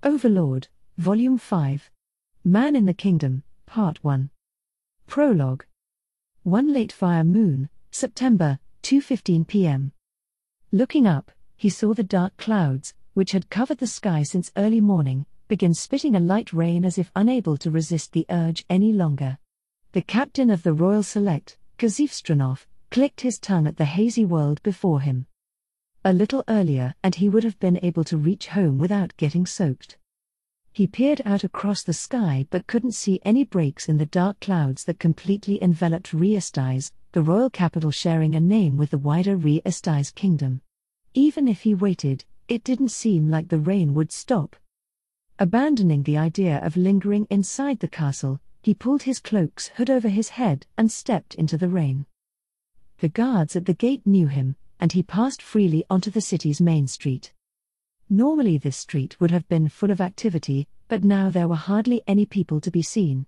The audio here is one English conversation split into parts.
Overlord, Volume 5. Man in the Kingdom, Part 1. Prologue. One late fire moon, September, 2:15 p.m. Looking up, he saw the dark clouds, which had covered the sky since early morning, begin spitting a light rain as if unable to resist the urge any longer. The captain of the Royal Select, Kazif, clicked his tongue at the hazy world before him. A little earlier and he would have been able to reach home without getting soaked. He peered out across the sky but couldn't see any breaks in the dark clouds that completely enveloped Re-Estais, the royal capital sharing a name with the wider Re-Estais kingdom. Even if he waited, it didn't seem like the rain would stop. Abandoning the idea of lingering inside the castle, he pulled his cloak's hood over his head and stepped into the rain. The guards at the gate knew him, and he passed freely onto the city's main street. Normally this street would have been full of activity, but now there were hardly any people to be seen.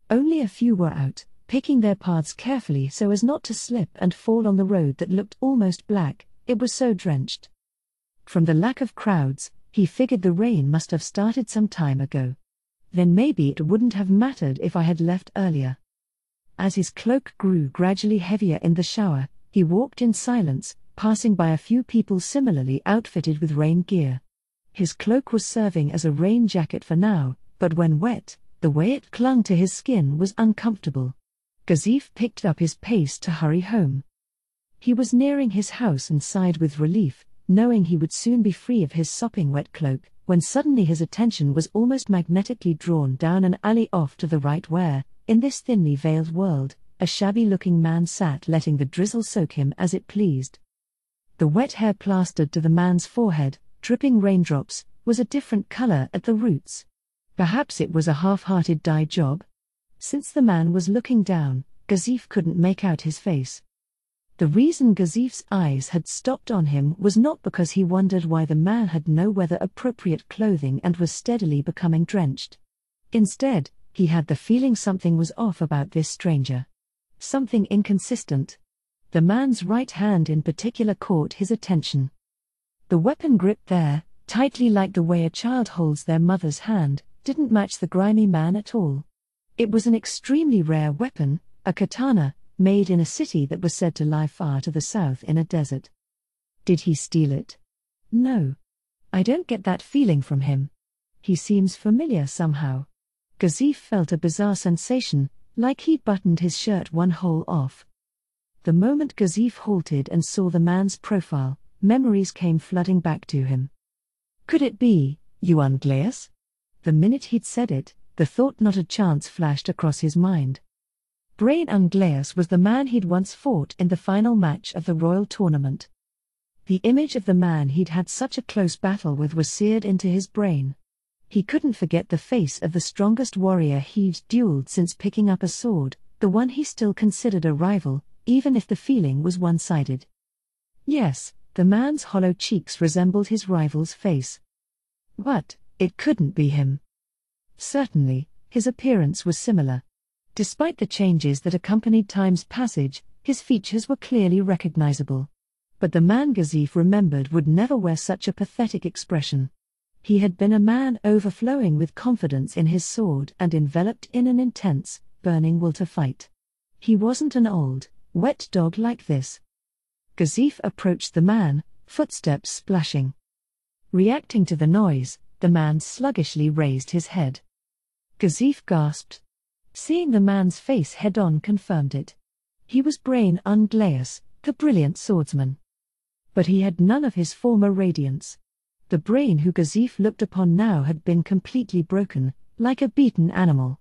Only a few were out, picking their paths carefully so as not to slip and fall on the road that looked almost black, it was so drenched. From the lack of crowds, he figured the rain must have started some time ago. Then maybe it wouldn't have mattered if I had left earlier. As his cloak grew gradually heavier in the shower, he walked in silence, passing by a few people similarly outfitted with rain gear. His cloak was serving as a rain jacket for now, but when wet, the way it clung to his skin was uncomfortable. Kazif picked up his pace to hurry home. He was nearing his house and sighed with relief, knowing he would soon be free of his sopping wet cloak, when suddenly his attention was almost magnetically drawn down an alley off to the right where, in this thinly veiled world, a shabby-looking man sat letting the drizzle soak him as it pleased. The wet hair plastered to the man's forehead, dripping raindrops, was a different color at the roots. Perhaps it was a half-hearted dye job? Since the man was looking down, Kazif couldn't make out his face. The reason Kazif's eyes had stopped on him was not because he wondered why the man had no weather-appropriate clothing and was steadily becoming drenched. Instead, he had the feeling something was off about this stranger. Something inconsistent. The man's right hand in particular caught his attention. The weapon gripped there, tightly like the way a child holds their mother's hand, didn't match the grimy man at all. It was an extremely rare weapon, a katana, made in a city that was said to lie far to the south in a desert. Did he steal it? No. I don't get that feeling from him. He seems familiar somehow. Kazif felt a bizarre sensation, like he'd buttoned his shirt one hole off. The moment Kazif halted and saw the man's profile, memories came flooding back to him. Could it be, you Unglaeus? The minute he'd said it, the thought not a chance flashed across his mind. Brain Unglaeus was the man he'd once fought in the final match of the royal tournament. The image of the man he'd had such a close battle with was seared into his brain. He couldn't forget the face of the strongest warrior he'd dueled since picking up a sword, the one he still considered a rival, even if the feeling was one-sided. Yes, the man's hollow cheeks resembled his rival's face. But it couldn't be him. Certainly, his appearance was similar. Despite the changes that accompanied time's passage, his features were clearly recognizable. But the man Kazif remembered would never wear such a pathetic expression. He had been a man overflowing with confidence in his sword and enveloped in an intense, burning will to fight. He wasn't an old, wet dog like this. Kazif approached the man, footsteps splashing. Reacting to the noise, the man sluggishly raised his head. Kazif gasped. Seeing the man's face head-on confirmed it. He was Brain Unglaeus, the brilliant swordsman. But he had none of his former radiance. The Brain who Kazif looked upon now had been completely broken, like a beaten animal.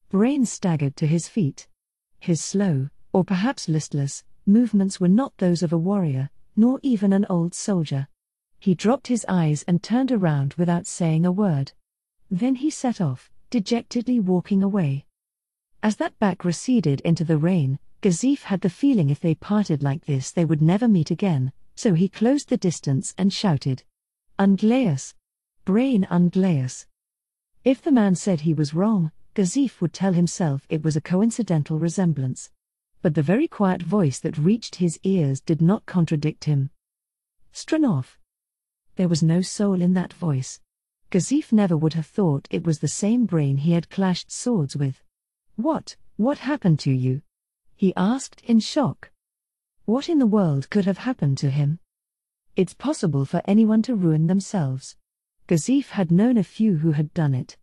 Brain staggered to his feet. His slow, or perhaps listless, movements were not those of a warrior, nor even an old soldier. He dropped his eyes and turned around without saying a word. Then he set off, dejectedly walking away. As that back receded into the rain, Kazif had the feeling if they parted like this they would never meet again, so he closed the distance and shouted, Unglaeus! Brain Unglaeus! If the man said he was wrong, Kazif would tell himself it was a coincidental resemblance. But the very quiet voice that reached his ears did not contradict him. Stranov. There was no soul in that voice. Gazif never would have thought it was the same Brain he had clashed swords with. What happened to you?" he asked in shock. What in the world could have happened to him? It's possible for anyone to ruin themselves. Gazif had known a few who had done it.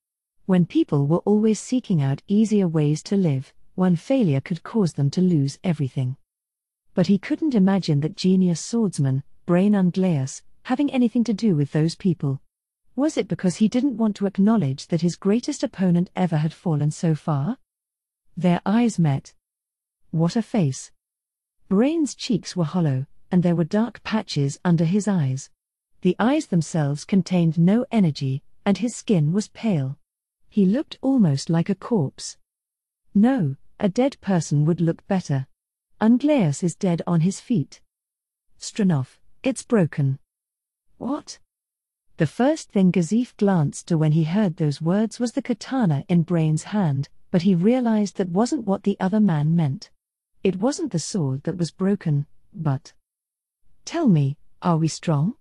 When people were always seeking out easier ways to live, one failure could cause them to lose everything. But he couldn't imagine that genius swordsman, Brain Unglaeus, having anything to do with those people. Was it because he didn't want to acknowledge that his greatest opponent ever had fallen so far? Their eyes met. What a face! Brain's cheeks were hollow, and there were dark patches under his eyes. The eyes themselves contained no energy, and his skin was pale. He looked almost like a corpse. No, a dead person would look better. Unglaeus is dead on his feet. Stranov, it's broken. What? The first thing Gazif glanced to when he heard those words was the katana in Brain's hand, but he realized that wasn't what the other man meant. It wasn't the sword that was broken, but... Tell me, are we strong?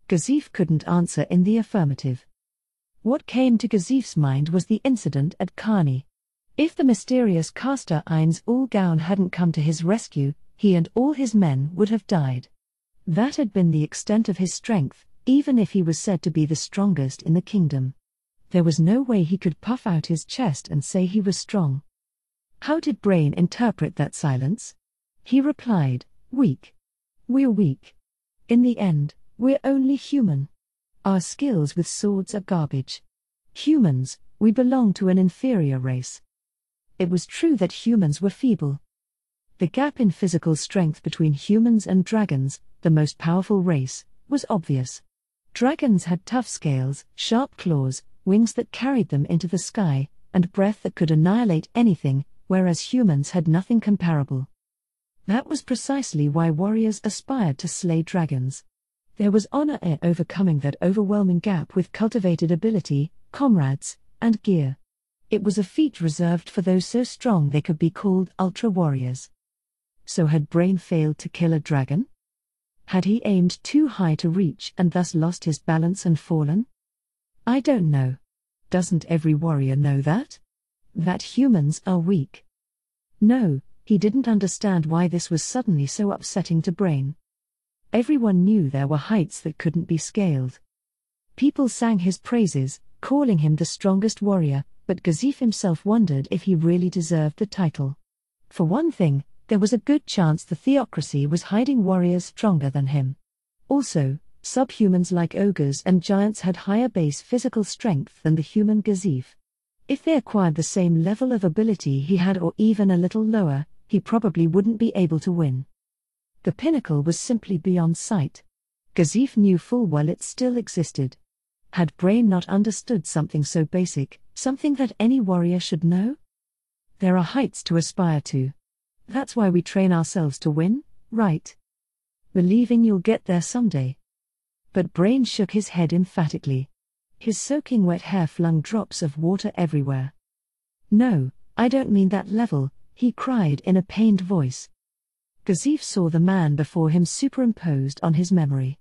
Gazif couldn't answer in the affirmative. What came to Gazif's mind was the incident at Kugane. If the mysterious caster Ainz ul Gaun hadn't come to his rescue, he and all his men would have died. That had been the extent of his strength, even if he was said to be the strongest in the kingdom. There was no way he could puff out his chest and say he was strong. How did Brain interpret that silence? He replied, "Weak. We're weak. In the end, we're only human. Our skills with swords are garbage. Humans, we belong to an inferior race." It was true that humans were feeble. The gap in physical strength between humans and dragons, the most powerful race, was obvious. Dragons had tough scales, sharp claws, wings that carried them into the sky, and breath that could annihilate anything, whereas humans had nothing comparable. That was precisely why warriors aspired to slay dragons. There was honor in overcoming that overwhelming gap with cultivated ability, comrades, and gear. It was a feat reserved for those so strong they could be called ultra-warriors. So had Brain failed to kill a dragon? Had he aimed too high to reach and thus lost his balance and fallen? I don't know. Doesn't every warrior know that? That humans are weak? No, he didn't understand why this was suddenly so upsetting to Brain. Everyone knew there were heights that couldn't be scaled. People sang his praises, calling him the strongest warrior, but Gazif himself wondered if he really deserved the title. For one thing, there was a good chance the theocracy was hiding warriors stronger than him. Also, subhumans like ogres and giants had higher base physical strength than the human Gazif. If they acquired the same level of ability he had or even a little lower, he probably wouldn't be able to win. The pinnacle was simply beyond sight. Gazif knew full well it still existed. Had Brain not understood something so basic, something that any warrior should know? There are heights to aspire to. That's why we train ourselves to win, right? Believing you'll get there someday. But Brain shook his head emphatically. His soaking wet hair flung drops of water everywhere. "No, I don't mean that level," he cried in a pained voice. Gazif saw the man before him superimposed on his memory.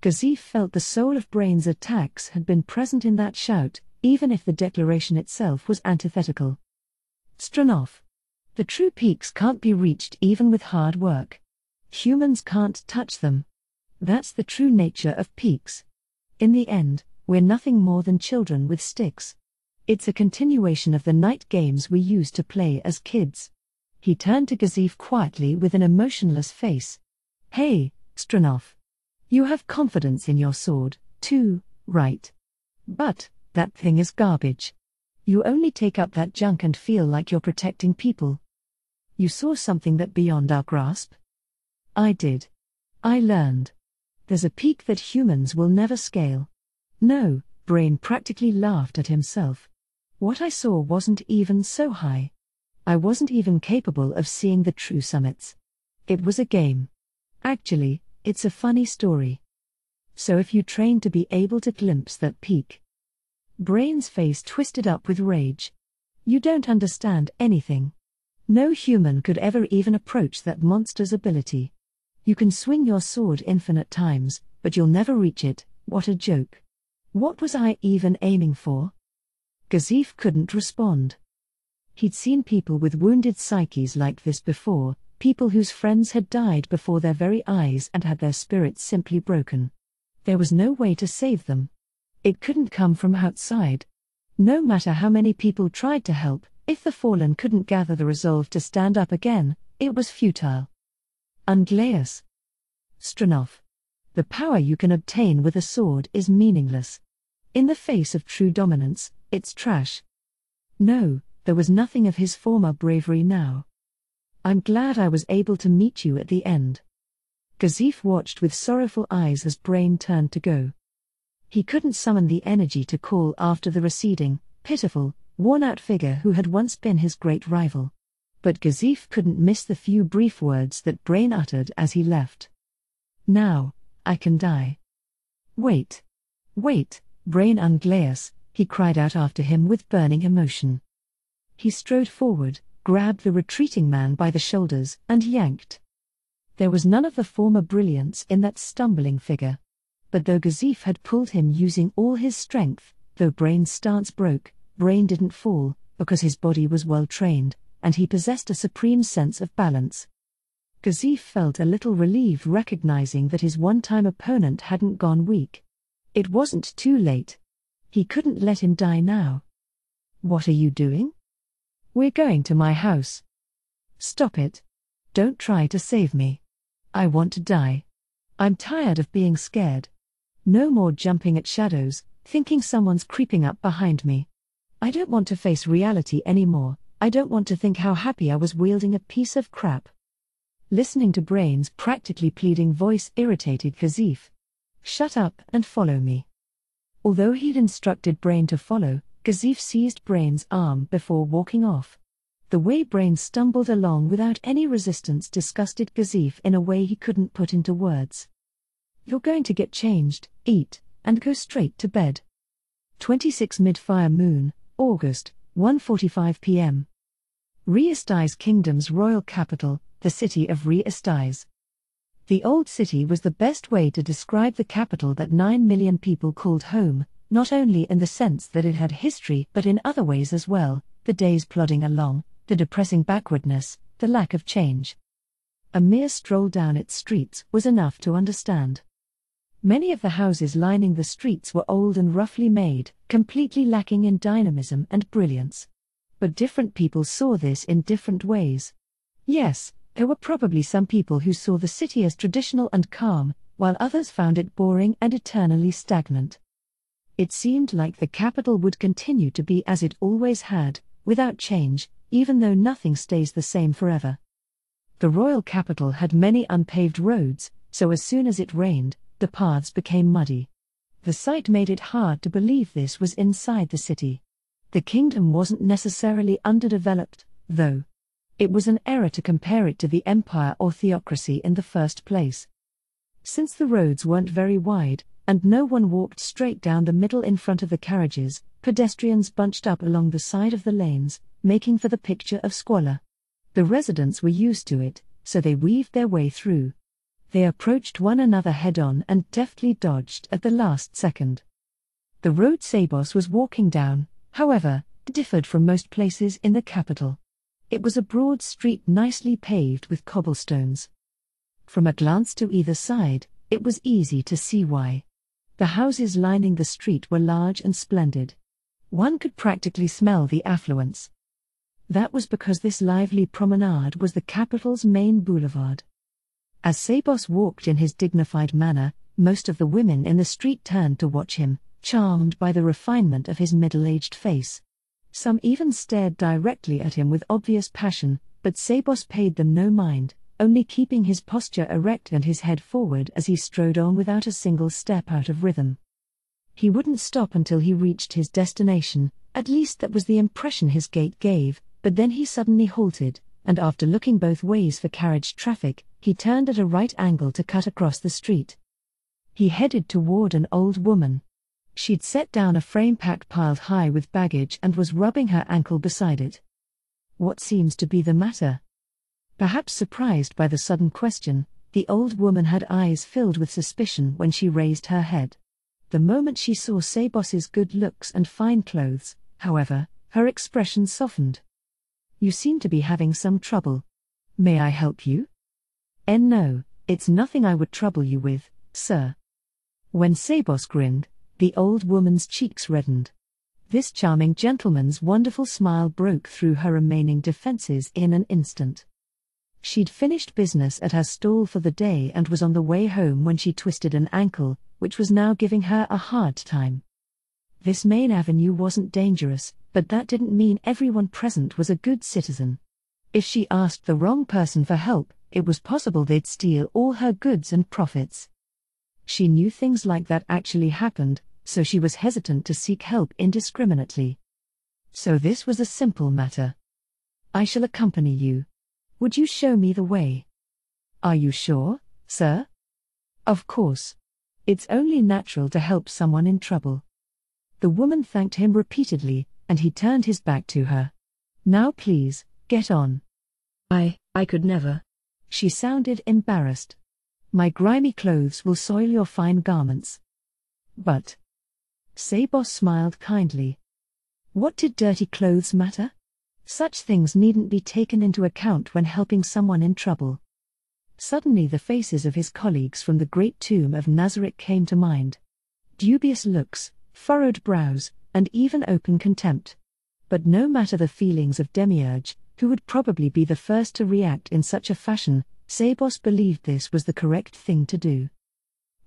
Gazif felt the soul of Brain's attacks had been present in that shout, even if the declaration itself was antithetical. Stranov. The true peaks can't be reached even with hard work. Humans can't touch them. That's the true nature of peaks. In the end, we're nothing more than children with sticks. It's a continuation of the night games we used to play as kids. He turned to Gazif quietly with an emotionless face. "Hey, Stranov. You have confidence in your sword, too, right? But that thing is garbage. You only take up that junk and feel like you're protecting people. You saw something that beyond our grasp?" "I did. I learned. There's a peak that humans will never scale." "No," Brain practically laughed at himself. "What I saw wasn't even so high. I wasn't even capable of seeing the true summits. It was a game. Actually, it's a funny story. So if you train to be able to glimpse that peak..." Brain's face twisted up with rage. "You don't understand anything. No human could ever even approach that monster's ability. You can swing your sword infinite times, but you'll never reach it. What a joke. What was I even aiming for? Gazif couldn't respond. He'd seen people with wounded psyches like this before, people whose friends had died before their very eyes and had their spirits simply broken. There was no way to save them. It couldn't come from outside. No matter how many people tried to help, if the fallen couldn't gather the resolve to stand up again, it was futile. Unglaeus. Stranov. The power you can obtain with a sword is meaningless. In the face of true dominance, it's trash. No, there was nothing of his former bravery now. I'm glad I was able to meet you at the end. Gazif watched with sorrowful eyes as Brain turned to go. He couldn't summon the energy to call after the receding, pitiful, worn-out figure who had once been his great rival. But Gazif couldn't miss the few brief words that Brain uttered as he left. Now, I can die. Wait. Wait, Brain Unglaeus, he cried out after him with burning emotion. He strode forward, grabbed the retreating man by the shoulders, and yanked. There was none of the former brilliance in that stumbling figure. But though Gazif had pulled him using all his strength, though Brain's stance broke, Brain didn't fall, because his body was well trained, and he possessed a supreme sense of balance. Gazif felt a little relieved recognizing that his one-time opponent hadn't gone weak. It wasn't too late. He couldn't let him die now. What are you doing? We're going to my house. Stop it. Don't try to save me. I want to die. I'm tired of being scared. No more jumping at shadows, thinking someone's creeping up behind me. I don't want to face reality anymore. I don't want to think how happy I was wielding a piece of crap. Listening to Brain's practically pleading voice irritated Gazif. Shut up and follow me. Although he'd instructed Brain to follow, Gazif seized Brain's arm before walking off. The way Brain stumbled along without any resistance disgusted Gazif in a way he couldn't put into words. You're going to get changed, eat, and go straight to bed. 26 Mid-Fire Moon, August, 1:45 p.m. Re-Estais Kingdom's royal capital, the city of Re-Estais. The old city was the best way to describe the capital that 9 million people called home, not only in the sense that it had history but in other ways as well, the days plodding along, the depressing backwardness, the lack of change. A mere stroll down its streets was enough to understand. Many of the houses lining the streets were old and roughly made, completely lacking in dynamism and brilliance. But different people saw this in different ways. Yes, there were probably some people who saw the city as traditional and calm, while others found it boring and eternally stagnant. It seemed like the capital would continue to be as it always had, without change, even though nothing stays the same forever. The royal capital had many unpaved roads, so as soon as it rained, the paths became muddy. The sight made it hard to believe this was inside the city. The kingdom wasn't necessarily underdeveloped, though. It was an error to compare it to the empire or theocracy in the first place. Since the roads weren't very wide, and no one walked straight down the middle in front of the carriages, pedestrians bunched up along the side of the lanes, making for the picture of squalor. The residents were used to it, so they weaved their way through. They approached one another head-on and deftly dodged at the last second. The road Sabos was walking down, however, differed from most places in the capital. It was a broad street nicely paved with cobblestones. From a glance to either side, it was easy to see why. The houses lining the street were large and splendid. One could practically smell the affluence. That was because this lively promenade was the capital's main boulevard. As Sabos walked in his dignified manner, most of the women in the street turned to watch him, charmed by the refinement of his middle-aged face. Some even stared directly at him with obvious passion, but Sabos paid them no mind, only keeping his posture erect and his head forward as he strode on without a single step out of rhythm. He wouldn't stop until he reached his destination, at least that was the impression his gait gave, but then he suddenly halted, and after looking both ways for carriage traffic, he turned at a right angle to cut across the street. He headed toward an old woman. She'd set down a frame pack piled high with baggage and was rubbing her ankle beside it. What seems to be the matter? Perhaps surprised by the sudden question, the old woman had eyes filled with suspicion when she raised her head. The moment she saw Sabos's good looks and fine clothes, however, her expression softened. "You seem to be having some trouble. May I help you?" "No, it's nothing I would trouble you with, sir." When Sabos grinned, the old woman's cheeks reddened. This charming gentleman's wonderful smile broke through her remaining defenses in an instant. She'd finished business at her stall for the day and was on the way home when she twisted an ankle, which was now giving her a hard time. This main avenue wasn't dangerous, but that didn't mean everyone present was a good citizen. If she asked the wrong person for help, it was possible they'd steal all her goods and profits. She knew things like that actually happened, so she was hesitant to seek help indiscriminately. So this was a simple matter. "I shall accompany you. Would you show me the way?" "Are you sure, sir?" "Of course. It's only natural to help someone in trouble." The woman thanked him repeatedly, and he turned his back to her. "Now please, get on." I could never." She sounded embarrassed. "My grimy clothes will soil your fine garments." "But..." Sabos smiled kindly. What did dirty clothes matter? Such things needn't be taken into account when helping someone in trouble. Suddenly the faces of his colleagues from the great tomb of Nazarick came to mind. Dubious looks, furrowed brows, and even open contempt. But no matter the feelings of Demiurge, who would probably be the first to react in such a fashion, Sabos believed this was the correct thing to do.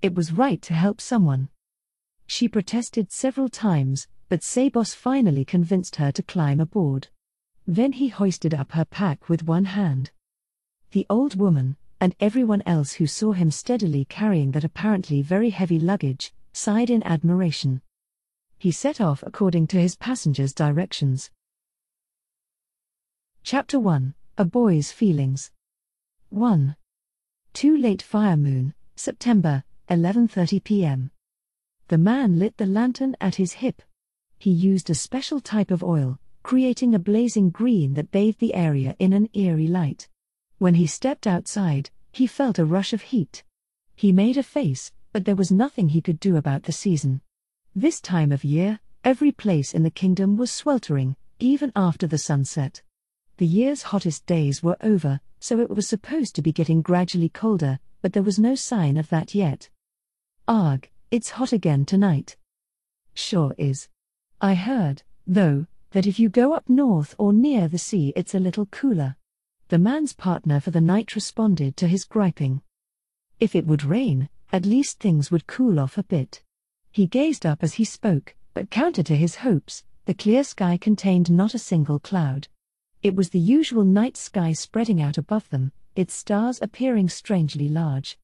It was right to help someone. She protested several times, but Sabos finally convinced her to climb aboard. Then he hoisted up her pack with one hand. The old woman, and everyone else who saw him steadily carrying that apparently very heavy luggage, sighed in admiration. He set off according to his passengers' directions. Chapter 1: A Boy's Feelings. 1. Too late. Fire moon, September, 11:30 p.m. The man lit the lantern at his hip. He used a special type of oil, creating a blazing green that bathed the area in an eerie light. When he stepped outside, he felt a rush of heat. He made a face, but there was nothing he could do about the season. This time of year, every place in the kingdom was sweltering, even after the sunset. The year's hottest days were over, so it was supposed to be getting gradually colder, but there was no sign of that yet. "Arg, it's hot again tonight." "Sure is. I heard, though, that if you go up north or near the sea it's a little cooler." The man's partner for the night responded to his griping. If it would rain, at least things would cool off a bit. He gazed up as he spoke, but counter to his hopes, the clear sky contained not a single cloud. It was the usual night sky spreading out above them, its stars appearing strangely large.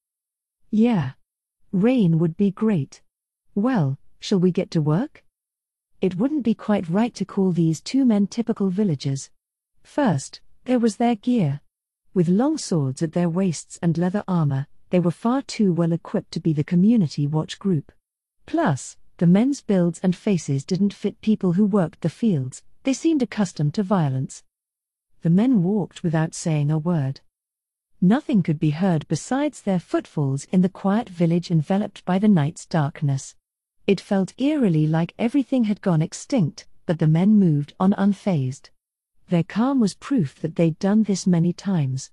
"Yeah. Rain would be great. Well, shall we get to work?" It wouldn't be quite right to call these two men typical villagers. First, there was their gear. With long swords at their waists and leather armor, they were far too well equipped to be the community watch group. Plus, the men's builds and faces didn't fit people who worked the fields, they seemed accustomed to violence. The men walked without saying a word. Nothing could be heard besides their footfalls in the quiet village enveloped by the night's darkness. It felt eerily like everything had gone extinct, but the men moved on unfazed. Their calm was proof that they'd done this many times.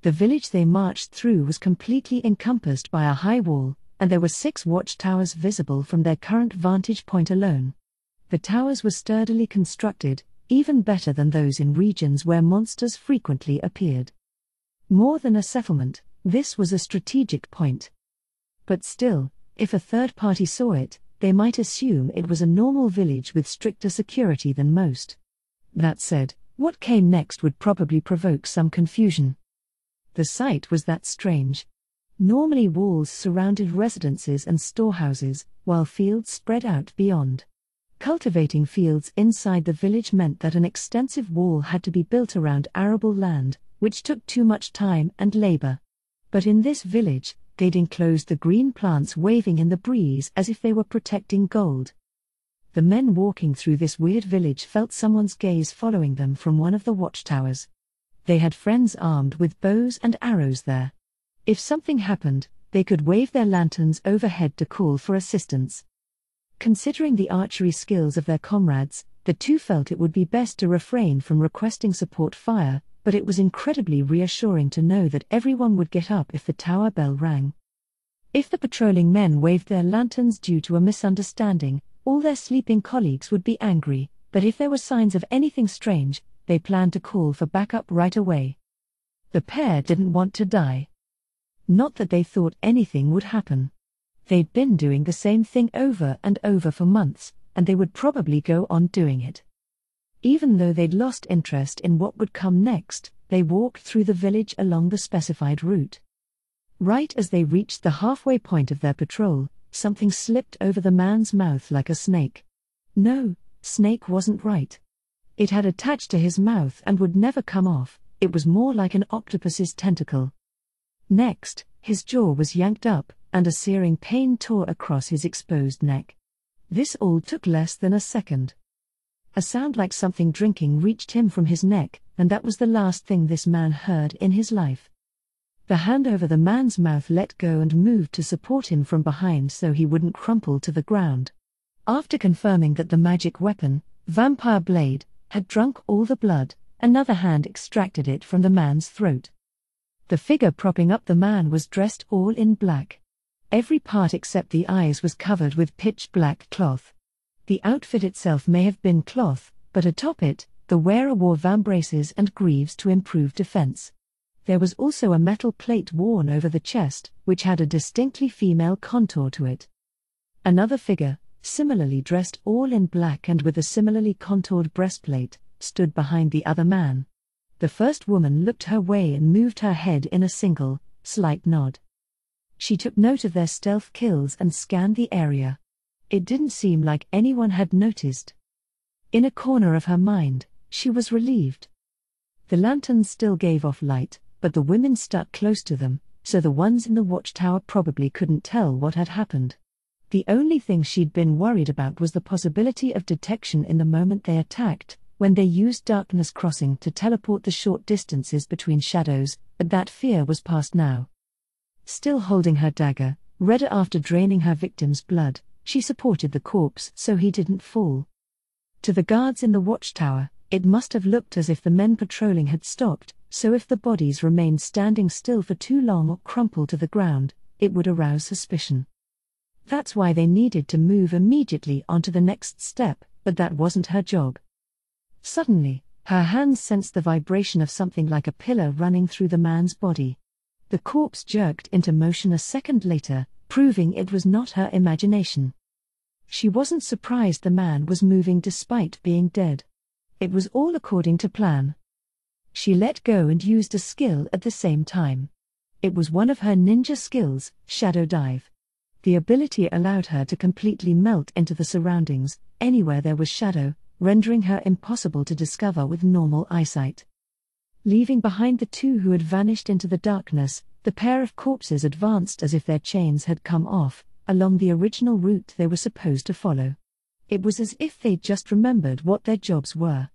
The village they marched through was completely encompassed by a high wall, and there were 6 watchtowers visible from their current vantage point alone. The towers were sturdily constructed, even better than those in regions where monsters frequently appeared. More than a settlement, this was a strategic point. But still, if a third party saw it, they might assume it was a normal village with stricter security than most. That said, what came next would probably provoke some confusion. The sight was that strange. Normally walls surrounded residences and storehouses, while fields spread out beyond. Cultivating fields inside the village meant that an extensive wall had to be built around arable land, which took too much time and labor. But in this village, they'd enclosed the green plants waving in the breeze as if they were protecting gold. The men walking through this weird village felt someone's gaze following them from one of the watchtowers. They had friends armed with bows and arrows there. If something happened, they could wave their lanterns overhead to call for assistance. Considering the archery skills of their comrades, the two felt it would be best to refrain from requesting support fire, but it was incredibly reassuring to know that everyone would get up if the tower bell rang. If the patrolling men waved their lanterns due to a misunderstanding, all their sleeping colleagues would be angry, but if there were signs of anything strange, they planned to call for backup right away. The pair didn't want to die. Not that they thought anything would happen. They'd been doing the same thing over and over for months, and they would probably go on doing it. Even though they'd lost interest in what would come next, they walked through the village along the specified route. Right as they reached the halfway point of their patrol, something slipped over the man's mouth like a snake. No, snake wasn't right. It had attached to his mouth and would never come off. It was more like an octopus's tentacle. Next, his jaw was yanked up, and a searing pain tore across his exposed neck. This all took less than a second. A sound like something drinking reached him from his neck, and that was the last thing this man heard in his life. The hand over the man's mouth let go and moved to support him from behind so he wouldn't crumple to the ground. After confirming that the magic weapon, vampire blade, had drunk all the blood, another hand extracted it from the man's throat. The figure propping up the man was dressed all in black. Every part except the eyes was covered with pitch black cloth. The outfit itself may have been cloth, but atop it, the wearer wore vambraces and greaves to improve defense. There was also a metal plate worn over the chest, which had a distinctly female contour to it. Another figure, similarly dressed all in black and with a similarly contoured breastplate, stood behind the other man. The first woman looked her way and moved her head in a single, slight nod. She took note of their stealth kills and scanned the area. It didn't seem like anyone had noticed. In a corner of her mind, she was relieved. The lanterns still gave off light, but the women stuck close to them, so the ones in the watchtower probably couldn't tell what had happened. The only thing she'd been worried about was the possibility of detection in the moment they attacked, when they used darkness crossing to teleport the short distances between shadows, but that fear was past now. Still holding her dagger, redder after draining her victim's blood, she supported the corpse so he didn't fall. To the guards in the watchtower, it must have looked as if the men patrolling had stopped, so if the bodies remained standing still for too long or crumpled to the ground, it would arouse suspicion. That's why they needed to move immediately onto the next step, but that wasn't her job. Suddenly, her hands sensed the vibration of something like a pillar running through the man's body. The corpse jerked into motion a second later, proving it was not her imagination. She wasn't surprised the man was moving despite being dead. It was all according to plan. She let go and used a skill at the same time. It was one of her ninja skills, Shadow Dive. The ability allowed her to completely melt into the surroundings, anywhere there was shadow, rendering her impossible to discover with normal eyesight. Leaving behind the two who had vanished into the darkness, the pair of corpses advanced as if their chains had come off, along the original route they were supposed to follow. It was as if they'd just remembered what their jobs were.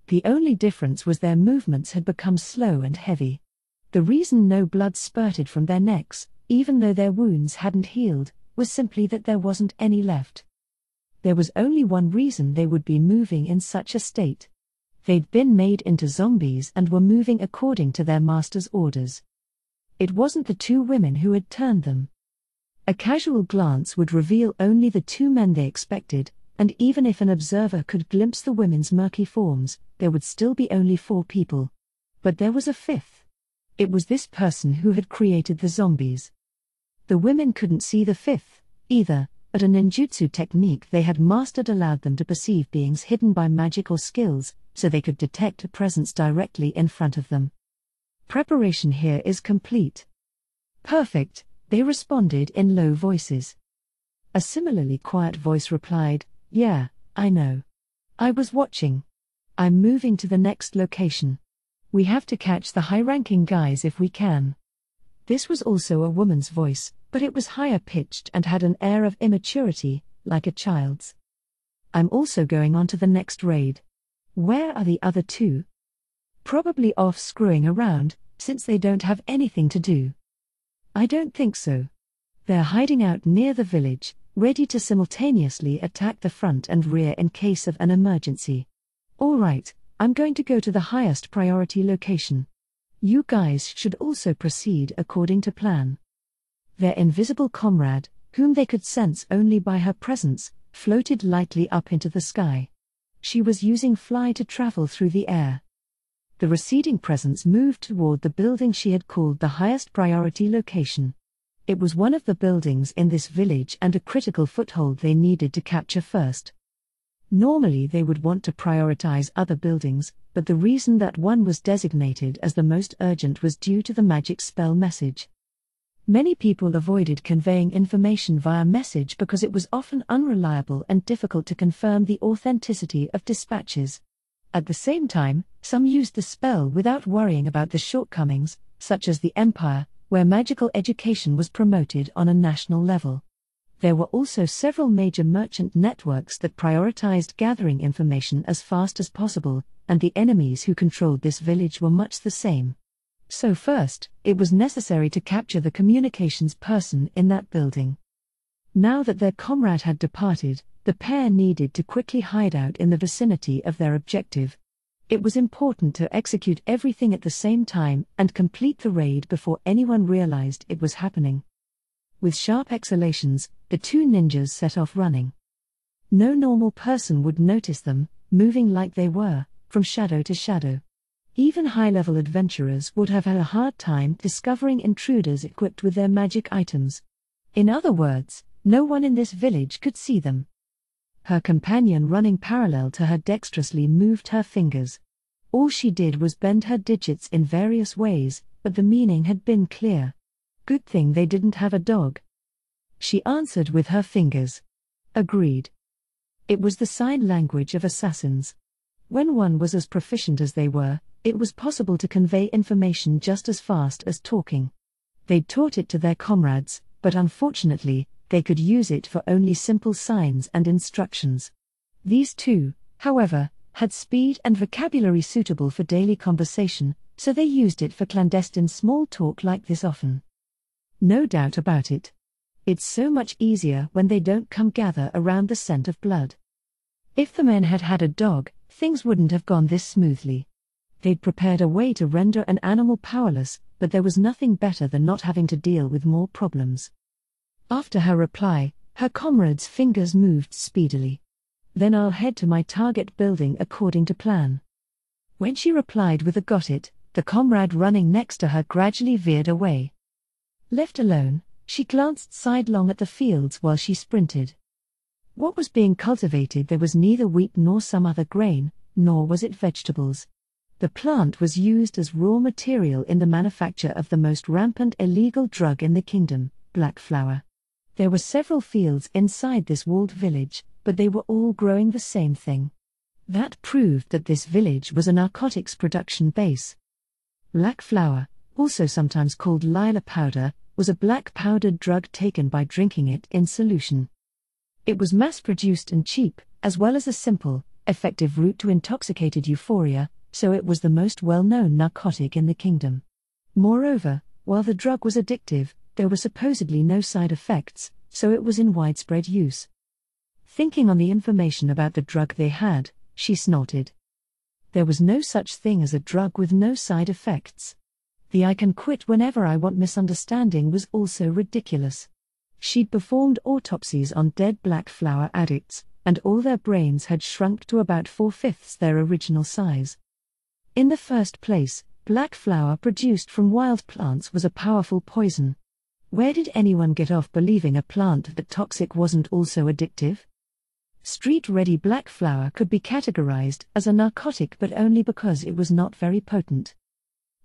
The only difference was their movements had become slow and heavy. The reason no blood spurted from their necks, even though their wounds hadn't healed, was simply that there wasn't any left. There was only one reason they would be moving in such a state. They'd been made into zombies and were moving according to their master's orders. It wasn't the two women who had turned them. A casual glance would reveal only the two men they expected, and even if an observer could glimpse the women's murky forms, there would still be only 4 people. But there was a 5th. It was this person who had created the zombies. The women couldn't see the 5th, either, but a ninjutsu technique they had mastered allowed them to perceive beings hidden by magic or skills, so they could detect a presence directly in front of them. Preparation here is complete. Perfect, they responded in low voices. A similarly quiet voice replied, "Yeah, I know. I was watching. I'm moving to the next location. We have to catch the high-ranking guys if we can." This was also a woman's voice, but it was higher-pitched and had an air of immaturity, like a child's. "I'm also going on to the next raid. Where are the other 2? Probably off screwing around, since they don't have anything to do." "I don't think so. They're hiding out near the village, ready to simultaneously attack the front and rear in case of an emergency. All right, I'm going to go to the highest priority location. You guys should also proceed according to plan. Their invisible comrade, whom they could sense only by her presence, floated lightly up into the sky. She was using fly to travel through the air. The receding presence moved toward the building she had called the highest priority location. It was one of the buildings in this village and a critical foothold they needed to capture first. Normally they would want to prioritize other buildings, but the reason that one was designated as the most urgent was due to the magic spell message. Many people avoided conveying information via message because it was often unreliable and difficult to confirm the authenticity of dispatches. At the same time, some used the spell without worrying about the shortcomings, such as the Empire, where magical education was promoted on a national level. There were also several major merchant networks that prioritized gathering information as fast as possible, and the enemies who controlled this village were much the same. So first, it was necessary to capture the communications person in that building. Now that their comrade had departed, the pair needed to quickly hide out in the vicinity of their objective. It was important to execute everything at the same time and complete the raid before anyone realized it was happening. With sharp exhalations, the two ninjas set off running. No normal person would notice them, moving like they were, from shadow to shadow. Even high-level adventurers would have had a hard time discovering intruders equipped with their magic items. In other words, no one in this village could see them. Her companion running parallel to her dexterously moved her fingers. All she did was bend her digits in various ways, but the meaning had been clear. Good thing they didn't have a dog. She answered with her fingers. Agreed. It was the sign language of assassins. When one was as proficient as they were, it was possible to convey information just as fast as talking. They'd taught it to their comrades, but unfortunately, they could use it for only simple signs and instructions. These two, however, had speed and vocabulary suitable for daily conversation, so they used it for clandestine small talk like this often. No doubt about it. It's so much easier when they don't come gather around the scent of blood. If the men had had a dog, things wouldn't have gone this smoothly. They'd prepared a way to render an animal powerless, but there was nothing better than not having to deal with more problems. After her reply, her comrade's fingers moved speedily. Then I'll head to my target building according to plan. When she replied with a got it, the comrade running next to her gradually veered away. Left alone, she glanced sidelong at the fields while she sprinted. What was being cultivated there was neither wheat nor some other grain, nor was it vegetables. The plant was used as raw material in the manufacture of the most rampant illegal drug in the kingdom, black flower. There were several fields inside this walled village, but they were all growing the same thing. That proved that this village was a narcotics production base. Black flower, also sometimes called lila powder, was a black powdered drug taken by drinking it in solution. It was mass-produced and cheap, as well as a simple, effective route to intoxicated euphoria, so it was the most well-known narcotic in the kingdom. Moreover, while the drug was addictive, there were supposedly no side effects, so it was in widespread use. Thinking on the information about the drug they had, she snorted. There was no such thing as a drug with no side effects. The I can quit whenever I want misunderstanding was also ridiculous. She'd performed autopsies on dead black flower addicts, and all their brains had shrunk to about 4/5 their original size. In the first place, black flower produced from wild plants was a powerful poison. Where did anyone get off believing a plant that toxic wasn't also addictive? Street-ready black flower could be categorized as a narcotic but only because it was not very potent.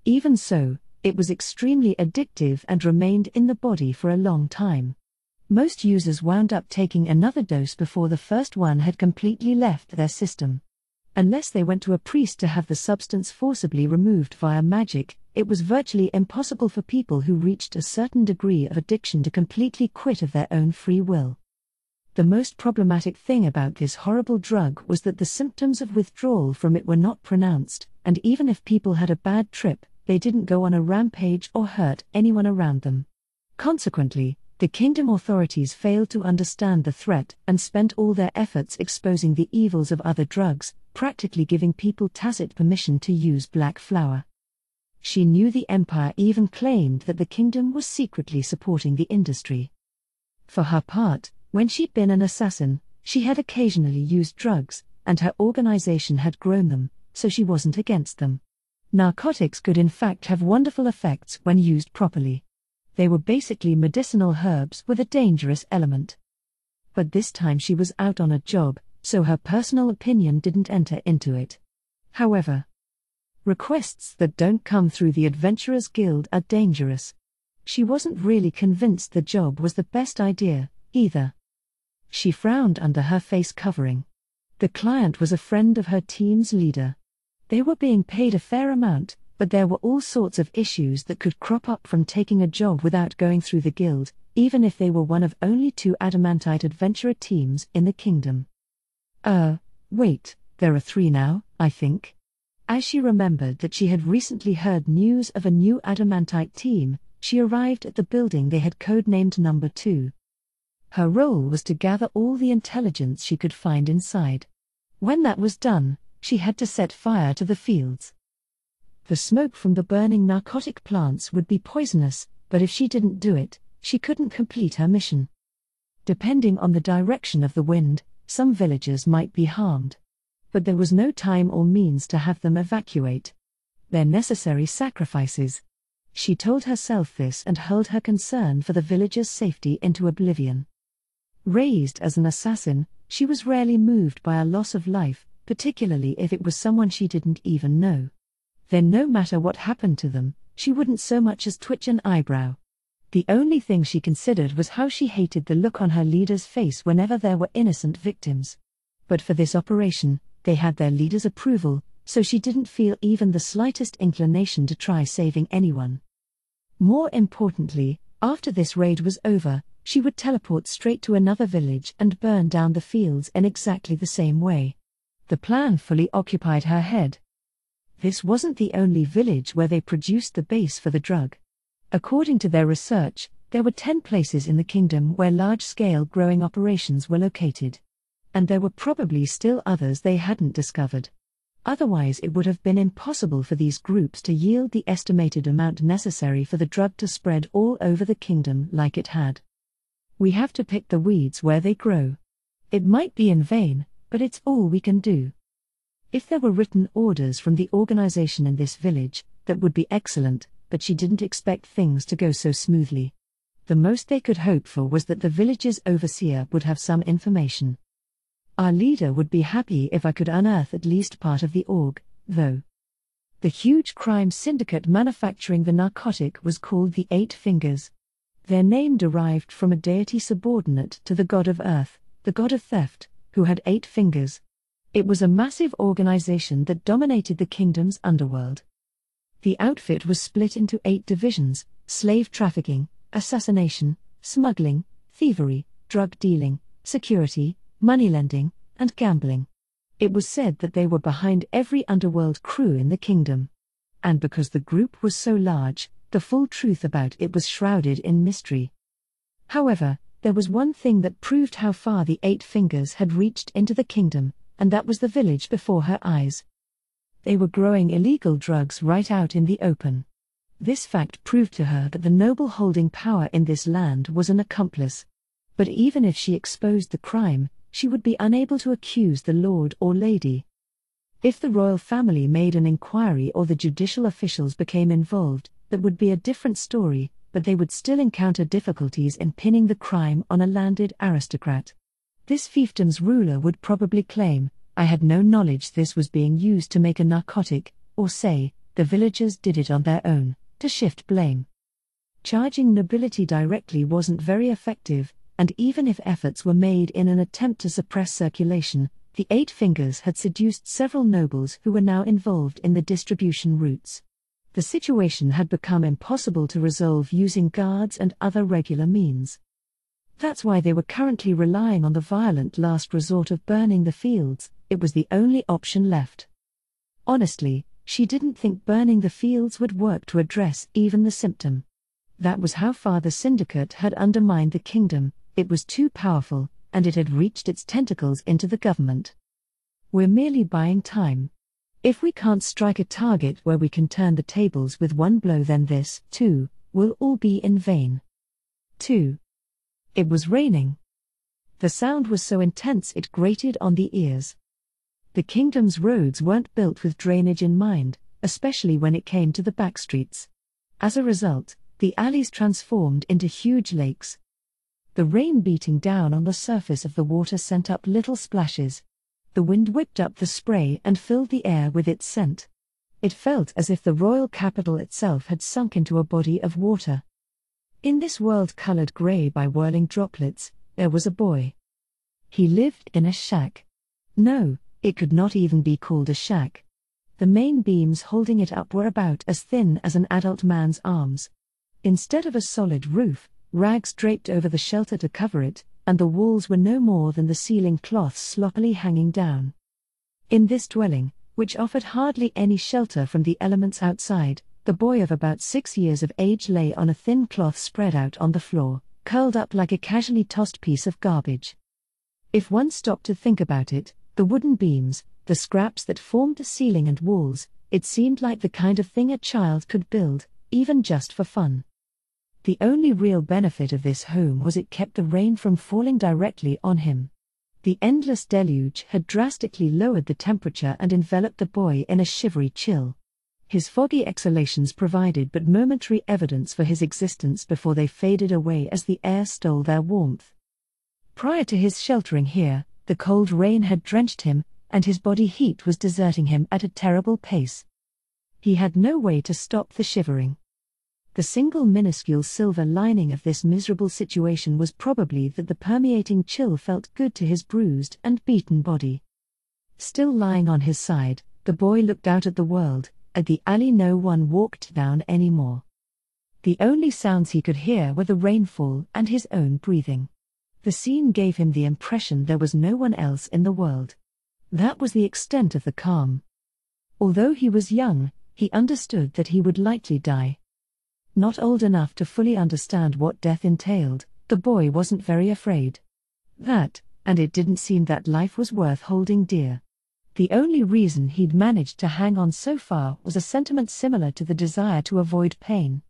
Even so, it was extremely addictive and remained in the body for a long time. Most users wound up taking another dose before the first one had completely left their system. Unless they went to a priest to have the substance forcibly removed via magic, it was virtually impossible for people who reached a certain degree of addiction to completely quit of their own free will. The most problematic thing about this horrible drug was that the symptoms of withdrawal from it were not pronounced, and even if people had a bad trip, they didn't go on a rampage or hurt anyone around them. Consequently, The kingdom authorities failed to understand the threat and spent all their efforts exposing the evils of other drugs, practically giving people tacit permission to use black flower. She knew the empire even claimed that the kingdom was secretly supporting the industry. For her part, when she'd been an assassin, she had occasionally used drugs, and her organization had grown them, so she wasn't against them. Narcotics could in fact have wonderful effects when used properly. They were basically medicinal herbs with a dangerous element. But this time she was out on a job, so her personal opinion didn't enter into it. However, requests that don't come through the Adventurers Guild are dangerous. She wasn't really convinced the job was the best idea, either. She frowned under her face covering. The client was a friend of her team's leader. They were being paid a fair amount, but there were all sorts of issues that could crop up from taking a job without going through the guild, even if they were one of only 2 adamantite adventurer teams in the kingdom. Wait, there are 3 now, I think. As she remembered that she had recently heard news of a new adamantite team, she arrived at the building they had codenamed Number 2. Her role was to gather all the intelligence she could find inside. When that was done, she had to set fire to the fields. The smoke from the burning narcotic plants would be poisonous, but if she didn't do it, she couldn't complete her mission. Depending on the direction of the wind, some villagers might be harmed. But there was no time or means to have them evacuate. They're necessary sacrifices. She told herself this and hurled her concern for the villagers' safety into oblivion. Raised as an assassin, she was rarely moved by a loss of life, particularly if it was someone she didn't even know. Then no matter what happened to them, she wouldn't so much as twitch an eyebrow. The only thing she considered was how she hated the look on her leader's face whenever there were innocent victims. But for this operation, they had their leader's approval, so she didn't feel even the slightest inclination to try saving anyone. More importantly, after this raid was over, she would teleport straight to another village and burn down the fields in exactly the same way. The plan fully occupied her head. This wasn't the only village where they produced the base for the drug. According to their research, there were 10 places in the kingdom where large-scale growing operations were located. And there were probably still others they hadn't discovered. Otherwise it would have been impossible for these groups to yield the estimated amount necessary for the drug to spread all over the kingdom like it had. We have to pick the weeds where they grow. It might be in vain, but it's all we can do. If there were written orders from the organization in this village, that would be excellent, but she didn't expect things to go so smoothly. The most they could hope for was that the village's overseer would have some information. Our leader would be happy if I could unearth at least part of the org, though. The huge crime syndicate manufacturing the narcotic was called the 8 Fingers. Their name derived from a deity subordinate to the god of earth, the god of theft, who had 8 fingers. It was a massive organization that dominated the kingdom's underworld. The outfit was split into 8 divisions: slave trafficking, assassination, smuggling, thievery, drug dealing, security, moneylending, and gambling. It was said that they were behind every underworld crew in the kingdom. And because the group was so large, the full truth about it was shrouded in mystery. However, there was one thing that proved how far the 8 Fingers had reached into the kingdom, and that was the village before her eyes. They were growing illegal drugs right out in the open. This fact proved to her that the noble holding power in this land was an accomplice. But even if she exposed the crime, she would be unable to accuse the lord or lady. If the royal family made an inquiry or the judicial officials became involved, that would be a different story, but they would still encounter difficulties in pinning the crime on a landed aristocrat. This fiefdom's ruler would probably claim, "I had no knowledge this was being used to make a narcotic," or say, "The villagers did it on their own," to shift blame. Charging nobility directly wasn't very effective, and even if efforts were made in an attempt to suppress circulation, the 8 Fingers had seduced several nobles who were now involved in the distribution routes. The situation had become impossible to resolve using guards and other regular means. That's why they were currently relying on the violent last resort of burning the fields. It was the only option left. Honestly, she didn't think burning the fields would work to address even the symptom. That was how far the syndicate had undermined the kingdom. It was too powerful, and it had reached its tentacles into the government. We're merely buying time. If we can't strike a target where we can turn the tables with one blow, then this, too, will all be in vain. 2. It was raining. The sound was so intense it grated on the ears. The kingdom's roads weren't built with drainage in mind, especially when it came to the backstreets. As a result, the alleys transformed into huge lakes. The rain beating down on the surface of the water sent up little splashes. The wind whipped up the spray and filled the air with its scent. It felt as if the royal capital itself had sunk into a body of water. In this world colored gray by whirling droplets, there was a boy. He lived in a shack. No, it could not even be called a shack. The main beams holding it up were about as thin as an adult man's arms. Instead of a solid roof, rags draped over the shelter to cover it, and the walls were no more than the ceiling cloths sloppily hanging down. In this dwelling, which offered hardly any shelter from the elements outside, the boy of about 6 years of age lay on a thin cloth spread out on the floor, curled up like a casually tossed piece of garbage. If one stopped to think about it, the wooden beams, the scraps that formed the ceiling and walls, it seemed like the kind of thing a child could build, even just for fun. The only real benefit of this home was it kept the rain from falling directly on him. The endless deluge had drastically lowered the temperature and enveloped the boy in a shivery chill. His foggy exhalations provided but momentary evidence for his existence before they faded away as the air stole their warmth. Prior to his sheltering here, the cold rain had drenched him, and his body heat was deserting him at a terrible pace. He had no way to stop the shivering. The single minuscule silver lining of this miserable situation was probably that the permeating chill felt good to his bruised and beaten body. Still lying on his side, the boy looked out at the world, at the alley no one walked down anymore. The only sounds he could hear were the rainfall and his own breathing. The scene gave him the impression there was no one else in the world. That was the extent of the calm. Although he was young, he understood that he would likely die. Not old enough to fully understand what death entailed, the boy wasn't very afraid. That, and it didn't seem that life was worth holding dear. The only reason he'd managed to hang on so far was a sentiment similar to the desire to avoid pain.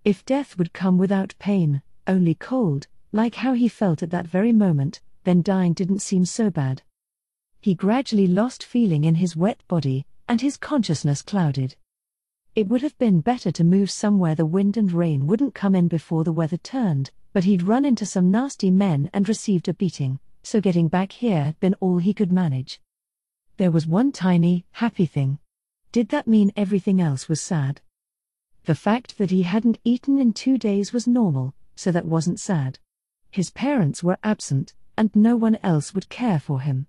If death would come without pain, only cold, like how he felt at that very moment, then dying didn't seem so bad. He gradually lost feeling in his wet body, and his consciousness clouded. It would have been better to move somewhere the wind and rain wouldn't come in before the weather turned, but he'd run into some nasty men and received a beating, so getting back here had been all he could manage. There was one tiny, happy thing. Did that mean everything else was sad? The fact that he hadn't eaten in 2 days was normal, so that wasn't sad. His parents were absent, and no one else would care for him.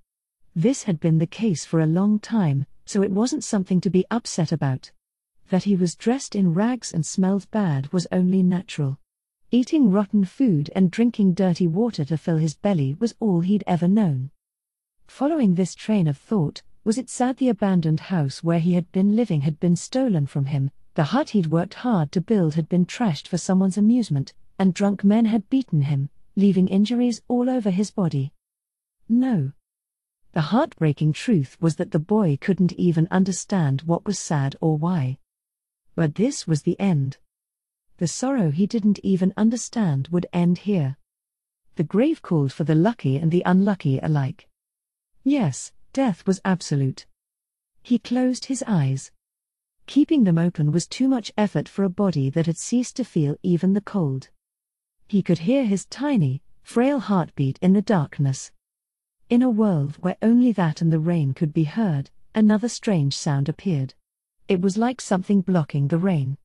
This had been the case for a long time, so it wasn't something to be upset about. That he was dressed in rags and smelled bad was only natural. Eating rotten food and drinking dirty water to fill his belly was all he'd ever known. Following this train of thought, was it sad the abandoned house where he had been living had been stolen from him, the hut he'd worked hard to build had been trashed for someone's amusement, and drunk men had beaten him, leaving injuries all over his body? No. The heartbreaking truth was that the boy couldn't even understand what was sad or why. But this was the end. The sorrow he didn't even understand would end here. The grave called for the lucky and the unlucky alike. Yes, death was absolute. He closed his eyes. Keeping them open was too much effort for a body that had ceased to feel even the cold. He could hear his tiny, frail heartbeat in the darkness. In a world where only that and the rain could be heard, another strange sound appeared. It was like something blocking the rain.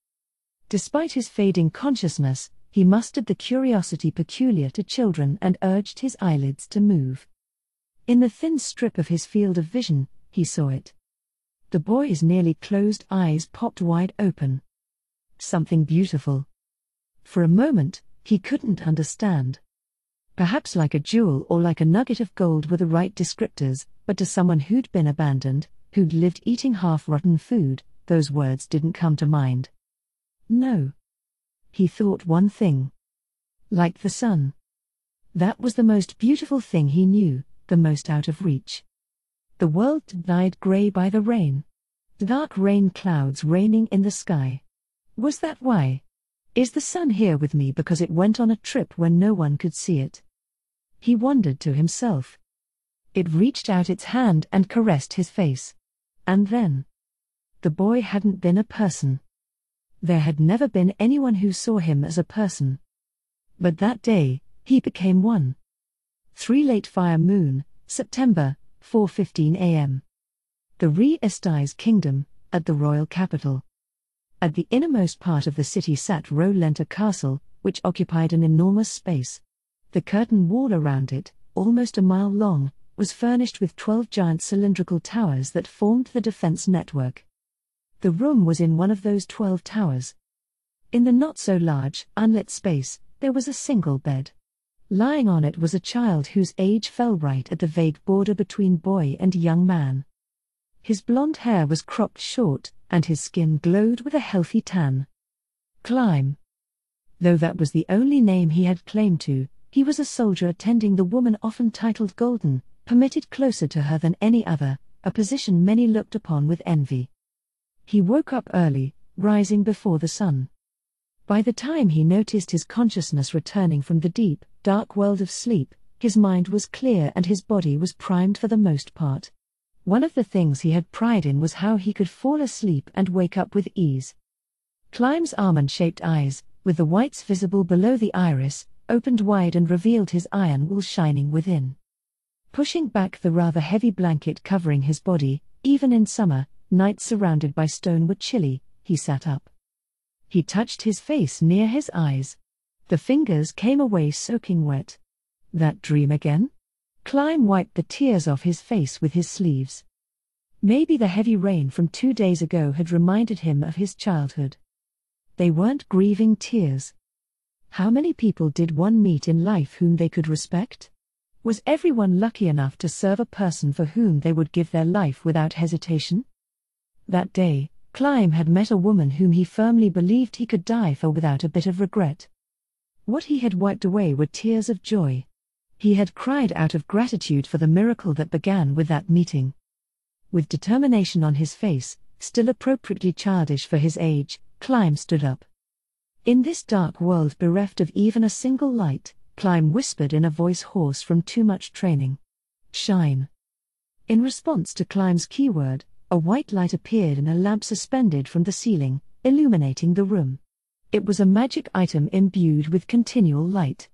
Despite his fading consciousness, he mustered the curiosity peculiar to children and urged his eyelids to move. In the thin strip of his field of vision, he saw it. The boy's nearly closed eyes popped wide open. Something beautiful. For a moment, he couldn't understand. Perhaps like a jewel or like a nugget of gold were the right descriptors, but to someone who'd been abandoned, who'd lived eating half-rotten food, those words didn't come to mind. No. He thought one thing. Like the sun. That was the most beautiful thing he knew, the most out of reach. The world dyed grey by the rain. Dark rain clouds raining in the sky. Was that why? Is the sun here with me because it went on a trip when no one could see it? He wondered to himself. It reached out its hand and caressed his face. And then? The boy hadn't been a person. There had never been anyone who saw him as a person. But that day, he became one. 3 Late Fire Moon, September, 4:15 a.m. The Re-Esti's kingdom, at the royal capital. At the innermost part of the city sat Rolenta Castle, which occupied an enormous space. The curtain wall around it, almost a mile long, was furnished with 12 giant cylindrical towers that formed the defense network. The room was in one of those 12 towers. In the not-so-large, unlit space, there was a single bed. Lying on it was a child whose age fell right at the vague border between boy and young man. His blonde hair was cropped short, and his skin glowed with a healthy tan. Climb. Though that was the only name he had claimed to, he was a soldier attending the woman often titled Golden, permitted closer to her than any other, a position many looked upon with envy. He woke up early, rising before the sun. By the time he noticed his consciousness returning from the deep, dark world of sleep, his mind was clear and his body was primed for the most part. One of the things he had pride in was how he could fall asleep and wake up with ease. Climb's almond-shaped eyes, with the whites visible below the iris, opened wide and revealed his iron wool shining within. Pushing back the rather heavy blanket covering his body, even in summer, nights surrounded by stone were chilly, he sat up. He touched his face near his eyes. The fingers came away soaking wet. That dream again? Climb wiped the tears off his face with his sleeves. Maybe the heavy rain from 2 days ago had reminded him of his childhood. They weren't grieving tears. How many people did one meet in life whom they could respect? Was everyone lucky enough to serve a person for whom they would give their life without hesitation? That day, Climb had met a woman whom he firmly believed he could die for without a bit of regret. What he had wiped away were tears of joy. He had cried out of gratitude for the miracle that began with that meeting. With determination on his face, still appropriately childish for his age, Climb stood up. In this dark world bereft of even a single light, Climb whispered in a voice hoarse from too much training. Shine. In response to Climb's keyword, a white light appeared in a lamp suspended from the ceiling, illuminating the room. It was a magic item imbued with continual light.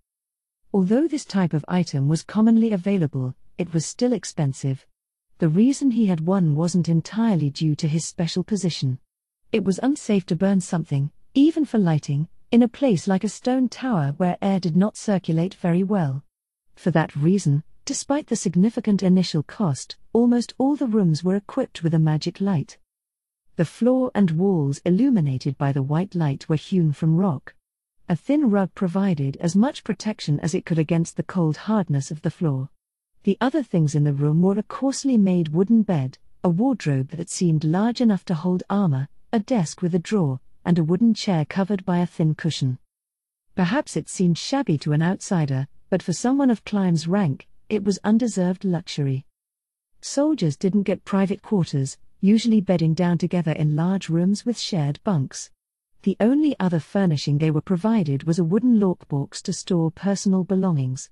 Although this type of item was commonly available, it was still expensive. The reason he had one wasn't entirely due to his special position. It was unsafe to burn something, even for lighting, in a place like a stone tower where air did not circulate very well. For that reason, despite the significant initial cost, almost all the rooms were equipped with a magic light. The floor and walls illuminated by the white light were hewn from rock. A thin rug provided as much protection as it could against the cold hardness of the floor. The other things in the room were a coarsely made wooden bed, a wardrobe that seemed large enough to hold armor, a desk with a drawer, and a wooden chair covered by a thin cushion. Perhaps it seemed shabby to an outsider, but for someone of Climb's rank, it was undeserved luxury. Soldiers didn't get private quarters, usually bedding down together in large rooms with shared bunks. The only other furnishing they were provided was a wooden lockbox to store personal belongings.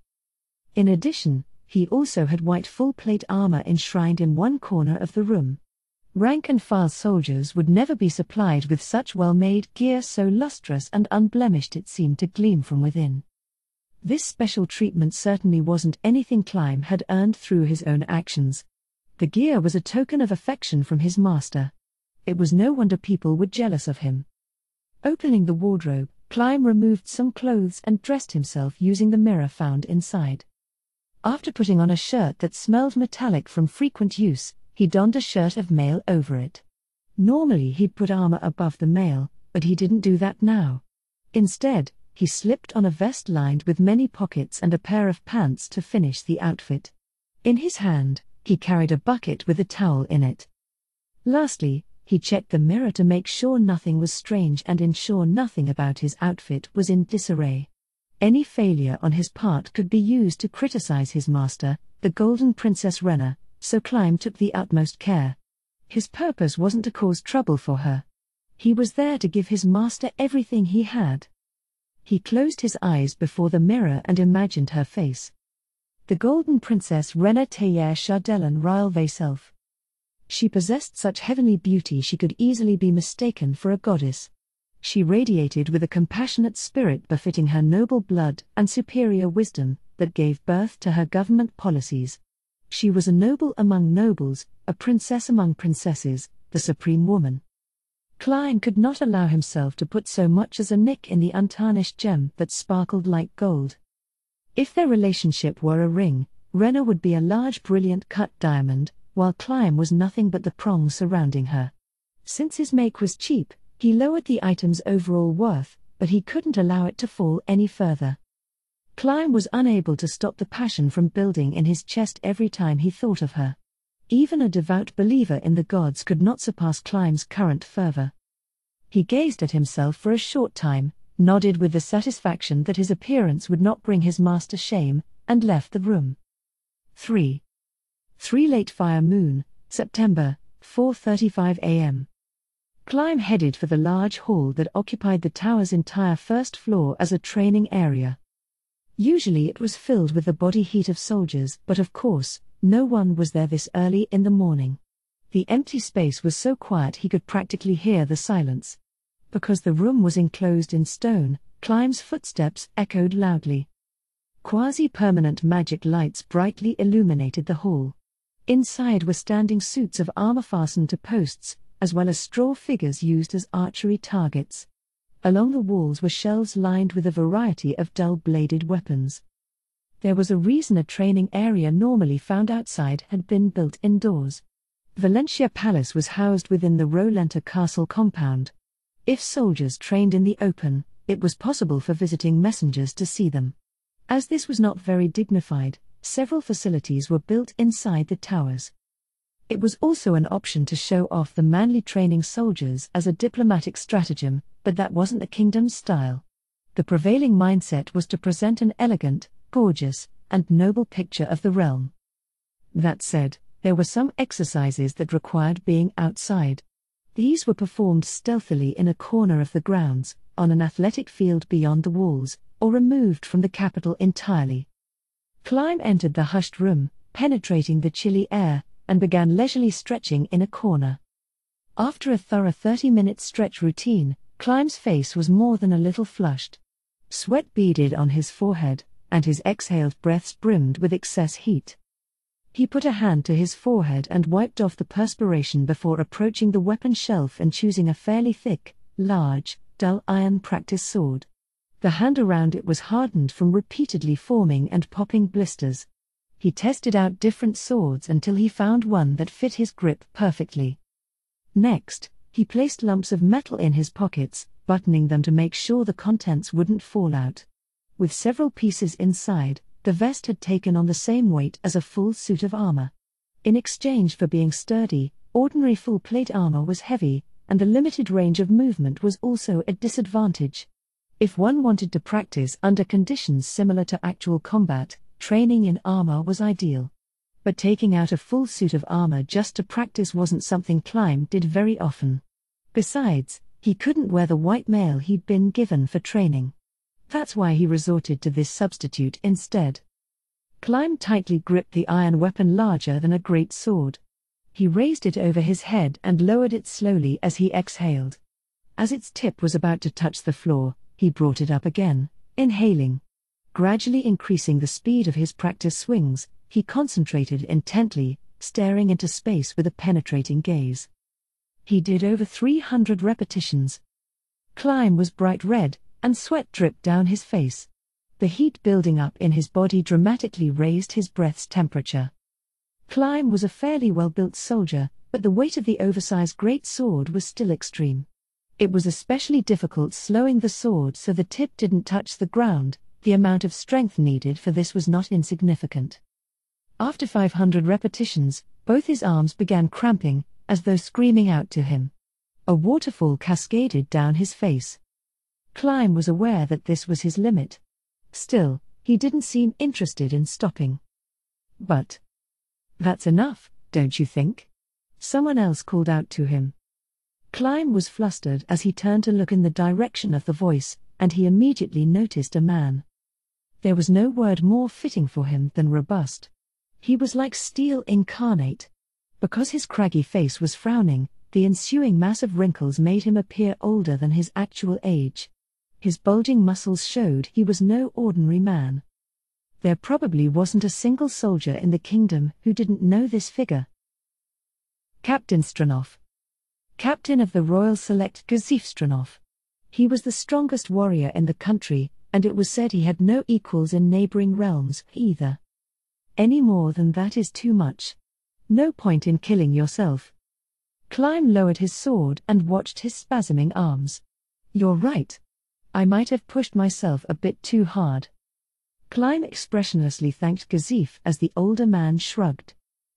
In addition, he also had white full-plate armor enshrined in one corner of the room. Rank-and-file soldiers would never be supplied with such well-made gear so lustrous and unblemished it seemed to gleam from within. This special treatment certainly wasn't anything Climb had earned through his own actions. The gear was a token of affection from his master. It was no wonder people were jealous of him. Opening the wardrobe, Climb removed some clothes and dressed himself using the mirror found inside. After putting on a shirt that smelled metallic from frequent use, he donned a shirt of mail over it. Normally he'd put armor above the mail, but he didn't do that now. Instead, he slipped on a vest lined with many pockets and a pair of pants to finish the outfit. In his hand, he carried a bucket with a towel in it. Lastly, He checked the mirror to make sure nothing was strange and ensure nothing about his outfit was in disarray. Any failure on his part could be used to criticize his master, the Golden Princess Rena, so Climb took the utmost care. His purpose wasn't to cause trouble for her. He was there to give his master everything he had. He closed his eyes before the mirror and imagined her face. The Golden Princess Rena Tayer Chardellen Ryle Vayself. She possessed such heavenly beauty she could easily be mistaken for a goddess. She radiated with a compassionate spirit befitting her noble blood and superior wisdom that gave birth to her government policies. She was a noble among nobles, a princess among princesses, the supreme woman. Climb could not allow himself to put so much as a nick in the untarnished gem that sparkled like gold. If their relationship were a ring, Rena would be a large brilliant cut diamond, while Climb was nothing but the prongs surrounding her. Since his make was cheap, he lowered the item's overall worth, but he couldn't allow it to fall any further. Climb was unable to stop the passion from building in his chest every time he thought of her. Even a devout believer in the gods could not surpass Climb's current fervor. He gazed at himself for a short time, nodded with the satisfaction that his appearance would not bring his master shame, and left the room. 3 Late Fire Moon, September, 4:35 a.m. Climb headed for the large hall that occupied the tower's entire first floor as a training area. Usually it was filled with the body heat of soldiers, but of course, no one was there this early in the morning. The empty space was so quiet he could practically hear the silence. Because the room was enclosed in stone, Climb's footsteps echoed loudly. Quasi-permanent magic lights brightly illuminated the hall. Inside were standing suits of armor fastened to posts, as well as straw figures used as archery targets. Along the walls were shelves lined with a variety of dull-bladed weapons. There was a reason a training area normally found outside had been built indoors. Valentia Palace was housed within the Rolenta Castle compound. If soldiers trained in the open, it was possible for visiting messengers to see them. As this was not very dignified, several facilities were built inside the towers. It was also an option to show off the manly training soldiers as a diplomatic stratagem, but that wasn't the kingdom's style. The prevailing mindset was to present an elegant, gorgeous, and noble picture of the realm. That said, there were some exercises that required being outside. These were performed stealthily in a corner of the grounds, on an athletic field beyond the walls, or removed from the capital entirely. Climb entered the hushed room, penetrating the chilly air, and began leisurely stretching in a corner. After a thorough 30-minute stretch routine, Climb's face was more than a little flushed. Sweat beaded on his forehead, and his exhaled breaths brimmed with excess heat. He put a hand to his forehead and wiped off the perspiration before approaching the weapon shelf and choosing a fairly thick, large, dull iron practice sword. The hand around it was hardened from repeatedly forming and popping blisters. He tested out different swords until he found one that fit his grip perfectly. Next, he placed lumps of metal in his pockets, buttoning them to make sure the contents wouldn't fall out. With several pieces inside, the vest had taken on the same weight as a full suit of armor. In exchange for being sturdy, ordinary full-plate armor was heavy, and the limited range of movement was also a disadvantage. If one wanted to practice under conditions similar to actual combat, training in armor was ideal. But taking out a full suit of armor just to practice wasn't something Climb did very often. Besides, he couldn't wear the white mail he'd been given for training. That's why he resorted to this substitute instead. Climb tightly gripped the iron weapon larger than a great sword. He raised it over his head and lowered it slowly as he exhaled. As its tip was about to touch the floor, he brought it up again, inhaling. Gradually increasing the speed of his practice swings, he concentrated intently, staring into space with a penetrating gaze. He did over 300 repetitions. Climb was bright red, and sweat dripped down his face. The heat building up in his body dramatically raised his breath's temperature. Climb was a fairly well-built soldier, but the weight of the oversized great sword was still extreme. It was especially difficult slowing the sword so the tip didn't touch the ground. The amount of strength needed for this was not insignificant. After 500 repetitions, both his arms began cramping, as though screaming out to him, A waterfall cascaded down his face. Climb was aware that this was his limit. Still, he didn't seem interested in stopping. But that's enough, don't you think? Someone else called out to him. Climb was flustered as he turned to look in the direction of the voice, and he immediately noticed a man. There was no word more fitting for him than robust. He was like steel incarnate. Because his craggy face was frowning, the ensuing mass of wrinkles made him appear older than his actual age. His bulging muscles showed he was no ordinary man. There probably wasn't a single soldier in the kingdom who didn't know this figure. Captain Stranov. Captain of the Royal Select Gazif Stranov. He was the strongest warrior in the country, and it was said he had no equals in neighboring realms, either. Any more than that is too much. No point in killing yourself. Climb lowered his sword and watched his spasming arms. You're right. I might have pushed myself a bit too hard. Climb expressionlessly thanked Gazif as the older man shrugged.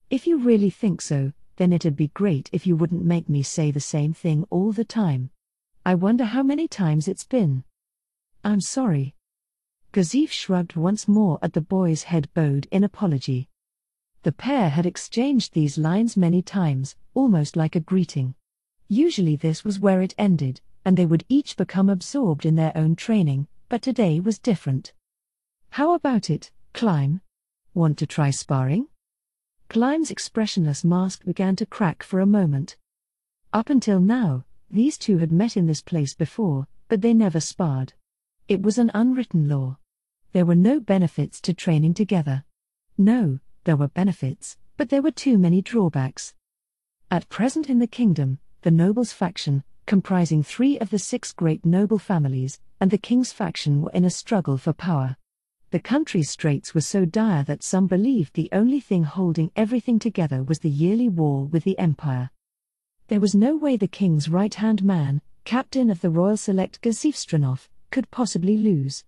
If you really think so, then it'd be great if you wouldn't make me say the same thing all the time. I wonder how many times it's been. I'm sorry. Gazif shrugged once more at the boy's head, bowed in apology. The pair had exchanged these lines many times, almost like a greeting. Usually this was where it ended, and they would each become absorbed in their own training, but today was different. How about it, Climb? Want to try sparring? Climb's expressionless mask began to crack for a moment. Up until now, these two had met in this place before, but they never sparred. It was an unwritten law. There were no benefits to training together. No, there were benefits, but there were too many drawbacks. At present in the kingdom, the nobles faction, comprising 3 of the 6 great noble families, and the king's faction were in a struggle for power. The country's straits were so dire that some believed the only thing holding everything together was the yearly war with the empire. There was no way the king's right-hand man, captain of the Royal Select Gazif Stranov, could possibly lose.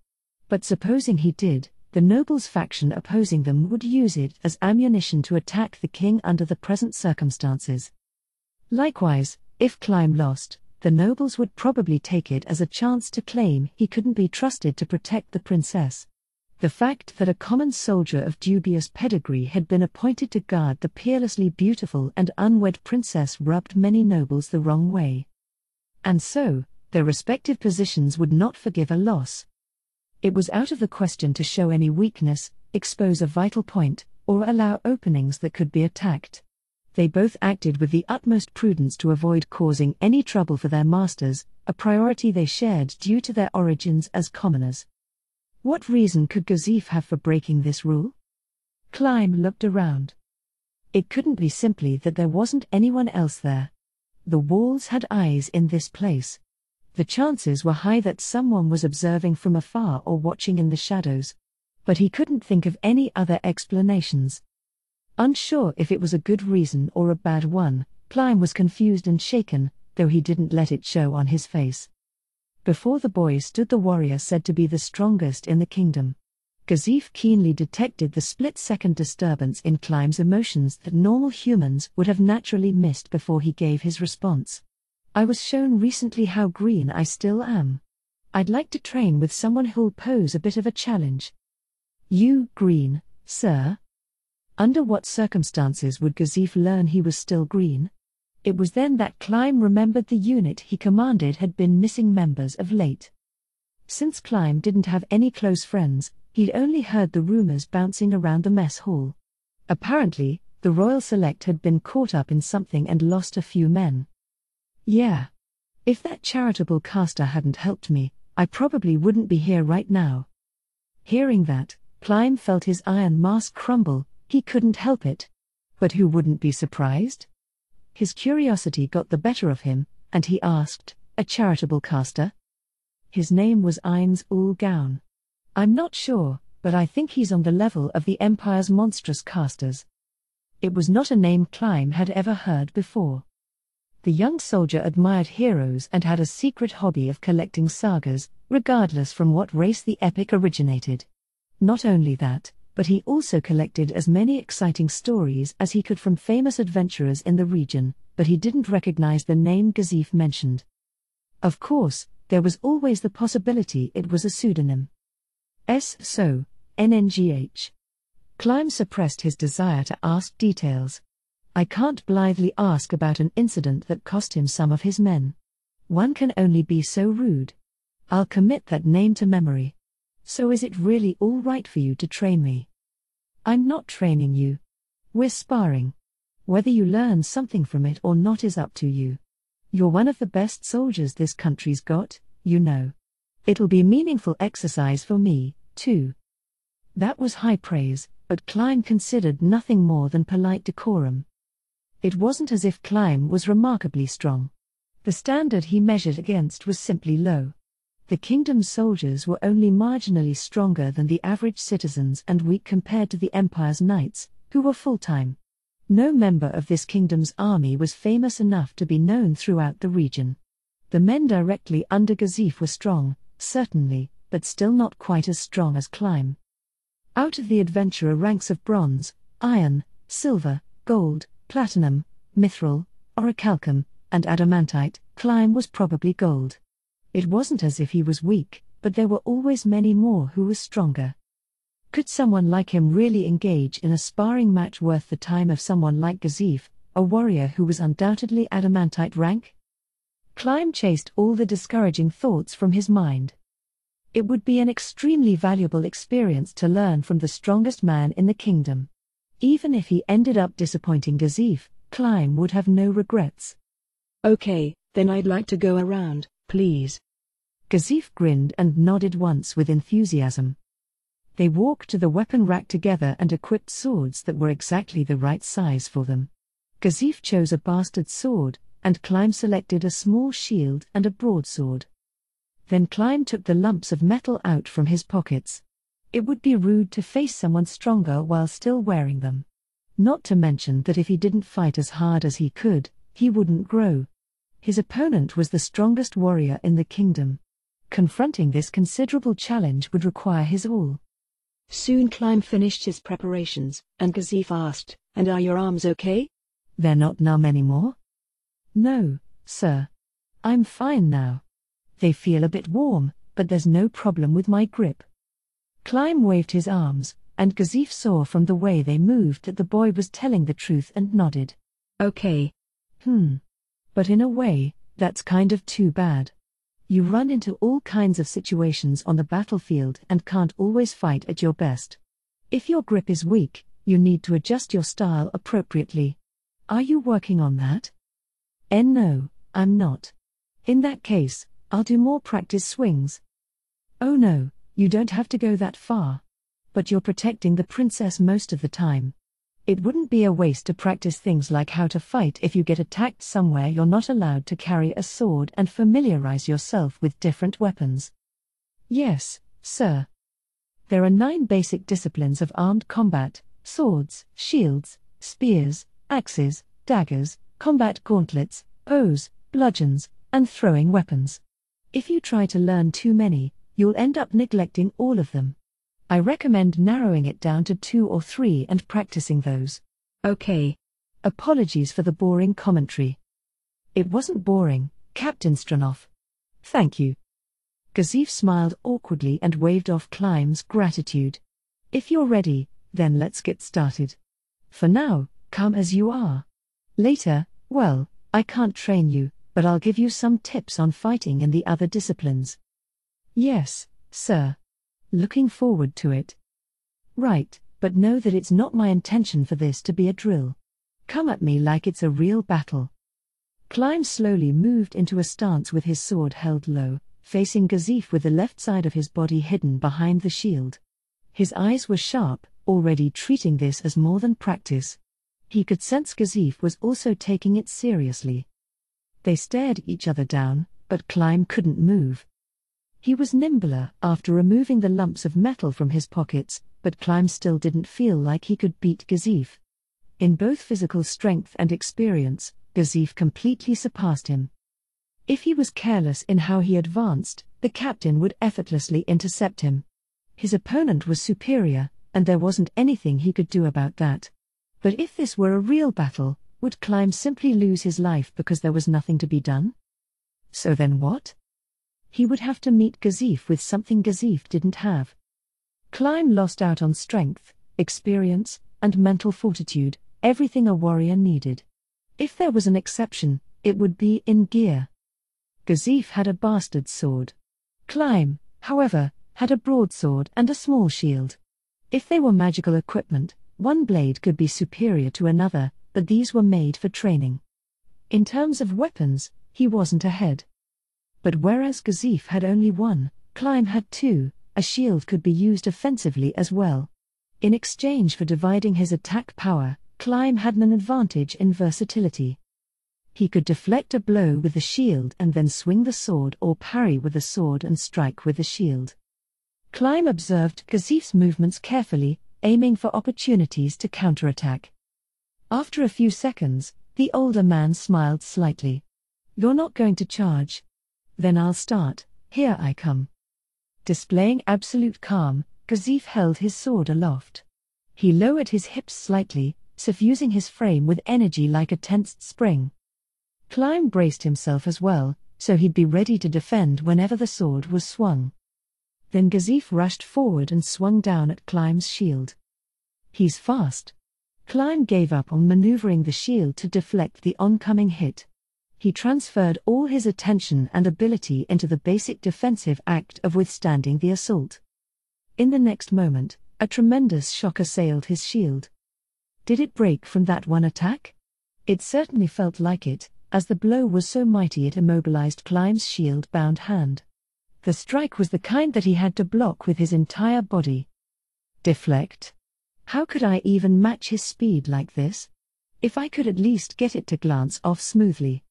But supposing he did, the nobles faction opposing them would use it as ammunition to attack the king under the present circumstances. Likewise, if Climb lost, the nobles would probably take it as a chance to claim he couldn't be trusted to protect the princess. The fact that a common soldier of dubious pedigree had been appointed to guard the peerlessly beautiful and unwed princess rubbed many nobles the wrong way. And so, their respective positions would not forgive a loss. It was out of the question to show any weakness, expose a vital point, or allow openings that could be attacked. They both acted with the utmost prudence to avoid causing any trouble for their masters, a priority they shared due to their origins as commoners. What reason could Gazif have for breaking this rule? Climb looked around. It couldn't be simply that there wasn't anyone else there. The walls had eyes in this place. The chances were high that someone was observing from afar or watching in the shadows. But he couldn't think of any other explanations. Unsure if it was a good reason or a bad one, Climb was confused and shaken, though he didn't let it show on his face. Before the boy stood the warrior said to be the strongest in the kingdom. Gazif keenly detected the split-second disturbance in Climb's emotions that normal humans would have naturally missed before he gave his response. I was shown recently how green I still am. I'd like to train with someone who'll pose a bit of a challenge. You, green, sir? Under what circumstances would Gazif learn he was still green? It was then that Climb remembered the unit he commanded had been missing members of late. Since Climb didn't have any close friends, he'd only heard the rumors bouncing around the mess hall. Apparently, the Royal Select had been caught up in something and lost a few men. Yeah. If that charitable caster hadn't helped me, I probably wouldn't be here right now. Hearing that, Climb felt his iron mask crumble. He couldn't help it. But who wouldn't be surprised? His curiosity got the better of him, and he asked, a charitable caster? His name was Ainz ul Gaun. I'm not sure, but I think he's on the level of the Empire's monstrous casters. It was not a name Climb had ever heard before. The young soldier admired heroes and had a secret hobby of collecting sagas, regardless from what race the epic originated. Not only that, But he also collected as many exciting stories as he could from famous adventurers in the region, but he didn't recognize the name Gazif mentioned. Of course, there was always the possibility it was a pseudonym. So, NNGH. Climb suppressed his desire to ask details. I can't blithely ask about an incident that cost him some of his men. One can only be so rude. I'll commit that name to memory. So is it really all right for you to train me? I'm not training you. We're sparring. Whether you learn something from it or not is up to you. You're one of the best soldiers this country's got, you know. It'll be meaningful exercise for me, too. That was high praise, but Climb considered nothing more than polite decorum. It wasn't as if Climb was remarkably strong. The standard he measured against was simply low. The kingdom's soldiers were only marginally stronger than the average citizens and weak compared to the empire's knights, who were full-time. No member of this kingdom's army was famous enough to be known throughout the region. The men directly under Gazif were strong, certainly, but still not quite as strong as Climb. Out of the adventurer ranks of bronze, iron, silver, gold, platinum, mithril, orichalcum, and adamantite, Climb was probably gold. It wasn't as if he was weak, but there were always many more who were stronger. Could someone like him really engage in a sparring match worth the time of someone like Gazif, a warrior who was undoubtedly adamantite rank? Climb chased all the discouraging thoughts from his mind. It would be an extremely valuable experience to learn from the strongest man in the kingdom. Even if he ended up disappointing Gazif, Climb would have no regrets. Okay, then I'd like to go around, please. Gazif grinned and nodded once with enthusiasm. They walked to the weapon rack together and equipped swords that were exactly the right size for them. Gazif chose a bastard sword, and Climb selected a small shield and a broadsword. Then Climb took the lumps of metal out from his pockets. It would be rude to face someone stronger while still wearing them. Not to mention that if he didn't fight as hard as he could, he wouldn't grow. His opponent was the strongest warrior in the kingdom. Confronting this considerable challenge would require his all. Soon Climb finished his preparations, and Gazif asked, "And are your arms okay?" "They're not numb anymore?" "No, sir. I'm fine now. They feel a bit warm, but there's no problem with my grip." Climb waved his arms, and Gazif saw from the way they moved that the boy was telling the truth and nodded. "Okay." But in a way, that's kind of too bad. You run into all kinds of situations on the battlefield and can't always fight at your best. If your grip is weak, you need to adjust your style appropriately. Are you working on that? No, I'm not. In that case, I'll do more practice swings. Oh no, you don't have to go that far. But you're protecting the princess most of the time. It wouldn't be a waste to practice things like how to fight if you get attacked somewhere you're not allowed to carry a sword and familiarize yourself with different weapons. Yes, sir. There are 9 basic disciplines of armed combat: swords, shields, spears, axes, daggers, combat gauntlets, bows, bludgeons, and throwing weapons. If you try to learn too many, you'll end up neglecting all of them. I recommend narrowing it down to 2 or 3 and practicing those. Okay. Apologies for the boring commentary. It wasn't boring, Captain Stranoff. Thank you. Gazif smiled awkwardly and waved off Climb's gratitude. If you're ready, then let's get started. For now, come as you are. Later, well, I can't train you, but I'll give you some tips on fighting in the other disciplines. Yes, sir. Looking forward to it. Right, but know that it's not my intention for this to be a drill. Come at me like it's a real battle. Climb slowly moved into a stance with his sword held low, facing Gazif with the left side of his body hidden behind the shield. His eyes were sharp, already treating this as more than practice. He could sense Gazif was also taking it seriously. They stared each other down, but Climb couldn't move. He was nimbler after removing the lumps of metal from his pockets, but Climb still didn't feel like he could beat Gazif. In both physical strength and experience, Gazif completely surpassed him. If he was careless in how he advanced, the captain would effortlessly intercept him. His opponent was superior, and there wasn't anything he could do about that. But if this were a real battle, would Climb simply lose his life because there was nothing to be done? So then what? He would have to meet Gazif with something Gazif didn't have. Climb lost out on strength, experience, and mental fortitude, everything a warrior needed. If there was an exception, it would be in gear. Gazif had a bastard sword. Climb, however, had a broadsword and a small shield. If they were magical equipment, one blade could be superior to another, but these were made for training. In terms of weapons, he wasn't ahead. But whereas Gazif had only one, Climb had two. A shield could be used offensively as well. In exchange for dividing his attack power, Climb had an advantage in versatility. He could deflect a blow with the shield and then swing the sword, or parry with the sword and strike with the shield. Climb observed Gazif's movements carefully, aiming for opportunities to counterattack. After a few seconds, the older man smiled slightly. "You're not going to charge? Then I'll start. Here I come." Displaying absolute calm, Gazif held his sword aloft. He lowered his hips slightly, suffusing his frame with energy like a tensed spring. Climb braced himself as well, so he'd be ready to defend whenever the sword was swung. Then Gazif rushed forward and swung down at Climb's shield. "He's fast." Climb gave up on maneuvering the shield to deflect the oncoming hit. He transferred all his attention and ability into the basic defensive act of withstanding the assault. In the next moment, a tremendous shock assailed his shield. Did it break from that one attack? It certainly felt like it, as the blow was so mighty it immobilized Climb's shield-bound hand. The strike was the kind that he had to block with his entire body. Deflect? How could I even match his speed like this? If I could at least get it to glance off smoothly.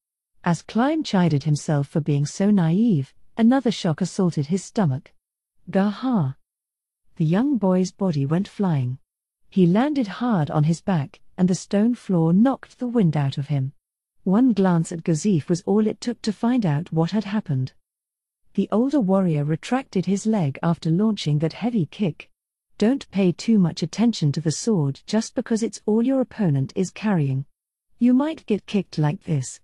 As Climb chided himself for being so naive, another shock assaulted his stomach. Gah-ha! The young boy's body went flying. He landed hard on his back, and the stone floor knocked the wind out of him. One glance at Gazif was all it took to find out what had happened. The older warrior retracted his leg after launching that heavy kick. Don't pay too much attention to the sword just because it's all your opponent is carrying. You might get kicked like this.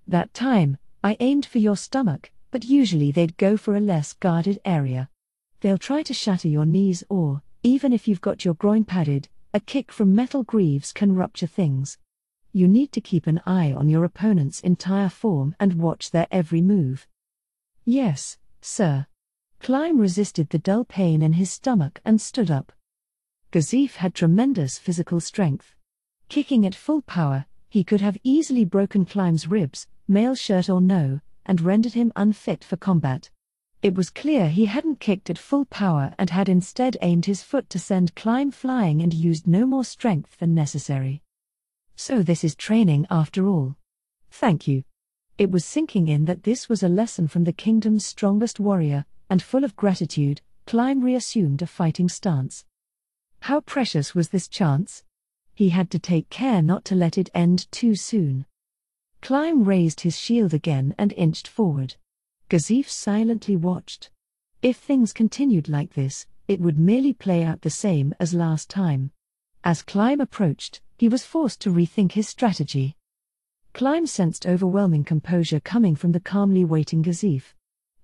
That time, I aimed for your stomach, but usually they'd go for a less guarded area. They'll try to shatter your knees or, even if you've got your groin padded, a kick from metal greaves can rupture things. You need to keep an eye on your opponent's entire form and watch their every move. Yes, sir. Climb resisted the dull pain in his stomach and stood up. Gazif had tremendous physical strength. Kicking at full power, he could have easily broken Climb's ribs, mail shirt or no, and rendered him unfit for combat. It was clear he hadn't kicked at full power and had instead aimed his foot to send Climb flying and used no more strength than necessary. So this is training after all. Thank you. It was sinking in that this was a lesson from the kingdom's strongest warrior, and full of gratitude, Climb reassumed a fighting stance. How precious was this chance? He had to take care not to let it end too soon. Climb raised his shield again and inched forward. Gazif silently watched. If things continued like this, it would merely play out the same as last time. As Climb approached, he was forced to rethink his strategy. Climb sensed overwhelming composure coming from the calmly waiting Gazif.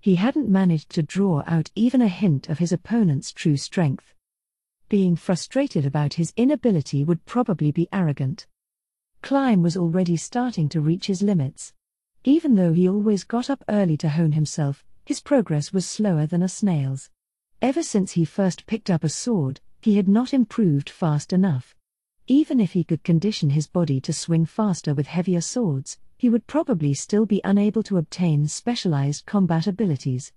He hadn't managed to draw out even a hint of his opponent's true strength. Being frustrated about his inability would probably be arrogant. Climb was already starting to reach his limits. Even though he always got up early to hone himself, his progress was slower than a snail's. Ever since he first picked up a sword, he had not improved fast enough. Even if he could condition his body to swing faster with heavier swords, he would probably still be unable to obtain specialized combat abilities.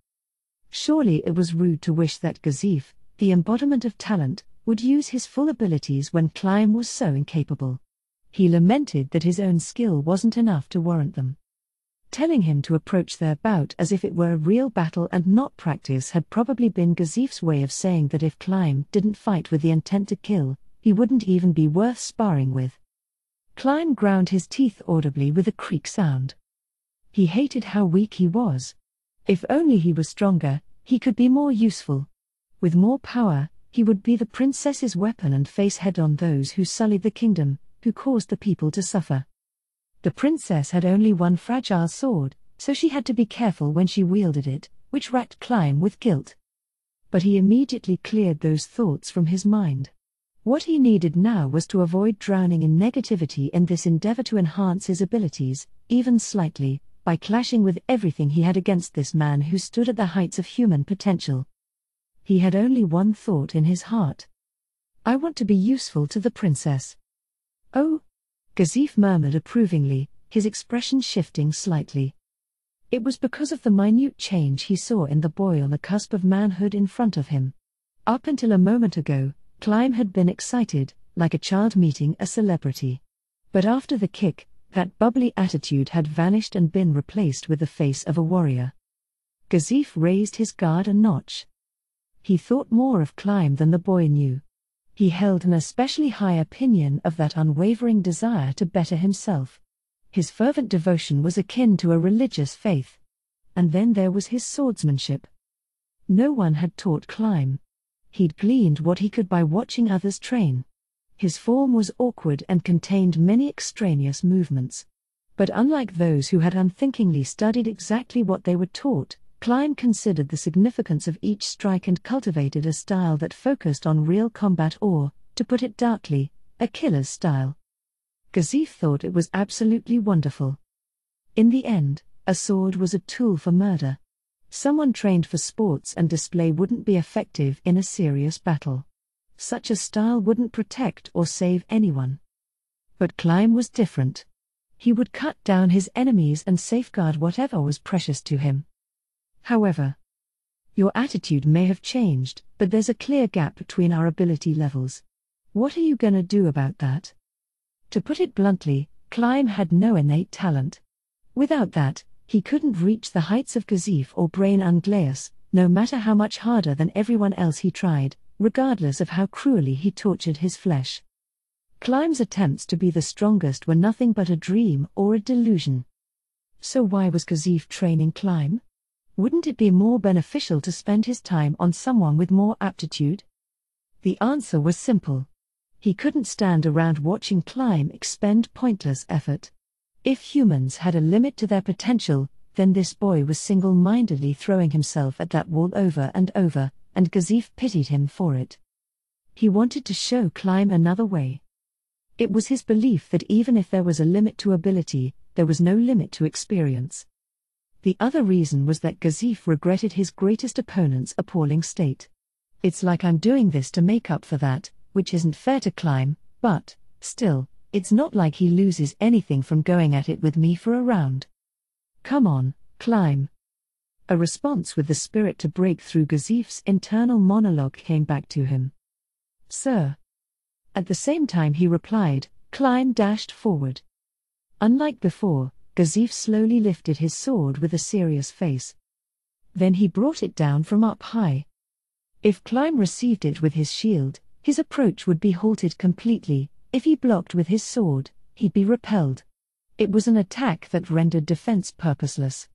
Surely it was rude to wish that Gazif, the embodiment of talent, would use his full abilities when Climb was so incapable. He lamented that his own skill wasn't enough to warrant them. Telling him to approach their bout as if it were a real battle and not practice had probably been Gazif's way of saying that if Climb didn't fight with the intent to kill, he wouldn't even be worth sparring with. Climb ground his teeth audibly with a creak sound. He hated how weak he was. If only he was stronger, he could be more useful. With more power, He would be the princess's weapon and face head-on those who sullied the kingdom, who caused the people to suffer. The princess had only one fragile sword, so she had to be careful when she wielded it, which racked Climb with guilt. But he immediately cleared those thoughts from his mind. What he needed now was to avoid drowning in negativity in this endeavor to enhance his abilities, even slightly, by clashing with everything he had against this man who stood at the heights of human potential. He had only one thought in his heart. I want to be useful to the princess. Oh, Gazif murmured approvingly, his expression shifting slightly. It was because of the minute change he saw in the boy on the cusp of manhood in front of him. Up until a moment ago, Climb had been excited, like a child meeting a celebrity. But after the kick, that bubbly attitude had vanished and been replaced with the face of a warrior. Gazif raised his guard a notch. He thought more of Climb than the boy knew. He held an especially high opinion of that unwavering desire to better himself. His fervent devotion was akin to a religious faith. And then there was his swordsmanship. No one had taught Climb. He'd gleaned what he could by watching others train. His form was awkward and contained many extraneous movements. But unlike those who had unthinkingly studied exactly what they were taught, Climb considered the significance of each strike and cultivated a style that focused on real combat or, to put it darkly, a killer's style. Gazif thought it was absolutely wonderful. In the end, a sword was a tool for murder. Someone trained for sports and display wouldn't be effective in a serious battle. Such a style wouldn't protect or save anyone. But Climb was different. He would cut down his enemies and safeguard whatever was precious to him. However, your attitude may have changed, but there's a clear gap between our ability levels. What are you gonna do about that? To put it bluntly, Climb had no innate talent. Without that, he couldn't reach the heights of Gazif or Brain Unglaeus, no matter how much harder than everyone else he tried, regardless of how cruelly he tortured his flesh. Climb's attempts to be the strongest were nothing but a dream or a delusion. So why was Gazif training Climb? Wouldn't it be more beneficial to spend his time on someone with more aptitude? The answer was simple. He couldn't stand around watching Climb expend pointless effort. If humans had a limit to their potential, then this boy was single-mindedly throwing himself at that wall over and over, and Gazif pitied him for it. He wanted to show Climb another way. It was his belief that even if there was a limit to ability, there was no limit to experience. The other reason was that Gazif regretted his greatest opponent's appalling state. It's like I'm doing this to make up for that, which isn't fair to Climb, but, still, it's not like he loses anything from going at it with me for a round. Come on, Climb. A response with the spirit to break through Gazif's internal monologue came back to him. Sir. At the same time he replied, Climb dashed forward. Unlike before, Gazif slowly lifted his sword with a serious face. Then he brought it down from up high. If Climb received it with his shield, his approach would be halted completely. If he blocked with his sword, he'd be repelled. It was an attack that rendered defense purposeless.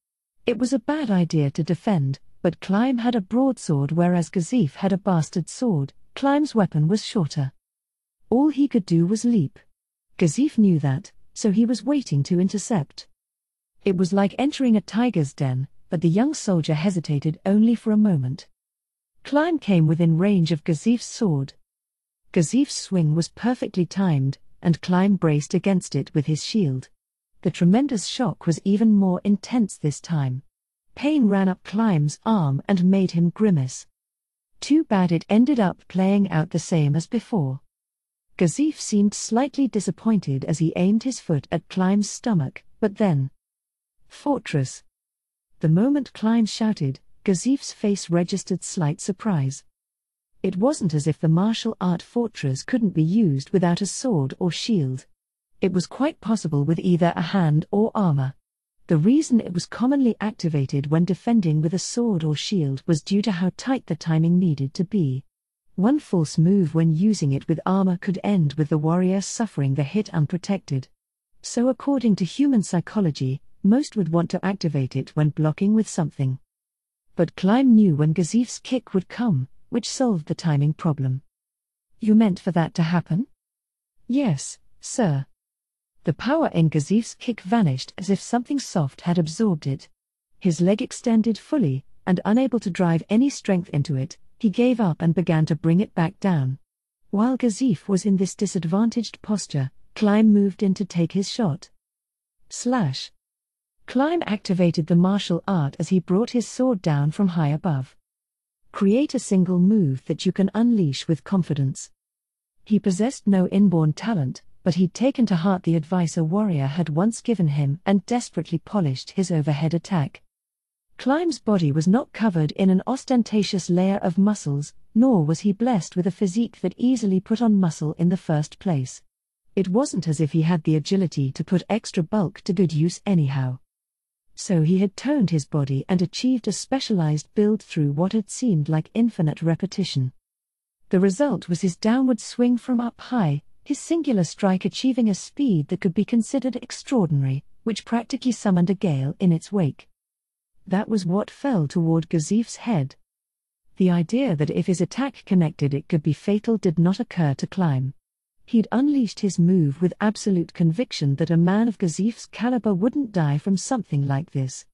It was a bad idea to defend, but Climb had a broadsword whereas Gazif had a bastard sword. Climb's weapon was shorter. All he could do was leap. Gazif knew that, so he was waiting to intercept. It was like entering a tiger's den, but the young soldier hesitated only for a moment. Climb came within range of Gazif's sword. Gazif's swing was perfectly timed, and Climb braced against it with his shield. The tremendous shock was even more intense this time. Pain ran up Climb's arm and made him grimace. Too bad it ended up playing out the same as before. Gazif seemed slightly disappointed as he aimed his foot at Climb's stomach, but then... Fortress. The moment Climb shouted, Gazif's face registered slight surprise. It wasn't as if the martial art fortress couldn't be used without a sword or shield. It was quite possible with either a hand or armor. The reason it was commonly activated when defending with a sword or shield was due to how tight the timing needed to be. One false move when using it with armor could end with the warrior suffering the hit unprotected. So according to human psychology, most would want to activate it when blocking with something. But Climb knew when Gazif's kick would come, which solved the timing problem. You meant for that to happen? Yes, sir. The power in Gazif's kick vanished as if something soft had absorbed it. His leg extended fully, and unable to drive any strength into it, he gave up and began to bring it back down. While Gazif was in this disadvantaged posture, Climb moved in to take his shot. Slash. Climb activated the martial art as he brought his sword down from high above. Create a single move that you can unleash with confidence. He possessed no inborn talent, but he'd taken to heart the advice a warrior had once given him and desperately polished his overhead attack. Climb's body was not covered in an ostentatious layer of muscles, nor was he blessed with a physique that easily put on muscle in the first place. It wasn't as if he had the agility to put extra bulk to good use anyhow. So he had toned his body and achieved a specialized build through what had seemed like infinite repetition. The result was his downward swing from up high, his singular strike achieving a speed that could be considered extraordinary, which practically summoned a gale in its wake. That was what fell toward Gazif's head. The idea that if his attack connected it could be fatal did not occur to Climb. He'd unleashed his move with absolute conviction that a man of Gazif's caliber wouldn't die from something like this.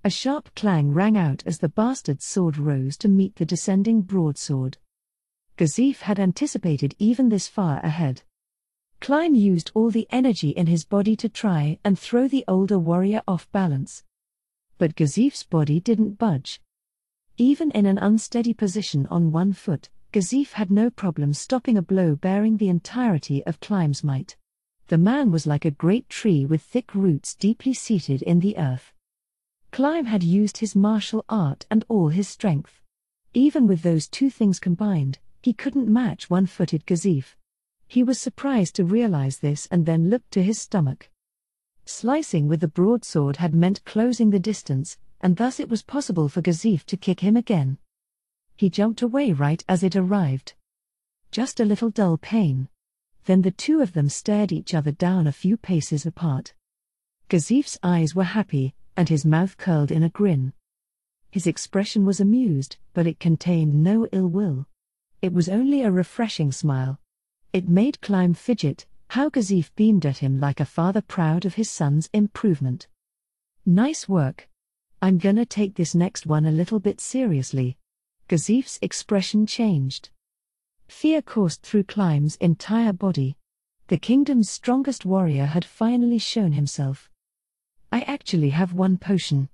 A sharp clang rang out as the bastard's sword rose to meet the descending broadsword. Gazif had anticipated even this far ahead. Climb used all the energy in his body to try and throw the older warrior off balance. But Gazif's body didn't budge. Even in an unsteady position on one foot, Gazif had no problem stopping a blow bearing the entirety of Climb's might. The man was like a great tree with thick roots deeply seated in the earth. Climb had used his martial art and all his strength. Even with those two things combined, he couldn't match one-footed Gazif. He was surprised to realize this and then looked to his stomach. Slicing with the broadsword had meant closing the distance, and thus it was possible for Gazif to kick him again. He jumped away right as it arrived. Just a little dull pain. Then the two of them stared each other down a few paces apart. Gazif's eyes were happy, and his mouth curled in a grin. His expression was amused, but it contained no ill will. It was only a refreshing smile. It made Climb fidget, how Gazif beamed at him like a father proud of his son's improvement. Nice work. I'm gonna take this next one a little bit seriously. Gazif's expression changed. Fear coursed through Climb's entire body. The kingdom's strongest warrior had finally shown himself. I actually have one potion.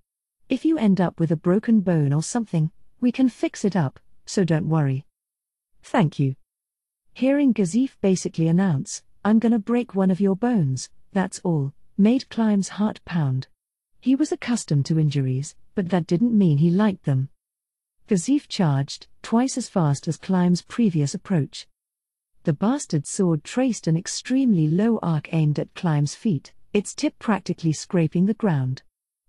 If you end up with a broken bone or something, we can fix it up, so don't worry. Thank you. Hearing Gazif basically announce, I'm gonna break one of your bones, that's all, made Climb's heart pound. He was accustomed to injuries, but that didn't mean he liked them. Gazif charged, twice as fast as Climb's previous approach. The bastard's sword traced an extremely low arc aimed at Climb's feet, its tip practically scraping the ground.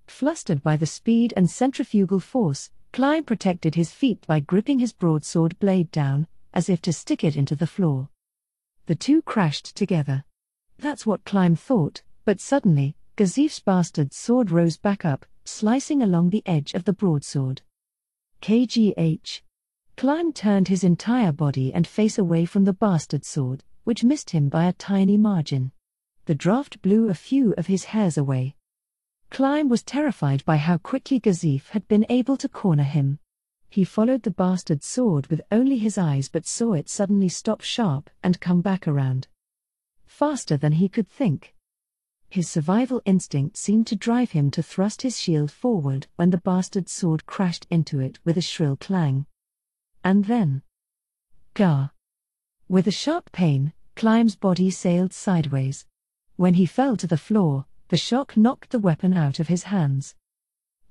Flustered by the speed and centrifugal force, Climb protected his feet by gripping his broadsword blade down, as if to stick it into the floor. The two crashed together. That's what Climb thought, but suddenly, Gazif's bastard sword rose back up, slicing along the edge of the broadsword. KGH. Climb turned his entire body and face away from the bastard sword, which missed him by a tiny margin. The draft blew a few of his hairs away. Climb was terrified by how quickly Gazif had been able to corner him. He followed the bastard sword with only his eyes but saw it suddenly stop sharp and come back around. Faster than he could think. His survival instinct seemed to drive him to thrust his shield forward when the bastard sword crashed into it with a shrill clang. And then... Gah! With a sharp pain, Climb's body sailed sideways. When he fell to the floor, the shock knocked the weapon out of his hands.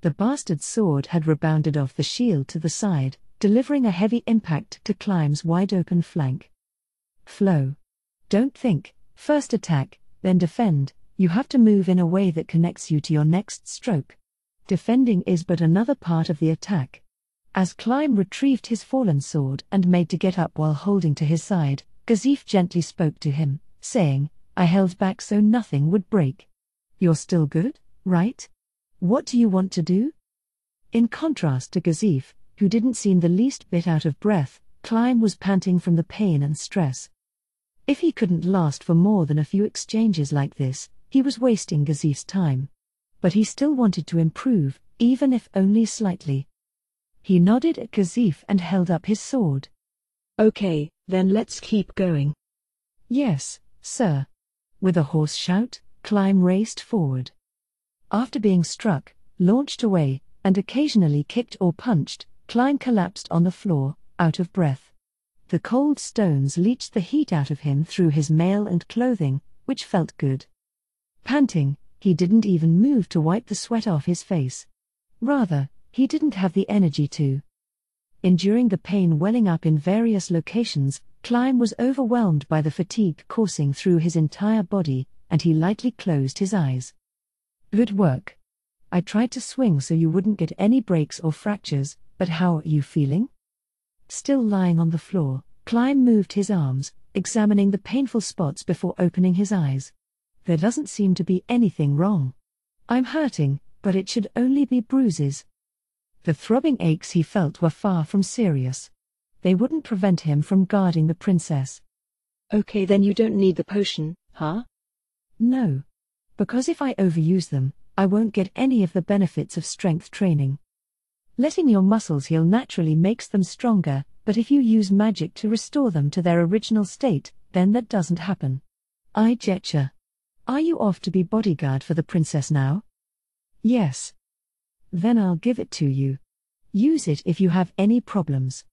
The bastard sword had rebounded off the shield to the side, delivering a heavy impact to Climb's wide-open flank. Flow. Don't think, first attack, then defend, you have to move in a way that connects you to your next stroke. Defending is but another part of the attack. As Climb retrieved his fallen sword and made to get up while holding to his side, Gazif gently spoke to him, saying, I held back so nothing would break. You're still good, right? What do you want to do? In contrast to Gazif, who didn't seem the least bit out of breath. Climb was panting from the pain and stress. If he couldn't last for more than a few exchanges like this, he was wasting Gazif's time. But he still wanted to improve, even if only slightly. He nodded at Gazif and held up his sword. Okay, then let's keep going. Yes, sir. With a hoarse shout, Climb raced forward. After being struck, launched away, and occasionally kicked or punched, Climb collapsed on the floor, out of breath. The cold stones leached the heat out of him through his mail and clothing, which felt good. Panting, he didn't even move to wipe the sweat off his face. Rather, he didn't have the energy to. Enduring the pain welling up in various locations, Climb was overwhelmed by the fatigue coursing through his entire body, and he lightly closed his eyes. Good work. I tried to swing so you wouldn't get any breaks or fractures, but how are you feeling? Still lying on the floor, Climb moved his arms, examining the painful spots before opening his eyes. There doesn't seem to be anything wrong. I'm hurting, but it should only be bruises. The throbbing aches he felt were far from serious. They wouldn't prevent him from guarding the princess. Okay, then you don't need the potion, huh? No. Because if I overuse them, I won't get any of the benefits of strength training. Letting your muscles heal naturally makes them stronger, but if you use magic to restore them to their original state, then that doesn't happen. I getcha. Are you off to be bodyguard for the princess now? Yes. Then I'll give it to you. Use it if you have any problems.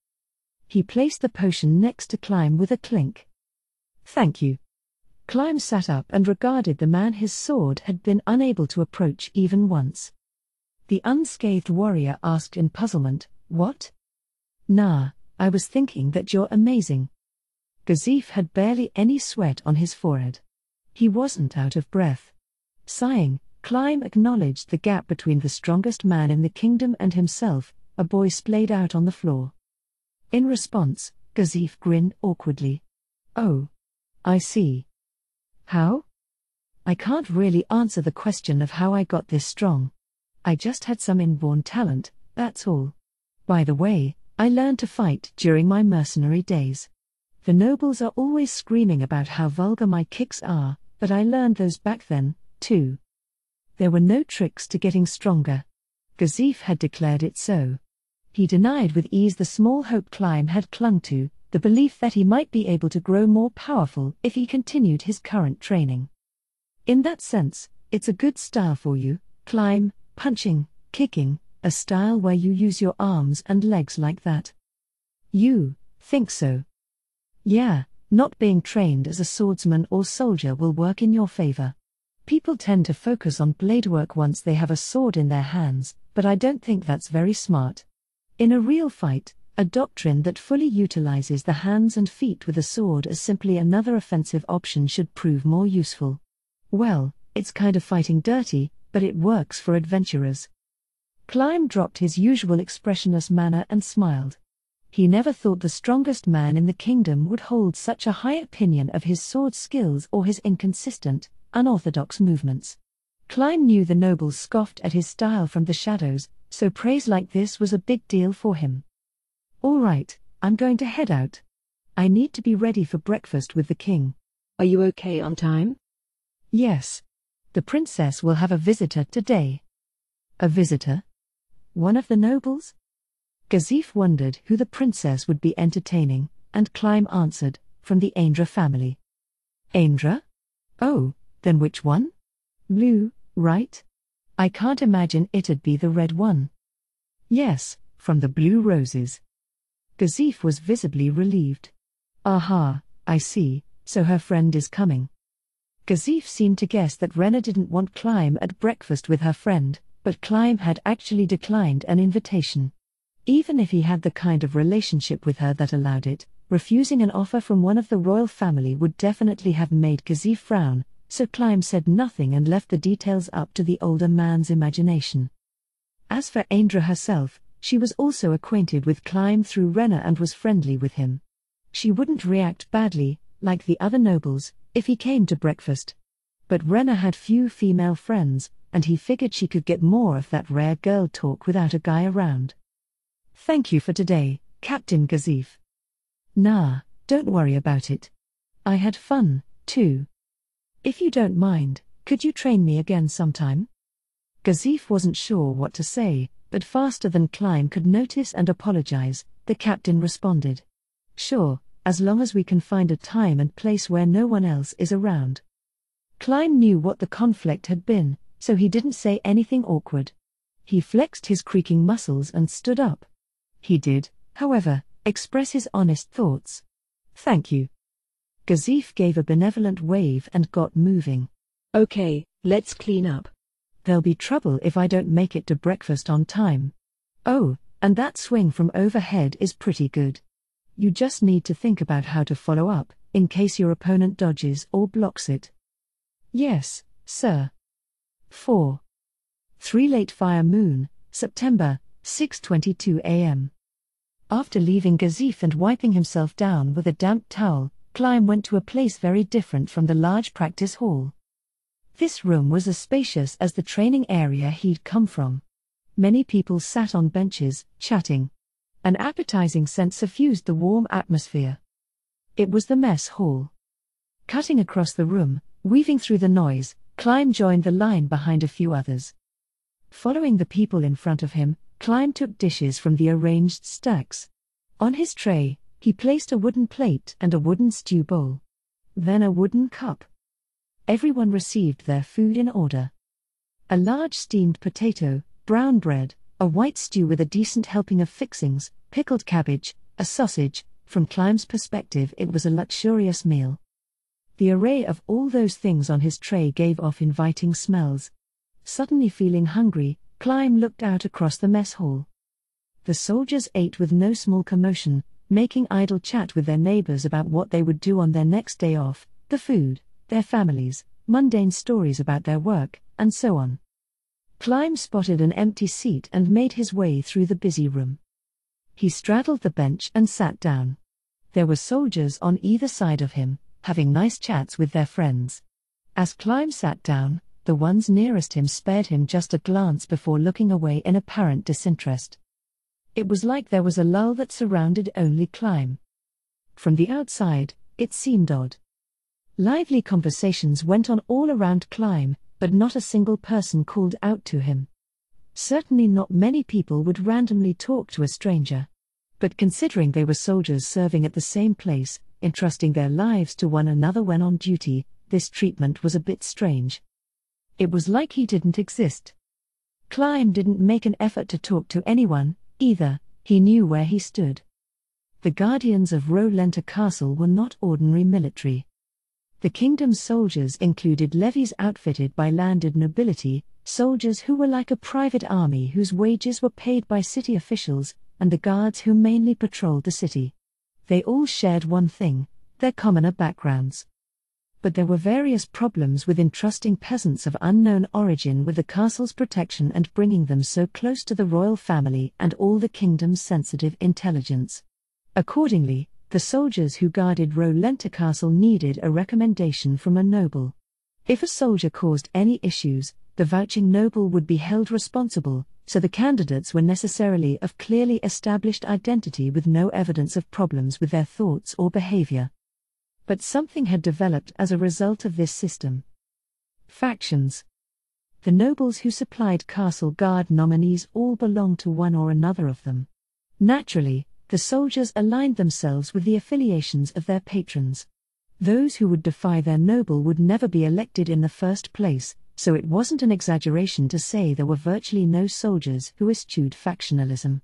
He placed the potion next to Climb with a clink. Thank you. Climb sat up and regarded the man his sword had been unable to approach even once. The unscathed warrior asked in puzzlement, "What?" "Nah, I was thinking that you're amazing." Gazif had barely any sweat on his forehead. He wasn't out of breath. Sighing, Climb acknowledged the gap between the strongest man in the kingdom and himself, a boy splayed out on the floor. In response, Gazif grinned awkwardly. "Oh. I see. How? I can't really answer the question of how I got this strong. I just had some inborn talent, that's all. By the way, I learned to fight during my mercenary days. The nobles are always screaming about how vulgar my kicks are, but I learned those back then, too. There were no tricks to getting stronger. Gazif had declared it so. He denied with ease the small hope Climb had clung to, the belief that he might be able to grow more powerful if he continued his current training. In that sense, it's a good style for you, Climb, punching, kicking, a style where you use your arms and legs like that. You think so? Yeah, not being trained as a swordsman or soldier will work in your favor. People tend to focus on blade work once they have a sword in their hands, but I don't think that's very smart. In a real fight, a doctrine that fully utilizes the hands and feet with a sword as simply another offensive option should prove more useful. Well, it's kind of fighting dirty, but it works for adventurers. Climb dropped his usual expressionless manner and smiled. He never thought the strongest man in the kingdom would hold such a high opinion of his sword skills or his inconsistent, unorthodox movements. Climb knew the nobles scoffed at his style from the shadows, so praise like this was a big deal for him. All right, I'm going to head out. I need to be ready for breakfast with the king. Are you okay on time? Yes. The princess will have a visitor today. A visitor? One of the nobles? Gazif wondered who the princess would be entertaining, and Climb answered, from the Aindra family. Aindra? Oh, then which one? Blue, right? I can't imagine it'd be the red one. Yes, from the Blue Roses. Gazif was visibly relieved. Aha, I see, so her friend is coming. Gazif seemed to guess that Rena didn't want Climb at breakfast with her friend, but Climb had actually declined an invitation. Even if he had the kind of relationship with her that allowed it, refusing an offer from one of the royal family would definitely have made Gazif frown, so Climb said nothing and left the details up to the older man's imagination. As for Aindra herself, she was also acquainted with Climb through Rena and was friendly with him. She wouldn't react badly, like the other nobles, if he came to breakfast. But Rena had few female friends, and he figured she could get more of that rare girl talk without a guy around. Thank you for today, Captain Gazif. Nah, don't worry about it. I had fun, too. If you don't mind, could you train me again sometime? Gazif wasn't sure what to say, but faster than Klein could notice and apologize, the captain responded. Sure, as long as we can find a time and place where no one else is around. Klein knew what the conflict had been, so he didn't say anything awkward. He flexed his creaking muscles and stood up. He did, however, express his honest thoughts. Thank you. Gazif gave a benevolent wave and got moving. Okay, let's clean up. There'll be trouble if I don't make it to breakfast on time. Oh, and that swing from overhead is pretty good. You just need to think about how to follow up, in case your opponent dodges or blocks it. Yes, sir. 4. 3 Late Fire Moon, September, 6:22 a.m. After leaving Gazif and wiping himself down with a damp towel, Klein went to a place very different from the large practice hall. This room was as spacious as the training area he'd come from. Many people sat on benches, chatting. An appetizing scent suffused the warm atmosphere. It was the mess hall. Cutting across the room, weaving through the noise, Klein joined the line behind a few others. Following the people in front of him, Klein took dishes from the arranged stacks. On his tray, he placed a wooden plate and a wooden stew bowl. Then a wooden cup. Everyone received their food in order. A large steamed potato, brown bread, a white stew with a decent helping of fixings, pickled cabbage, a sausage. From Klein's perspective, it was a luxurious meal. The array of all those things on his tray gave off inviting smells. Suddenly feeling hungry, Klein looked out across the mess hall. The soldiers ate with no small commotion, making idle chat with their neighbors about what they would do on their next day off, the food, their families, mundane stories about their work, and so on. Klein spotted an empty seat and made his way through the busy room. He straddled the bench and sat down. There were soldiers on either side of him, having nice chats with their friends. As Klein sat down, the ones nearest him spared him just a glance before looking away in apparent disinterest. It was like there was a lull that surrounded only Klein. From the outside, it seemed odd. Lively conversations went on all around Klein, but not a single person called out to him. Certainly not many people would randomly talk to a stranger. But considering they were soldiers serving at the same place, entrusting their lives to one another when on duty, this treatment was a bit strange. It was like he didn't exist. Klein didn't make an effort to talk to anyone, either. He knew where he stood. The guardians of Rolenta Castle were not ordinary military. The kingdom's soldiers included levies outfitted by landed nobility, soldiers who were like a private army whose wages were paid by city officials, and the guards who mainly patrolled the city. They all shared one thing: their commoner backgrounds. But there were various problems with entrusting peasants of unknown origin with the castle's protection and bringing them so close to the royal family and all the kingdom's sensitive intelligence. Accordingly, the soldiers who guarded Rolenta Castle needed a recommendation from a noble. If a soldier caused any issues, the vouching noble would be held responsible, so the candidates were necessarily of clearly established identity with no evidence of problems with their thoughts or behavior. But something had developed as a result of this system. Factions. The nobles who supplied castle guard nominees all belonged to one or another of them. Naturally, the soldiers aligned themselves with the affiliations of their patrons. Those who would defy their noble would never be elected in the first place, so it wasn't an exaggeration to say there were virtually no soldiers who eschewed factionalism.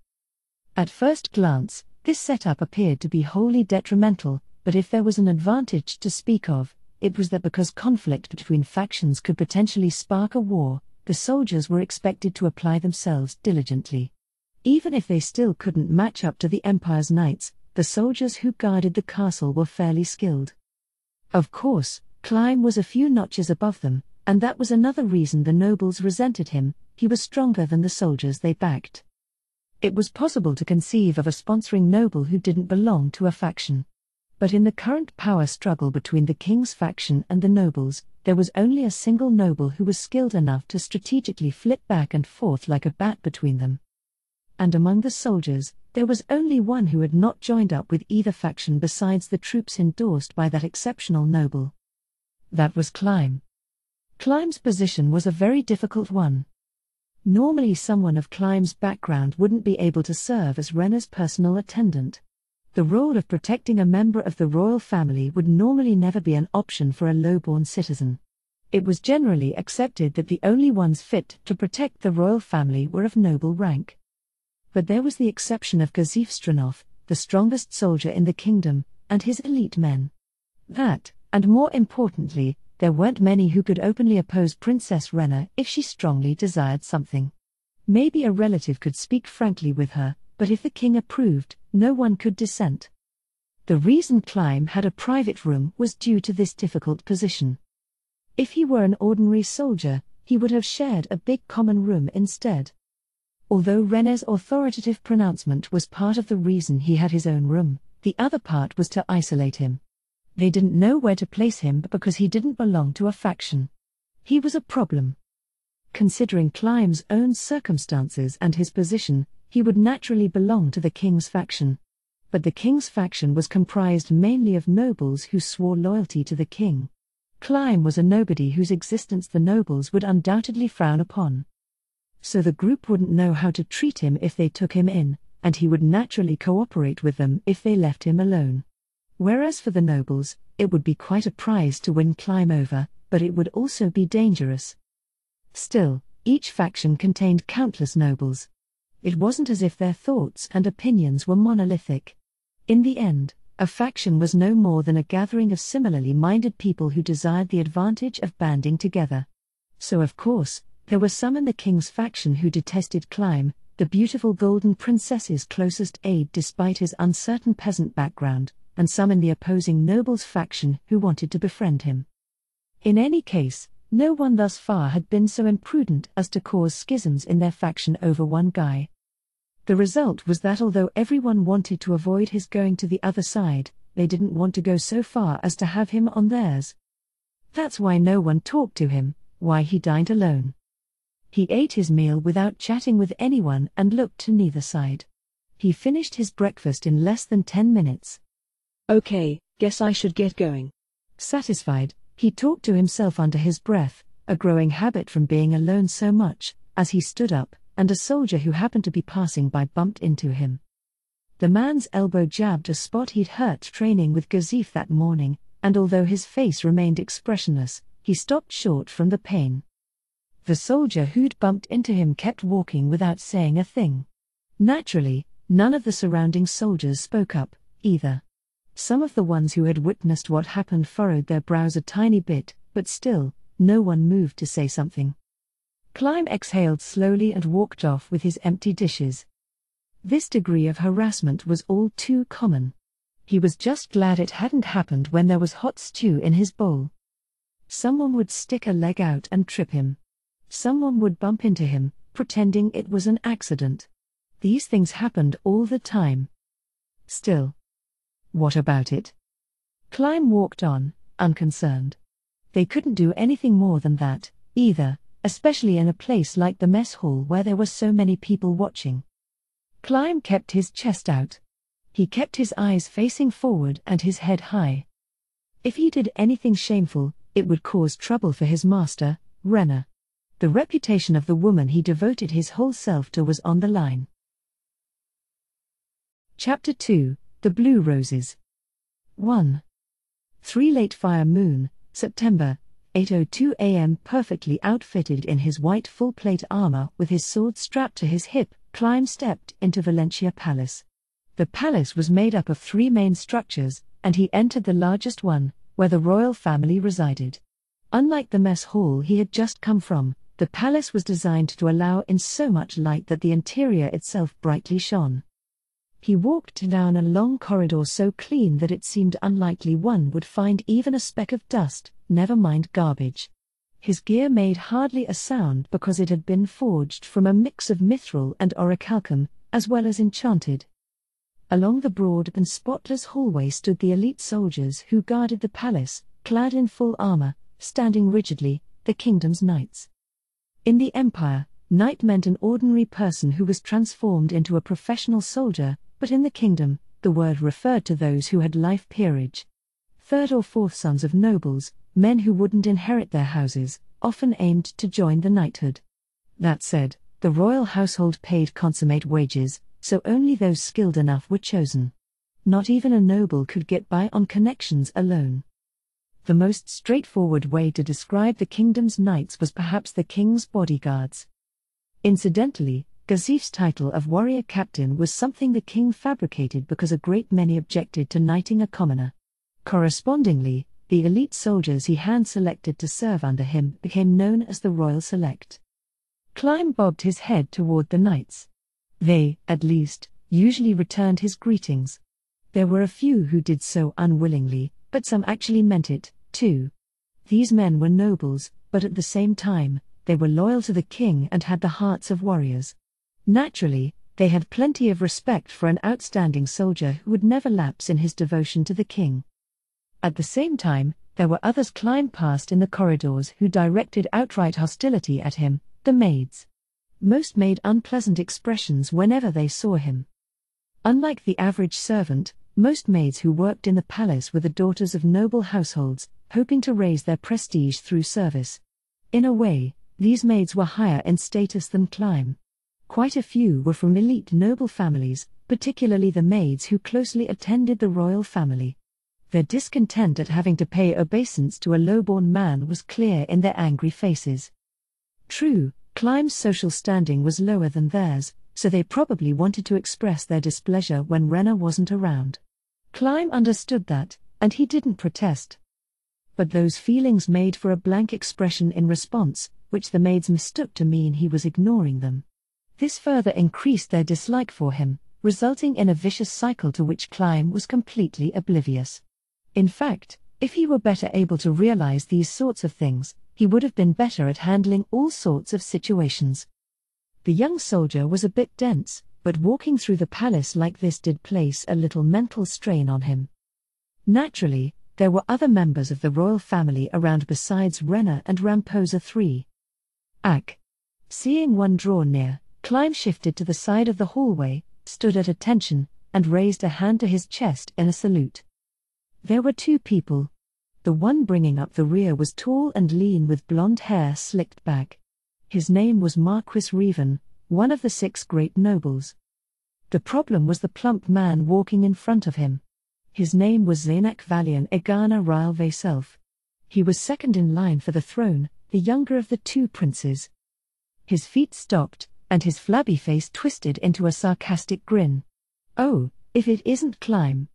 At first glance, this setup appeared to be wholly detrimental, but if there was an advantage to speak of, it was that because conflict between factions could potentially spark a war, the soldiers were expected to apply themselves diligently. Even if they still couldn't match up to the Empire's knights, the soldiers who guarded the castle were fairly skilled. Of course, Klein was a few notches above them, and that was another reason the nobles resented him: he was stronger than the soldiers they backed. It was possible to conceive of a sponsoring noble who didn't belong to a faction. But in the current power struggle between the king's faction and the nobles, there was only a single noble who was skilled enough to strategically flip back and forth like a bat between them. and among the soldiers, there was only one who had not joined up with either faction besides the troops endorsed by that exceptional noble. That was Clyme. Clyme's position was a very difficult one. Normally someone of Clyme's background wouldn't be able to serve as Renna's personal attendant. The role of protecting a member of the royal family would normally never be an option for a low-born citizen. It was generally accepted that the only ones fit to protect the royal family were of noble rank. But there was the exception of Gazif Stranov, the strongest soldier in the kingdom, and his elite men. That, and more importantly, there weren't many who could openly oppose Princess Renna if she strongly desired something. Maybe a relative could speak frankly with her, but if the king approved, no one could dissent. The reason Clyme had a private room was due to this difficult position. If he were an ordinary soldier, he would have shared a big common room instead. Although Renna's authoritative pronouncement was part of the reason he had his own room, the other part was to isolate him. They didn't know where to place him because he didn't belong to a faction. He was a problem. Considering Clyme's own circumstances and his position, he would naturally belong to the king's faction. But the king's faction was comprised mainly of nobles who swore loyalty to the king. Clyme was a nobody whose existence the nobles would undoubtedly frown upon. So the group wouldn't know how to treat him if they took him in, and he would naturally cooperate with them if they left him alone. Whereas for the nobles, it would be quite a prize to win Clyme over, but it would also be dangerous. Still, each faction contained countless nobles. It wasn't as if their thoughts and opinions were monolithic. In the end, a faction was no more than a gathering of similarly minded people who desired the advantage of banding together. So of course, there were some in the king's faction who detested Clyme, the beautiful golden princess's closest aide despite his uncertain peasant background, and some in the opposing noble's faction who wanted to befriend him. In any case, no one thus far had been so imprudent as to cause schisms in their faction over one guy. The result was that although everyone wanted to avoid his going to the other side, they didn't want to go so far as to have him on theirs. That's why no one talked to him, why he dined alone. He ate his meal without chatting with anyone and looked to neither side. He finished his breakfast in less than 10 minutes. Okay, guess I should get going. Satisfied, he talked to himself under his breath, a growing habit from being alone so much, as he stood up, and a soldier who happened to be passing by bumped into him. The man's elbow jabbed a spot he'd hurt training with Gazif that morning, and although his face remained expressionless, he stopped short from the pain. The soldier who'd bumped into him kept walking without saying a thing. Naturally, none of the surrounding soldiers spoke up, either. Some of the ones who had witnessed what happened furrowed their brows a tiny bit, but still, no one moved to say something. Clyme exhaled slowly and walked off with his empty dishes. This degree of harassment was all too common. He was just glad it hadn't happened when there was hot stew in his bowl. Someone would stick a leg out and trip him. Someone would bump into him, pretending it was an accident. These things happened all the time. Still. What about it? Clyme walked on, unconcerned. They couldn't do anything more than that, either, especially in a place like the mess hall where there were so many people watching. Clyme kept his chest out. He kept his eyes facing forward and his head high. If he did anything shameful, it would cause trouble for his master, Renna. The reputation of the woman he devoted his whole self to was on the line. Chapter 2, The Blue Roses. 1. 3 Late Fire Moon, September, 8:02 a.m. Perfectly outfitted in his white full-plate armor with his sword strapped to his hip, Clyme stepped into Valentia Palace. The palace was made up of 3 main structures, and he entered the largest one, where the royal family resided. Unlike the mess hall he had just come from, the palace was designed to allow in so much light that the interior itself brightly shone. He walked down a long corridor so clean that it seemed unlikely one would find even a speck of dust, never mind garbage. His gear made hardly a sound because it had been forged from a mix of mithril and orichalcum, as well as enchanted. Along the broad and spotless hallway stood the elite soldiers who guarded the palace, clad in full armor, standing rigidly, the kingdom's knights. In the Empire, knight meant an ordinary person who was transformed into a professional soldier, but in the kingdom, the word referred to those who had life peerage. Third or fourth sons of nobles, men who wouldn't inherit their houses, often aimed to join the knighthood. That said, the royal household paid consummate wages, so only those skilled enough were chosen. Not even a noble could get by on connections alone. The most straightforward way to describe the kingdom's knights was perhaps the king's bodyguards. Incidentally, Gazif's title of warrior captain was something the king fabricated because a great many objected to knighting a commoner. Correspondingly, the elite soldiers he hand-selected to serve under him became known as the Royal Select. Climb bobbed his head toward the knights. They, at least, usually returned his greetings. There were a few who did so unwillingly, but some actually meant it, too. These men were nobles, but at the same time, they were loyal to the king and had the hearts of warriors. Naturally, they had plenty of respect for an outstanding soldier who would never lapse in his devotion to the king. At the same time, there were others Climb passed in the corridors who directed outright hostility at him, the maids. Most made unpleasant expressions whenever they saw him. Unlike the average servant, most maids who worked in the palace were the daughters of noble households, hoping to raise their prestige through service. In a way, these maids were higher in status than Climb. Quite a few were from elite noble families, particularly the maids who closely attended the royal family. Their discontent at having to pay obeisance to a lowborn man was clear in their angry faces. True, Climb's social standing was lower than theirs, so they probably wanted to express their displeasure when Rena wasn't around. Climb understood that, and he didn't protest. But those feelings made for a blank expression in response, which the maids mistook to mean he was ignoring them. This further increased their dislike for him, resulting in a vicious cycle to which Climb was completely oblivious. In fact, if he were better able to realize these sorts of things, he would have been better at handling all sorts of situations. The young soldier was a bit dense, but walking through the palace like this did place a little mental strain on him. Naturally, there were other members of the royal family around besides Rena and Ramposa III. Seeing one draw near, Climb shifted to the side of the hallway, stood at attention, and raised a hand to his chest in a salute. There were two people. The one bringing up the rear was tall and lean with blonde hair slicked back. His name was Marquis Revan, one of the 6 great nobles. The problem was the plump man walking in front of him. His name was Zainak Valian Egana Ryle Vayself. He was second in line for the throne, the younger of the 2 princes. His feet stopped, and his flabby face twisted into a sarcastic grin. Oh, if it isn't Climb.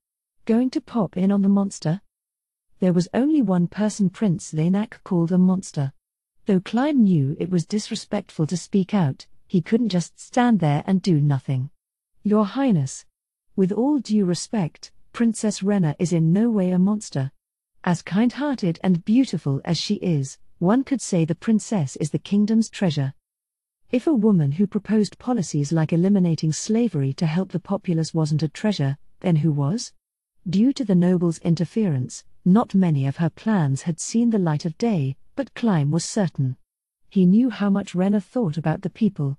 Going to pop in on the monster? There was only one person Prince Zainak called a monster. Though Climb knew it was disrespectful to speak out, he couldn't just stand there and do nothing. Your Highness. With all due respect, Princess Rena is in no way a monster. As kind-hearted and beautiful as she is, one could say the princess is the kingdom's treasure. If a woman who proposed policies like eliminating slavery to help the populace wasn't a treasure, then who was? Due to the nobles' interference, not many of her plans had seen the light of day, but Climb was certain. He knew how much Rena thought about the people.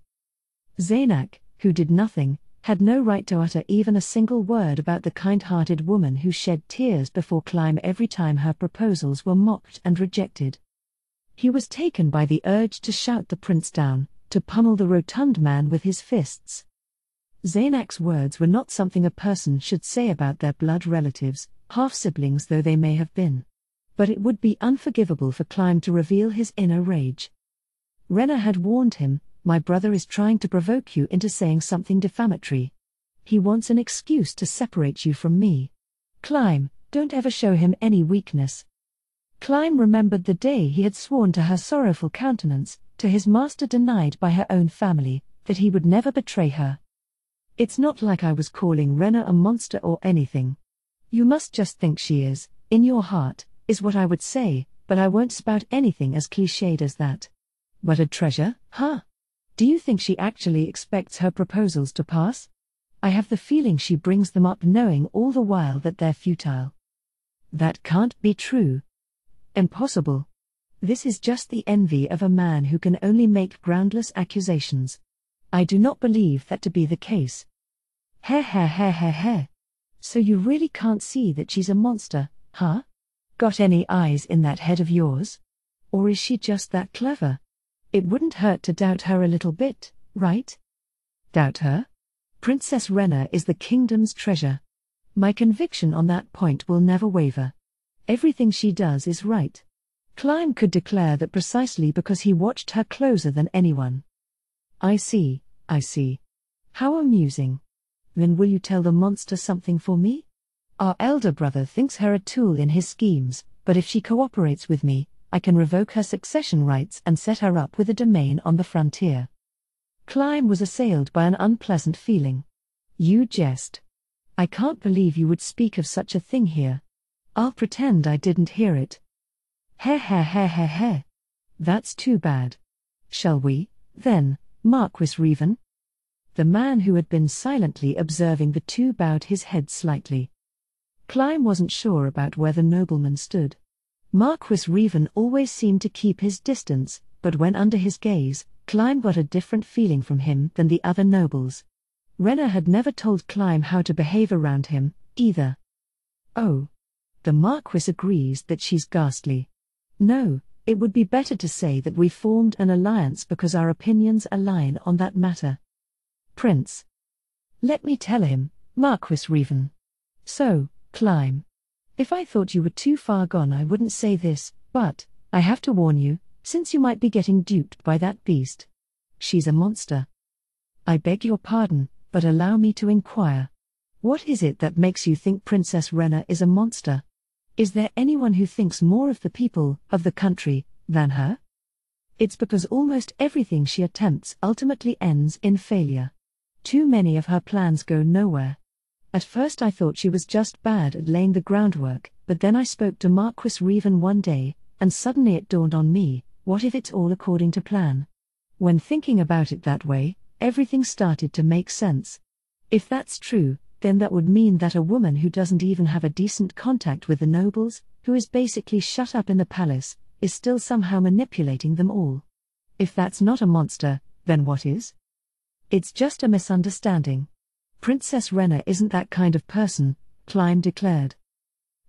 Zainak, who did nothing, had no right to utter even a single word about the kind-hearted woman who shed tears before Climb every time her proposals were mocked and rejected. He was taken by the urge to shout the prince down, to pummel the rotund man with his fists. Zainak's words were not something a person should say about their blood relatives, half-siblings though they may have been. But it would be unforgivable for Climb to reveal his inner rage. Rena had warned him, "My brother is trying to provoke you into saying something defamatory. He wants an excuse to separate you from me. Climb, don't ever show him any weakness." Climb remembered the day he had sworn to her sorrowful countenance, to his master denied by her own family, that he would never betray her. "It's not like I was calling Rena a monster or anything. You must just think she is, in your heart, is what I would say, but I won't spout anything as cliched as that. But a treasure, huh? Do you think she actually expects her proposals to pass? I have the feeling she brings them up knowing all the while that they're futile." "That can't be true." "Impossible. This is just the envy of a man who can only make groundless accusations. I do not believe that to be the case. Heh. So you really can't see that she's a monster, huh? Got any eyes in that head of yours? Or is she just that clever? It wouldn't hurt to doubt her a little bit, right? Doubt her? Princess Rena is the kingdom's treasure. My conviction on that point will never waver. Everything she does is right. Klein could declare that precisely because he watched her closer than anyone. I see. How amusing. Then will you tell the monster something for me? Our elder brother thinks her a tool in his schemes, but if she cooperates with me, I can revoke her succession rights and set her up with a domain on the frontier. Klein was assailed by an unpleasant feeling. You jest. I can't believe you would speak of such a thing here. I'll pretend I didn't hear it. Heh. That's too bad. Shall we, then, Marquis Revan? The man who had been silently observing the two bowed his head slightly. Klein wasn't sure about where the nobleman stood. Marquis Revan always seemed to keep his distance, but when under his gaze, Klein got a different feeling from him than the other nobles. Rena had never told Klein how to behave around him, either. Oh. The Marquis agrees that she's ghastly. No, it would be better to say that we formed an alliance because our opinions align on that matter. Prince. Let me tell him, Marquis Revan. So, Klein. If I thought you were too far gone I wouldn't say this, but, I have to warn you, since you might be getting duped by that beast. She's a monster. I beg your pardon, but allow me to inquire. What is it that makes you think Princess Rena is a monster? Is there anyone who thinks more of the people, of the country, than her? It's because almost everything she attempts ultimately ends in failure. Too many of her plans go nowhere. At first I thought she was just bad at laying the groundwork, but then I spoke to Marquis Revan one day, and suddenly it dawned on me, what if it's all according to plan? When thinking about it that way, everything started to make sense. If that's true, then that would mean that a woman who doesn't even have a decent contact with the nobles, who is basically shut up in the palace, is still somehow manipulating them all. If that's not a monster, then what is? It's just a misunderstanding. Princess Rena isn't that kind of person, Klein declared.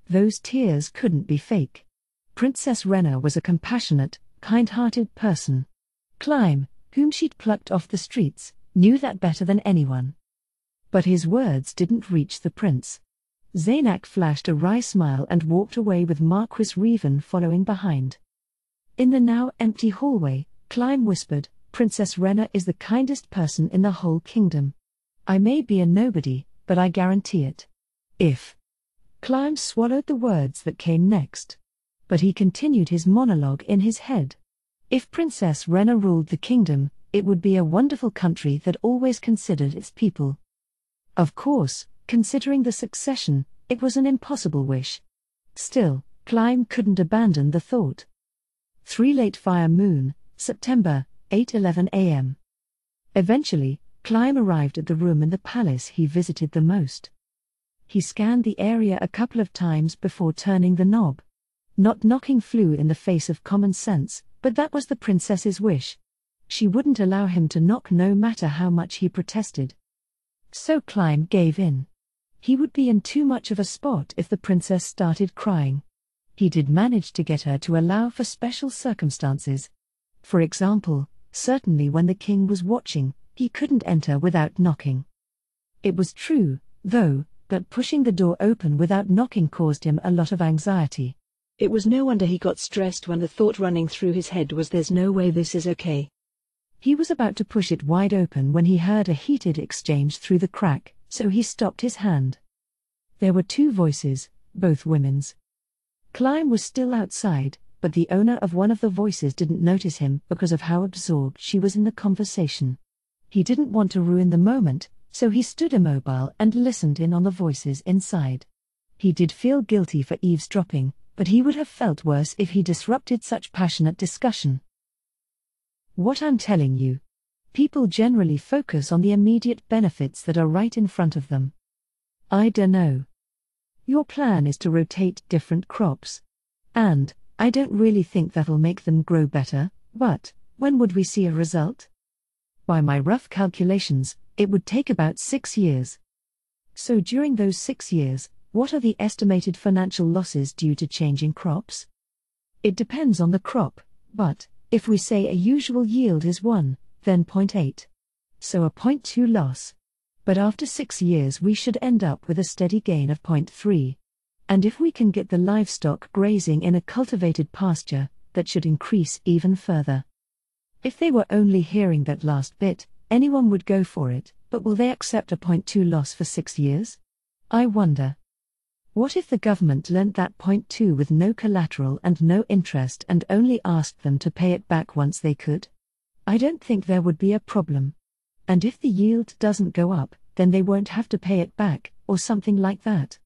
Those tears couldn't be fake. Princess Rena was a compassionate, kind-hearted person. Klein, whom she'd plucked off the streets, knew that better than anyone. But his words didn't reach the prince. Zaynak flashed a wry smile and walked away with Marquis Revan following behind. In the now empty hallway, Klein whispered, Princess Rena is the kindest person in the whole kingdom. I may be a nobody, but I guarantee it. If. Klein swallowed the words that came next. But he continued his monologue in his head. If Princess Rena ruled the kingdom, it would be a wonderful country that always considered its people. Of course, considering the succession, it was an impossible wish. Still, Klein couldn't abandon the thought. 3 Late Fire Moon, September, 8:11 a.m. Eventually, Klein arrived at the room in the palace he visited the most. He scanned the area a couple of times before turning the knob. Not knocking flew in the face of common sense, but that was the princess's wish. She wouldn't allow him to knock no matter how much he protested. So Klein gave in. He would be in too much of a spot if the princess started crying. He did manage to get her to allow for special circumstances. For example, certainly when the king was watching, he couldn't enter without knocking. It was true, though, that pushing the door open without knocking caused him a lot of anxiety. It was no wonder he got stressed when the thought running through his head was there's no way this is okay. He was about to push it wide open when he heard a heated exchange through the crack, so he stopped his hand. There were two voices, both women's. Klein was still outside, but the owner of one of the voices didn't notice him because of how absorbed she was in the conversation. He didn't want to ruin the moment, so he stood immobile and listened in on the voices inside. He did feel guilty for eavesdropping, but he would have felt worse if he disrupted such passionate discussion. What I'm telling you. People generally focus on the immediate benefits that are right in front of them. I dunno. Your plan is to rotate different crops. And, I don't really think that'll make them grow better, but when would we see a result? By my rough calculations, it would take about 6 years. So during those 6 years, what are the estimated financial losses due to changing crops? It depends on the crop, but if we say a usual yield is 1, then 0.8. So a 0.2 loss. But after 6 years we should end up with a steady gain of 0.3. And if we can get the livestock grazing in a cultivated pasture, that should increase even further. If they were only hearing that last bit, anyone would go for it, but will they accept a 0.2 loss for 6 years? I wonder. What if the government lent that 0.2 with no collateral and no interest and only asked them to pay it back once they could? I don't think there would be a problem. And if the yield doesn't go up, then they won't have to pay it back, or something like that.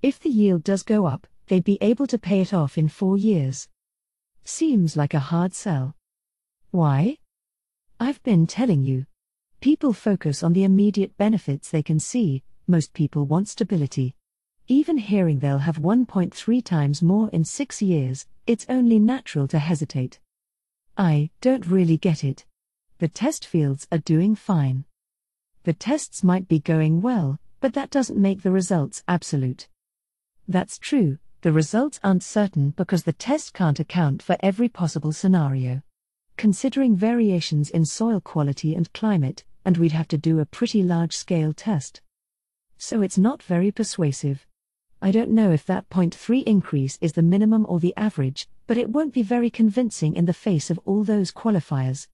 If the yield does go up, they'd be able to pay it off in 4 years. Seems like a hard sell. Why? I've been telling you. People focus on the immediate benefits they can see, most people want stability. Even hearing they'll have 1.3 times more in 6 years, it's only natural to hesitate. I don't really get it. The test fields are doing fine. The tests might be going well, but that doesn't make the results absolute. That's true, the results aren't certain because the test can't account for every possible scenario. Considering variations in soil quality and climate, and we'd have to do a pretty large-scale test. So it's not very persuasive. I don't know if that 0.3 increase is the minimum or the average, but it won't be very convincing in the face of all those qualifiers.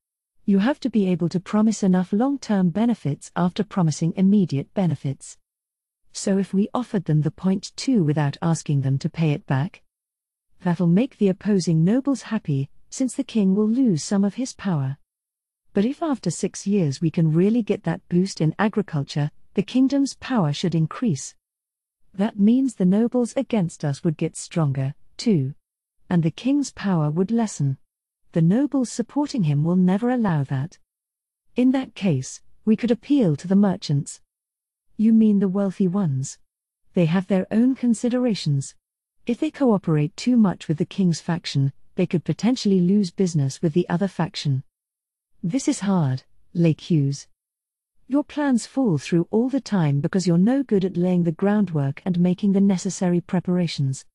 You have to be able to promise enough long-term benefits after promising immediate benefits. So if we offered them the 0.2 without asking them to pay it back, that'll make the opposing nobles happy, since the king will lose some of his power. But if after 6 years we can really get that boost in agriculture, the kingdom's power should increase. That means the nobles against us would get stronger, too. And the king's power would lessen. The nobles supporting him will never allow that. In that case, we could appeal to the merchants. You mean the wealthy ones? They have their own considerations. If they cooperate too much with the king's faction, they could potentially lose business with the other faction. This is hard, Lake Hughes. Your plans fall through all the time because you're no good at laying the groundwork and making the necessary preparations.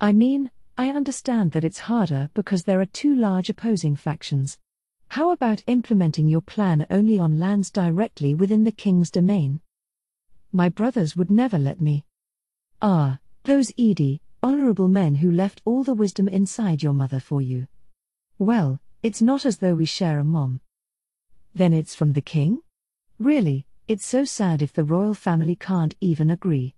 I mean, I understand that it's harder because there are 2 large opposing factions. How about implementing your plan only on lands directly within the king's domain? My brothers would never let me. Ah, those Edie, honorable men who left all the wisdom inside your mother for you. Well, it's not as though we share a mom. Then it's from the king? Really, it's so sad if the royal family can't even agree.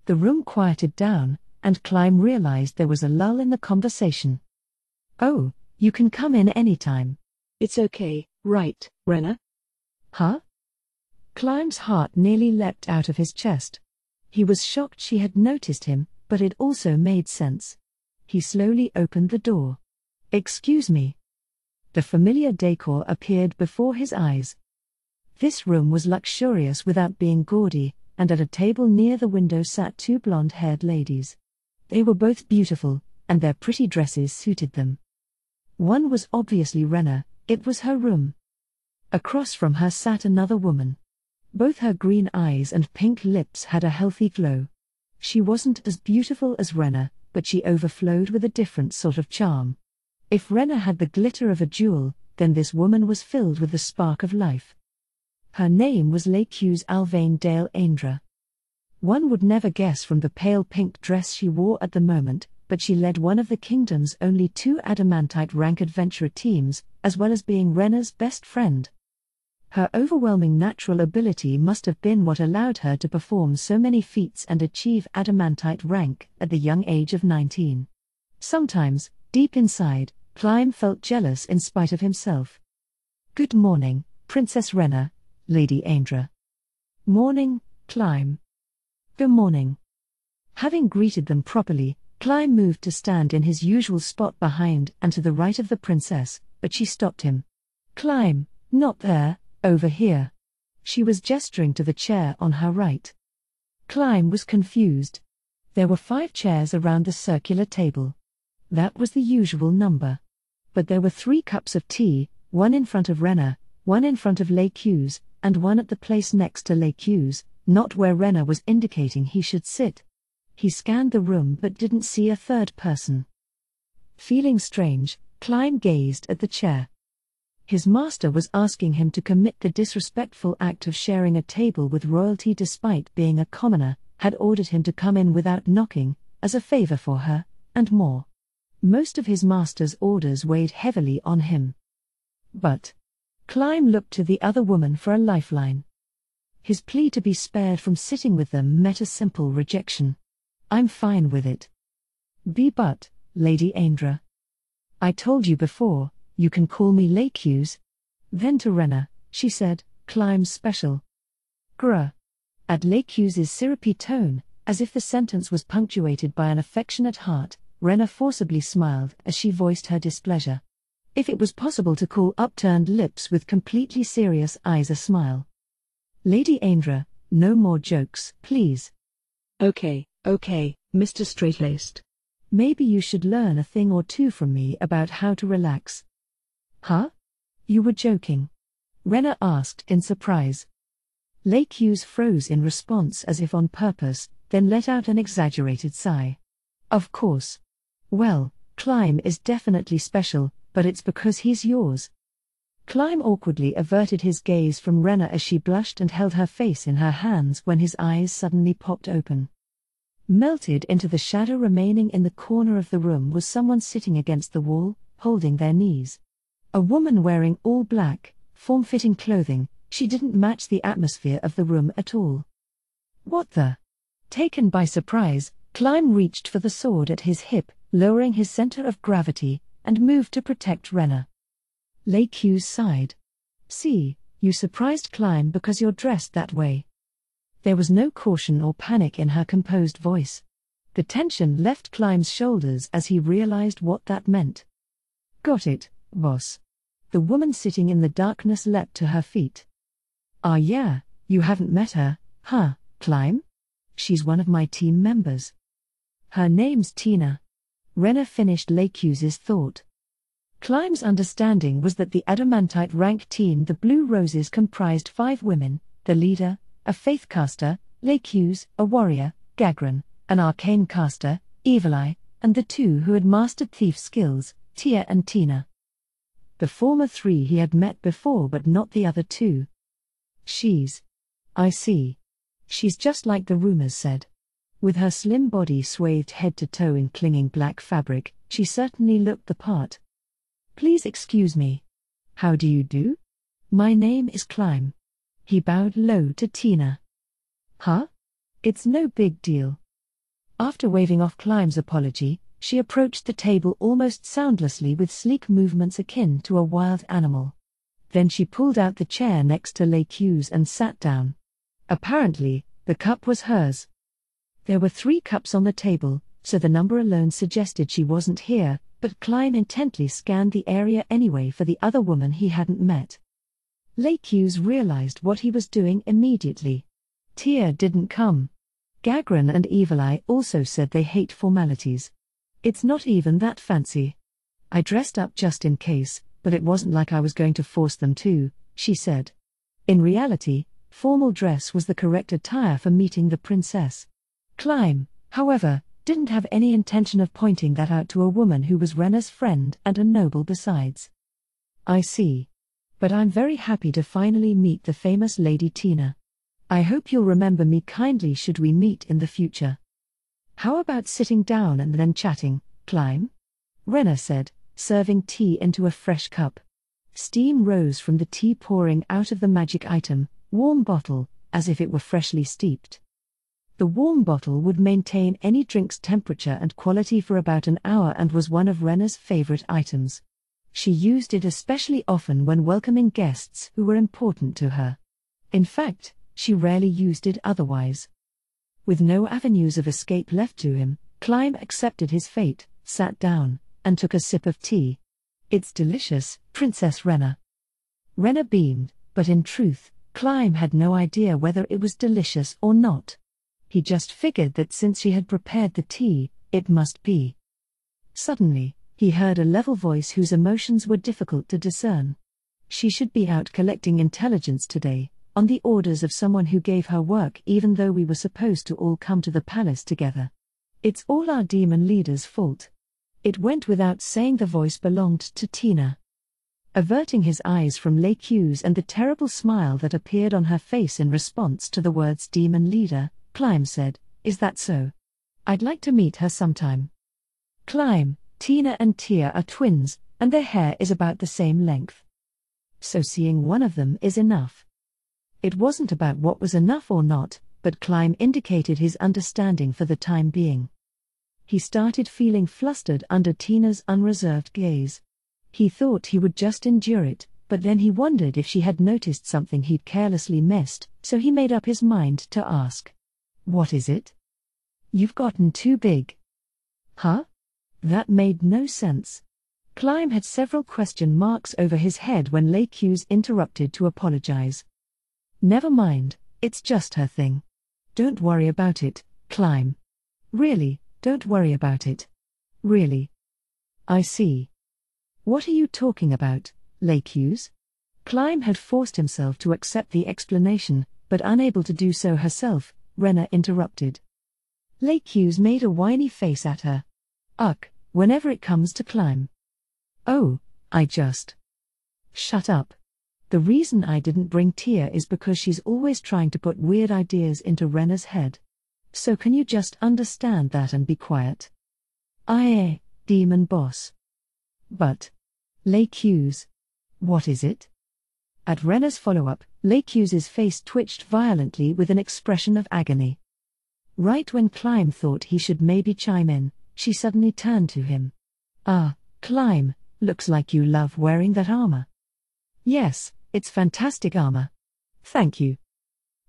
The room quieted down, and Clyme realized there was a lull in the conversation. Oh, you can come in anytime. It's okay, right, Renna? Huh? Clyme's heart nearly leapt out of his chest. He was shocked she had noticed him, but it also made sense. He slowly opened the door. Excuse me. The familiar decor appeared before his eyes. This room was luxurious without being gaudy, and at a table near the window sat 2 blonde-haired ladies. They were both beautiful, and their pretty dresses suited them. One was obviously Renna, it was her room. Across from her sat another woman. Both her green eyes and pink lips had a healthy glow. She wasn't as beautiful as Renna, but she overflowed with a different sort of charm. If Renna had the glitter of a jewel, then this woman was filled with the spark of life. Her name was Lakew's Alvain Dale Aindra. One would never guess from the pale pink dress she wore at the moment, but she led one of the kingdom's only 2 adamantite rank adventurer teams, as well as being Renna's best friend. Her overwhelming natural ability must have been what allowed her to perform so many feats and achieve adamantite rank at the young age of 19. Sometimes, deep inside, Clyme felt jealous in spite of himself. Good morning, Princess Renna, Lady Aindra. Morning, Clyme. Good morning. Having greeted them properly, Clyme moved to stand in his usual spot behind and to the right of the princess, but she stopped him. Clyme, not there, over here. She was gesturing to the chair on her right. Clyme was confused. There were 5 chairs around the circular table. That was the usual number. But there were 3 cups of tea, one in front of Rena, one in front of L'Accuse, and one at the place next to L'Accuse, not where Rena was indicating he should sit. He scanned the room but didn't see a third person. Feeling strange, Clyme gazed at the chair. His master was asking him to commit the disrespectful act of sharing a table with royalty despite being a commoner, had ordered him to come in without knocking, as a favor for her, and more. Most of his master's orders weighed heavily on him. But Clyme looked to the other woman for a lifeline. His plea to be spared from sitting with them met a simple rejection. "I'm fine with it." But, Lady Aindra. "I told you before, you can call me L'Accuse." Then to Rena, she said, "Clyme's special." Grr. At L'Accuse's syrupy tone, as if the sentence was punctuated by an affectionate heart, Rena forcibly smiled as she voiced her displeasure. If it was possible to call upturned lips with completely serious eyes a smile. "Lady Aindra, no more jokes, please." Okay, Mr. Straight-Laced. "Maybe you should learn a thing or two from me about how to relax." "Huh? You were joking?" Rena asked in surprise. L'Accuse froze in response as if on purpose, then let out an exaggerated sigh. "Of course. Well, Clyme is definitely special, but it's because he's yours." Clyme awkwardly averted his gaze from Rena as she blushed and held her face in her hands when his eyes suddenly popped open. Melted into the shadow remaining in the corner of the room was someone sitting against the wall, holding their knees. A woman wearing all black, form-fitting clothing. She didn't match the atmosphere of the room at all. "What the?" Taken by surprise, Clyme reached for the sword at his hip, lowering his center of gravity, and moved to protect Rena. L'Accuse sighed. "See, you surprised Clyme because you're dressed that way." There was no caution or panic in her composed voice. The tension left Clyme's shoulders as he realized what that meant. "Got it, boss." The woman sitting in the darkness leapt to her feet. "Ah yeah, you haven't met her, huh, Clyme? She's one of my team members. Her name's Tina." Rena finished L'Accuse's thought. Clyme's understanding was that the adamantite rank team the Blue Roses comprised 5 women, the leader, a faith caster, L'Accuse, a warrior, Gagran, an arcane caster, Evil Eye, and the 2 who had mastered thief skills, Tia and Tina. The former 3 he had met before but not the other 2. I see. She's just like the rumors said. With her slim body swathed head to toe in clinging black fabric, she certainly looked the part. "Please excuse me. How do you do? My name is Clyme." He bowed low to Tina. "Huh? It's no big deal." After waving off Clyme's apology, she approached the table almost soundlessly with sleek movements akin to a wild animal. Then she pulled out the chair next to L'Accuse and sat down. Apparently, the cup was hers. There were 3 cups on the table, so the number alone suggested she wasn't here, but Clyme intently scanned the area anyway for the other woman he hadn't met. L'Accuse realized what he was doing immediately. Tia didn't come. Gagran and Evil Eye also said they hate formalities. "It's not even that fancy. I dressed up just in case, but it wasn't like I was going to force them to," she said. In reality, formal dress was the correct attire for meeting the princess. Clyme, however, didn't have any intention of pointing that out to a woman who was Rena's friend and a noble besides. "I see. But I'm very happy to finally meet the famous Lady Tina. I hope you'll remember me kindly should we meet in the future." "How about sitting down and then chatting, Clyme?" Rena said, serving tea into a fresh cup. Steam rose from the tea pouring out of the magic item, warm bottle, as if it were freshly steeped. The warm bottle would maintain any drink's temperature and quality for about an hour and was one of Rena's favorite items. She used it especially often when welcoming guests who were important to her. In fact, she rarely used it otherwise. With no avenues of escape left to him, Clyme accepted his fate, sat down, and took a sip of tea. "It's delicious, Princess Rena." Rena beamed, but in truth, Clyme had no idea whether it was delicious or not. He just figured that since she had prepared the tea, it must be. Suddenly, he heard a level voice whose emotions were difficult to discern. She should be out collecting intelligence today, on the orders of someone who gave her work even though we were supposed to all come to the palace together. It's all our demon leader's fault. It went without saying the voice belonged to Tina. Averting his eyes from Lakew's and the terrible smile that appeared on her face in response to the words demon leader, Climb said, "Is that so? I'd like to meet her sometime." Climb, Tina and Tia are twins, and their hair is about the same length. So seeing one of them is enough. It wasn't about what was enough or not, but Climb indicated his understanding for the time being. He started feeling flustered under Tina's unreserved gaze. He thought he would just endure it, but then he wondered if she had noticed something he'd carelessly missed, so he made up his mind to ask. "What is it?" "You've gotten too big." "Huh?" That made no sense. Climb had several question marks over his head when Lakew's interrupted to apologize. "Never mind, it's just her thing. Don't worry about it, Climb. Really, don't worry about it. Really." "I see. What are you talking about, Lakew's?" Climb had forced himself to accept the explanation, but unable to do so herself, Renna interrupted. Lakew's made a whiny face at her. "Ugh, whenever it comes to Climb. Oh, I just..." "Shut up. The reason I didn't bring Tia is because she's always trying to put weird ideas into Renna's head. So can you just understand that and be quiet?" Demon boss." "But..." Lakew's. "What is it?" At Renna's follow-up, Lakew's face twitched violently with an expression of agony. Right when Climb thought he should maybe chime in, she suddenly turned to him. Climb, looks like you love wearing that armor." "Yes, it's fantastic armor. Thank you."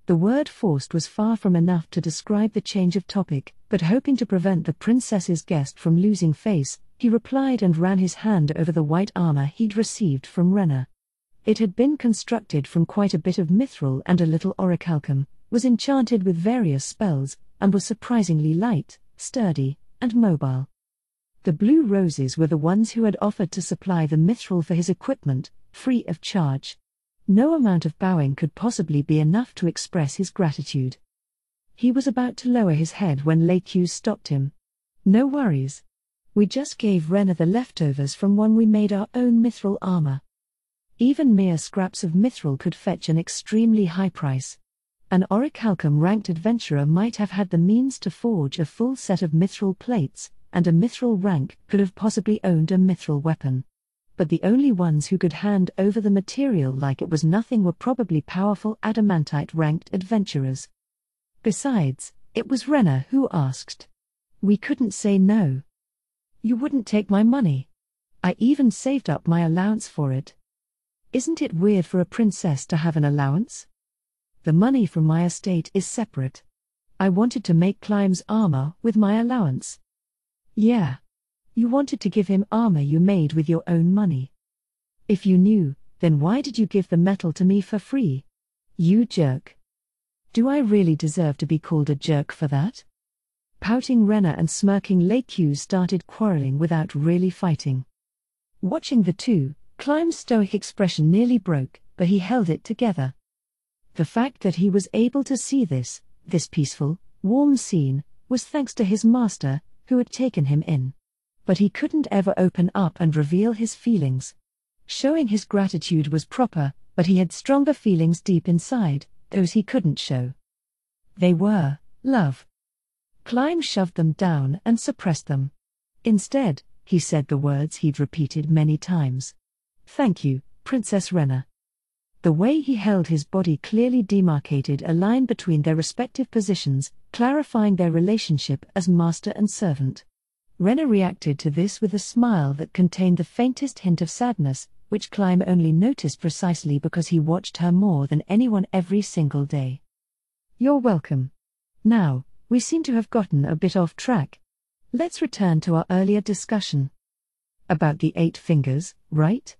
The word forced was far from enough to describe the change of topic, but hoping to prevent the princess's guest from losing face, he replied and ran his hand over the white armor he'd received from Renna. It had been constructed from quite a bit of mithril and a little orichalcum, was enchanted with various spells, and was surprisingly light, sturdy, and mobile. The blue roses were the ones who had offered to supply the mithril for his equipment, free of charge. No amount of bowing could possibly be enough to express his gratitude. He was about to lower his head when Lakew's stopped him. "No worries. We just gave Renna the leftovers from when we made our own mithril armor. Even mere scraps of mithril could fetch an extremely high price. An orichalcum-ranked adventurer might have had the means to forge a full set of mithril plates, and a mithril rank could have possibly owned a mithril weapon. But the only ones who could hand over the material like it was nothing were probably powerful adamantite-ranked adventurers. Besides, it was Renna who asked. We couldn't say no. You wouldn't take my money. I even saved up my allowance for it. Isn't it weird for a princess to have an allowance? The money from my estate is separate. I wanted to make Climb's armor with my allowance." "Yeah. You wanted to give him armor you made with your own money. If you knew, then why did you give the metal to me for free? You jerk." "Do I really deserve to be called a jerk for that?" Pouting Renna and smirking Lakew's started quarreling without really fighting. Watching the two, Climb's stoic expression nearly broke, but he held it together. The fact that he was able to see this peaceful, warm scene, was thanks to his master, who had taken him in. But he couldn't ever open up and reveal his feelings. Showing his gratitude was proper, but he had stronger feelings deep inside, those he couldn't show. They were love. Climb shoved them down and suppressed them. Instead, he said the words he'd repeated many times. "Thank you, Princess Renna." The way he held his body clearly demarcated a line between their respective positions, clarifying their relationship as master and servant. Renna reacted to this with a smile that contained the faintest hint of sadness, which Climb only noticed precisely because he watched her more than anyone every single day. "You're welcome. Now, we seem to have gotten a bit off track. Let's return to our earlier discussion. About the 8 fingers, right?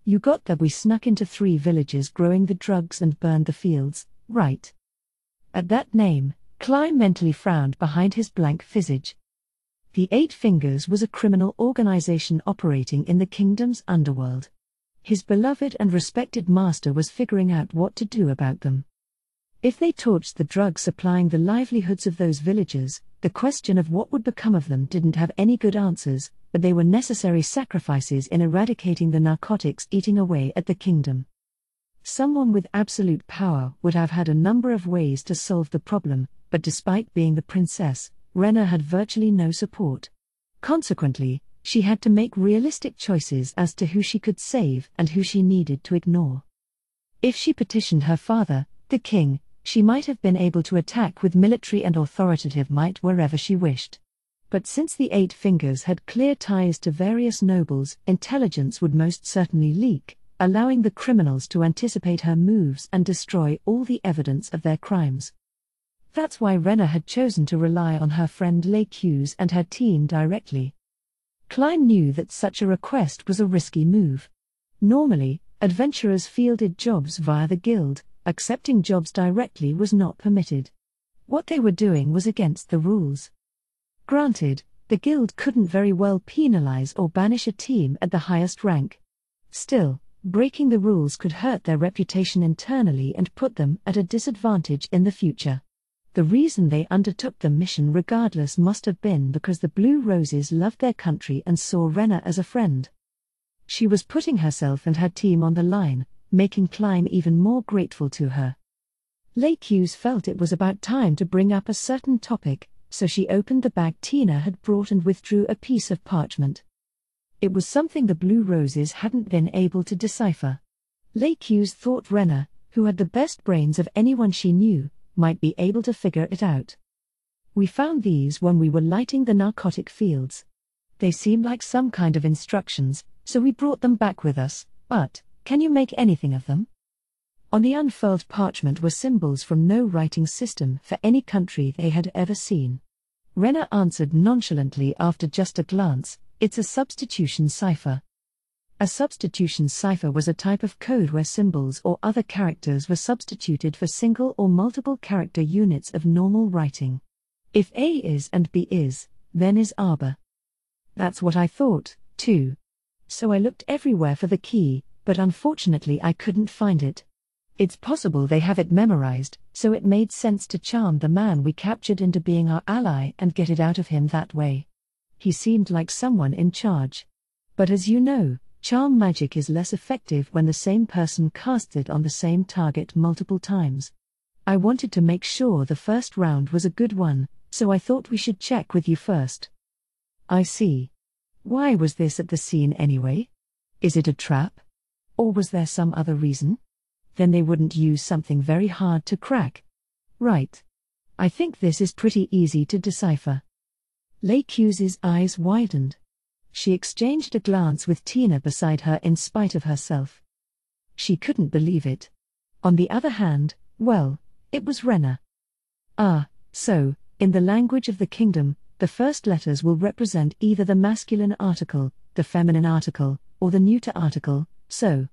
You got that we snuck into 3 villages growing the drugs and burned the fields, right?" At that name, Climb mentally frowned behind his blank visage. The Eight Fingers was a criminal organization operating in the kingdom's underworld. His beloved and respected master was figuring out what to do about them. If they torched the drugs supplying the livelihoods of those villagers, the question of what would become of them didn't have any good answers, but they were necessary sacrifices in eradicating the narcotics eating away at the kingdom. Someone with absolute power would have had a number of ways to solve the problem, but despite being the princess, Rena had virtually no support. Consequently, she had to make realistic choices as to who she could save and who she needed to ignore. If she petitioned her father, the king, she might have been able to attack with military and authoritative might wherever she wished. But since the Eight Fingers had clear ties to various nobles, intelligence would most certainly leak, allowing the criminals to anticipate her moves and destroy all the evidence of their crimes. That's why Rena had chosen to rely on her friend Hughes and her team directly. Klein knew that such a request was a risky move. Normally, adventurers fielded jobs via the guild. Accepting jobs directly was not permitted. What they were doing was against the rules. Granted, the guild couldn't very well penalize or banish a team at the highest rank. Still, breaking the rules could hurt their reputation internally and put them at a disadvantage in the future. The reason they undertook the mission regardless must have been because the Blue Roses loved their country and saw Rena as a friend. She was putting herself and her team on the line, making Klein even more grateful to her. Hughes felt it was about time to bring up a certain topic, so she opened the bag Tina had brought and withdrew a piece of parchment. It was something the Blue Roses hadn't been able to decipher. Hughes thought Rena, who had the best brains of anyone she knew, might be able to figure it out. We found these when we were lighting the narcotic fields. They seemed like some kind of instructions, so we brought them back with us, but can you make anything of them? On the unfurled parchment were symbols from no writing system for any country they had ever seen. Rena answered nonchalantly after just a glance, "It's a substitution cipher." A substitution cipher was a type of code where symbols or other characters were substituted for single or multiple character units of normal writing. If A is and B is, then is Arbor. That's what I thought, too. So I looked everywhere for the key, but unfortunately I couldn't find it. It's possible they have it memorized, so it made sense to charm the man we captured into being our ally and get it out of him that way. He seemed like someone in charge. But as you know, charm magic is less effective when the same person casts it on the same target multiple times. I wanted to make sure the first round was a good one, so I thought we should check with you first. I see. Why was this at the scene anyway? Is it a trap? Or was there some other reason? Then they wouldn't use something very hard to crack. Right. I think this is pretty easy to decipher. Hughes's eyes widened. She exchanged a glance with Tina beside her in spite of herself. She couldn't believe it. On the other hand, well, it was Rena. Ah, so, in the language of the kingdom, the first letters will represent either the masculine article, the feminine article, or the neuter article, so.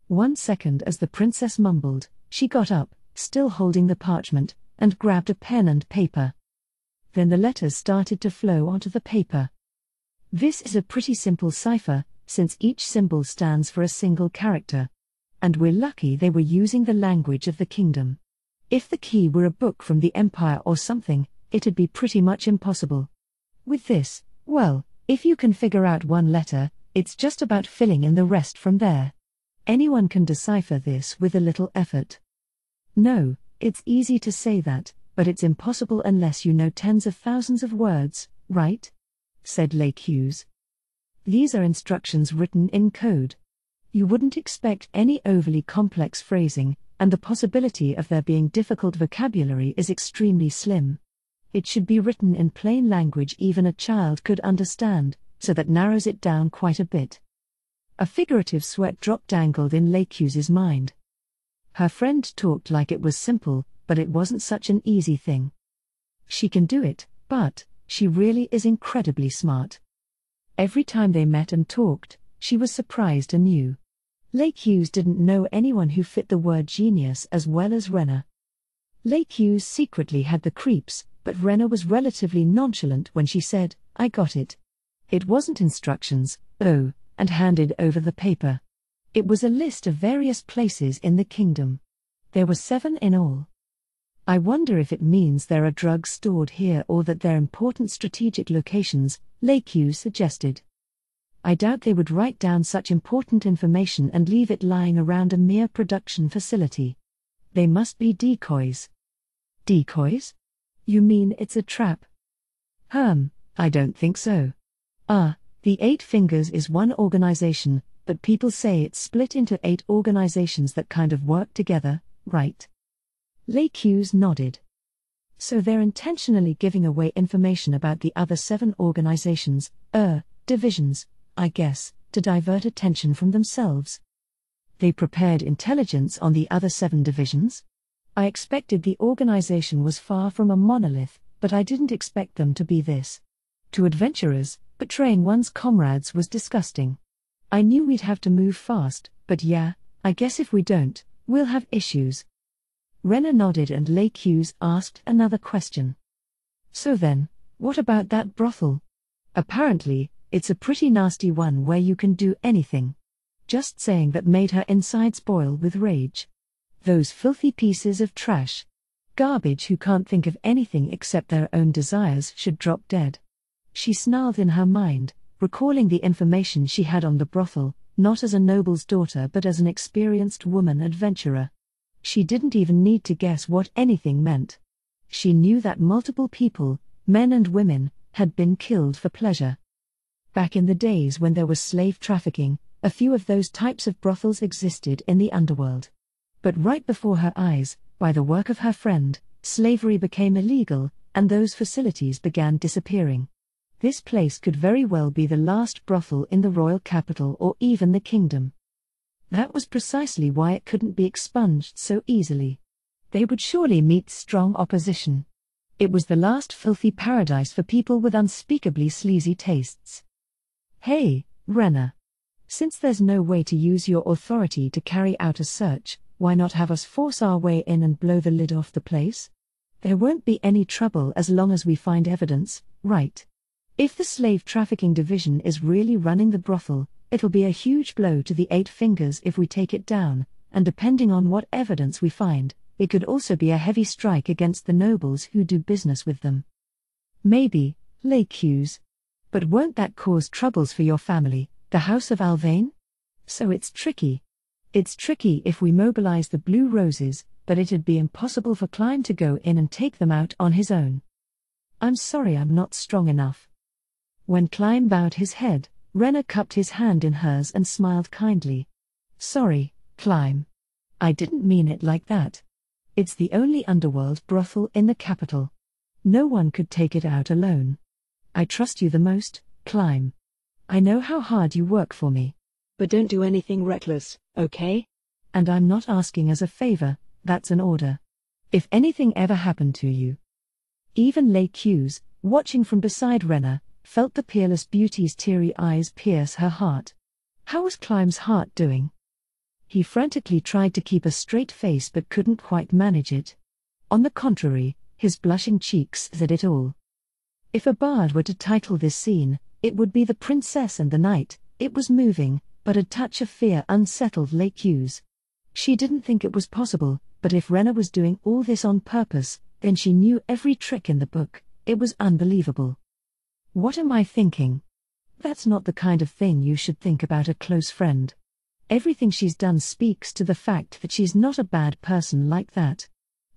1 second as the princess mumbled, she got up, still holding the parchment, and grabbed a pen and paper. Then the letters started to flow onto the paper. This is a pretty simple cipher, since each symbol stands for a single character. And we're lucky they were using the language of the kingdom. If the key were a book from the Empire or something, it'd be pretty much impossible. With this, well, if you can figure out one letter, it's just about filling in the rest from there. Anyone can decipher this with a little effort. No, it's easy to say that, but it's impossible unless you know tens of thousands of words, right? Said Hughes. These are instructions written in code. You wouldn't expect any overly complex phrasing, and the possibility of there being difficult vocabulary is extremely slim. It should be written in plain language even a child could understand, so that narrows it down quite a bit. A figurative sweat drop dangled in Hughes's mind. Her friend talked like it was simple, but it wasn't such an easy thing. She can do it, but she really is incredibly smart. Every time they met and talked, she was surprised anew. Hughes didn't know anyone who fit the word genius as well as Rena. Hughes secretly had the creeps, but Rena was relatively nonchalant when she said, I got it. It wasn't instructions, though, and handed over the paper. It was a list of various places in the kingdom. There were 7 in all. I wonder if it means there are drugs stored here or that they're important strategic locations, Lakeview suggested. I doubt they would write down such important information and leave it lying around a mere production facility. They must be decoys. Decoys? You mean it's a trap? I don't think so. The 8 Fingers is one organization, but people say it's split into 8 organizations that kind of work together, right? Lakeviews nodded. So they're intentionally giving away information about the other 7 organizations, divisions, I guess, to divert attention from themselves. They prepared intelligence on the other 7 divisions? I expected the organization was far from a monolith, but I didn't expect them to be this. To adventurers, betraying one's comrades was disgusting. I knew we'd have to move fast, but yeah, I guess if we don't, we'll have issues. Renner nodded and Lakeviews asked another question. So then, what about that brothel? Apparently, it's a pretty nasty one where you can do anything. Just saying that made her insides boil with rage. Those filthy pieces of trash. Garbage who can't think of anything except their own desires should drop dead. She snarled in her mind, recalling the information she had on the brothel, not as a noble's daughter but as an experienced woman adventurer. She didn't even need to guess what anything meant. She knew that multiple people, men and women, had been killed for pleasure. Back in the days when there was slave trafficking, a few of those types of brothels existed in the underworld. But right before her eyes, by the work of her friend, slavery became illegal, and those facilities began disappearing. This place could very well be the last brothel in the royal capital or even the kingdom. That was precisely why it couldn't be expunged so easily. They would surely meet strong opposition. It was the last filthy paradise for people with unspeakably sleazy tastes. Hey, Renner. Since there's no way to use your authority to carry out a search, why not have us force our way in and blow the lid off the place? There won't be any trouble as long as we find evidence, right? If the slave trafficking division is really running the brothel, it'll be a huge blow to the 8 Fingers if we take it down, and depending on what evidence we find, it could also be a heavy strike against the nobles who do business with them. Maybe, Lakeviews. But won't that cause troubles for your family, the House of Alvain? So it's tricky. It's tricky if we mobilize the Blue Roses, but it'd be impossible for Klein to go in and take them out on his own. I'm sorry I'm not strong enough. When Klein bowed his head, Renner cupped his hand in hers and smiled kindly. Sorry, Klein. I didn't mean it like that. It's the only underworld brothel in the capital. No one could take it out alone. I trust you the most, Klein. I know how hard you work for me. But don't do anything reckless, okay? And I'm not asking as a favor, that's an order. If anything ever happened to you. Even Lakeviews, watching from beside Renner, felt the peerless beauty's teary eyes pierce her heart. How was Klein's heart doing? He frantically tried to keep a straight face but couldn't quite manage it. On the contrary, his blushing cheeks said it all. If a bard were to title this scene, it would be The Princess and the Knight. It was moving, but a touch of fear unsettled Lakeviews. She didn't think it was possible, but if Renner was doing all this on purpose, then she knew every trick in the book. It was unbelievable. What am I thinking? That's not the kind of thing you should think about a close friend. Everything she's done speaks to the fact that she's not a bad person like that.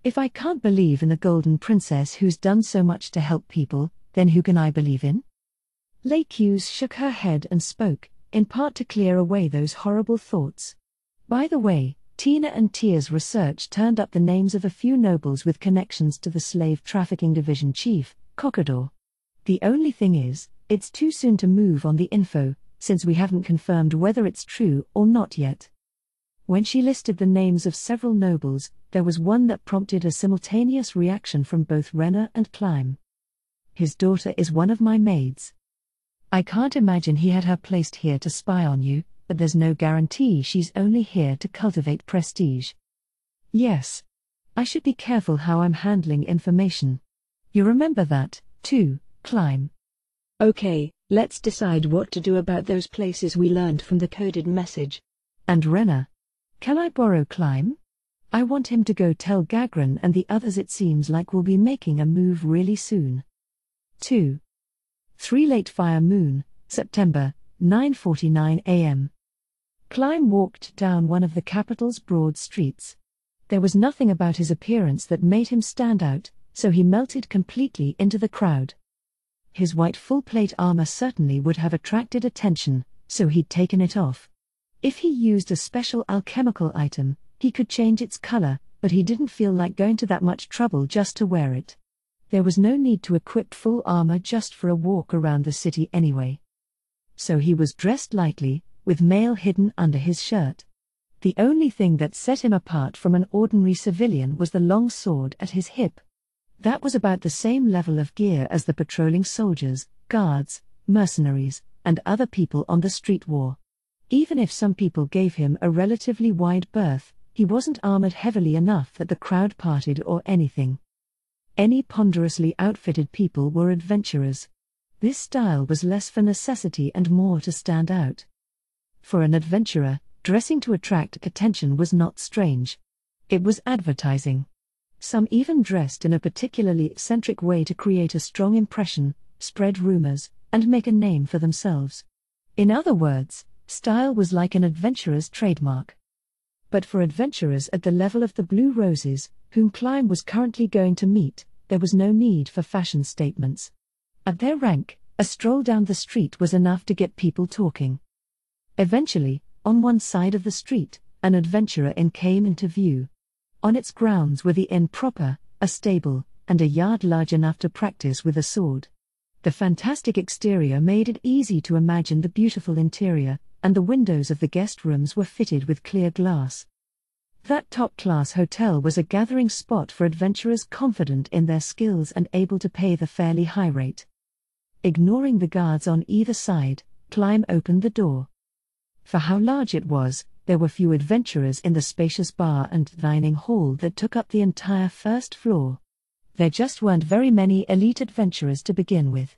If I can't believe in the Golden Princess who's done so much to help people, then who can I believe in? Lakeviews shook her head and spoke, in part to clear away those horrible thoughts. By the way, Tina and Tia's research turned up the names of a few nobles with connections to the slave trafficking division chief, Cockador. The only thing is, it's too soon to move on the info, since we haven't confirmed whether it's true or not yet. When she listed the names of several nobles, there was one that prompted a simultaneous reaction from both Renner and Klein. His daughter is one of my maids. I can't imagine he had her placed here to spy on you, but there's no guarantee she's only here to cultivate prestige. Yes. I should be careful how I'm handling information. You remember that, too, Klein. Okay, let's decide what to do about those places we learned from the coded message. And Rena. Can I borrow Climb? I want him to go tell Gagran and the others. It seems like we'll be making a move really soon. 2. 3 Late Fire Moon, September, 9:49 a.m. Climb walked down one of the capital's broad streets. There was nothing about his appearance that made him stand out, so he melted completely into the crowd. His white full-plate armor certainly would have attracted attention, so he'd taken it off. If he used a special alchemical item, he could change its color, but he didn't feel like going to that much trouble just to wear it. There was no need to equip full armor just for a walk around the city anyway. So he was dressed lightly, with mail hidden under his shirt. The only thing that set him apart from an ordinary civilian was the long sword at his hip. That was about the same level of gear as the patrolling soldiers, guards, mercenaries, and other people on the street wore. Even if some people gave him a relatively wide berth, he wasn't armored heavily enough that the crowd parted or anything. Any ponderously outfitted people were adventurers. This style was less for necessity and more to stand out. For an adventurer, dressing to attract attention was not strange. It was advertising. Some even dressed in a particularly eccentric way to create a strong impression, spread rumors, and make a name for themselves. In other words, style was like an adventurer's trademark. But for adventurers at the level of the Blue Roses, whom Climb was currently going to meet, there was no need for fashion statements. At their rank, a stroll down the street was enough to get people talking. Eventually, on one side of the street, an adventurer inn came into view. On its grounds were the inn proper, a stable, and a yard large enough to practice with a sword. The fantastic exterior made it easy to imagine the beautiful interior, and the windows of the guest rooms were fitted with clear glass. That top-class hotel was a gathering spot for adventurers confident in their skills and able to pay the fairly high rate. Ignoring the guards on either side, Climb opened the door. For how large it was, there were few adventurers in the spacious bar and dining hall that took up the entire first floor. There just weren't very many elite adventurers to begin with.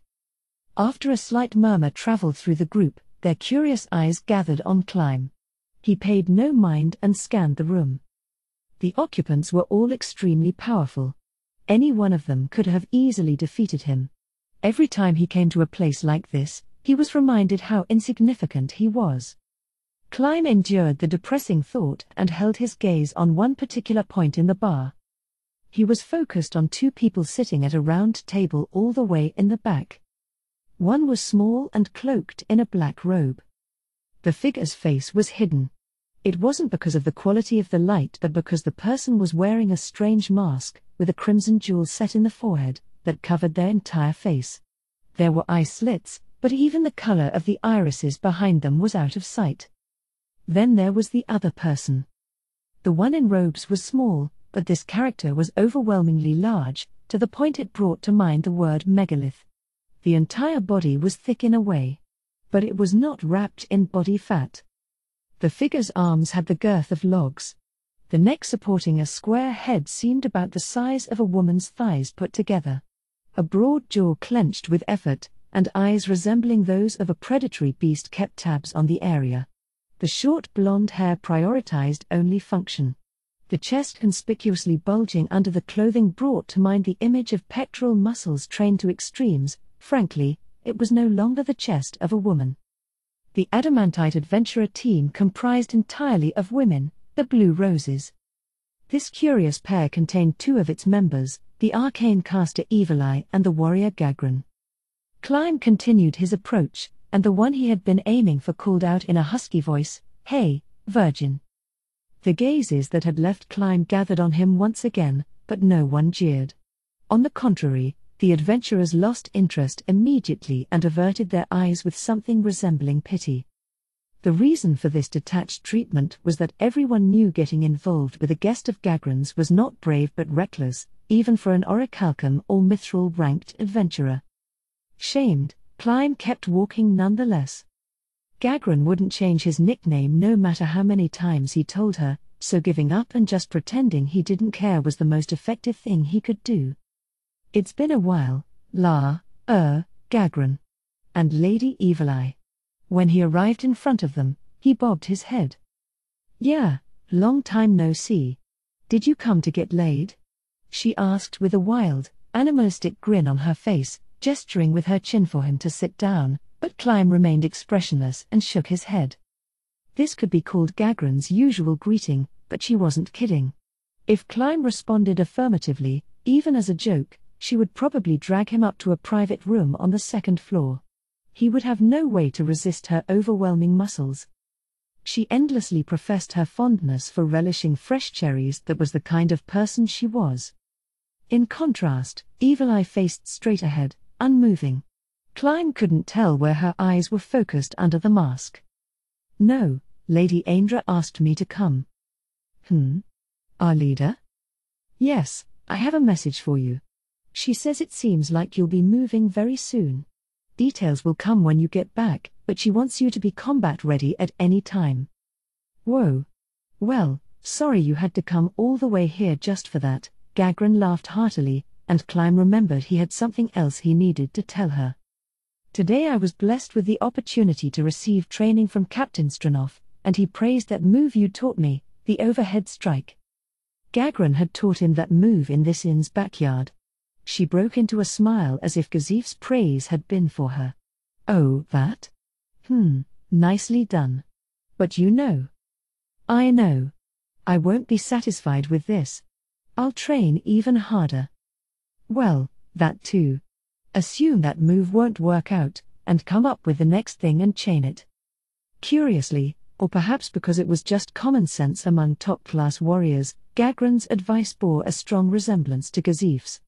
After a slight murmur traveled through the group, their curious eyes gathered on Climb. He paid no mind and scanned the room. The occupants were all extremely powerful. Any one of them could have easily defeated him. Every time he came to a place like this, he was reminded how insignificant he was. Climb endured the depressing thought and held his gaze on one particular point in the bar. He was focused on two people sitting at a round table all the way in the back. One was small and cloaked in a black robe. The figure's face was hidden. It wasn't because of the quality of the light but because the person was wearing a strange mask, with a crimson jewel set in the forehead, that covered their entire face. There were eye slits, but even the color of the irises behind them was out of sight. Then there was the other person. The one in robes was small, but this character was overwhelmingly large, to the point it brought to mind the word megalith. The entire body was thick in a way. But it was not wrapped in body fat. The figure's arms had the girth of logs. The neck supporting a square head seemed about the size of a woman's thighs put together. A broad jaw clenched with effort, and eyes resembling those of a predatory beast kept tabs on the area. The short blonde hair prioritized only function. The chest conspicuously bulging under the clothing brought to mind the image of pectoral muscles trained to extremes. Frankly, it was no longer the chest of a woman. The Adamantite adventurer team comprised entirely of women, the Blue Roses. This curious pair contained two of its members, the arcane caster Evil Eye and the warrior Gagran. Climb continued his approach, and the one he had been aiming for called out in a husky voice, "Hey, virgin." The gazes that had left Climb gathered on him once again, but no one jeered. On the contrary, the adventurers lost interest immediately and averted their eyes with something resembling pity. The reason for this detached treatment was that everyone knew getting involved with a guest of Gagran's was not brave but reckless, even for an orichalcum or mithril-ranked adventurer. Shamed, Climb kept walking nonetheless. Gagran wouldn't change his nickname no matter how many times he told her, so giving up and just pretending he didn't care was the most effective thing he could do. "It's been a while, Gagran." and Lady Evil Eye. When he arrived in front of them, he bobbed his head. "Yeah, long time no see. Did you come to get laid?" she asked with a wild, animalistic grin on her face, gesturing with her chin for him to sit down, but Clyme remained expressionless and shook his head. This could be called Gagran's usual greeting, but she wasn't kidding. If Clyme responded affirmatively, even as a joke, she would probably drag him up to a private room on the second floor. He would have no way to resist her overwhelming muscles. She endlessly professed her fondness for relishing fresh cherries. That was the kind of person she was. In contrast, Evil Eye faced straight ahead, unmoving. Clyme couldn't tell where her eyes were focused under the mask. "No, Lady Aindra asked me to come." Our leader?" "Yes, I have a message for you. She says it seems like you'll be moving very soon. Details will come when you get back, but she wants you to be combat ready at any time." "Whoa. Well, sorry you had to come all the way here just for that." Gagran laughed heartily, and Clyme remembered he had something else he needed to tell her. "Today I was blessed with the opportunity to receive training from Captain Stranoff, and he praised that move you taught me, the overhead strike." Gagran had taught him that move in this inn's backyard. She broke into a smile as if Gazif's praise had been for her. "Oh, that? Nicely done. But you know." "I know. I won't be satisfied with this. I'll train even harder." "Well, that too. Assume that move won't work out, and come up with the next thing and chain it." Curiously, or perhaps because it was just common sense among top-class warriors, Gagran's advice bore a strong resemblance to Gazif's.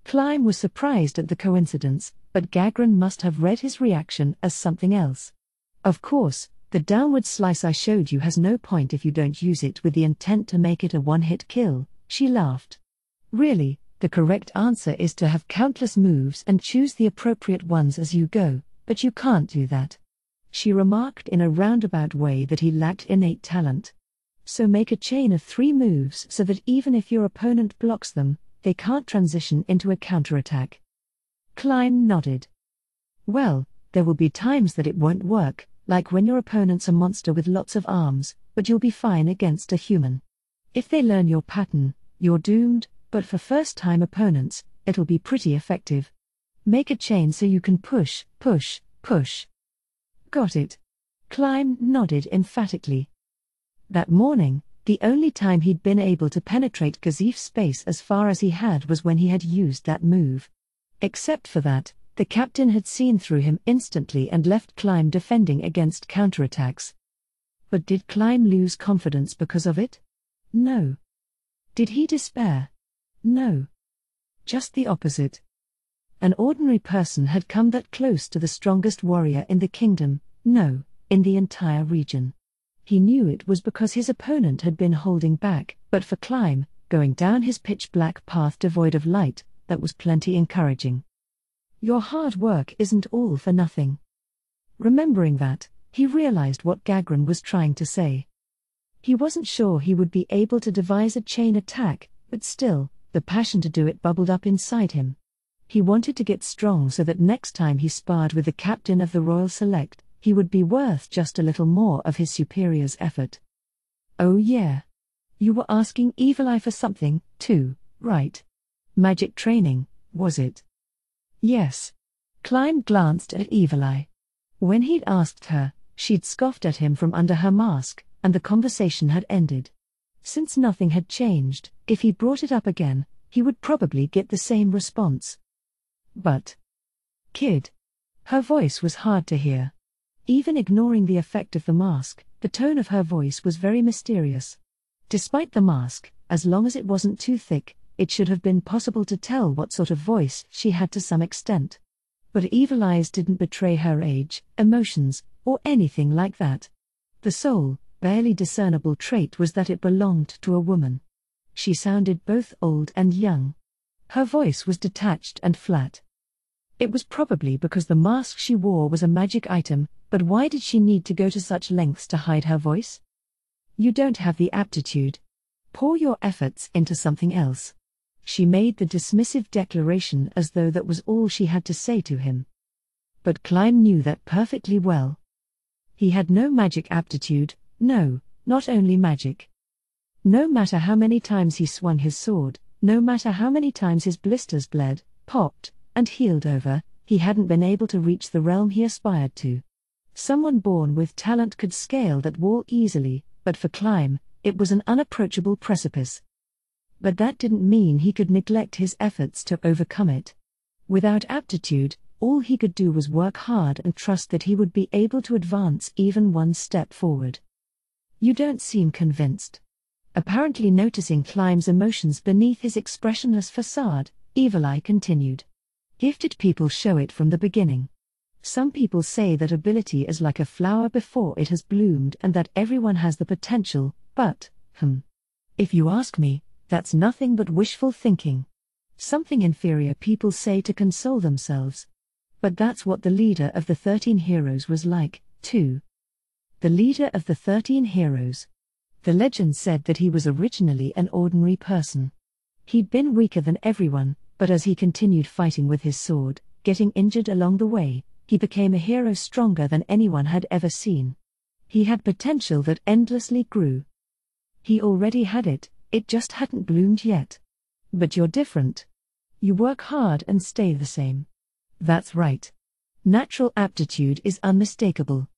Clyme was surprised at the coincidence, but Gagran must have read his reaction as something else. "Of course, the downward slice I showed you has no point if you don't use it with the intent to make it a one-hit kill," she laughed. "Really, the correct answer is to have countless moves and choose the appropriate ones as you go, but you can't do that," she remarked in a roundabout way that he lacked innate talent. "So make a chain of 3 moves so that even if your opponent blocks them, they can't transition into a counterattack." Clyme nodded. "Well, there will be times that it won't work, like when your opponent's a monster with lots of arms, but you'll be fine against a human. If they learn your pattern, you're doomed, but for first-time opponents, it'll be pretty effective. Make a chain so you can push, push, push." "Got it." Clyme nodded emphatically. That morning, the only time he'd been able to penetrate Gazif's space as far as he had was when he had used that move. Except for that, the captain had seen through him instantly and left Clyme defending against counterattacks. But did Clyme lose confidence because of it? No. Did he despair? No. Just the opposite. An ordinary person had come that close to the strongest warrior in the kingdom, no, in the entire region. He knew it was because his opponent had been holding back, but for Clyme, going down his pitch-black path devoid of light, that was plenty encouraging. Your hard work isn't all for nothing. Remembering that, he realized what Gagran was trying to say. He wasn't sure he would be able to devise a chain attack, but still, the passion to do it bubbled up inside him. He wanted to get strong so that next time he sparred with the captain of the Royal Select, he would be worth just a little more of his superior's effort. "Oh yeah. You were asking Evil Eye for something, too, right? Magic training, was it?" "Yes." Clyme glanced at Evil Eye. When he'd asked her, she'd scoffed at him from under her mask, and the conversation had ended. Since nothing had changed, if he brought it up again, he would probably get the same response. "But, kid." Her voice was hard to hear. Even ignoring the effect of the mask, the tone of her voice was very mysterious. Despite the mask, as long as it wasn't too thick, it should have been possible to tell what sort of voice she had to some extent. But Evil Eyes didn't betray her age, emotions, or anything like that. The sole, barely discernible trait was that it belonged to a woman. She sounded both old and young. Her voice was detached and flat. It was probably because the mask she wore was a magic item, but why did she need to go to such lengths to hide her voice? "You don't have the aptitude. Pour your efforts into something else." She made the dismissive declaration as though that was all she had to say to him. But Klein knew that perfectly well. He had no magic aptitude, no, not only magic. No matter how many times he swung his sword, no matter how many times his blisters bled, popped, and healed over, he hadn't been able to reach the realm he aspired to. Someone born with talent could scale that wall easily, but for Klein, it was an unapproachable precipice. But that didn't mean he could neglect his efforts to overcome it. Without aptitude, all he could do was work hard and trust that he would be able to advance even one step forward. You don't seem convinced. Apparently noticing Klein's emotions beneath his expressionless facade, Evil Eye continued. Gifted people show it from the beginning. Some people say that ability is like a flower before it has bloomed and that everyone has the potential, but, if you ask me, that's nothing but wishful thinking. Something inferior people say to console themselves. But that's what the leader of the 13 heroes was like, too. The leader of the 13 heroes. The legend said that he was originally an ordinary person. He'd been weaker than everyone, but as he continued fighting with his sword, getting injured along the way, he became a hero stronger than anyone had ever seen. He had potential that endlessly grew. He already had it, it just hadn't bloomed yet. But you're different. You work hard and stay the same. That's right. Natural aptitude is unmistakable.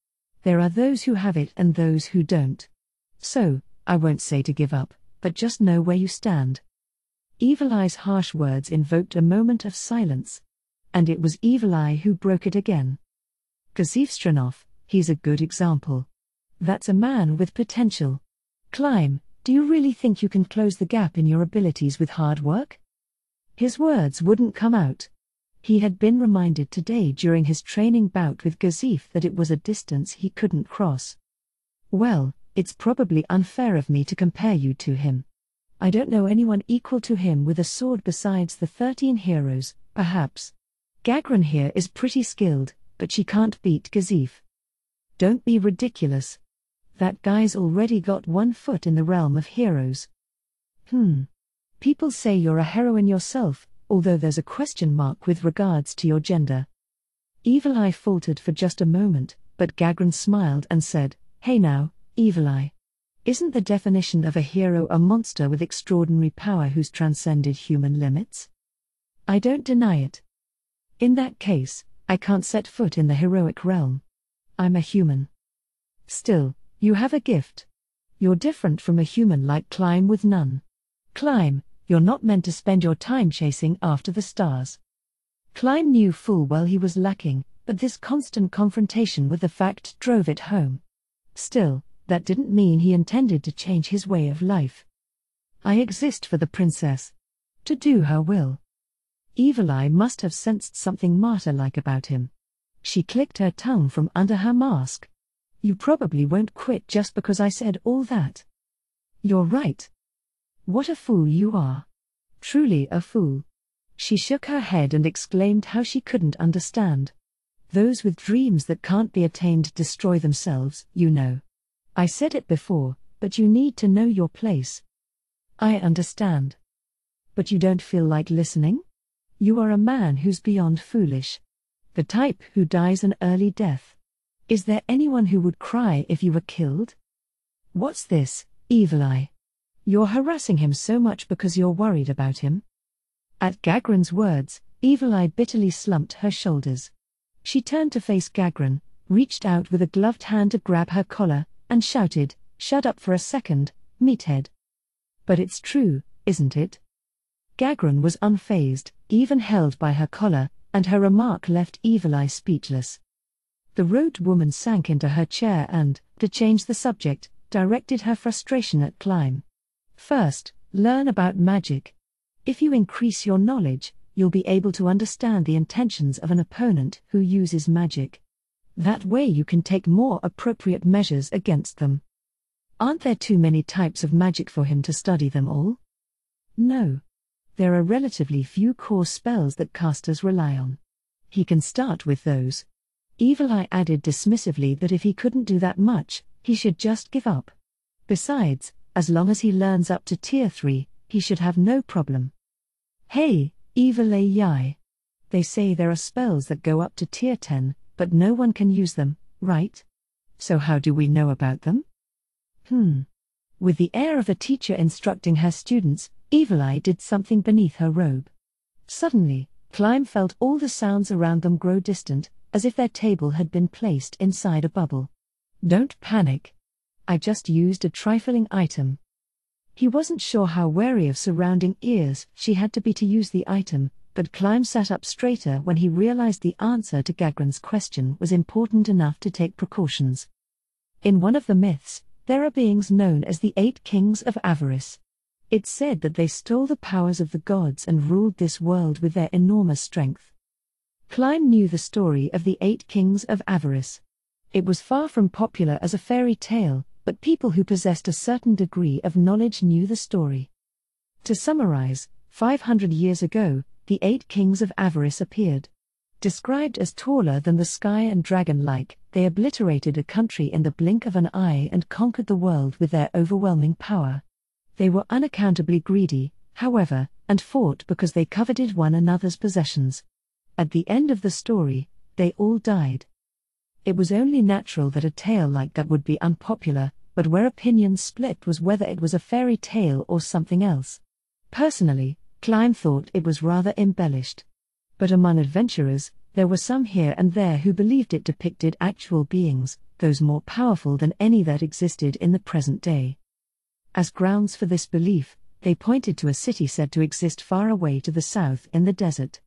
There are those who have it and those who don't. So, I won't say to give up, but just know where you stand. Evil Eye's harsh words invoked a moment of silence. And it was Evil Eye who broke it again. Kazif Stranov, he's a good example. That's a man with potential. Klein, do you really think you can close the gap in your abilities with hard work? His words wouldn't come out. He had been reminded today during his training bout with Kazif that it was a distance he couldn't cross. Well, it's probably unfair of me to compare you to him. I don't know anyone equal to him with a sword besides the 13 heroes, perhaps. Gagran here is pretty skilled, but she can't beat Kazif. Don't be ridiculous. That guy's already got 1 foot in the realm of heroes. People say you're a heroine yourself, although there's a question mark with regards to your gender. Evil Eye faltered for just a moment, but Gagran smiled and said, Hey now, Evil Eye. Isn't the definition of a hero a monster with extraordinary power who's transcended human limits? I don't deny it. In that case, I can't set foot in the heroic realm. I'm a human. Still, you have a gift. You're different from a human like Klein with none. Klein, you're not meant to spend your time chasing after the stars. Klein knew full well he was lacking, but this constant confrontation with the fact drove it home. Still, that didn't mean he intended to change his way of life. I exist for the princess. To do her will. Evil Eye must have sensed something martyr-like about him. She clicked her tongue from under her mask. You probably won't quit just because I said all that. You're right. What a fool you are. Truly a fool. She shook her head and exclaimed how she couldn't understand. Those with dreams that can't be attained destroy themselves, you know. I said it before, but you need to know your place. I understand. But you don't feel like listening? You are a man who's beyond foolish. The type who dies an early death. Is there anyone who would cry if you were killed? What's this, Evil Eye? You're harassing him so much because you're worried about him? At Gagran's words, Evil Eye bitterly slumped her shoulders. She turned to face Gagran, reached out with a gloved hand to grab her collar, and shouted, Shut up for a second, meathead. But it's true, isn't it? Gagran was unfazed, even held by her collar, and her remark left Evil Eye speechless. The robed woman sank into her chair and, to change the subject, directed her frustration at Klein. First, learn about magic. If you increase your knowledge, you'll be able to understand the intentions of an opponent who uses magic. That way you can take more appropriate measures against them. Aren't there too many types of magic for him to study them all? No. There are relatively few core spells that casters rely on. He can start with those. Evil Eye added dismissively that if he couldn't do that much, he should just give up. Besides, as long as he learns up to Tier 3, he should have no problem. Hey, Evil Eye. They say there are spells that go up to Tier 10, but no one can use them, right? So how do we know about them? With the air of a teacher instructing her students, Evil Eye did something beneath her robe. Suddenly, Climb felt all the sounds around them grow distant, as if their table had been placed inside a bubble. Don't panic. I just used a trifling item. He wasn't sure how wary of surrounding ears she had to be to use the item, but Climb sat up straighter when he realized the answer to Gagran's question was important enough to take precautions. In one of the myths, there are beings known as the 8 Kings of Avarice. It's said that they stole the powers of the gods and ruled this world with their enormous strength. Climb knew the story of the 8 Kings of Avarice. It was far from popular as a fairy tale, but people who possessed a certain degree of knowledge knew the story. To summarize, 500 years ago, the 8 Kings of Avarice appeared. Described as taller than the sky and dragon-like, they obliterated a country in the blink of an eye and conquered the world with their overwhelming power. They were unaccountably greedy, however, and fought because they coveted one another's possessions. At the end of the story, they all died. It was only natural that a tale like that would be unpopular, but where opinions split was whether it was a fairy tale or something else. Personally, Climb thought it was rather embellished. But among adventurers, there were some here and there who believed it depicted actual beings, those more powerful than any that existed in the present day. As grounds for this belief, they pointed to a city said to exist far away to the south in the desert.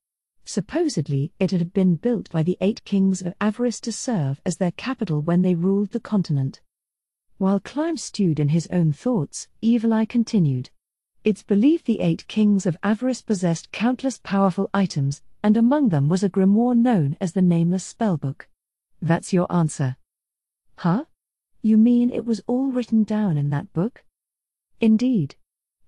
Supposedly, it had been built by the 8 Kings of Avarice to serve as their capital when they ruled the continent. While Climb stewed in his own thoughts, Evil Eye continued. It's believed the 8 Kings of Avarice possessed countless powerful items, and among them was a grimoire known as the Nameless Spellbook. That's your answer. Huh? You mean it was all written down in that book? Indeed.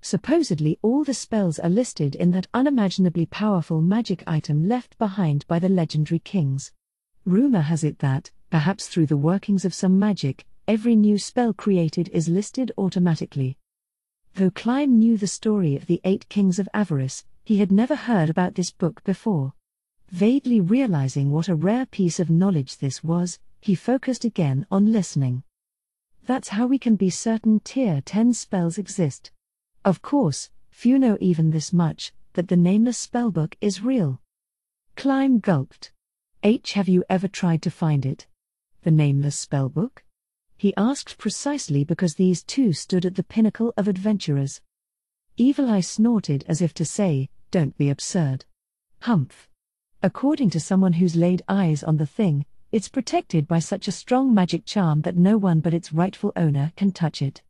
Supposedly all the spells are listed in that unimaginably powerful magic item left behind by the legendary kings. Rumor has it that, perhaps through the workings of some magic, every new spell created is listed automatically. Though Climb knew the story of the 8 Kings of Avarice, he had never heard about this book before. Vaguely realizing what a rare piece of knowledge this was, he focused again on listening. That's how we can be certain Tier 10 spells exist. Of course, few know even this much, that the Nameless Spellbook is real. Climb gulped. Have you ever tried to find it? The Nameless Spellbook? He asked precisely because these two stood at the pinnacle of adventurers. Evil Eye snorted as if to say, don't be absurd. Humph. According to someone who's laid eyes on the thing, it's protected by such a strong magic charm that no one but its rightful owner can touch it.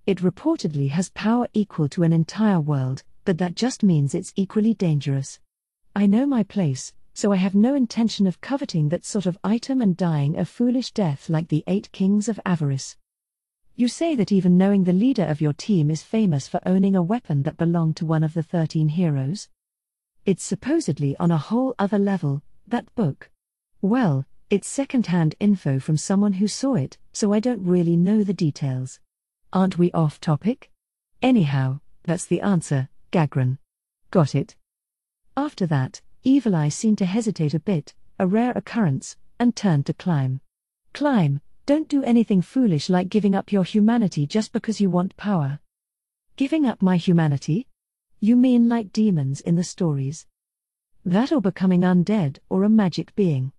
It reportedly has power equal to an entire world, but that just means it's equally dangerous. I know my place, so I have no intention of coveting that sort of item and dying a foolish death like the 8 Kings of Avarice. You say that even knowing the leader of your team is famous for owning a weapon that belonged to one of the 13 heroes? It's supposedly on a whole other level, that book. Well, it's second-hand info from someone who saw it, so I don't really know the details. Aren't we off topic? Anyhow, that's the answer, Gagran. Got it. After that, Evil Eye seemed to hesitate a bit, a rare occurrence, and turned to Climb. Climb, don't do anything foolish like giving up your humanity just because you want power. Giving up my humanity? You mean like demons in the stories? That or becoming undead or a magic being?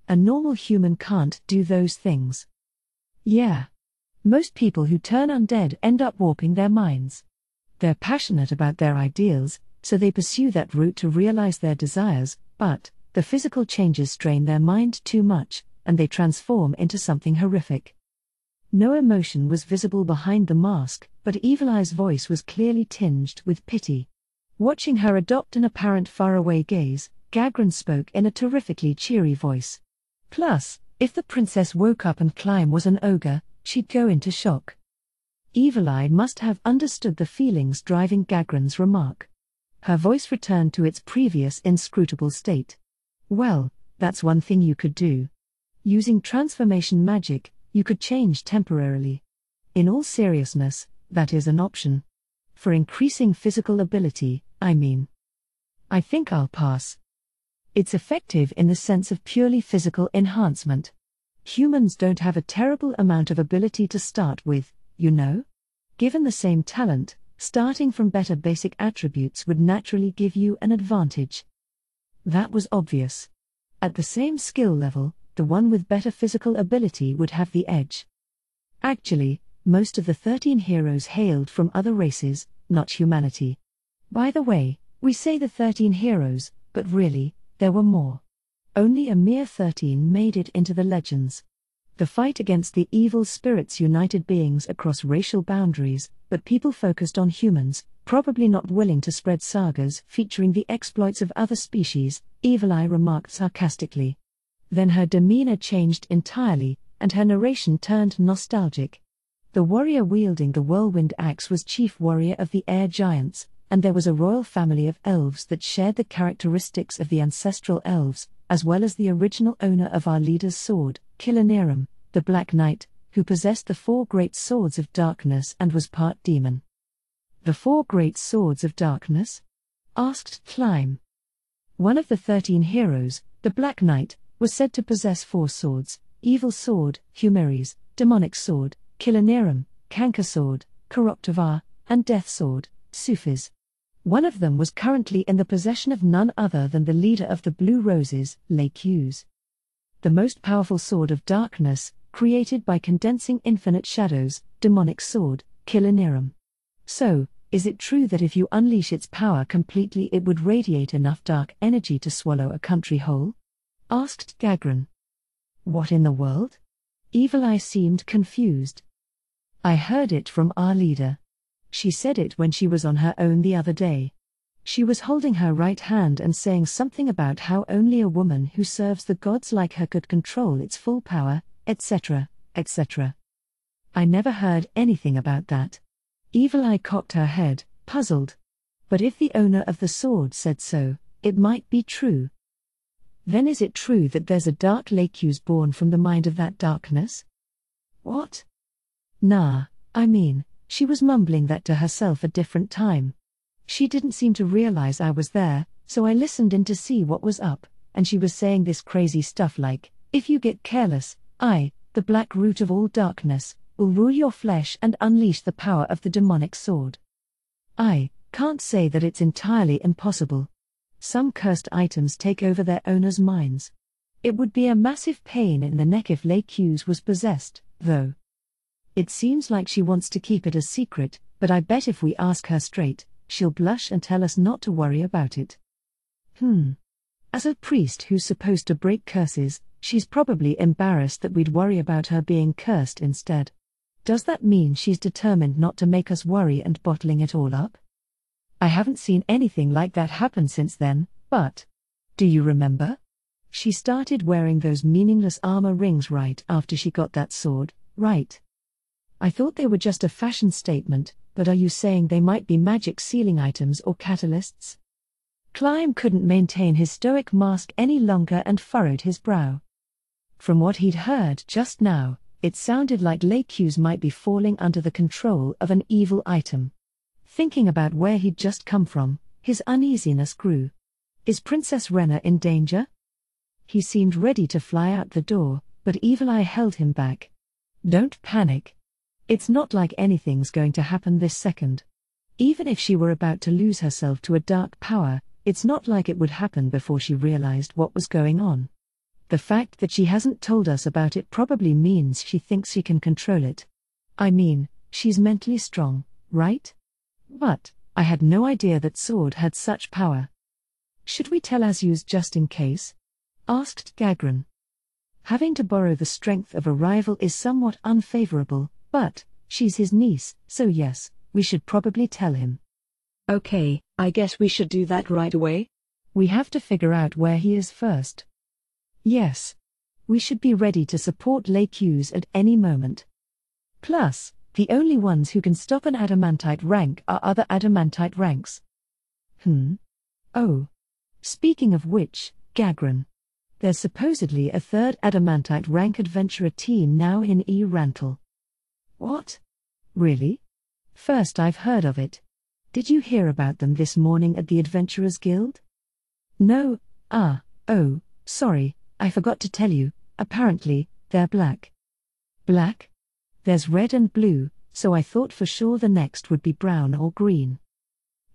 A normal human can't do those things. Yeah. Most people who turn undead end up warping their minds. They're passionate about their ideals, so they pursue that route to realize their desires, but the physical changes strain their mind too much, and they transform into something horrific. No emotion was visible behind the mask, but Evil Eye's voice was clearly tinged with pity. Watching her adopt an apparent faraway gaze, Gagran spoke in a terrifically cheery voice. Plus, if the princess woke up and Climb was an ogre, she'd go into shock. Evil Eye must have understood the feelings driving Gagran's remark. Her voice returned to its previous inscrutable state. Well, that's one thing you could do. Using transformation magic, you could change temporarily. In all seriousness, that is an option. For increasing physical ability, I mean. I think I'll pass. It's effective in the sense of purely physical enhancement. Humans don't have a terrible amount of ability to start with, you know? Given the same talent, starting from better basic attributes would naturally give you an advantage. That was obvious. At the same skill level, the one with better physical ability would have the edge. Actually, most of the 13 heroes hailed from other races, not humanity. By the way, we say the 13 heroes, but really, there were more. Only a mere 13 made it into the legends. The fight against the evil spirits united beings across racial boundaries, but people focused on humans, probably not willing to spread sagas featuring the exploits of other species, Evil Eye remarked sarcastically. Then her demeanor changed entirely, and her narration turned nostalgic. The warrior wielding the whirlwind axe was chief warrior of the air giants, and there was a royal family of elves that shared the characteristics of the ancestral elves, as well as the original owner of our leader's sword, Kugane, the Black Knight, who possessed the 4 great swords of darkness and was part demon. The 4 great swords of darkness? Asked Climb. One of the 13 heroes, the Black Knight, was said to possess 4 swords: Evil Sword, Humeres, Demonic Sword, Kugane, Canker Sword, Koroktavar, and Death Sword, Sufis. One of them was currently in the possession of none other than the leader of the Blue Roses, Hughes. The most powerful sword of darkness, created by condensing infinite shadows, Demonic Sword, Kugane. So, is it true that if you unleash its power completely it would radiate enough dark energy to swallow a country whole? Asked Gagran. What in the world? Evil Eye seemed confused. I heard it from our leader. She said it when she was on her own the other day. She was holding her right hand and saying something about how only a woman who serves the gods like her could control its full power, etc., etc. I never heard anything about that. Evil Eye cocked her head, puzzled. But if the owner of the sword said so, it might be true. Then is it true that there's a dark Hughes born from the mind of that darkness? What? Nah, I mean, she was mumbling that to herself a different time. She didn't seem to realize I was there, so I listened in to see what was up, and she was saying this crazy stuff like, if you get careless, I, the black root of all darkness, will rule your flesh and unleash the power of the demonic sword. I can't say that it's entirely impossible. Some cursed items take over their owners' minds. It would be a massive pain in the neck if Hughes was possessed, though. It seems like she wants to keep it a secret, but I bet if we ask her straight, she'll blush and tell us not to worry about it. As a priest who's supposed to break curses, she's probably embarrassed that we'd worry about her being cursed instead. Does that mean she's determined not to make us worry and bottling it all up? I haven't seen anything like that happen since then, but... Do you remember? She started wearing those meaningless armor rings right after she got that sword, right? I thought they were just a fashion statement, but are you saying they might be magic sealing items or catalysts? Climb couldn't maintain his stoic mask any longer and furrowed his brow. From what he'd heard just now, it sounded like Hughes might be falling under the control of an evil item. Thinking about where he'd just come from, his uneasiness grew. Is Princess Rena in danger? He seemed ready to fly out the door, but Evil Eye held him back. Don't panic. It's not like anything's going to happen this second. Even if she were about to lose herself to a dark power, it's not like it would happen before she realized what was going on. The fact that she hasn't told us about it probably means she thinks she can control it. I mean, she's mentally strong, right? But I had no idea that sword had such power. Should we tell Azu's just in case? Asked Gagran. Having to borrow the strength of a rival is somewhat unfavorable, but she's his niece, so yes, we should probably tell him. Okay, I guess we should do that right away. We have to figure out where he is first. Yes. We should be ready to support Hughes at any moment. Plus, the only ones who can stop an adamantite rank are other adamantite ranks. Oh. Speaking of which, Gagran. There's supposedly a third adamantite rank adventurer team now in E-Rantle. What? Really? First I've heard of it. Did you hear about them this morning at the Adventurers Guild? No, Oh, sorry, I forgot to tell you, apparently, they're black. Black? There's red and blue, so I thought for sure the next would be brown or green.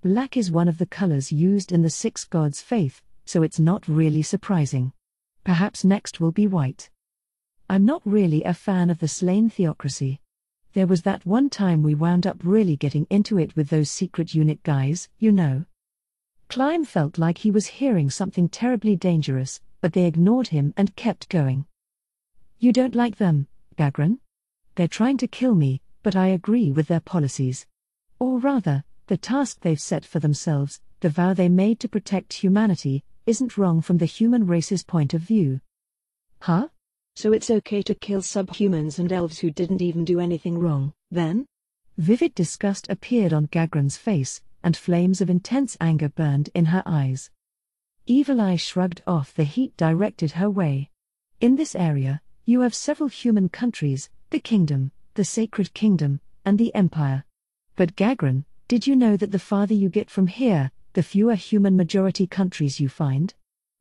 Black is one of the colors used in the six gods' faith, so it's not really surprising. Perhaps next will be white. I'm not really a fan of the slain theocracy. There was that one time we wound up really getting into it with those secret unit guys, you know. Climb felt like he was hearing something terribly dangerous, but they ignored him and kept going. You don't like them, Gagran? They're trying to kill me, but I agree with their policies. Or rather, the task they've set for themselves, the vow they made to protect humanity, isn't wrong from the human race's point of view. Huh? So it's okay to kill subhumans and elves who didn't even do anything wrong, then? Vivid disgust appeared on Gagran's face, and flames of intense anger burned in her eyes. Evil Eye shrugged off the heat directed her way. In this area, you have several human countries, the Kingdom, the Sacred Kingdom, and the Empire. But Gagran, did you know that the farther you get from here, the fewer human majority countries you find?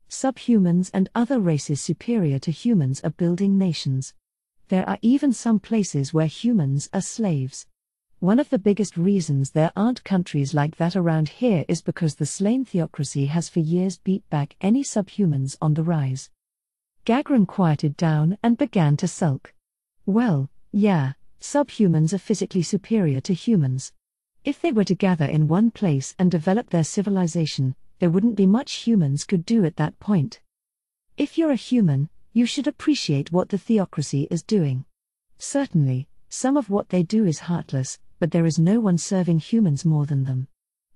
Subhumans and other races superior to humans are building nations. There are even some places where humans are slaves. One of the biggest reasons there aren't countries like that around here is because the slain theocracy has for years beat back any subhumans on the rise. Gagran quieted down and began to sulk. Well, yeah, subhumans are physically superior to humans. If they were to gather in one place and develop their civilization, there wouldn't be much humans could do at that point. If you're a human, you should appreciate what the theocracy is doing. Certainly, some of what they do is heartless, but there is no one serving humans more than them.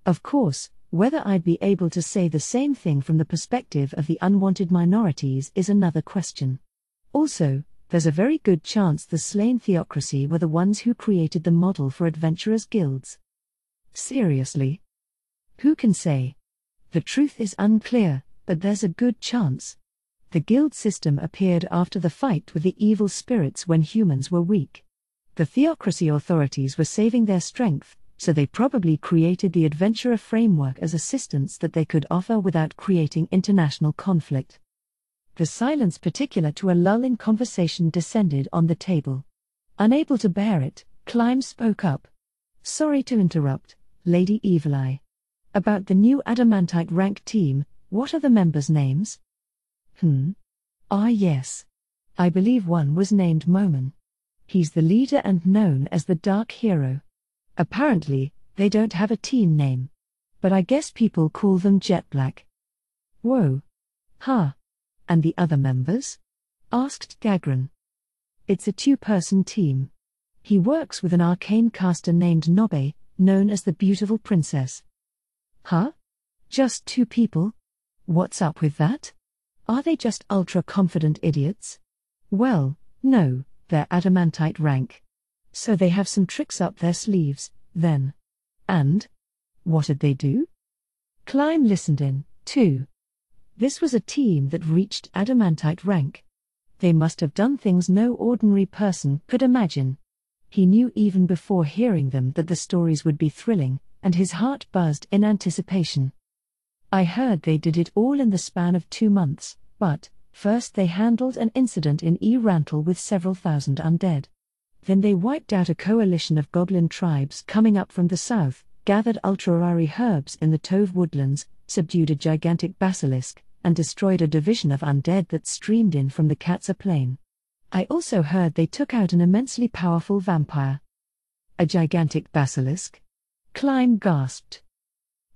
Of course, whether I'd be able to say the same thing from the perspective of the unwanted minorities is another question. Also, there's a very good chance the slain theocracy were the ones who created the model for adventurers' guilds. Seriously? Who can say? The truth is unclear, but there's a good chance. The guild system appeared after the fight with the evil spirits when humans were weak. The theocracy authorities were saving their strength, so they probably created the adventurer framework as assistance that they could offer without creating international conflict. The silence particular to a lull in conversation descended on the table. Unable to bear it, Climb spoke up. Sorry to interrupt, Lady Evil Eye. About the new Adamantite rank team, what are the members' names? Ah yes. I believe one was named Moman. He's the leader and known as the Dark Hero. Apparently, they don't have a team name. But I guess people call them Jet Black. Whoa. Huh. And the other members? Asked Gagran. It's a two-person team. He works with an arcane caster named Nobe, known as the Beautiful Princess. Huh? Just two people? What's up with that? Are they just ultra-confident idiots? Well, no, they're Adamantite rank. So they have some tricks up their sleeves, then. And? What did they do? Climb listened in, too. This was a team that reached Adamantite rank. They must have done things no ordinary person could imagine. He knew even before hearing them that the stories would be thrilling, and his heart buzzed in anticipation. I heard they did it all in the span of 2 months, but, first they handled an incident in Rantle with several thousand undead. Then they wiped out a coalition of goblin tribes coming up from the south, gathered ultra-rare herbs in the Tove woodlands, subdued a gigantic basilisk, and destroyed a division of undead that streamed in from the Katsa plain. I also heard they took out an immensely powerful vampire. A gigantic basilisk? Climb gasped.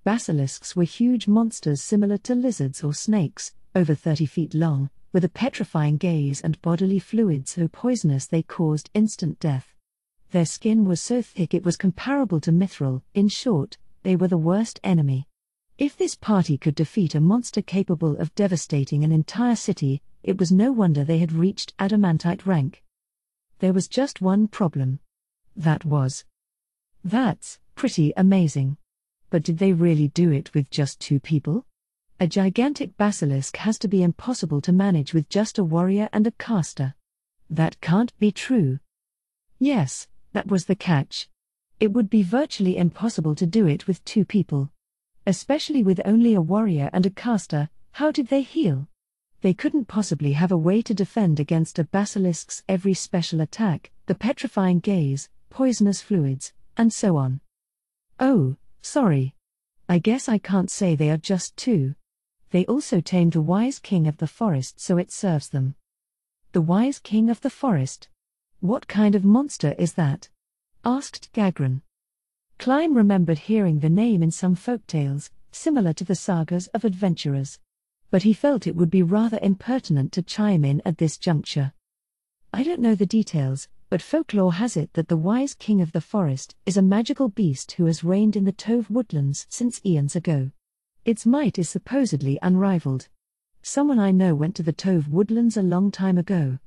Basilisks were huge monsters similar to lizards or snakes, over 30 feet long, with a petrifying gaze and bodily fluid so poisonous they caused instant death. Their skin was so thick it was comparable to mithril. In short, they were the worst enemy. If this party could defeat a monster capable of devastating an entire city, it was no wonder they had reached Adamantite rank. There was just one problem. That's pretty amazing. But did they really do it with just 2 people? A gigantic basilisk has to be impossible to manage with just a warrior and a caster. That can't be true. Yes, that was the catch. It would be virtually impossible to do it with 2 people. Especially with only a warrior and a caster. How did they heal? They couldn't possibly have a way to defend against a basilisk's every special attack, the petrifying gaze, poisonous fluids, and so on. Oh, sorry. I guess I can't say they are just two. They also tamed the wise king of the forest, so it serves them. The wise king of the forest? What kind of monster is that? Asked Gagran. Climb remembered hearing the name in some folktales, similar to the sagas of adventurers. But he felt it would be rather impertinent to chime in at this juncture. I don't know the details, but folklore has it that the wise king of the forest is a magical beast who has reigned in the Tove woodlands since eons ago. Its might is supposedly unrivaled. Someone I know went to the Tove woodlands a long time ago,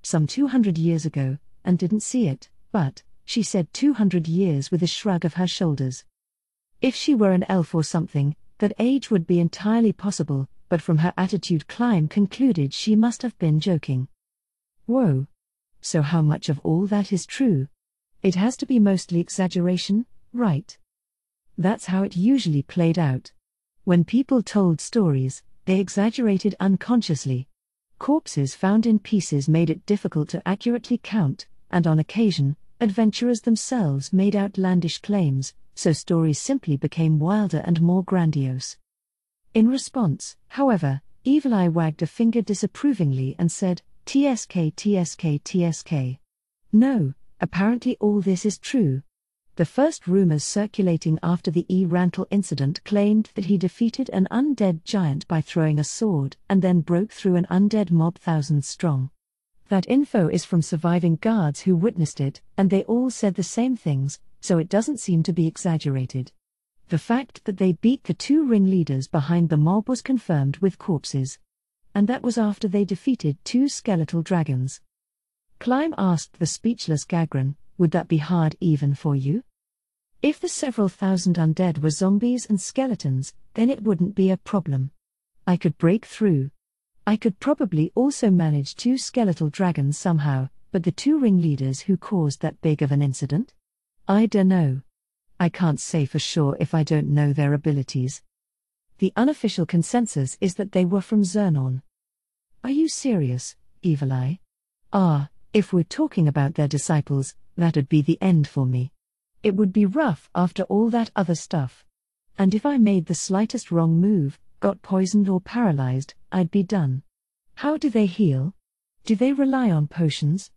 some 200 years ago, and didn't see it, but, she said 200 years with a shrug of her shoulders. If she were an elf or something, that age would be entirely possible, but from her attitude Climb concluded she must have been joking. Whoa. So how much of all that is true? It has to be mostly exaggeration, right? That's how it usually played out. When people told stories, they exaggerated unconsciously. Corpses found in pieces made it difficult to accurately count, and on occasion, adventurers themselves made outlandish claims, so stories simply became wilder and more grandiose. In response, however, Evil Eye wagged a finger disapprovingly and said, "TSK, TSK, TSK. No, apparently all this is true." The first rumors circulating after the Rantle incident claimed that he defeated an undead giant by throwing a sword and then broke through an undead mob thousands strong. That info is from surviving guards who witnessed it, and they all said the same things, so it doesn't seem to be exaggerated. The fact that they beat the two ringleaders behind the mob was confirmed with corpses. And that was after they defeated two skeletal dragons. Climb asked the speechless Gagran, "Would that be hard even for you? If the several thousand undead were zombies and skeletons, then it wouldn't be a problem. I could break through. I could probably also manage two skeletal dragons somehow, but the two ringleaders who caused that big of an incident? I dunno. I can't say for sure if I don't know their abilities. The unofficial consensus is that they were from Zernon." Are you serious, Evil Eye? If we're talking about their disciples, that'd be the end for me. It would be rough after all that other stuff. And if I made the slightest wrong move, got poisoned or paralyzed, I'd be done. How do they heal? Do they rely on potions?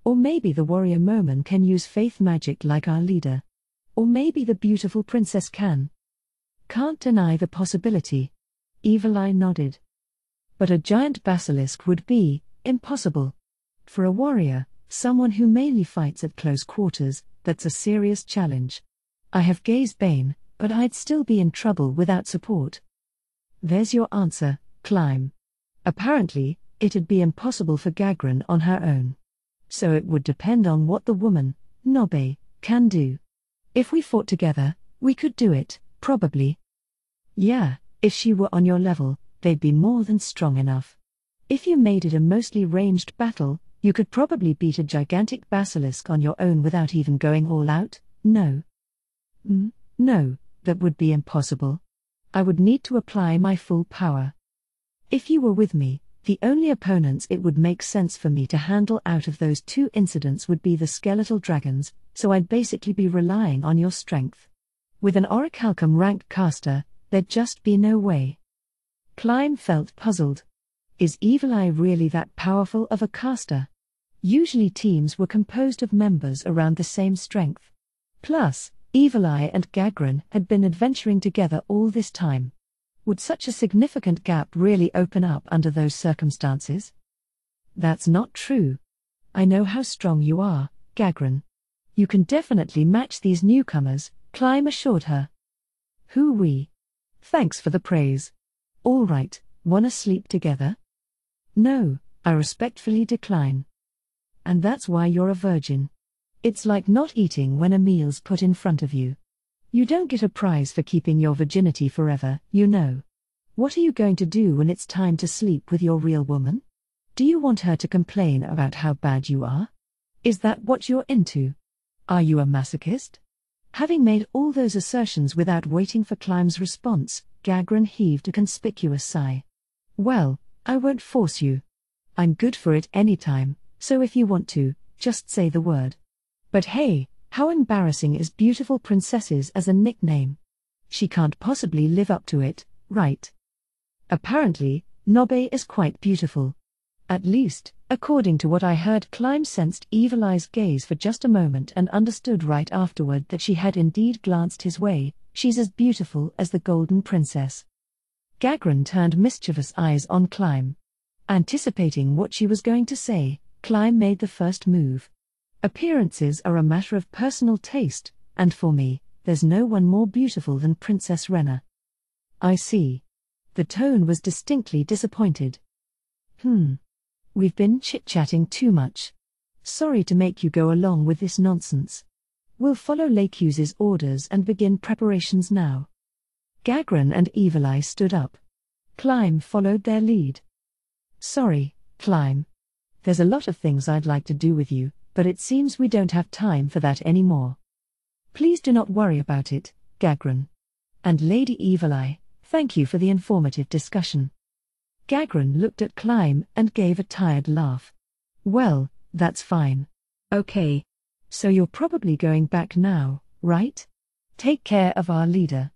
Or maybe the warrior Moman can use faith magic like our leader. Or maybe the beautiful princess can. Can't deny the possibility. Evil Eye nodded. But a giant basilisk would be impossible. For a warrior, someone who mainly fights at close quarters, that's a serious challenge. I have Gaze Bane, but I'd still be in trouble without support. There's your answer, Climb. Apparently, it'd be impossible for Gagran on her own. So it would depend on what the woman, Nobbe, can do. If we fought together, we could do it, probably. Yeah, if she were on your level, they'd be more than strong enough. If you made it a mostly ranged battle, you could probably beat a gigantic basilisk on your own without even going all out, no. No, that would be impossible. I would need to apply my full power. If you were with me, the only opponents it would make sense for me to handle out of those two incidents would be the skeletal dragons, so I'd basically be relying on your strength. With an Orichalcum ranked caster, there'd just be no way. Climb felt puzzled. Is Evil Eye really that powerful of a caster? Usually teams were composed of members around the same strength. Plus, Evil Eye and Gagran had been adventuring together all this time. Would such a significant gap really open up under those circumstances? That's not true. I know how strong you are, Gagran. You can definitely match these newcomers, Climb assured her. Hoo-wee. Thanks for the praise. All right, wanna sleep together? No, I respectfully decline. And that's why you're a virgin. It's like not eating when a meal's put in front of you. You don't get a prize for keeping your virginity forever, you know. What are you going to do when it's time to sleep with your real woman? Do you want her to complain about how bad you are? Is that what you're into? Are you a masochist? Having made all those assertions without waiting for Climb's response, Gagran heaved a conspicuous sigh. Well, I won't force you. I'm good for it anytime, so if you want to, just say the word. But hey, how embarrassing is beautiful princesses as a nickname? She can't possibly live up to it, right? Apparently, Nobe is quite beautiful. At least, according to what I heard. Climb sensed Evil Eye's gaze for just a moment and understood right afterward that she had indeed glanced his way. She's as beautiful as the Golden Princess. Gagran turned mischievous eyes on Climb. Anticipating what she was going to say, Climb made the first move. Appearances are a matter of personal taste, and for me, there's no one more beautiful than Princess Rena. I see. The tone was distinctly disappointed. We've been chit-chatting too much. Sorry to make you go along with this nonsense. We'll follow Lakehugh's orders and begin preparations now. Gagran and Evil Eye stood up. Climb followed their lead. Sorry, Climb. There's a lot of things I'd like to do with you, but it seems we don't have time for that anymore. Please do not worry about it, Gagran. And Lady Evil Eye, thank you for the informative discussion. Gagran looked at Climb and gave a tired laugh. Well, that's fine. Okay. So you're probably going back now, right? Take care of our leader.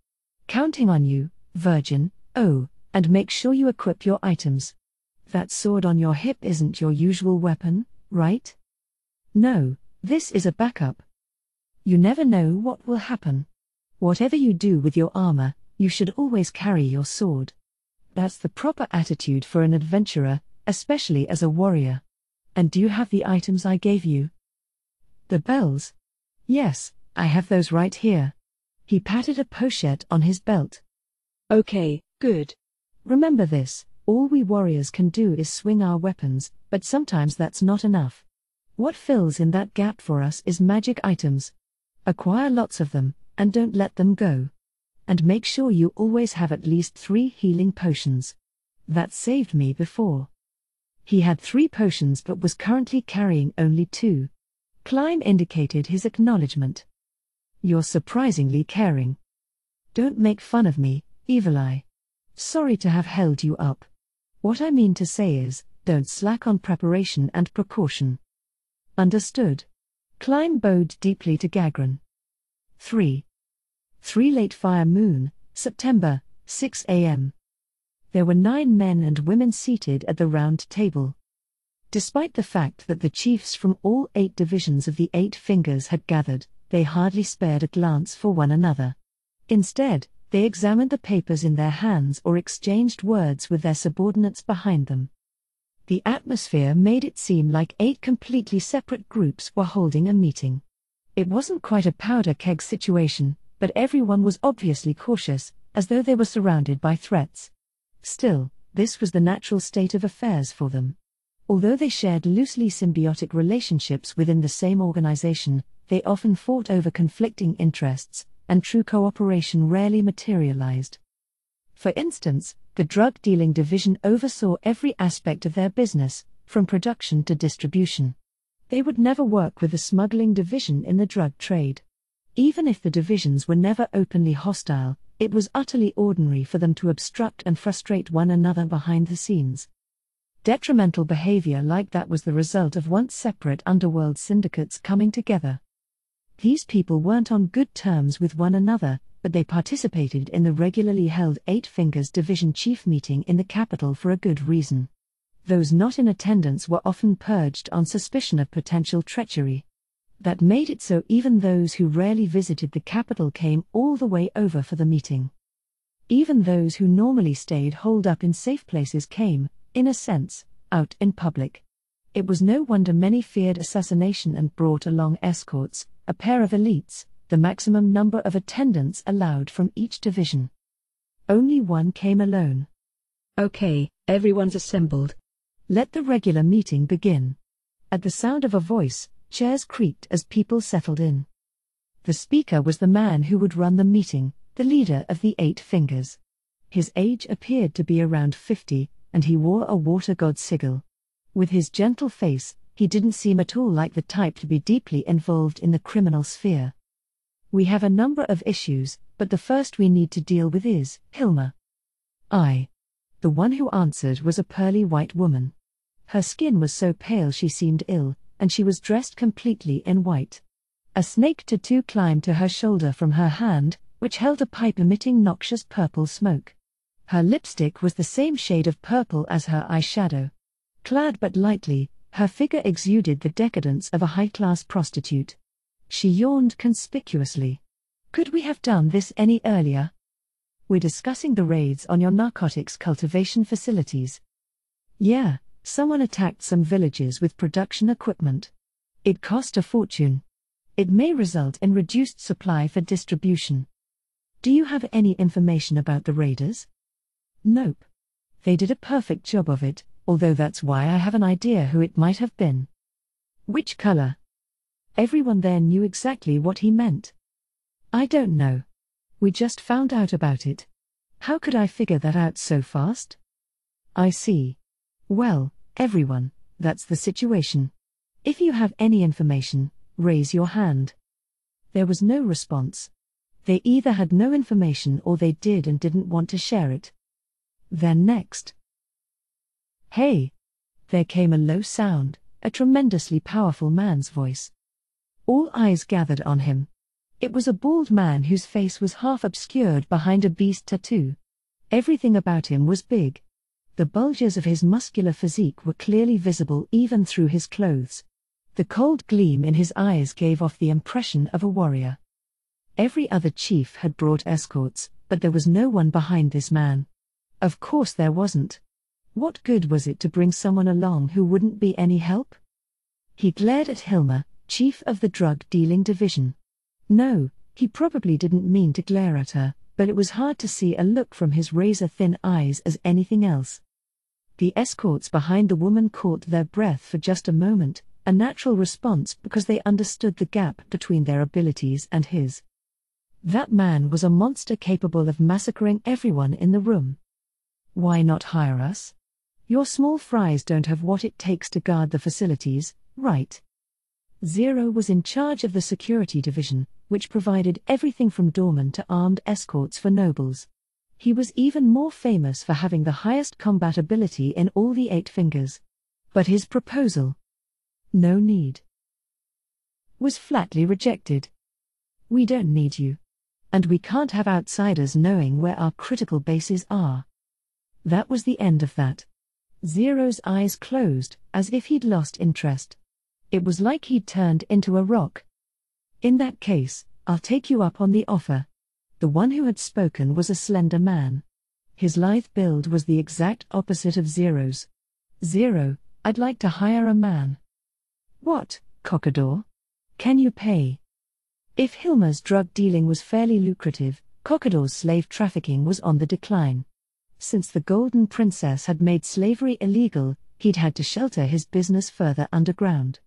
Counting on you, Virgin. Oh, and make sure you equip your items. That sword on your hip isn't your usual weapon, right? No, this is a backup. You never know what will happen. Whatever you do with your armor, you should always carry your sword. That's the proper attitude for an adventurer, especially as a warrior. And do you have the items I gave you? The bells? Yes, I have those right here. He patted a pochette on his belt. Okay, good. Remember this, all we warriors can do is swing our weapons, but sometimes that's not enough. What fills in that gap for us is magic items. Acquire lots of them, and don't let them go. And make sure you always have at least 3 healing potions. That saved me before. He had 3 potions but was currently carrying only 2. Climb indicated his acknowledgement. You're surprisingly caring. Don't make fun of me, Evil Eye. Sorry to have held you up. What I mean to say is, don't slack on preparation and precaution. Understood. Climb bowed deeply to Gagran. 3 Late Fire Moon, September, 6 a.m. There were 9 men and women seated at the round table. Despite the fact that the chiefs from all 8 divisions of the 8 Fingers had gathered, they hardly spared a glance for one another. Instead, they examined the papers in their hands or exchanged words with their subordinates behind them. The atmosphere made it seem like 8 completely separate groups were holding a meeting. It wasn't quite a powder keg situation, but everyone was obviously cautious, as though they were surrounded by threats. Still, this was the natural state of affairs for them. Although they shared loosely symbiotic relationships within the same organization, they often fought over conflicting interests, and true cooperation rarely materialized. For instance, the drug-dealing division oversaw every aspect of their business, from production to distribution. They would never work with the smuggling division in the drug trade. Even if the divisions were never openly hostile, it was utterly ordinary for them to obstruct and frustrate one another behind the scenes. Detrimental behavior like that was the result of once separate underworld syndicates coming together. These people weren't on good terms with one another, but they participated in the regularly held 8 Fingers Division Chief meeting in the capital for a good reason. Those not in attendance were often purged on suspicion of potential treachery. That made it so even those who rarely visited the capital came all the way over for the meeting. Even those who normally stayed holed up in safe places came, in a sense, out in public. It was no wonder many feared assassination and brought along escorts, a pair of elites, the maximum number of attendants allowed from each division. Only one came alone. Okay, everyone's assembled. Let the regular meeting begin. At the sound of a voice, chairs creaked as people settled in. The speaker was the man who would run the meeting, the leader of the 8 Fingers. His age appeared to be around 50, and he wore a water god sigil. With his gentle face, he didn't seem at all like the type to be deeply involved in the criminal sphere. We have a number of issues, but the first we need to deal with is Hilma. The The one who answered was a pearly white woman. Her skin was so pale she seemed ill, and she was dressed completely in white. A snake tattoo climbed to her shoulder from her hand, which held a pipe emitting noxious purple smoke. Her lipstick was the same shade of purple as her eyeshadow. Clad but lightly, her figure exuded the decadence of a high-class prostitute. She yawned conspicuously. "Could we have done this any earlier? We're discussing the raids on your narcotics cultivation facilities." "Yeah, someone attacked some villages with production equipment. It cost a fortune. It may result in reduced supply for distribution." "Do you have any information about the raiders?" "Nope. They did a perfect job of it, although that's why I have an idea who it might have been." "Which color?" Everyone there knew exactly what he meant. "I don't know. We just found out about it. How could I figure that out so fast?" "I see. Well, everyone, that's the situation. If you have any information, raise your hand." There was no response. They either had no information or they did and didn't want to share it. Then next. "Hey!" There came a low sound, a tremendously powerful man's voice. All eyes gathered on him. It was a bald man whose face was half obscured behind a beast tattoo. Everything about him was big. The bulges of his muscular physique were clearly visible even through his clothes. The cold gleam in his eyes gave off the impression of a warrior. Every other chief had brought escorts, but there was no one behind this man. Of course there wasn't. What good was it to bring someone along who wouldn't be any help? He glared at Hilma, chief of the drug-dealing division. No, he probably didn't mean to glare at her, but it was hard to see a look from his razor-thin eyes as anything else. The escorts behind the woman caught their breath for just a moment, a natural response because they understood the gap between their abilities and his. That man was a monster capable of massacring everyone in the room. Why not hire us? Your small fries don't have what it takes to guard the facilities, right? Zero was in charge of the security division, which provided everything from doormen to armed escorts for nobles. He was even more famous for having the highest combat ability in all the 8 fingers. But his proposal, "No need," was flatly rejected. "We don't need you. And we can't have outsiders knowing where our critical bases are." That was the end of that. Zero's eyes closed, as if he'd lost interest. It was like he'd turned into a rock. "In that case, I'll take you up on the offer." The one who had spoken was a slender man. His lithe build was the exact opposite of Zero's. "Zero, I'd like to hire a man." "What, Cockador? Can you pay?" If Hilma's drug dealing was fairly lucrative, Cockador's slave trafficking was on the decline. Since the Golden Princess had made slavery illegal, he'd had to shelter his business further underground.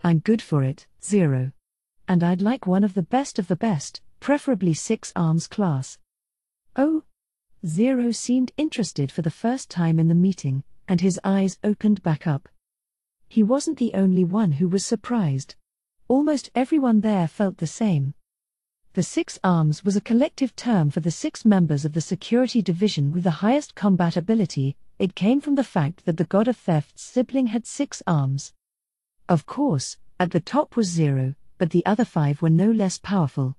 "I'm good for it, Zero. And I'd like one of the best, preferably 6 arms class." "Oh?" Zero seemed interested for the first time in the meeting, and his eyes opened back up. He wasn't the only one who was surprised. Almost everyone there felt the same. The 6 arms was a collective term for the 6 members of the security division with the highest combat ability. It came from the fact that the god of theft's sibling had 6 arms. Of course, at the top was Zero, but the other 5 were no less powerful.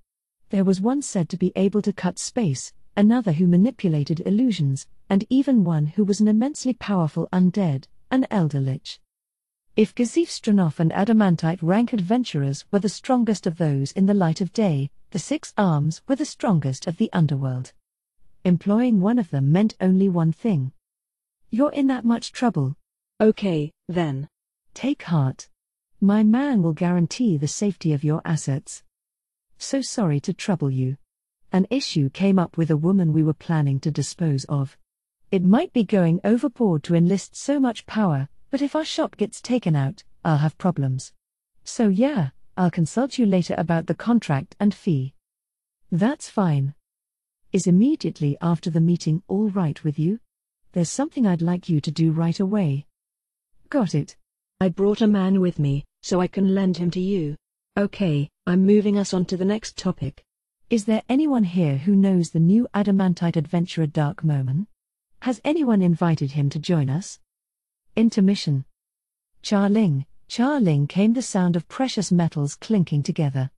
There was one said to be able to cut space, another who manipulated illusions, and even one who was an immensely powerful undead, an elder lich. If Gazif Stranov and Adamantite rank adventurers were the strongest of those in the light of day, the 6 arms were the strongest of the underworld. Employing one of them meant only one thing. "You're in that much trouble." Okay, then. "Take heart. My man will guarantee the safety of your assets." "So sorry to trouble you. An issue came up with a woman we were planning to dispose of. It might be going overboard to enlist so much power, but if our shop gets taken out, I'll have problems. So yeah, I'll consult you later about the contract and fee." "That's fine. Is immediately after the meeting all right with you? There's something I'd like you to do right away." "Got it." "I brought a man with me, so I can lend him to you." "Okay, I'm moving us on to the next topic." "Is there anyone here who knows the new Adamantite adventurer Dark Moment?" Has anyone invited him to join us? Intermission. Charling came the sound of precious metals clinking together.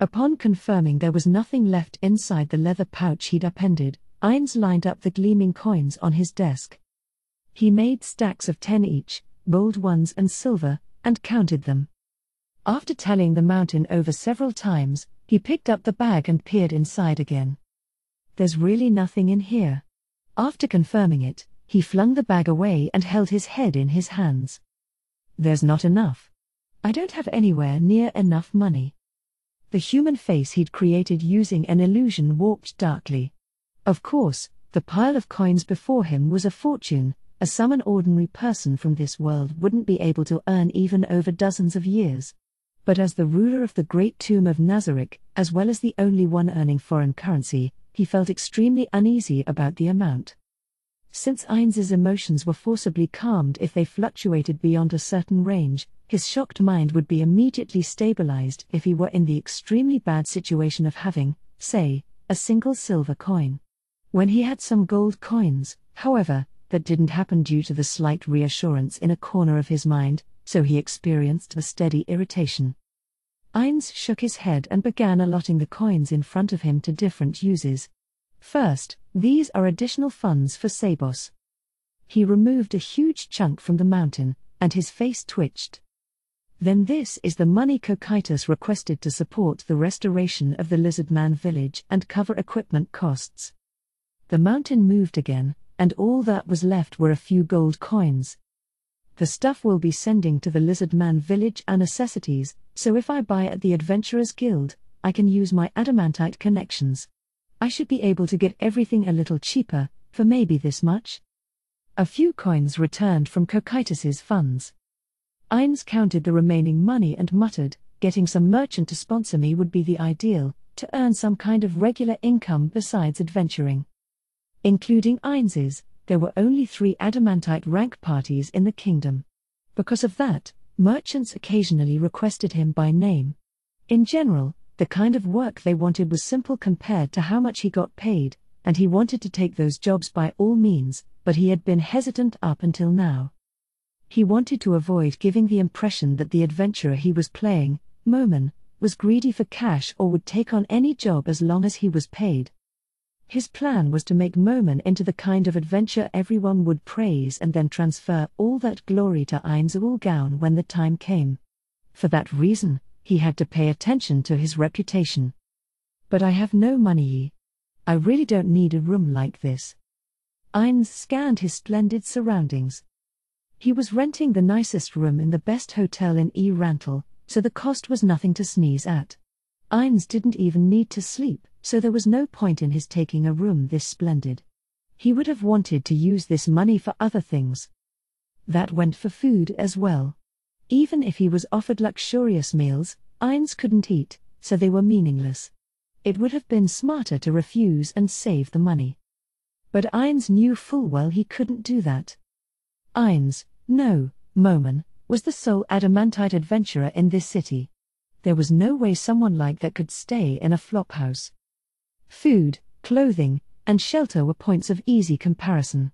Upon confirming there was nothing left inside the leather pouch he'd appended, Ines lined up the gleaming coins on his desk. He made stacks of 10 each, gold ones and silver, and counted them. After tallying the mountain over several times, he picked up the bag and peered inside again. There's really nothing in here. After confirming it, he flung the bag away and held his head in his hands. There's not enough. I don't have anywhere near enough money. The human face he'd created using an illusion warped darkly. Of course, the pile of coins before him was a fortune, a sum an ordinary person from this world wouldn't be able to earn even over dozens of years. But as the ruler of the great tomb of Nazarick, as well as the only one earning foreign currency, he felt extremely uneasy about the amount. Since Ains's emotions were forcibly calmed if they fluctuated beyond a certain range, his shocked mind would be immediately stabilized if he were in the extremely bad situation of having, say, a single silver coin. When he had some gold coins, however, that didn't happen due to the slight reassurance in a corner of his mind, so he experienced a steady irritation. Ines shook his head and began allotting the coins in front of him to different uses. First, these are additional funds for Sabos. He removed a huge chunk from the mountain, and his face twitched. Then this is the money Cocytus requested to support the restoration of the Lizardman village and cover equipment costs. The mountain moved again, and all that was left were a few gold coins. The stuff we'll be sending to the Lizardman village are necessities, so if I buy at the Adventurers Guild, I can use my adamantite connections. I should be able to get everything a little cheaper, for maybe this much. A few coins returned from Cocytus's funds. Ines counted the remaining money and muttered, getting some merchant to sponsor me would be the ideal, to earn some kind of regular income besides adventuring. Including Ains's, there were only 3 adamantite rank parties in the kingdom. Because of that, merchants occasionally requested him by name. In general, the kind of work they wanted was simple compared to how much he got paid, and he wanted to take those jobs by all means, but he had been hesitant up until now. He wanted to avoid giving the impression that the adventurer he was playing, Moman, was greedy for cash or would take on any job as long as he was paid. His plan was to make Moman into the kind of adventure everyone would praise and then transfer all that glory to Ines Ulgaun when the time came. For that reason, he had to pay attention to his reputation. But I have no money. I really don't need a room like this. Ines scanned his splendid surroundings. He was renting the nicest room in the best hotel in Rantel, so the cost was nothing to sneeze at. Ines didn't even need to sleep, so there was no point in his taking a room this splendid. He would have wanted to use this money for other things. That went for food as well. Even if he was offered luxurious meals, Ines couldn't eat, so they were meaningless. It would have been smarter to refuse and save the money. But Ines knew full well he couldn't do that. Moman, was the sole adamantite adventurer in this city. There was no way someone like that could stay in a flophouse. Food, clothing, and shelter were points of easy comparison.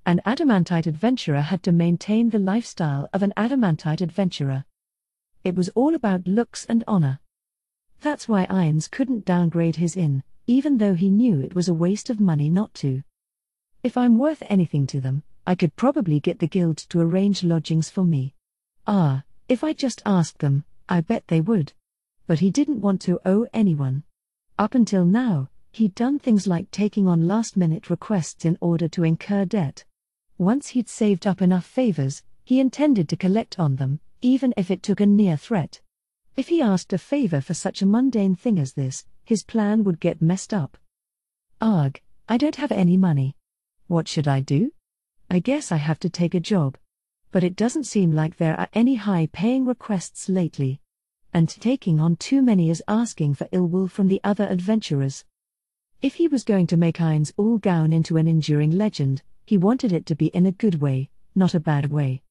An adamantite adventurer had to maintain the lifestyle of an adamantite adventurer. It was all about looks and honor. That's why Ines couldn't downgrade his inn, even though he knew it was a waste of money not to. If I'm worth anything to them, I could probably get the guild to arrange lodgings for me. If I just asked them, I bet they would. But he didn't want to owe anyone. Up until now, he'd done things like taking on last-minute requests in order to incur debt. Once he'd saved up enough favors, he intended to collect on them, even if it took a near threat. If he asked a favor for such a mundane thing as this, his plan would get messed up. I don't have any money. What should I do? I guess I have to take a job. But it doesn't seem like there are any high-paying requests lately. And taking on too many is asking for ill will from the other adventurers. If he was going to make Ines Ulgaun into an enduring legend, he wanted it to be in a good way, not a bad way.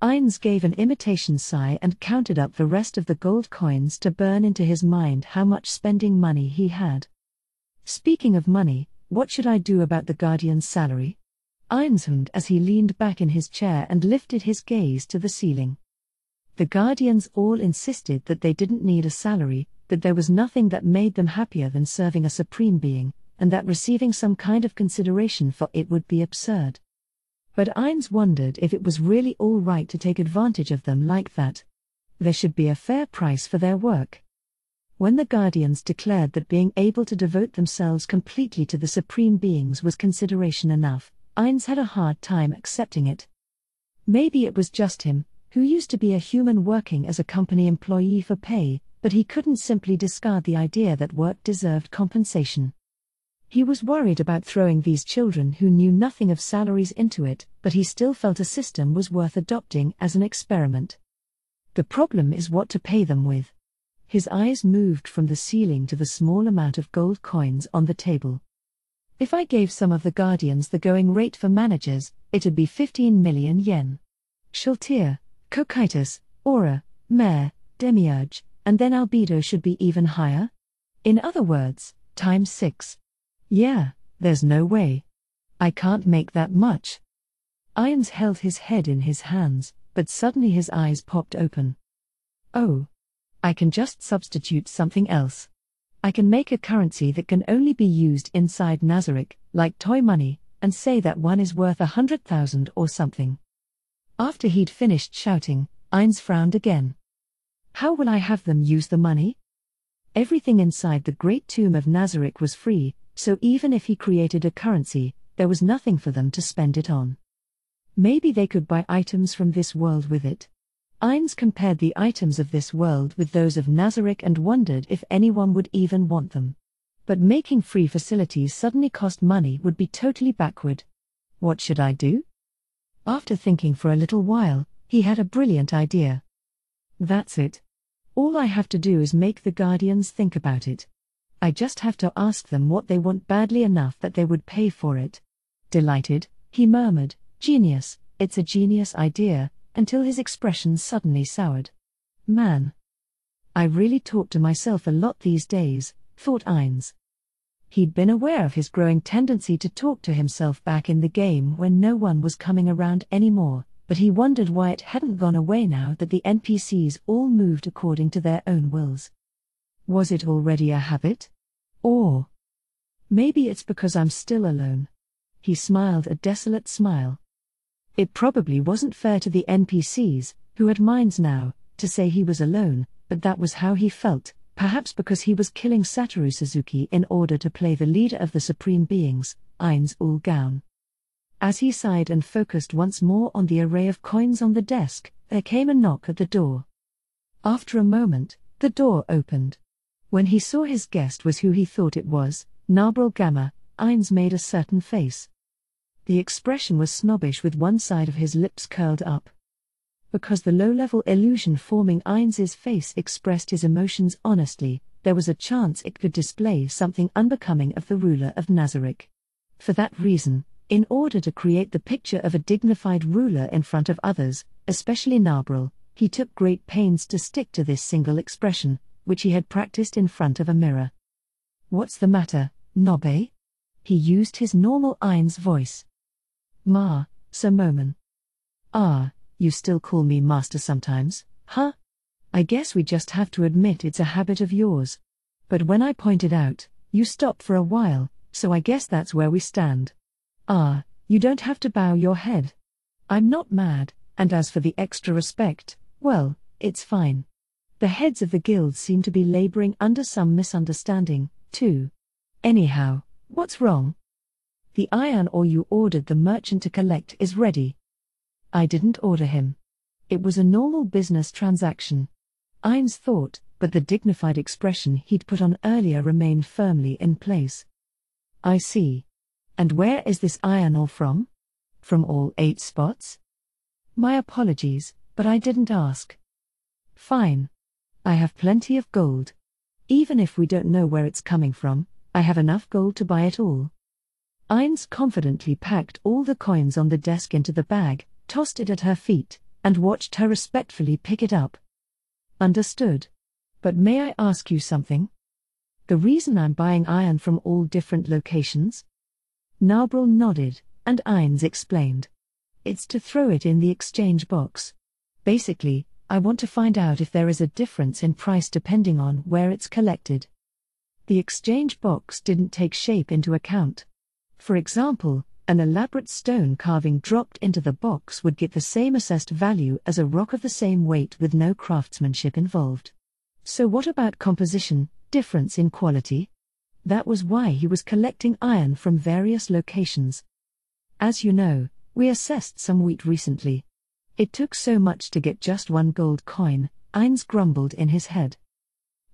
Ines gave an imitation sigh and counted up the rest of the gold coins to burn into his mind how much spending money he had. Speaking of money, what should I do about the Guardian's salary? Ainz hummed as he leaned back in his chair and lifted his gaze to the ceiling. The Guardians all insisted that they didn't need a salary, that there was nothing that made them happier than serving a supreme being, and that receiving some kind of consideration for it would be absurd. But Ainz wondered if it was really all right to take advantage of them like that. There should be a fair price for their work. When the Guardians declared that being able to devote themselves completely to the supreme beings was consideration enough, Ainz had a hard time accepting it. Maybe it was just him, who used to be a human working as a company employee for pay, but he couldn't simply discard the idea that work deserved compensation. He was worried about throwing these children who knew nothing of salaries into it, but he still felt a system was worth adopting as an experiment. The problem is what to pay them with. His eyes moved from the ceiling to the small amount of gold coins on the table. If I gave some of the Guardians the going rate for managers, it'd be 15 million yen. Shultier, Cocytus, Aura, Mare, Demiurge, and then Albedo should be even higher? In other words, times 6. Yeah, there's no way. I can't make that much. Ainz held his head in his hands, but suddenly his eyes popped open. Oh. I can just substitute something else. I can make a currency that can only be used inside Nazarick, like toy money, and say that one is worth 100,000 or something. After he'd finished shouting, Ainz frowned again. How will I have them use the money? Everything inside the Great Tomb of Nazarick was free, so even if he created a currency, there was nothing for them to spend it on. Maybe they could buy items from this world with it. Ainz compared the items of this world with those of Nazarick and wondered if anyone would even want them. But making free facilities suddenly cost money would be totally backward. What should I do? After thinking for a little while, he had a brilliant idea. That's it. All I have to do is make the Guardians think about it. I just have to ask them what they want badly enough that they would pay for it. Delighted, he murmured, "Genius, it's a genius idea," until his expression suddenly soured. Man. I really talk to myself a lot these days, thought Ainz. He'd been aware of his growing tendency to talk to himself back in the game when no one was coming around anymore, but he wondered why it hadn't gone away now that the NPCs all moved according to their own wills. Was it already a habit? Or maybe it's because I'm still alone. He smiled a desolate smile. It probably wasn't fair to the NPCs, who had minds now, to say he was alone, but that was how he felt, perhaps because he was killing Satoru Suzuki in order to play the leader of the Supreme Beings, Ainz ul Gaon. As he sighed and focused once more on the array of coins on the desk, there came a knock at the door. After a moment, the door opened. When he saw his guest was who he thought it was, Nabril Gamma, Ainz made a certain face. The expression was snobbish with one side of his lips curled up. Because the low-level illusion forming Ainz's face expressed his emotions honestly, there was a chance it could display something unbecoming of the ruler of Nazarick. For that reason, in order to create the picture of a dignified ruler in front of others, especially Nabril, he took great pains to stick to this single expression, which he had practiced in front of a mirror. "What's the matter, Nobbe?" He used his normal Ainz voice. "Ma, Sir Moman." "Ah, you still call me master sometimes, huh? I guess we just have to admit it's a habit of yours. But when I pointed out, you stopped for a while, so I guess that's where we stand. Ah, you don't have to bow your head. I'm not mad, and as for the extra respect, well, it's fine. The heads of the guilds seem to be laboring under some misunderstanding, too. Anyhow, what's wrong? The iron ore you ordered the merchant to collect is ready." I didn't order him. It was a normal business transaction. Ainz thought, but the dignified expression he'd put on earlier remained firmly in place. "I see. And where is this iron ore from? From all 8 spots? My apologies, but I didn't ask." "Fine. I have plenty of gold. Even if we don't know where it's coming from, I have enough gold to buy it all." Ainz confidently packed all the coins on the desk into the bag, tossed it at her feet, and watched her respectfully pick it up. "Understood. But may I ask you something? The reason I'm buying iron from all different locations?" Nabril nodded, and Ainz explained. It's to throw it in the exchange box. Basically, I want to find out if there is a difference in price depending on where it's collected. The exchange box didn't take shape into account. For example, an elaborate stone carving dropped into the box would get the same assessed value as a rock of the same weight with no craftsmanship involved. So what about composition, difference in quality? That was why he was collecting iron from various locations. As you know, we assessed some wheat recently. It took so much to get just one gold coin, Ainz grumbled in his head.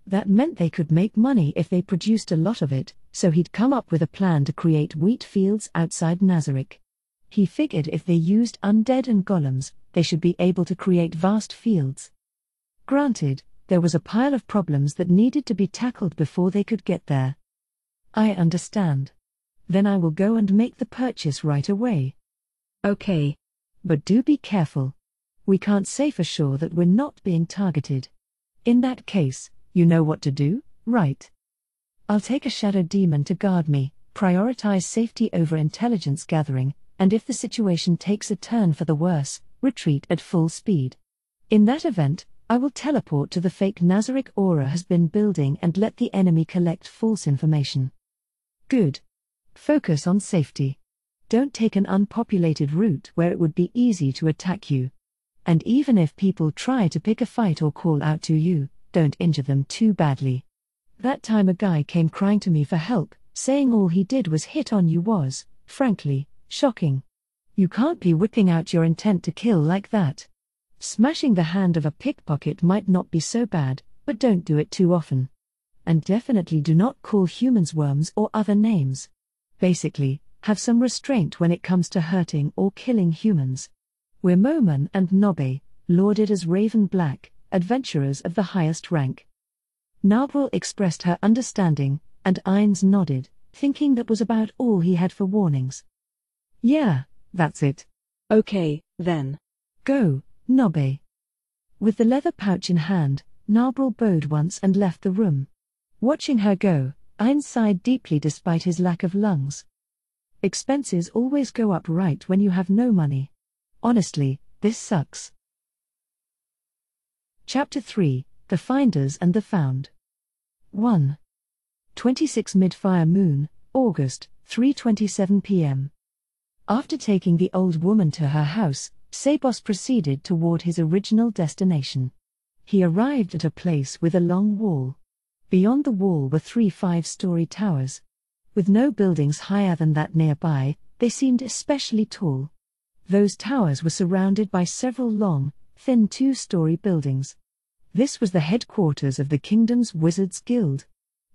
That meant they could make money if they produced a lot of it, so he'd come up with a plan to create wheat fields outside Nazarick. He figured if they used undead and golems, they should be able to create vast fields. Granted, there was a pile of problems that needed to be tackled before they could get there. I understand. Then I will go and make the purchase right away. Okay. But do be careful. We can't say for sure that we're not being targeted. In that case, you know what to do, right? I'll take a shadow demon to guard me, prioritize safety over intelligence gathering, and if the situation takes a turn for the worse, retreat at full speed. In that event, I will teleport to the fake Nazarick aura has been building and let the enemy collect false information. Good. Focus on safety. Don't take an unpopulated route where it would be easy to attack you. And even if people try to pick a fight or call out to you, don't injure them too badly. That time a guy came crying to me for help, saying all he did was hit on you was, frankly, shocking. You can't be whipping out your intent to kill like that. Smashing the hand of a pickpocket might not be so bad, but don't do it too often. And definitely do not call humans worms or other names. Basically, have some restraint when it comes to hurting or killing humans. We're Moman and Nobbe, lauded as Raven Black, adventurers of the highest rank. Narbril expressed her understanding, and Ainz nodded, thinking that was about all he had for warnings. Yeah, that's it. Okay, then. Go, Nobbe. With the leather pouch in hand, Narbril bowed once and left the room. Watching her go, Ainz sighed deeply despite his lack of lungs. Expenses always go up right when you have no money. Honestly, this sucks. Chapter 3, The Finders and the Found. 1. 26 Mid-Fire Moon, August, 3:27 p.m. After taking the old woman to her house, Sabos proceeded toward his original destination. He arrived at a place with a long wall. Beyond the wall were 3 5-story towers. With no buildings higher than that nearby, they seemed especially tall. Those towers were surrounded by several long, thin 2-story buildings. This was the headquarters of the kingdom's Wizards Guild.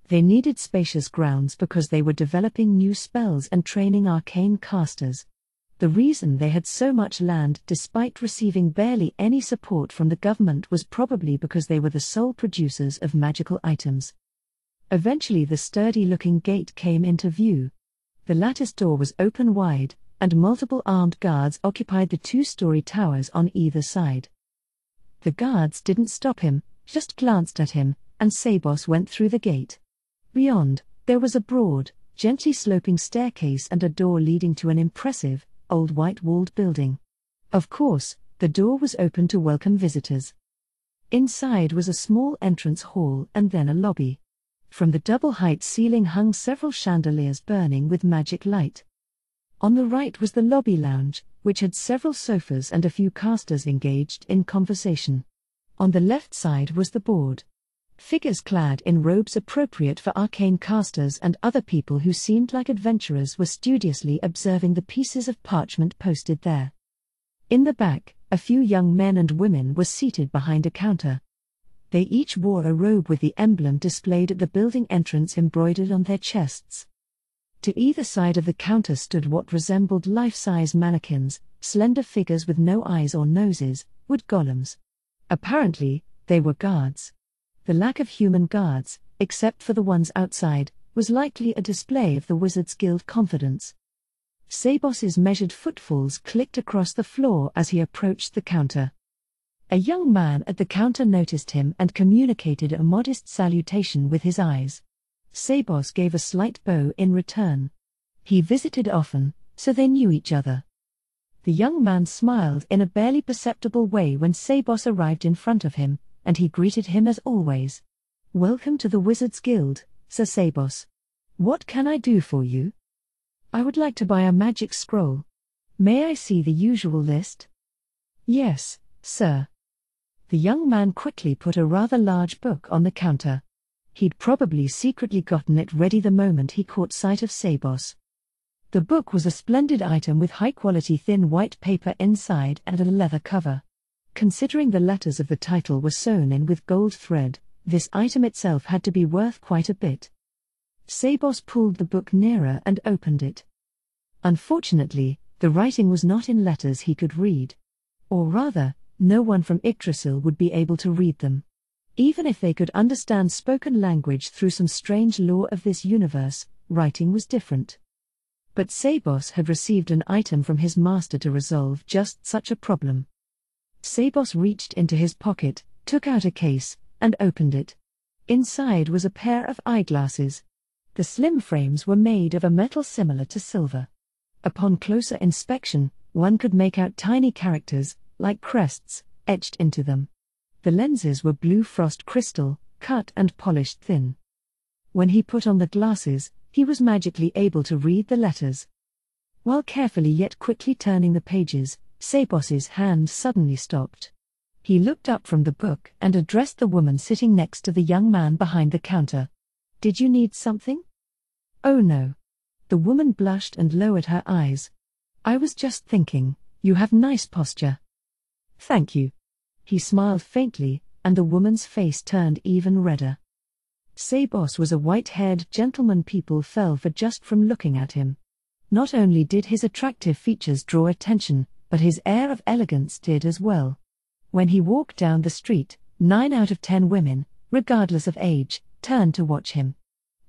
They needed spacious grounds because they were developing new spells and training arcane casters. The reason they had so much land despite receiving barely any support from the government was probably because they were the sole producers of magical items. Eventually the sturdy-looking gate came into view. The lattice door was open wide, and multiple armed guards occupied the 2-story towers on either side. The guards didn't stop him, just glanced at him, and Sabos went through the gate. Beyond, there was a broad, gently sloping staircase and a door leading to an impressive, old white-walled building. Of course, the door was open to welcome visitors. Inside was a small entrance hall and then a lobby. From the double-height ceiling hung several chandeliers burning with magic light. On the right was the lobby lounge, which had several sofas and a few casters engaged in conversation. On the left side was the board. Figures clad in robes appropriate for arcane casters and other people who seemed like adventurers were studiously observing the pieces of parchment posted there. In the back, a few young men and women were seated behind a counter. They each wore a robe with the emblem displayed at the building entrance embroidered on their chests. To either side of the counter stood what resembled life-size mannequins, slender figures with no eyes or noses, wood golems. Apparently, they were guards. The lack of human guards, except for the ones outside, was likely a display of the Wizards Guild confidence. Sabos's measured footfalls clicked across the floor as he approached the counter. A young man at the counter noticed him and communicated a modest salutation with his eyes. Sabos gave a slight bow in return. He visited often, so they knew each other. The young man smiled in a barely perceptible way when Sabos arrived in front of him, and he greeted him as always. "Welcome to the Wizards Guild, Sir Sabos. What can I do for you?" "I would like to buy a magic scroll. May I see the usual list?" "Yes, sir." The young man quickly put a rather large book on the counter. He'd probably secretly gotten it ready the moment he caught sight of Sabos. The book was a splendid item with high-quality thin white paper inside and a leather cover. Considering the letters of the title were sewn in with gold thread, this item itself had to be worth quite a bit. Sabos pulled the book nearer and opened it. Unfortunately, the writing was not in letters he could read. Or rather, no one from Yggdrasil would be able to read them. Even if they could understand spoken language through some strange law of this universe, writing was different. But Sabos had received an item from his master to resolve just such a problem. Sabos reached into his pocket, took out a case, and opened it. Inside was a pair of eyeglasses. The slim frames were made of a metal similar to silver. Upon closer inspection, one could make out tiny characters, like crests, etched into them. The lenses were blue frost crystal, cut and polished thin. When he put on the glasses, he was magically able to read the letters. While carefully yet quickly turning the pages, Sabos's hand suddenly stopped. He looked up from the book and addressed the woman sitting next to the young man behind the counter. "Did you need something?" "Oh no." The woman blushed and lowered her eyes. "I was just thinking, you have nice posture." "Thank you." He smiled faintly, and the woman's face turned even redder. Sabos was a white-haired gentleman people fell for just from looking at him. Not only did his attractive features draw attention, but his air of elegance did as well. When he walked down the street, 9 out of 10 women, regardless of age, turned to watch him.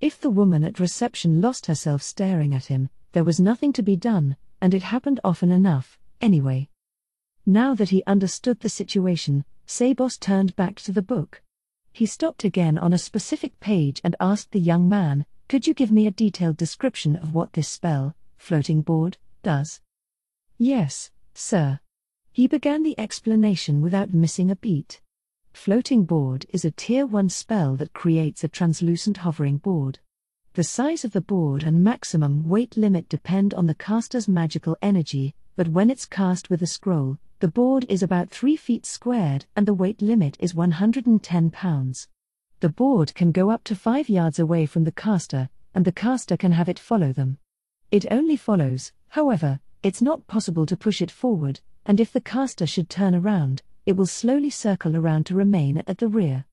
If the woman at reception lost herself staring at him, there was nothing to be done, and it happened often enough, anyway. Now that he understood the situation, Sabos turned back to the book. He stopped again on a specific page and asked the young man, "Could you give me a detailed description of what this spell, floating board, does?" "Yes, sir." He began the explanation without missing a beat. Floating board is a Tier 1 spell that creates a translucent hovering board. The size of the board and maximum weight limit depend on the caster's magical energy, but when it's cast with a scroll, the board is about 3 feet squared and the weight limit is 110 pounds. The board can go up to 5 yards away from the caster, and the caster can have it follow them. It only follows, however, it's not possible to push it forward, and if the caster should turn around, it will slowly circle around to remain at the rear.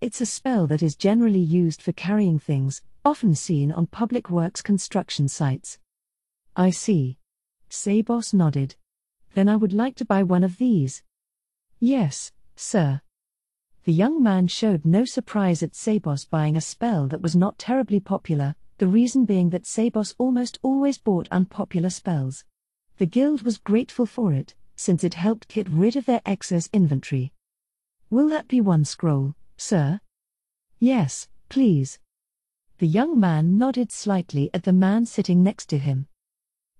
It's a spell that is generally used for carrying things, often seen on public works construction sites. "I see." Sabos nodded. "Then I would like to buy one of these." "Yes, sir." The young man showed no surprise at Sabos buying a spell that was not terribly popular, the reason being that Sabos almost always bought unpopular spells. The guild was grateful for it, since it helped get rid of their excess inventory. "Will that be one scroll, sir?" "Yes, please." The young man nodded slightly at the man sitting next to him.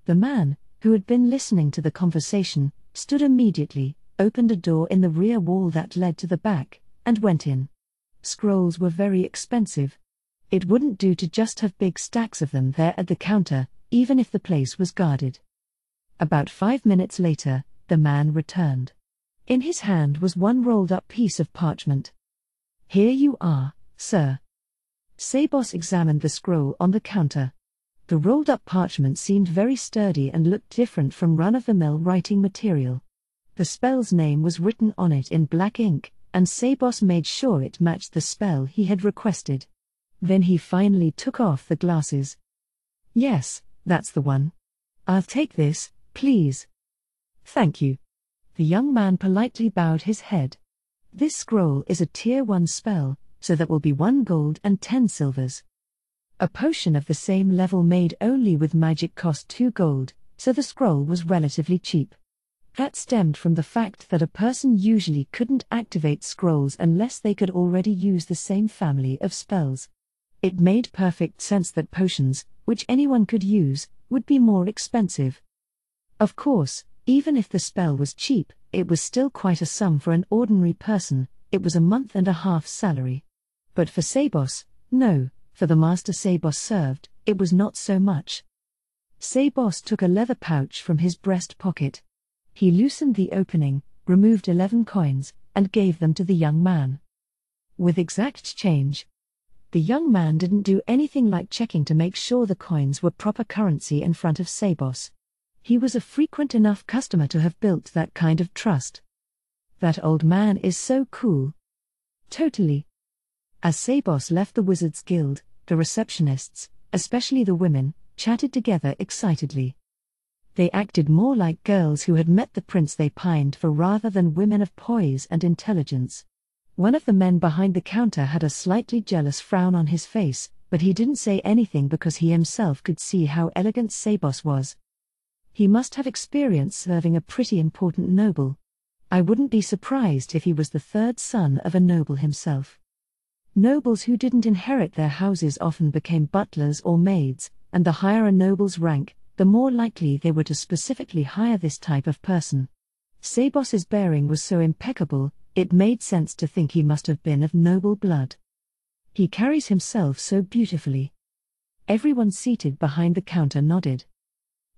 The man, who had been listening to the conversation, stood immediately, opened a door in the rear wall that led to the back, and went in. Scrolls were very expensive. It wouldn't do to just have big stacks of them there at the counter, even if the place was guarded. About 5 minutes later, the man returned. In his hand was one rolled-up piece of parchment. "Here you are, sir." Sabos examined the scroll on the counter. The rolled-up parchment seemed very sturdy and looked different from run-of-the-mill writing material. The spell's name was written on it in black ink, and Sabos made sure it matched the spell he had requested. Then he finally took off the glasses. "Yes, that's the one. I'll take this, please." "Thank you." The young man politely bowed his head. "This scroll is a Tier 1 spell, so that will be 1 gold and 10 silvers. A potion of the same level made only with magic cost 2 gold, so the scroll was relatively cheap. That stemmed from the fact that a person usually couldn't activate scrolls unless they could already use the same family of spells. It made perfect sense that potions, which anyone could use, would be more expensive. Of course, even if the spell was cheap, it was still quite a sum for an ordinary person. It was a month and a half's salary. But for Sabos, no, for the master Sabos served, it was not so much. Sabos took a leather pouch from his breast pocket. He loosened the opening, removed 11 coins, and gave them to the young man. With exact change. The young man didn't do anything like checking to make sure the coins were proper currency in front of Sabos. He was a frequent enough customer to have built that kind of trust. That old man is so cool. Totally. As Sabos left the Wizards Guild, the receptionists, especially the women, chatted together excitedly. They acted more like girls who had met the prince they pined for rather than women of poise and intelligence. One of the men behind the counter had a slightly jealous frown on his face, but he didn't say anything because he himself could see how elegant Sabos was. He must have experience serving a pretty important noble. I wouldn't be surprised if he was the third son of a noble himself. Nobles who didn't inherit their houses often became butlers or maids, and the higher a noble's rank, the more likely they were to specifically hire this type of person. Sabos's bearing was so impeccable, it made sense to think he must have been of noble blood. He carries himself so beautifully. Everyone seated behind the counter nodded.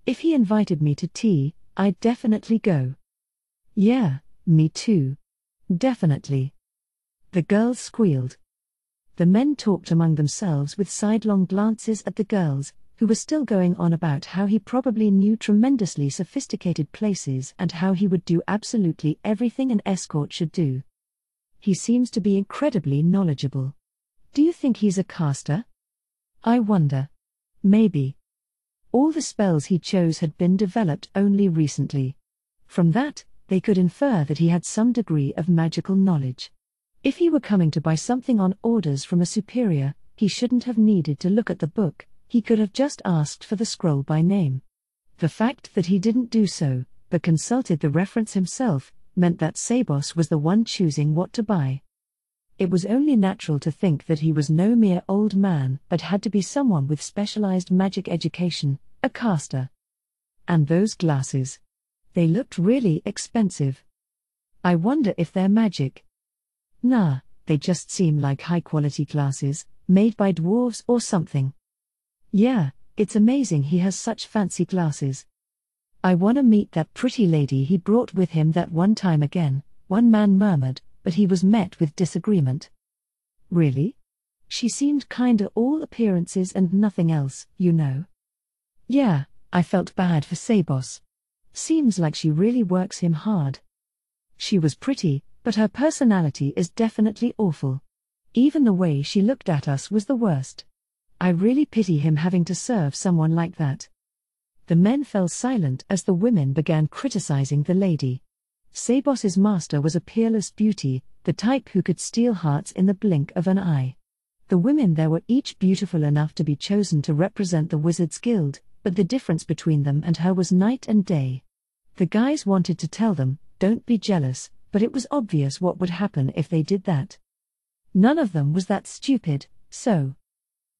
If he invited me to tea, I'd definitely go. Yeah, me too. Definitely. The girls squealed. The men talked among themselves with sidelong glances at the girls, who were still going on about how he probably knew tremendously sophisticated places and how he would do absolutely everything an escort should do. He seems to be incredibly knowledgeable. Do you think he's a caster? I wonder. Maybe. All the spells he chose had been developed only recently. From that, they could infer that he had some degree of magical knowledge. If he were coming to buy something on orders from a superior, he shouldn't have needed to look at the book, he could have just asked for the scroll by name. The fact that he didn't do so, but consulted the reference himself, meant that Sabos was the one choosing what to buy. It was only natural to think that he was no mere old man, but had to be someone with specialized magic education, a caster. And those glasses. They looked really expensive. I wonder if they're magic. Nah, they just seem like high-quality glasses, made by dwarves or something. Yeah, it's amazing he has such fancy glasses. I wanna meet that pretty lady he brought with him that one time again, one man murmured, but he was met with disagreement. Really? She seemed kinda all appearances and nothing else, you know. Yeah, I felt bad for Sabos. Seems like she really works him hard. She was pretty, but her personality is definitely awful. Even the way she looked at us was the worst. I really pity him having to serve someone like that. The men fell silent as the women began criticizing the lady. Sabos's master was a peerless beauty, the type who could steal hearts in the blink of an eye. The women there were each beautiful enough to be chosen to represent the Wizards Guild, but the difference between them and her was night and day. The guys wanted to tell them, don't be jealous, but it was obvious what would happen if they did that. None of them was that stupid, so.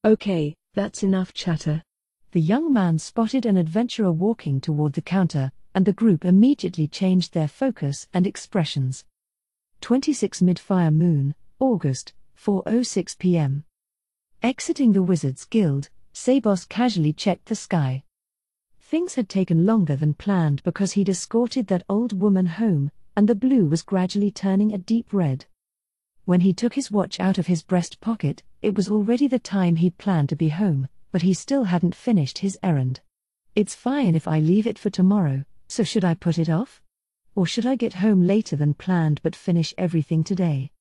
Okay, that's enough chatter. The young man spotted an adventurer walking toward the counter, and the group immediately changed their focus and expressions. 26 Mid-Fire Moon, August, 4:06 p.m. Exiting the Wizards Guild, Sabos casually checked the sky. Things had taken longer than planned because he'd escorted that old woman home, and the blue was gradually turning a deep red. When he took his watch out of his breast pocket, it was already the time he'd planned to be home, but he still hadn't finished his errand. It's fine if I leave it for tomorrow, so should I put it off? Or should I get home later than planned but finish everything today?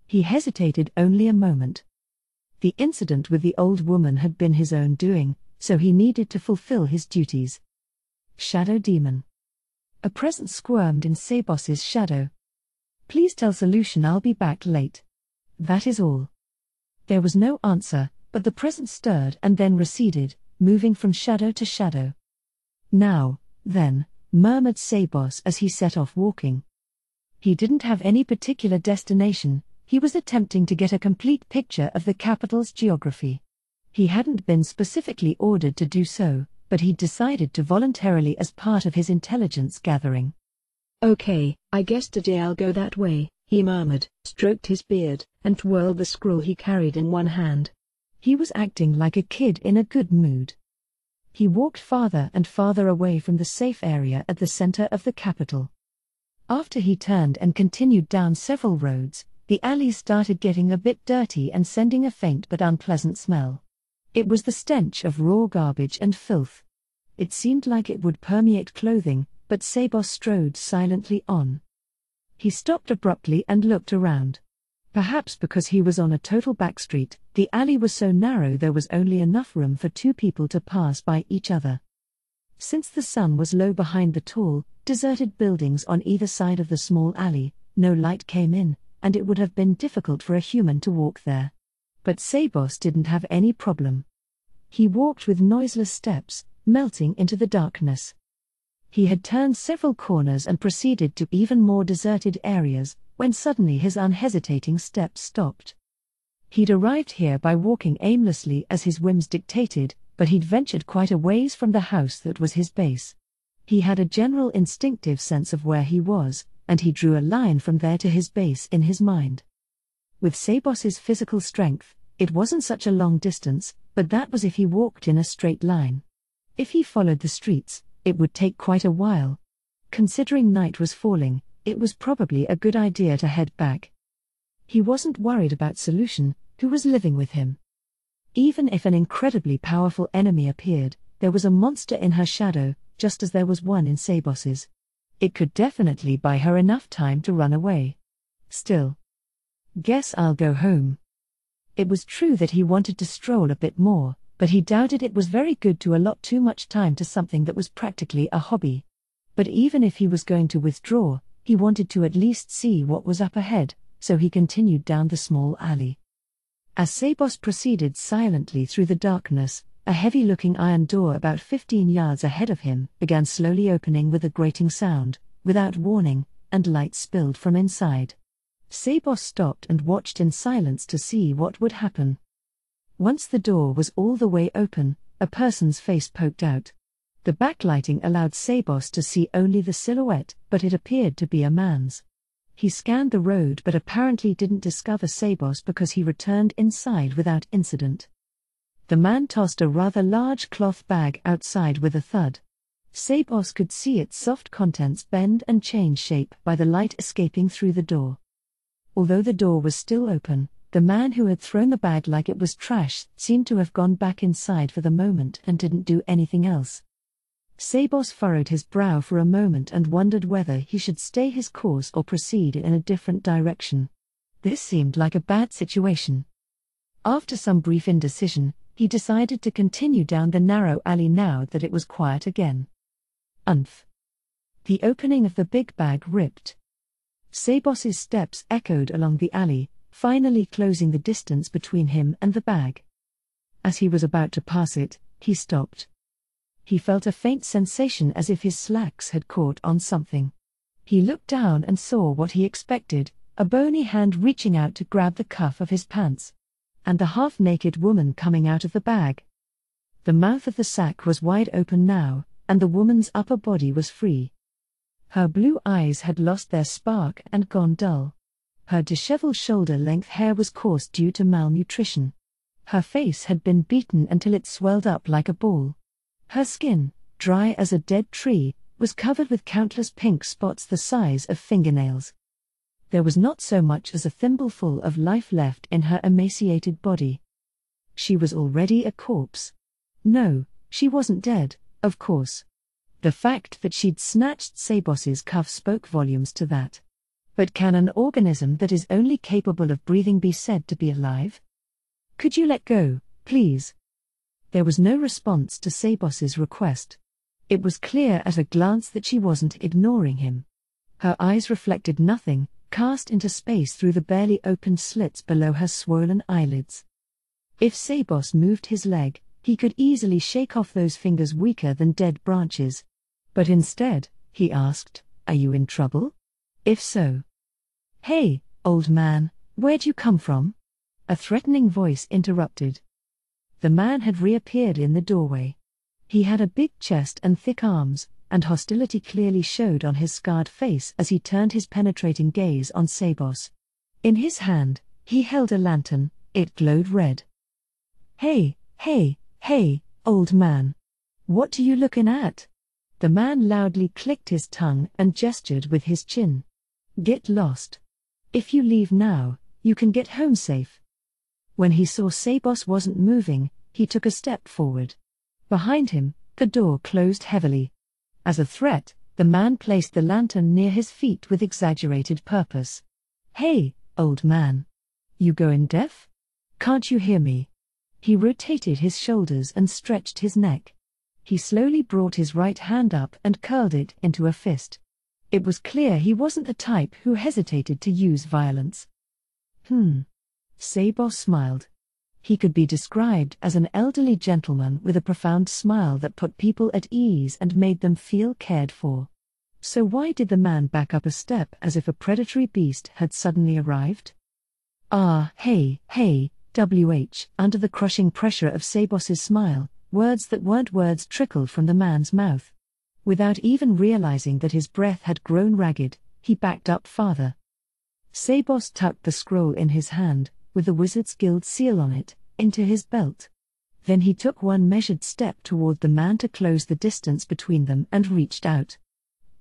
He hesitated only a moment. The incident with the old woman had been his own doing, so he needed to fulfill his duties. Shadow Demon. A presence squirmed in Sabos's shadow. Please tell Solution I'll be back late. That is all. There was no answer, but the presence stirred and then receded, moving from shadow to shadow. Now, then, murmured Sabos as he set off walking. He didn't have any particular destination, he was attempting to get a complete picture of the capital's geography. He hadn't been specifically ordered to do so, but he'd decided to voluntarily as part of his intelligence gathering. "Okay, I guess today I'll go that way," he murmured, stroked his beard, and twirled the scroll he carried in one hand. He was acting like a kid in a good mood. He walked farther and farther away from the safe area at the center of the capital. After he turned and continued down several roads, the alleys started getting a bit dirty and sending a faint but unpleasant smell. It was the stench of raw garbage and filth. It seemed like it would permeate clothing, but Sabos strode silently on. He stopped abruptly and looked around. Perhaps because he was on a total backstreet, the alley was so narrow there was only enough room for two people to pass by each other. Since the sun was low behind the tall, deserted buildings on either side of the small alley, no light came in, and it would have been difficult for a human to walk there. But Sabos didn't have any problem. He walked with noiseless steps, melting into the darkness. He had turned several corners and proceeded to even more deserted areas, when suddenly his unhesitating steps stopped. He'd arrived here by walking aimlessly as his whims dictated, but he'd ventured quite a ways from the house that was his base. He had a general instinctive sense of where he was, and he drew a line from there to his base in his mind. With Sabos's physical strength, it wasn't such a long distance, but that was if he walked in a straight line. If he followed the streets, it would take quite a while. Considering night was falling, it was probably a good idea to head back. He wasn't worried about Solution, who was living with him. Even if an incredibly powerful enemy appeared, there was a monster in her shadow, just as there was one in Sabos's. It could definitely buy her enough time to run away. Still. Guess I'll go home. It was true that he wanted to stroll a bit more, but he doubted it was very good to allot too much time to something that was practically a hobby. But even if he was going to withdraw, he wanted to at least see what was up ahead, so he continued down the small alley. As Sabos proceeded silently through the darkness, a heavy-looking iron door about 15 yards ahead of him began slowly opening with a grating sound, without warning, and light spilled from inside. Sabos stopped and watched in silence to see what would happen. Once the door was all the way open, a person's face poked out. The backlighting allowed Sabos to see only the silhouette, but it appeared to be a man's. He scanned the road but apparently didn't discover Sabos because he returned inside without incident. The man tossed a rather large cloth bag outside with a thud. Sabos could see its soft contents bend and change shape by the light escaping through the door. Although the door was still open, the man who had thrown the bag like it was trash seemed to have gone back inside for the moment and didn't do anything else. Sabos furrowed his brow for a moment and wondered whether he should stay his course or proceed in a different direction. This seemed like a bad situation. After some brief indecision, he decided to continue down the narrow alley now that it was quiet again. Umph. The opening of the big bag ripped. Sabos's steps echoed along the alley, finally closing the distance between him and the bag. As he was about to pass it, he stopped. He felt a faint sensation as if his slacks had caught on something. He looked down and saw what he expected, a bony hand reaching out to grab the cuff of his pants. And the half-naked woman coming out of the bag. The mouth of the sack was wide open now, and the woman's upper body was free. Her blue eyes had lost their spark and gone dull. Her disheveled shoulder-length hair was coarse due to malnutrition. Her face had been beaten until it swelled up like a ball. Her skin, dry as a dead tree, was covered with countless pink spots the size of fingernails. There was not so much as a thimbleful of life left in her emaciated body. She was already a corpse. No, she wasn't dead, of course. The fact that she'd snatched Sabos's cuff spoke volumes to that. But can an organism that is only capable of breathing be said to be alive? Could you let go, please? There was no response to Sabos's request. It was clear at a glance that she wasn't ignoring him. Her eyes reflected nothing, cast into space through the barely opened slits below her swollen eyelids. If Sabos moved his leg, he could easily shake off those fingers weaker than dead branches. But instead, he asked, "Are you in trouble? If so." "Hey, old man, where'd you come from?" a threatening voice interrupted. The man had reappeared in the doorway. He had a big chest and thick arms, and hostility clearly showed on his scarred face as he turned his penetrating gaze on Sabos. In his hand, he held a lantern. It glowed red. "Hey, hey, hey, old man. What are you looking at?" The man loudly clicked his tongue and gestured with his chin. "Get lost. If you leave now, you can get home safe." When he saw Sabos wasn't moving, he took a step forward. Behind him, the door closed heavily. As a threat, the man placed the lantern near his feet with exaggerated purpose. "Hey, old man. You going deaf? Can't you hear me?" He rotated his shoulders and stretched his neck. He slowly brought his right hand up and curled it into a fist. It was clear he wasn't the type who hesitated to use violence. Sabos smiled. He could be described as an elderly gentleman with a profound smile that put people at ease and made them feel cared for. So why did the man back up a step as if a predatory beast had suddenly arrived? Hey, under the crushing pressure of Sabos's smile, words that weren't words trickled from the man's mouth. Without even realizing that his breath had grown ragged, he backed up farther. Sabos tucked the scroll in his hand, with the Wizards Guild seal on it, into his belt. Then he took one measured step toward the man to close the distance between them and reached out.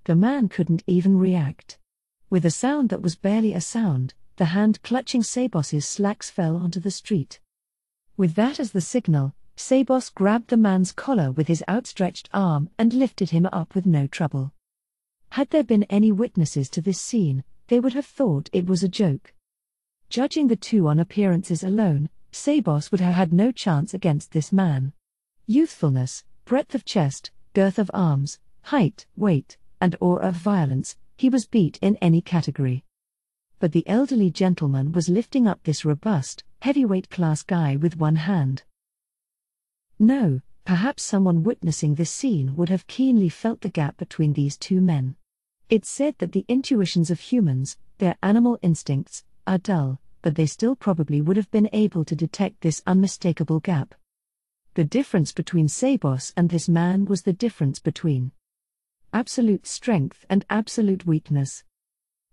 The man couldn't even react. With a sound that was barely a sound, the hand clutching Sabos's slacks fell onto the street. With that as the signal, Sabos grabbed the man's collar with his outstretched arm and lifted him up with no trouble. Had there been any witnesses to this scene, they would have thought it was a joke. Judging the two on appearances alone, Sabos would have had no chance against this man. Youthfulness, breadth of chest, girth of arms, height, weight, and aura of violence, he was beat in any category. But the elderly gentleman was lifting up this robust, heavyweight class guy with one hand. No, perhaps someone witnessing this scene would have keenly felt the gap between these two men. It's said that the intuitions of humans, their animal instincts, are dull, but they still probably would have been able to detect this unmistakable gap. The difference between Sabos and this man was the difference between absolute strength and absolute weakness.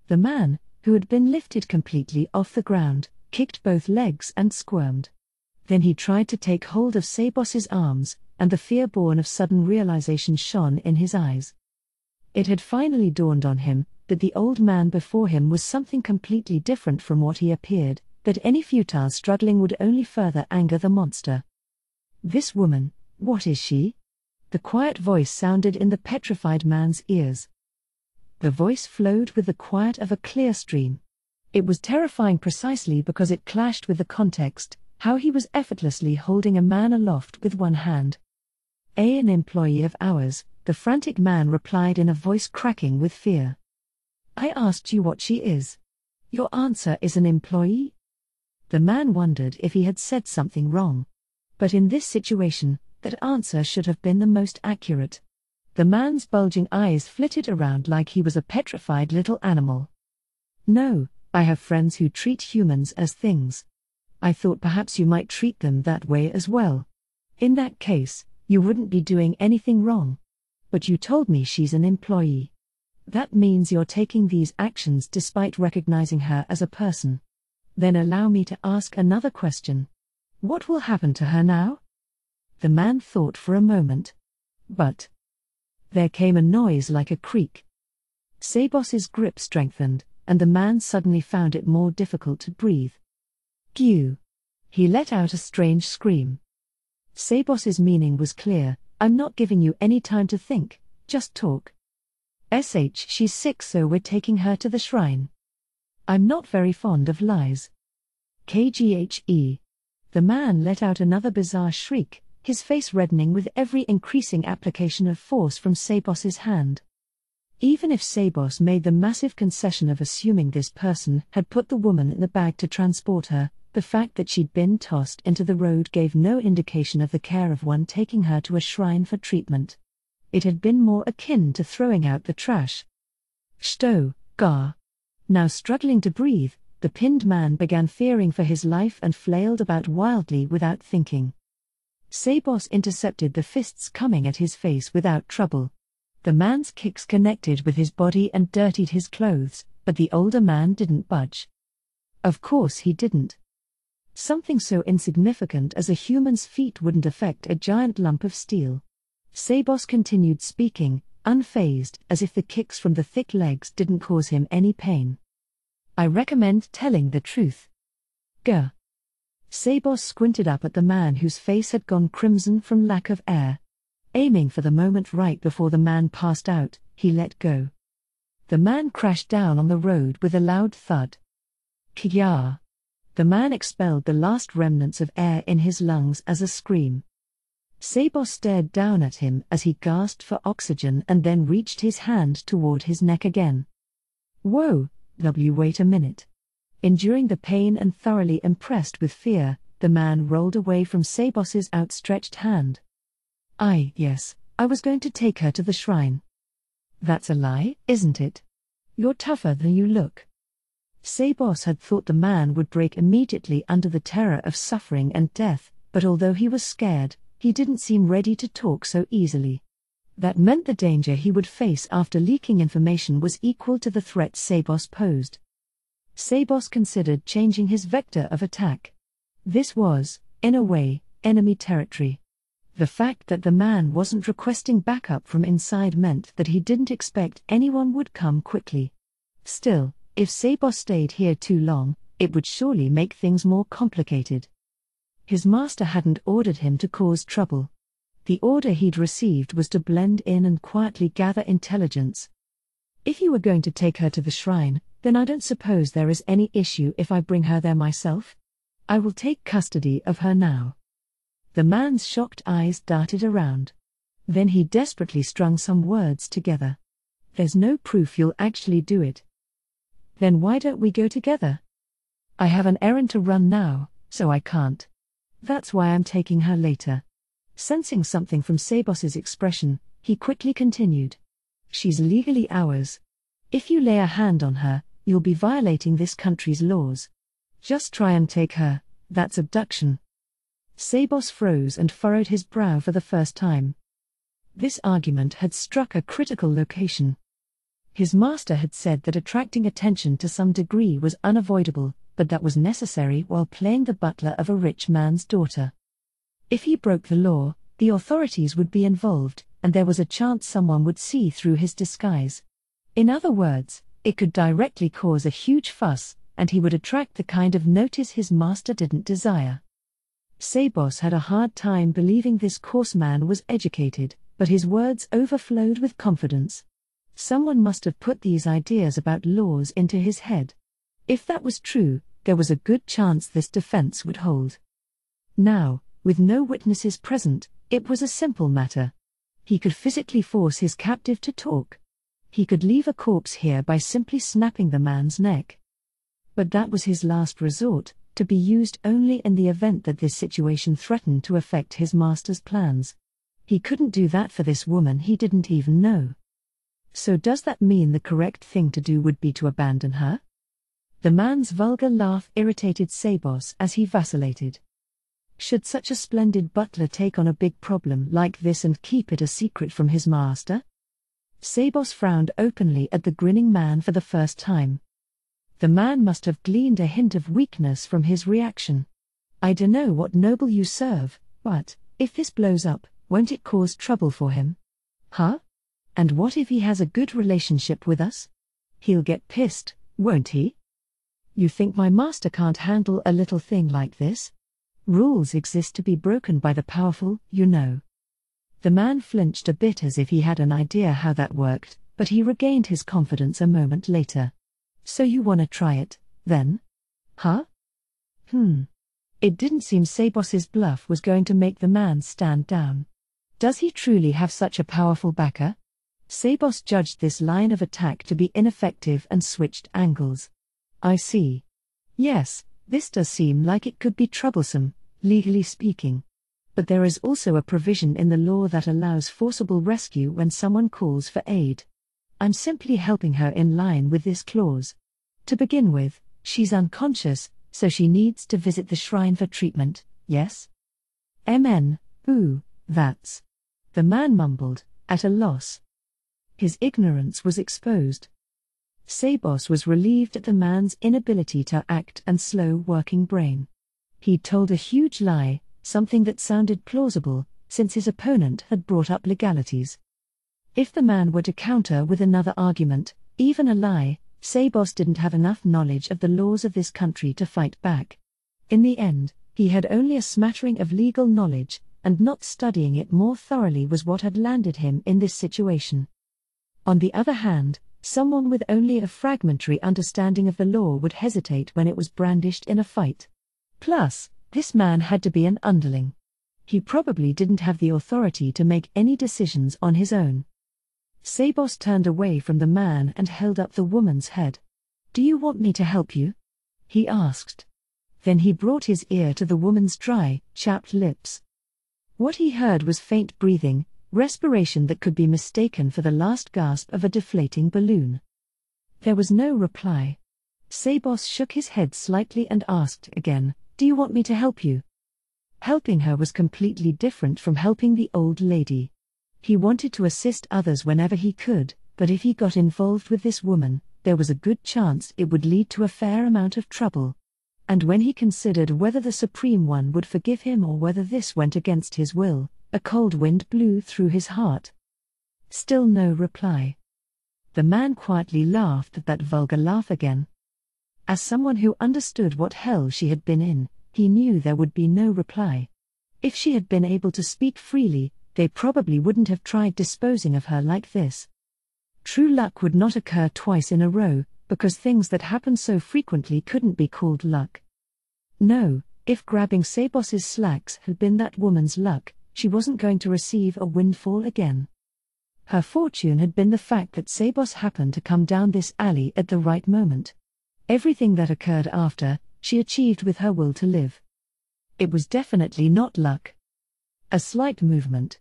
The man, who had been lifted completely off the ground, kicked both legs and squirmed. Then he tried to take hold of Sabos's arms, and the fear born of sudden realization shone in his eyes. It had finally dawned on him that the old man before him was something completely different from what he appeared, that any futile struggling would only further anger the monster. "This woman, what is she?" The quiet voice sounded in the petrified man's ears. The voice flowed with the quiet of a clear stream. It was terrifying precisely because it clashed with the context, how he was effortlessly holding a man aloft with one hand. "An employee of ours," the frantic man replied in a voice cracking with fear. "I asked you what she is. Your answer is an employee?" The man wondered if he had said something wrong. But in this situation, that answer should have been the most accurate. The man's bulging eyes flitted around like he was a petrified little animal. "No, I have friends who treat humans as things. I thought perhaps you might treat them that way as well. In that case, you wouldn't be doing anything wrong. But you told me she's an employee. That means you're taking these actions despite recognizing her as a person. Then allow me to ask another question. What will happen to her now?" The man thought for a moment. But there came a noise like a creak. Sabos's grip strengthened, and the man suddenly found it more difficult to breathe. "Ghew!" He let out a strange scream. Sabos's meaning was clear: "I'm not giving you any time to think, just talk. She's sick, so we're taking her to the shrine. I'm not very fond of lies. KGHE. The man let out another bizarre shriek, his face reddening with every increasing application of force from Sabos's hand. Even if Sabos made the massive concession of assuming this person had put the woman in the bag to transport her, the fact that she'd been tossed into the road gave no indication of the care of one taking her to a shrine for treatment. It had been more akin to throwing out the trash. "Shto, gar." Now struggling to breathe, the pinned man began fearing for his life and flailed about wildly without thinking. Sabos intercepted the fists coming at his face without trouble. The man's kicks connected with his body and dirtied his clothes, but the older man didn't budge. Of course he didn't. Something so insignificant as a human's feet wouldn't affect a giant lump of steel. Sabos continued speaking, unfazed, as if the kicks from the thick legs didn't cause him any pain. I recommend telling the truth. Gah. Sabos squinted up at the man whose face had gone crimson from lack of air. Aiming for the moment right before the man passed out, he let go. The man crashed down on the road with a loud thud. Kya. The man expelled the last remnants of air in his lungs as a scream. Sabos stared down at him as he gasped for oxygen and then reached his hand toward his neck again. Whoa, wait a minute. Enduring the pain and thoroughly impressed with fear, the man rolled away from Sabos's outstretched hand. Yes, I was going to take her to the shrine. That's a lie, isn't it? You're tougher than you look. Sabos had thought the man would break immediately under the terror of suffering and death, but although he was scared, he didn't seem ready to talk so easily. That meant the danger he would face after leaking information was equal to the threat Sabos posed. Sabos considered changing his vector of attack. This was, in a way, enemy territory. The fact that the man wasn't requesting backup from inside meant that he didn't expect anyone would come quickly. Still, if Sabos stayed here too long, it would surely make things more complicated. His master hadn't ordered him to cause trouble. The order he'd received was to blend in and quietly gather intelligence. If you were going to take her to the shrine, then I don't suppose there is any issue if I bring her there myself. I will take custody of her now. The man's shocked eyes darted around. Then he desperately strung some words together. There's no proof you'll actually do it. Then why don't we go together? I have an errand to run now, so I can't. That's why I'm taking her later. Sensing something from Sabos's expression, he quickly continued. She's legally ours. If you lay a hand on her, you'll be violating this country's laws. Just try and take her, that's abduction. Sabos froze and furrowed his brow for the first time. This argument had struck a critical location. His master had said that attracting attention to some degree was unavoidable, but that was necessary while playing the butler of a rich man's daughter. If he broke the law, the authorities would be involved, and there was a chance someone would see through his disguise. In other words, it could directly cause a huge fuss, and he would attract the kind of notice his master didn't desire. Sabos had a hard time believing this coarse man was educated, but his words overflowed with confidence. Someone must have put these ideas about laws into his head. If that was true, there was a good chance this defense would hold. Now, with no witnesses present, it was a simple matter. He could physically force his captive to talk. He could leave a corpse here by simply snapping the man's neck. But that was his last resort, to be used only in the event that this situation threatened to affect his master's plans. He couldn't do that for this woman he didn't even know. So does that mean the correct thing to do would be to abandon her? The man's vulgar laugh irritated Sabos as he vacillated. Should such a splendid butler take on a big problem like this and keep it a secret from his master? Sabos frowned openly at the grinning man for the first time. The man must have gleaned a hint of weakness from his reaction. I dunno what noble you serve, but, if this blows up, won't it cause trouble for him? Huh? And what if he has a good relationship with us? He'll get pissed, won't he? You think my master can't handle a little thing like this? Rules exist to be broken by the powerful, you know. The man flinched a bit as if he had an idea how that worked, but he regained his confidence a moment later. So you wanna try it, then? Huh? It didn't seem Sabos's bluff was going to make the man stand down. Does he truly have such a powerful backer? Sabos judged this line of attack to be ineffective and switched angles. I see. Yes, this does seem like it could be troublesome, legally speaking. But there is also a provision in the law that allows forcible rescue when someone calls for aid. I'm simply helping her in line with this clause. To begin with, she's unconscious, so she needs to visit the shrine for treatment, yes? Ooh, that's. The man mumbled, at a loss. His ignorance was exposed. Sabos was relieved at the man's inability to act and slow-working brain. He'd told a huge lie, something that sounded plausible, since his opponent had brought up legalities. If the man were to counter with another argument, even a lie, Sabos didn't have enough knowledge of the laws of this country to fight back. In the end, he had only a smattering of legal knowledge, and not studying it more thoroughly was what had landed him in this situation. On the other hand, someone with only a fragmentary understanding of the law would hesitate when it was brandished in a fight. Plus, this man had to be an underling. He probably didn't have the authority to make any decisions on his own. Sabos turned away from the man and held up the woman's head. "Do you want me to help you?" he asked. Then he brought his ear to the woman's dry, chapped lips. What he heard was faint breathing, respiration that could be mistaken for the last gasp of a deflating balloon. There was no reply. Sabos shook his head slightly and asked again, "Do you want me to help you?" Helping her was completely different from helping the old lady. He wanted to assist others whenever he could, but if he got involved with this woman, there was a good chance it would lead to a fair amount of trouble. And when he considered whether the Supreme One would forgive him or whether this went against his will, a cold wind blew through his heart. Still no reply. The man quietly laughed at that vulgar laugh again. As someone who understood what hell she had been in, he knew there would be no reply. If she had been able to speak freely, they probably wouldn't have tried disposing of her like this. True luck would not occur twice in a row, because things that happen so frequently couldn't be called luck. No, if grabbing Sabos's slacks had been that woman's luck, she wasn't going to receive a windfall again. Her fortune had been the fact that Sabos happened to come down this alley at the right moment. Everything that occurred after, she achieved with her will to live. It was definitely not luck. A slight movement.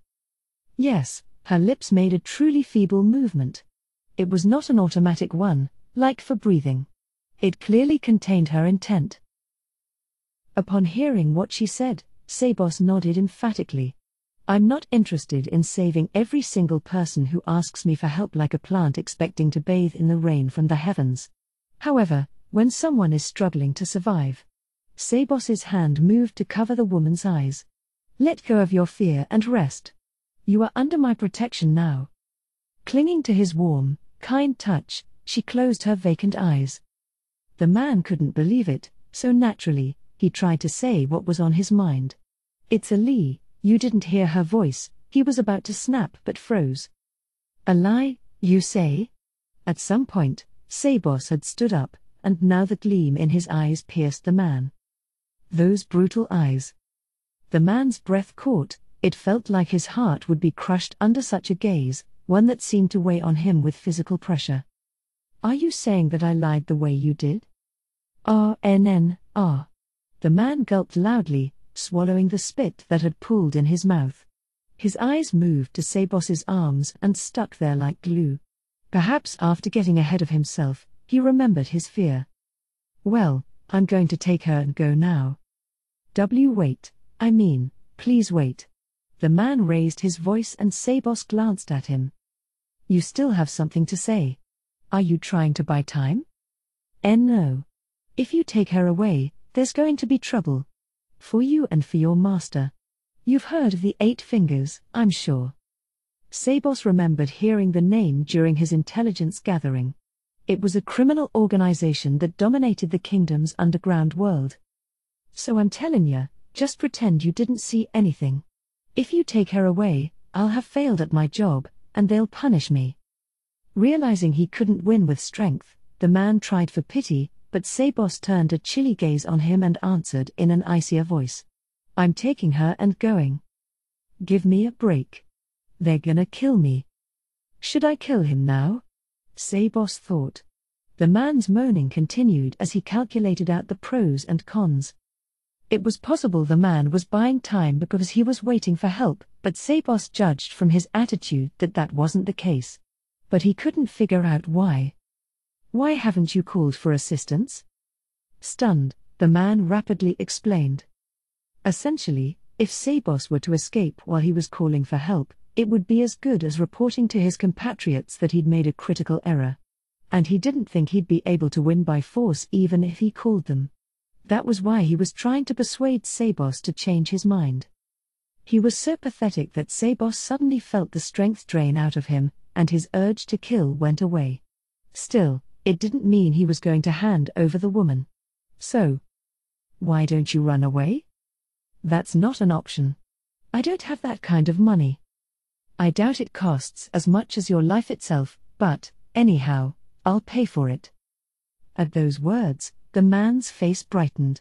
Yes, her lips made a truly feeble movement. It was not an automatic one, like for breathing. It clearly contained her intent. Upon hearing what she said, Sabos nodded emphatically. "I'm not interested in saving every single person who asks me for help like a plant expecting to bathe in the rain from the heavens. However, when someone is struggling to survive." Sabos's hand moved to cover the woman's eyes. "Let go of your fear and rest. You are under my protection now." Clinging to his warm, kind touch, she closed her vacant eyes. The man couldn't believe it, so naturally, he tried to say what was on his mind. "It's a lie, you didn't hear her voice," he was about to snap but froze. "A lie, you say?" At some point, Sabos had stood up, and now the gleam in his eyes pierced the man. Those brutal eyes. The man's breath caught, it felt like his heart would be crushed under such a gaze, one that seemed to weigh on him with physical pressure. "Are you saying that I lied the way you did?" "RNN. The man gulped loudly, swallowing the spit that had pooled in his mouth. His eyes moved to Sabos's arms and stuck there like glue. Perhaps after getting ahead of himself, he remembered his fear. "Well, I'm going to take her and go now." Wait, please wait." The man raised his voice and Sabos glanced at him. "You still have something to say. Are you trying to buy time?" No. If you take her away, there's going to be trouble. For you and for your master. You've heard of the 8 Fingers, I'm sure." Sabos remembered hearing the name during his intelligence gathering. It was a criminal organization that dominated the kingdom's underground world. "So I'm telling ya, just pretend you didn't see anything. If you take her away, I'll have failed at my job, and they'll punish me." Realizing he couldn't win with strength, the man tried for pity, but Sabos turned a chilly gaze on him and answered in an icier voice. "I'm taking her and going. Give me a break. They're gonna kill me." Should I kill him now? Sabos thought. The man's moaning continued as he calculated out the pros and cons. It was possible the man was buying time because he was waiting for help, but Sabos judged from his attitude that that wasn't the case. But he couldn't figure out why. "Why haven't you called for assistance?" Stunned, the man rapidly explained. "Essentially, If Sabos were to escape while he was calling for help, it would be as good as reporting to his compatriots that he'd made a critical error. And he didn't think he'd be able to win by force even if he called them. That was why he was trying to persuade Sabos to change his mind. He was so pathetic that Sabos suddenly felt the strength drain out of him, and his urge to kill went away. Still, it didn't mean he was going to hand over the woman. So, why don't you run away? That's not an option. I don't have that kind of money. I doubt it costs as much as your life itself, but, anyhow, I'll pay for it. At those words, the man's face brightened.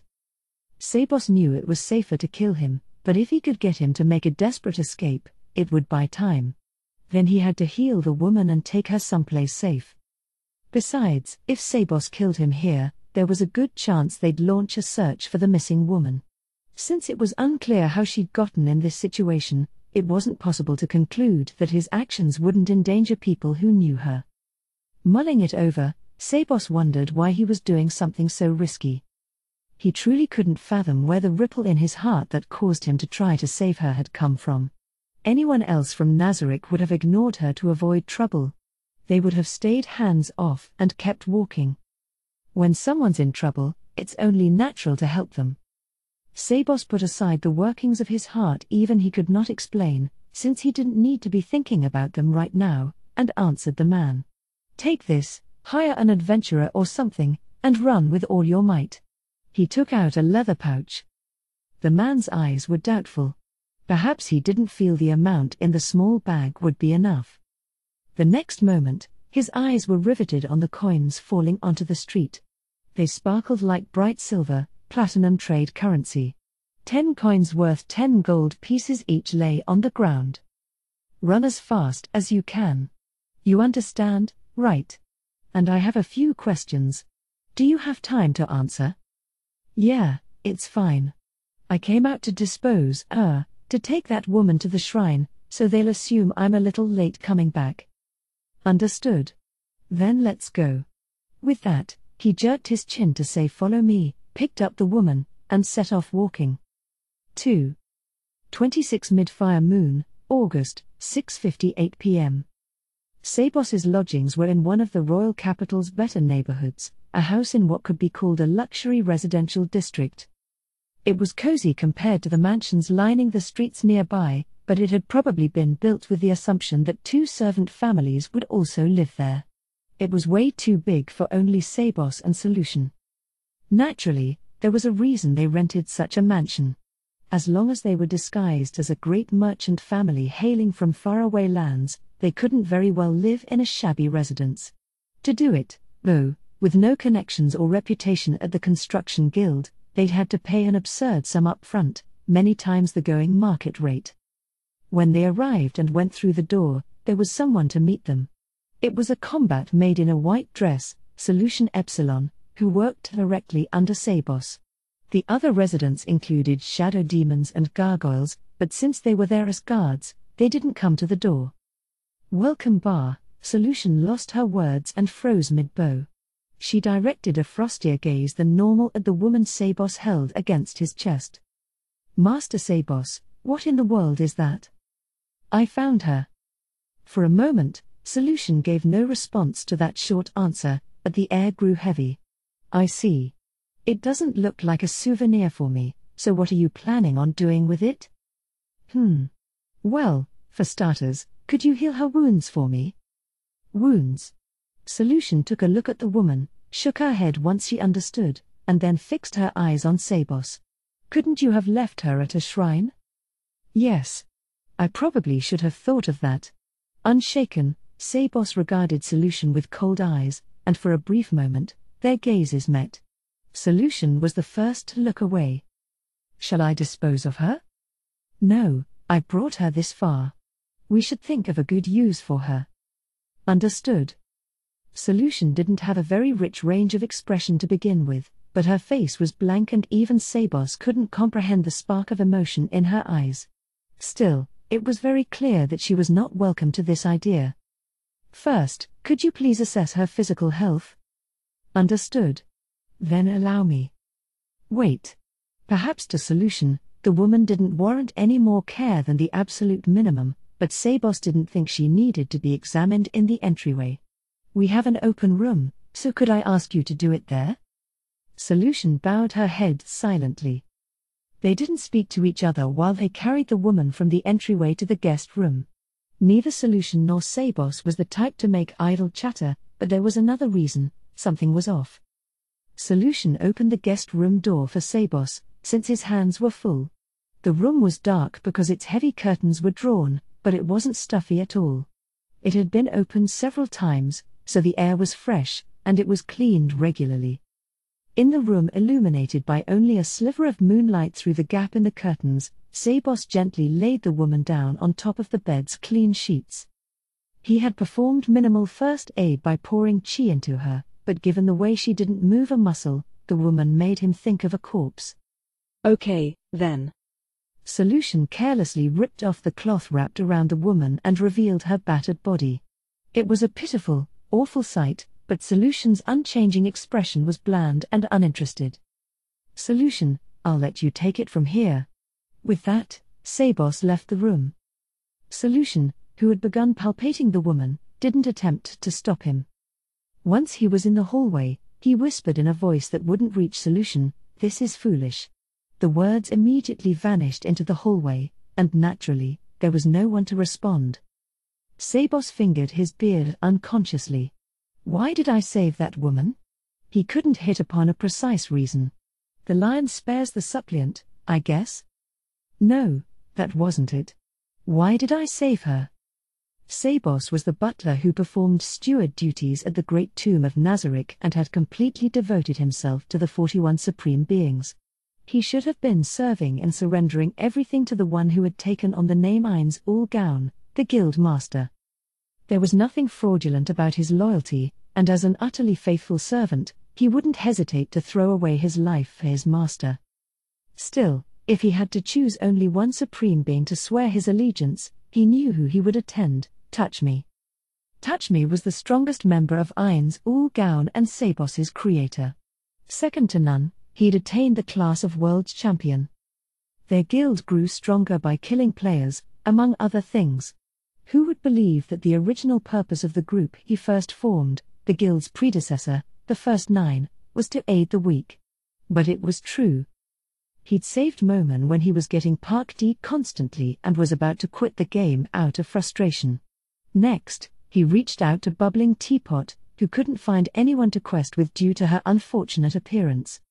Sabos knew it was safer to kill him, but if he could get him to make a desperate escape, it would buy time. Then he had to heal the woman and take her someplace safe. Besides, if Sabos killed him here, there was a good chance they'd launch a search for the missing woman. Since it was unclear how she'd gotten in this situation, it wasn't possible to conclude that his actions wouldn't endanger people who knew her. Mulling it over, Sabos wondered why he was doing something so risky. He truly couldn't fathom where the ripple in his heart that caused him to try to save her had come from. Anyone else from Nazarick would have ignored her to avoid trouble. They would have stayed hands off and kept walking. When someone's in trouble, it's only natural to help them. Sabos put aside the workings of his heart even he could not explain, since he didn't need to be thinking about them right now, and answered the man. Take this, hire an adventurer or something, and run with all your might. He took out a leather pouch. The man's eyes were doubtful. Perhaps he didn't feel the amount in the small bag would be enough. The next moment, his eyes were riveted on the coins falling onto the street. They sparkled like bright silver, platinum trade currency. 10 coins worth 10 gold pieces each lay on the ground. Run as fast as you can. You understand, right? And I have a few questions. Do you have time to answer? Yeah, it's fine. I came out to to take that woman to the shrine, so they'll assume I'm a little late coming back. Understood. Then let's go. With that, he jerked his chin to say follow me, picked up the woman, and set off walking. 2. 26 Mid-Fire Moon, August, 6:58 p.m. Sabos's lodgings were in one of the royal capital's better neighborhoods, a house in what could be called a luxury residential district. It was cozy compared to the mansions lining the streets nearby, but it had probably been built with the assumption that 2 servant families would also live there. It was way too big for only Sabos and Solution. Naturally, there was a reason they rented such a mansion. As long as they were disguised as a great merchant family hailing from faraway lands, they couldn't very well live in a shabby residence. To do it, though, with no connections or reputation at the construction guild, they'd had to pay an absurd sum up front, many times the going market rate. When they arrived and went through the door, there was someone to meet them. It was a combat maid in a white dress, Solution Epsilon, who worked directly under Sabos. The other residents included shadow demons and gargoyles, but since they were there as guards, they didn't come to the door. Welcome bar, Solution lost her words and froze mid-bow. She directed a frostier gaze than normal at the woman Sabos held against his chest. Master Sabos, what in the world is that? I found her. For a moment, Solution gave no response to that short answer, but the air grew heavy. I see. It doesn't look like a souvenir for me, so what are you planning on doing with it? Well, for starters, could you heal her wounds for me? Wounds? Solution took a look at the woman, shook her head once she understood, and then fixed her eyes on Sabos. Couldn't you have left her at a shrine? Yes. I probably should have thought of that. Unshaken, Sabos regarded Solution with cold eyes, and for a brief moment, their gazes met. Solution was the first to look away. Shall I dispose of her? No, I brought her this far. We should think of a good use for her. Understood. Solution didn't have a very rich range of expression to begin with, but her face was blank and even Sabos couldn't comprehend the spark of emotion in her eyes. Still, it was very clear that she was not welcome to this idea. First, could you please assess her physical health? Understood. Then allow me. Wait. Perhaps to Solution, The woman didn't warrant any more care than the absolute minimum, but Sabos didn't think she needed to be examined in the entryway. "We have an open room, so could I ask you to do it there?" Solution bowed her head silently. They didn't speak to each other while they carried the woman from the entryway to the guest room. Neither Solution nor Sabos was the type to make idle chatter, but there was another reason: something was off. Solution opened the guest room door for Sabos, since his hands were full. The room was dark because its heavy curtains were drawn, but it wasn't stuffy at all. It had been opened several times, so the air was fresh, and it was cleaned regularly. In the room illuminated by only a sliver of moonlight through the gap in the curtains, Sabos gently laid the woman down on top of the bed's clean sheets. He had performed minimal first aid by pouring chi into her, but given the way she didn't move a muscle, the woman made him think of a corpse. "Okay, then." Solution carelessly ripped off the cloth wrapped around the woman and revealed her battered body. It was a pitiful, awful sight, but Solution's unchanging expression was bland and uninterested. "Solution, I'll let you take it from here." With that, Sabos left the room. Solution, who had begun palpating the woman, didn't attempt to stop him. Once he was in the hallway, he whispered in a voice that wouldn't reach Solution, "This is foolish." The words immediately vanished into the hallway, and naturally, there was no one to respond. Sabos fingered his beard unconsciously. Why did I save that woman? He couldn't hit upon a precise reason. The lion spares the suppliant, I guess? No, that wasn't it. Why did I save her? Sabos was the butler who performed steward duties at the Great Tomb of Nazarick and had completely devoted himself to the 41 Supreme Beings. He should have been serving and surrendering everything to the one who had taken on the name Ainz Ul Gaun, the Guild Master. There was nothing fraudulent about his loyalty, and as an utterly faithful servant, he wouldn't hesitate to throw away his life for his master. Still, if he had to choose only one supreme being to swear his allegiance, he knew who he would attend: Touchme. Touchme was the strongest member of Ainz Ul Gaun and Sabos's creator. Second to none, he'd attained the class of world's champion. Their guild grew stronger by killing players, among other things. Who would believe that the original purpose of the group he first formed, the guild's predecessor, the First Nine, was to aid the weak? But it was true. He'd saved Moman when he was getting Park D constantly and was about to quit the game out of frustration. Next, he reached out to Bubbling Teapot, who couldn't find anyone to quest with due to her unfortunate appearance.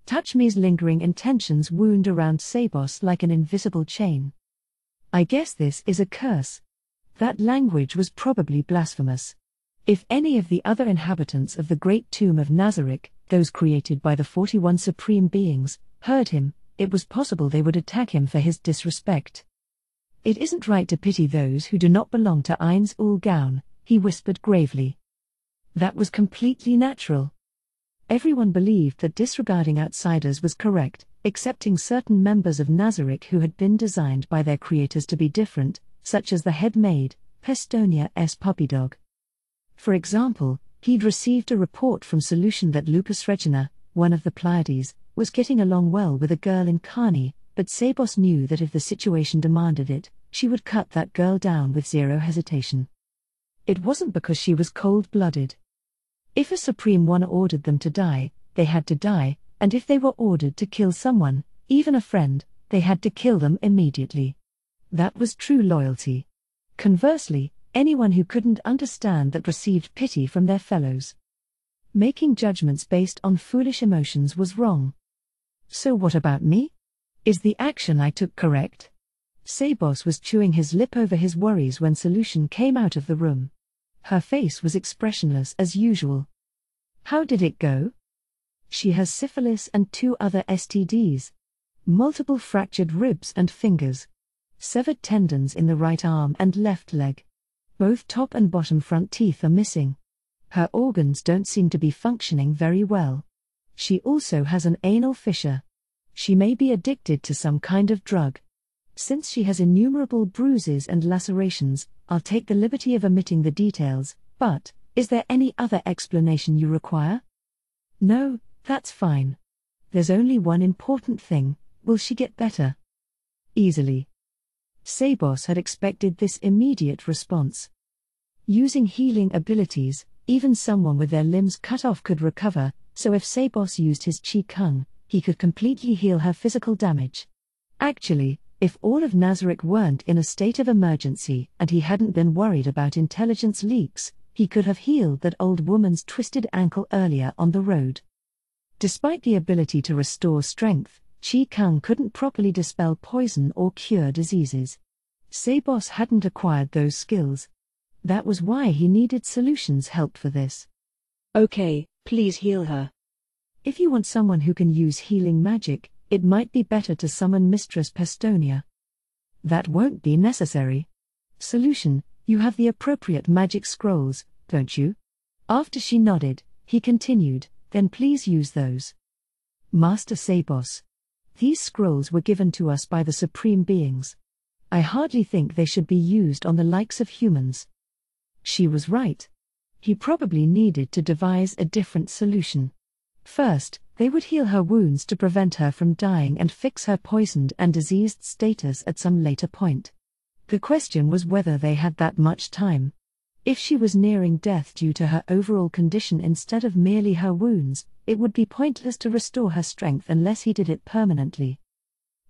Touchme's lingering intentions wound around Sabos like an invisible chain. I guess this is a curse. That language was probably blasphemous. If any of the other inhabitants of the Great Tomb of Nazarick, those created by the 41 Supreme Beings, heard him, it was possible they would attack him for his disrespect. It isn't right to pity those who do not belong to Ainz Ul Gaun, he whispered gravely. That was completely natural. Everyone believed that disregarding outsiders was correct, excepting certain members of Nazarick who had been designed by their creators to be different, such as the head maid, Pestonia's puppy dog. For example, he'd received a report from Solution that Lupus Regina, one of the Pleiades, was getting along well with a girl in Kugane, but Sabos knew that if the situation demanded it, she would cut that girl down with zero hesitation. It wasn't because she was cold-blooded. If a Supreme One ordered them to die, they had to die, and if they were ordered to kill someone, even a friend, they had to kill them immediately. That was true loyalty. Conversely, anyone who couldn't understand that received pity from their fellows. Making judgments based on foolish emotions was wrong. So what about me? Is the action I took correct? Sabos was chewing his lip over his worries when Solution came out of the room. Her face was expressionless as usual. How did it go? She has syphilis and 2 other STDs. Multiple fractured ribs and fingers. Severed tendons in the right arm and left leg. Both top and bottom front teeth are missing. Her organs don't seem to be functioning very well. She also has an anal fissure. She may be addicted to some kind of drug. Since she has innumerable bruises and lacerations, I'll take the liberty of omitting the details, but, is there any other explanation you require? No, that's fine. There's only one important thing: will she get better? Easily. Sabos had expected this immediate response. Using healing abilities, even someone with their limbs cut off could recover, so if Sabos used his Qi Kung, he could completely heal her physical damage. Actually, if all of Nazarick weren't in a state of emergency and he hadn't been worried about intelligence leaks, he could have healed that old woman's twisted ankle earlier on the road. Despite the ability to restore strength, Qi Kung couldn't properly dispel poison or cure diseases. Sabos hadn't acquired those skills. That was why he needed Solution's help for this. Okay, please heal her. If you want someone who can use healing magic, it might be better to summon Mistress Pestonia. That won't be necessary. Solution, you have the appropriate magic scrolls, don't you? After she nodded, he continued, then please use those. Master Sabos. These scrolls were given to us by the Supreme Beings. I hardly think they should be used on the likes of humans. She was right. He probably needed to devise a different solution. First, they would heal her wounds to prevent her from dying and fix her poisoned and diseased status at some later point. The question was whether they had that much time. If she was nearing death due to her overall condition instead of merely her wounds, it would be pointless to restore her strength unless he did it permanently.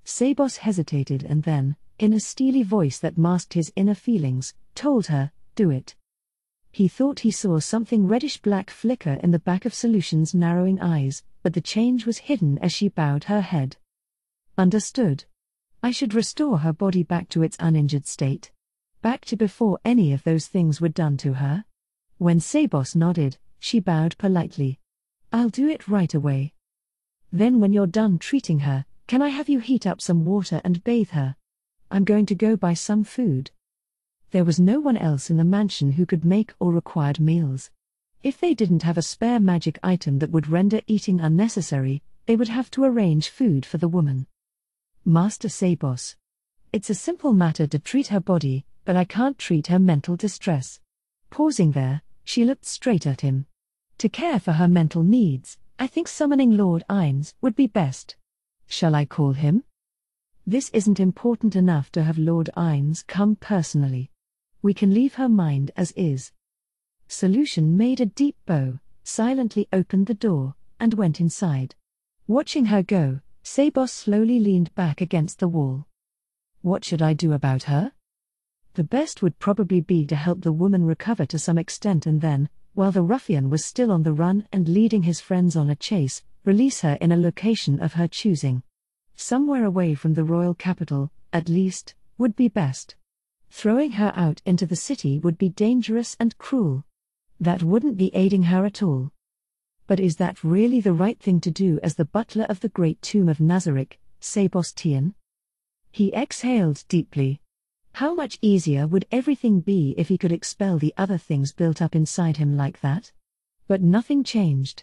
Sabos hesitated and then, in a steely voice that masked his inner feelings, told her, "Do it." He thought he saw something reddish-black flicker in the back of Solution's narrowing eyes, but the change was hidden as she bowed her head. Understood. I should restore her body back to its uninjured state. Back to before any of those things were done to her. When Sabos nodded, she bowed politely. I'll do it right away. Then when you're done treating her, can I have you heat up some water and bathe her? I'm going to go buy some food. There was no one else in the mansion who could make or required meals. If they didn't have a spare magic item that would render eating unnecessary, they would have to arrange food for the woman. Master Sabos. It's a simple matter to treat her body, but I can't treat her mental distress. Pausing there, she looked straight at him. To care for her mental needs, I think summoning Lord Ines would be best. Shall I call him? This isn't important enough to have Lord Ines come personally. We can leave her mind as is. Solution made a deep bow, silently opened the door, and went inside. Watching her go, Sabos slowly leaned back against the wall. What should I do about her? The best would probably be to help the woman recover to some extent and then, while the ruffian was still on the run and leading his friends on a chase, release her in a location of her choosing. Somewhere away from the royal capital, at least, would be best. Throwing her out into the city would be dangerous and cruel. That wouldn't be aiding her at all. But is that really the right thing to do as the butler of the great tomb of Nazarick, Sabos Tian? He exhaled deeply. How much easier would everything be if he could expel the other things built up inside him like that? But nothing changed.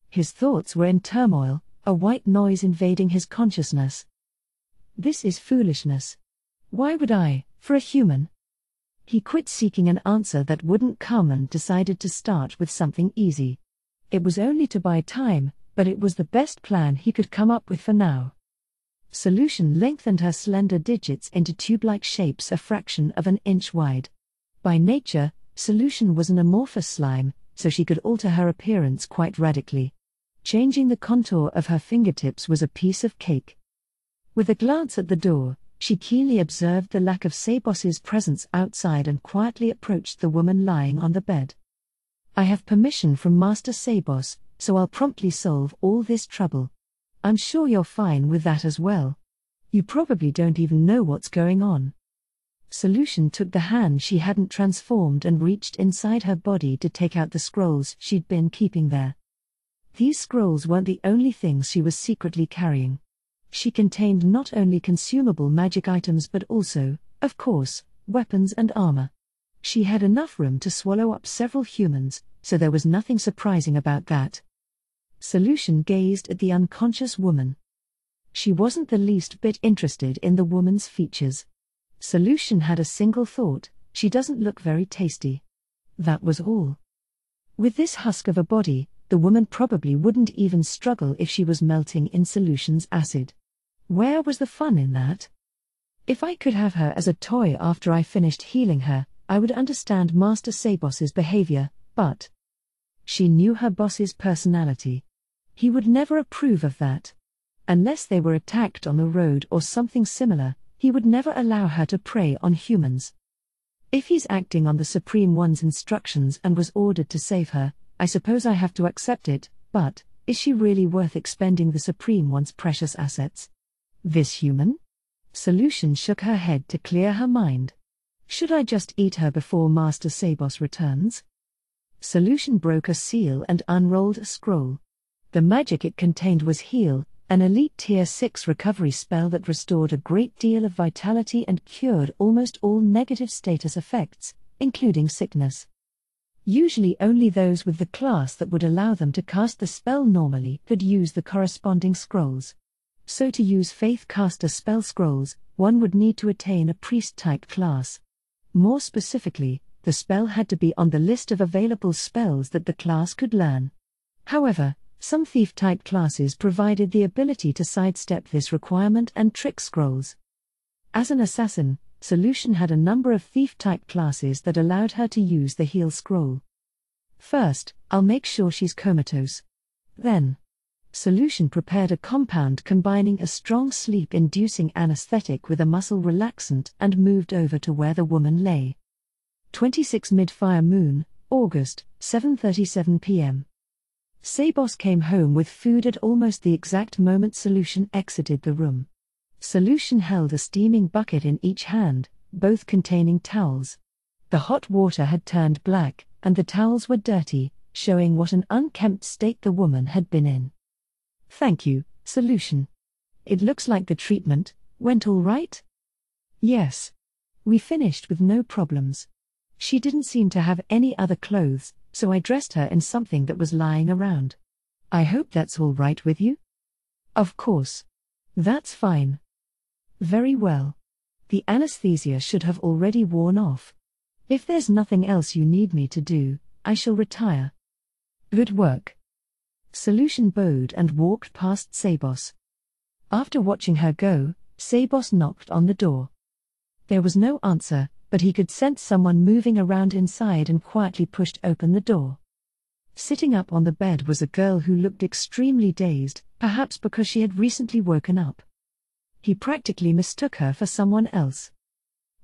His thoughts were in turmoil, a white noise invading his consciousness. This is foolishness. Why would I, for a human? He quit seeking an answer that wouldn't come and decided to start with something easy. It was only to buy time, but it was the best plan he could come up with for now. Solution lengthened her slender digits into tube-like shapes a fraction of an inch wide. By nature, Solution was an amorphous slime, so she could alter her appearance quite radically. Changing the contour of her fingertips was a piece of cake. With a glance at the door, she keenly observed the lack of Sabos's presence outside and quietly approached the woman lying on the bed. I have permission from Master Sabos, so I'll promptly solve all this trouble. I'm sure you're fine with that as well. You probably don't even know what's going on. Solution took the hand she hadn't transformed and reached inside her body to take out the scrolls she'd been keeping there. These scrolls weren't the only things she was secretly carrying. She contained not only consumable magic items but also, of course, weapons and armor. She had enough room to swallow up several humans, so there was nothing surprising about that. Solution gazed at the unconscious woman. She wasn't the least bit interested in the woman's features. Solution had a single thought: she doesn't look very tasty. That was all. With this husk of a body, the woman probably wouldn't even struggle if she was melting in Solution's acid. Where was the fun in that? If I could have her as a toy after I finished healing her, I would understand Master Sabos's behavior, but she knew her boss's personality. He would never approve of that. Unless they were attacked on the road or something similar, he would never allow her to prey on humans. If he's acting on the Supreme One's instructions and was ordered to save her, I suppose I have to accept it, but is she really worth expending the Supreme One's precious assets? This human? Solution shook her head to clear her mind. Should I just eat her before Master Sabos returns? Solution broke a seal and unrolled a scroll. The magic it contained was Heal, an elite Tier 6 recovery spell that restored a great deal of vitality and cured almost all negative status effects, including sickness. Usually only those with the class that would allow them to cast the spell normally could use the corresponding scrolls. So to use Faith Caster spell scrolls, one would need to attain a priest-type class. More specifically, the spell had to be on the list of available spells that the class could learn. However, some thief-type classes provided the ability to sidestep this requirement and trick scrolls. As an assassin, Solution had a number of thief-type classes that allowed her to use the Heal scroll. First, I'll make sure she's comatose. Then, Solution prepared a compound combining a strong sleep-inducing anesthetic with a muscle relaxant and moved over to where the woman lay. 26 Mid-Fire Moon, August, 7:37 p.m. Sabos came home with food at almost the exact moment Solution exited the room. Solution held a steaming bucket in each hand, both containing towels. The hot water had turned black, and the towels were dirty, showing what an unkempt state the woman had been in. "Thank you, Solution. It looks like the treatment went all right?" "Yes. We finished with no problems. She didn't seem to have any other clothes, so I dressed her in something that was lying around. I hope that's all right with you?" "Of course. That's fine." "Very well. The anesthesia should have already worn off. If there's nothing else you need me to do, I shall retire." "Good work." Solution bowed and walked past Sabos. After watching her go, Sabos knocked on the door. There was no answer, but he could sense someone moving around inside and quietly pushed open the door. Sitting up on the bed was a girl who looked extremely dazed, perhaps because she had recently woken up. He practically mistook her for someone else.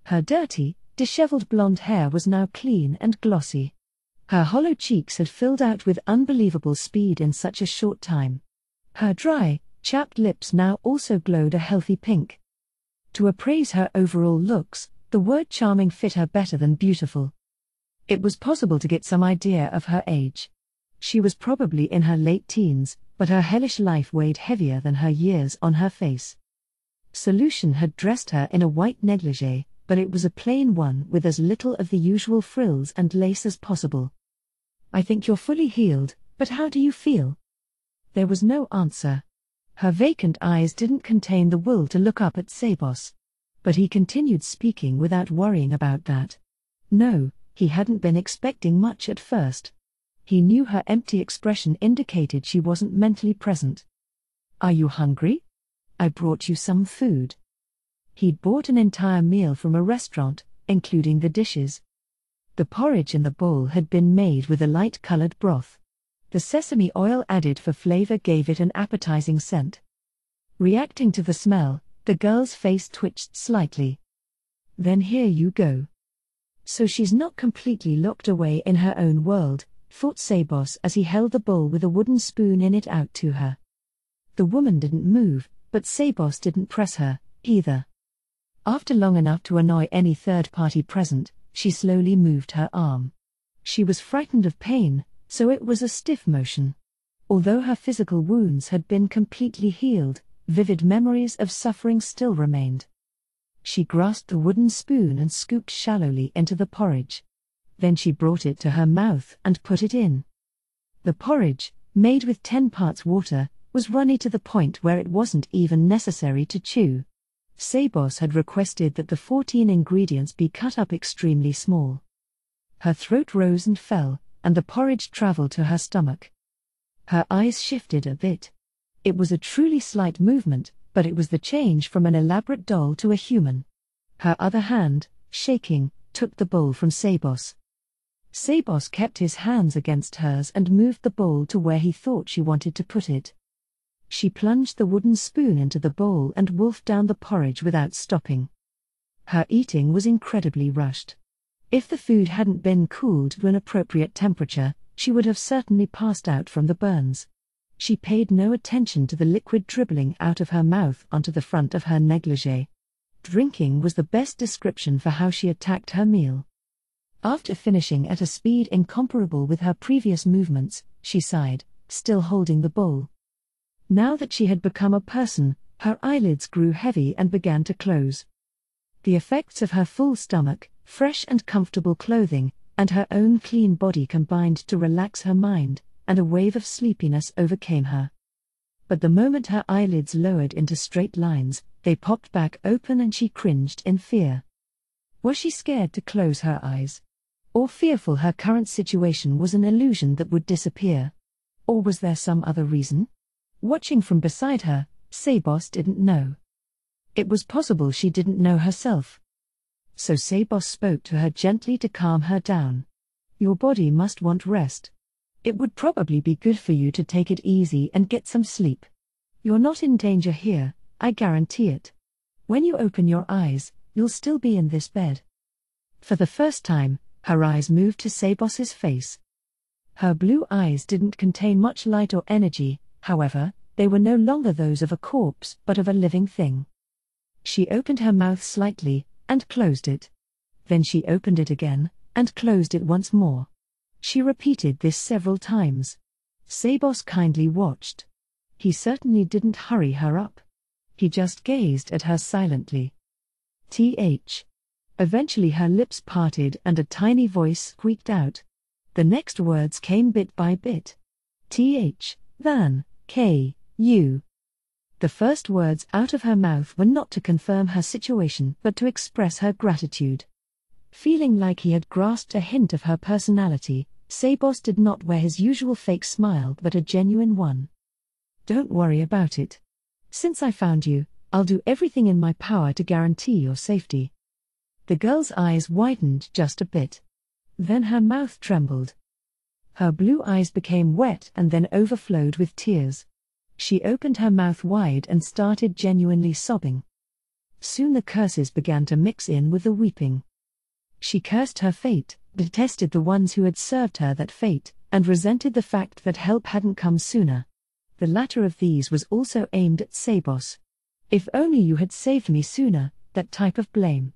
Her dirty, disheveled blonde hair was now clean and glossy. Her hollow cheeks had filled out with unbelievable speed in such a short time. Her dry, chapped lips now also glowed a healthy pink. To appraise her overall looks, the word charming fit her better than beautiful. It was possible to get some idea of her age. She was probably in her late teens, but her hellish life weighed heavier than her years on her face. Solution had dressed her in a white negligee, but it was a plain one with as little of the usual frills and lace as possible. "I think you're fully healed, but how do you feel?" There was no answer. Her vacant eyes didn't contain the will to look up at Sabos. But he continued speaking without worrying about that. No, he hadn't been expecting much at first. He knew her empty expression indicated she wasn't mentally present. "Are you hungry? I brought you some food." He'd bought an entire meal from a restaurant, including the dishes. The porridge in the bowl had been made with a light-colored broth. The sesame oil added for flavor gave it an appetizing scent. Reacting to the smell, the girl's face twitched slightly. "Then here you go." So she's not completely locked away in her own world, thought Sabos as he held the bowl with a wooden spoon in it out to her. The woman didn't move, but Sabos didn't press her, either. After long enough to annoy any third party present, she slowly moved her arm. She was frightened of pain, so it was a stiff motion. Although her physical wounds had been completely healed, vivid memories of suffering still remained. She grasped the wooden spoon and scooped shallowly into the porridge. Then she brought it to her mouth and put it in. The porridge, made with 10 parts water, was runny to the point where it wasn't even necessary to chew. Sabos had requested that the 14 ingredients be cut up extremely small. Her throat rose and fell, and the porridge traveled to her stomach. Her eyes shifted a bit. It was a truly slight movement, but it was the change from an elaborate doll to a human. Her other hand, shaking, took the bowl from Sabos. Sabos kept his hands against hers and moved the bowl to where he thought she wanted to put it. She plunged the wooden spoon into the bowl and wolfed down the porridge without stopping. Her eating was incredibly rushed. If the food hadn't been cooled to an appropriate temperature, she would have certainly passed out from the burns. She paid no attention to the liquid dribbling out of her mouth onto the front of her negligee. Drinking was the best description for how she attacked her meal. After finishing at a speed incomparable with her previous movements, she sighed, still holding the bowl. Now that she had become a person, her eyelids grew heavy and began to close. The effects of her full stomach, fresh and comfortable clothing, and her own clean body combined to relax her mind, and a wave of sleepiness overcame her. But the moment her eyelids lowered into straight lines, they popped back open and she cringed in fear. Was she scared to close her eyes? Or fearful her current situation was an illusion that would disappear? Or was there some other reason? Watching from beside her, Sabos didn't know. It was possible she didn't know herself. So Sabos spoke to her gently to calm her down. Your body must want rest. It would probably be good for you to take it easy and get some sleep. You're not in danger here, I guarantee it. When you open your eyes, you'll still be in this bed. For the first time, her eyes moved to Sabos's face. Her blue eyes didn't contain much light or energy, however, they were no longer those of a corpse but of a living thing. She opened her mouth slightly, and closed it. Then she opened it again, and closed it once more. She repeated this several times. Sabos kindly watched. He certainly didn't hurry her up. He just gazed at her silently. Eventually her lips parted and a tiny voice squeaked out. The next words came bit by bit. Than, K-U. The first words out of her mouth were not to confirm her situation but to express her gratitude. Feeling like he had grasped a hint of her personality, Sabos did not wear his usual fake smile but a genuine one. Don't worry about it. Since I found you, I'll do everything in my power to guarantee your safety. The girl's eyes widened just a bit. Then her mouth trembled. Her blue eyes became wet and then overflowed with tears. She opened her mouth wide and started genuinely sobbing. Soon the curses began to mix in with the weeping. She cursed her fate, detested the ones who had served her that fate, and resented the fact that help hadn't come sooner. The latter of these was also aimed at Sabos. If only you had saved me sooner, that type of blame.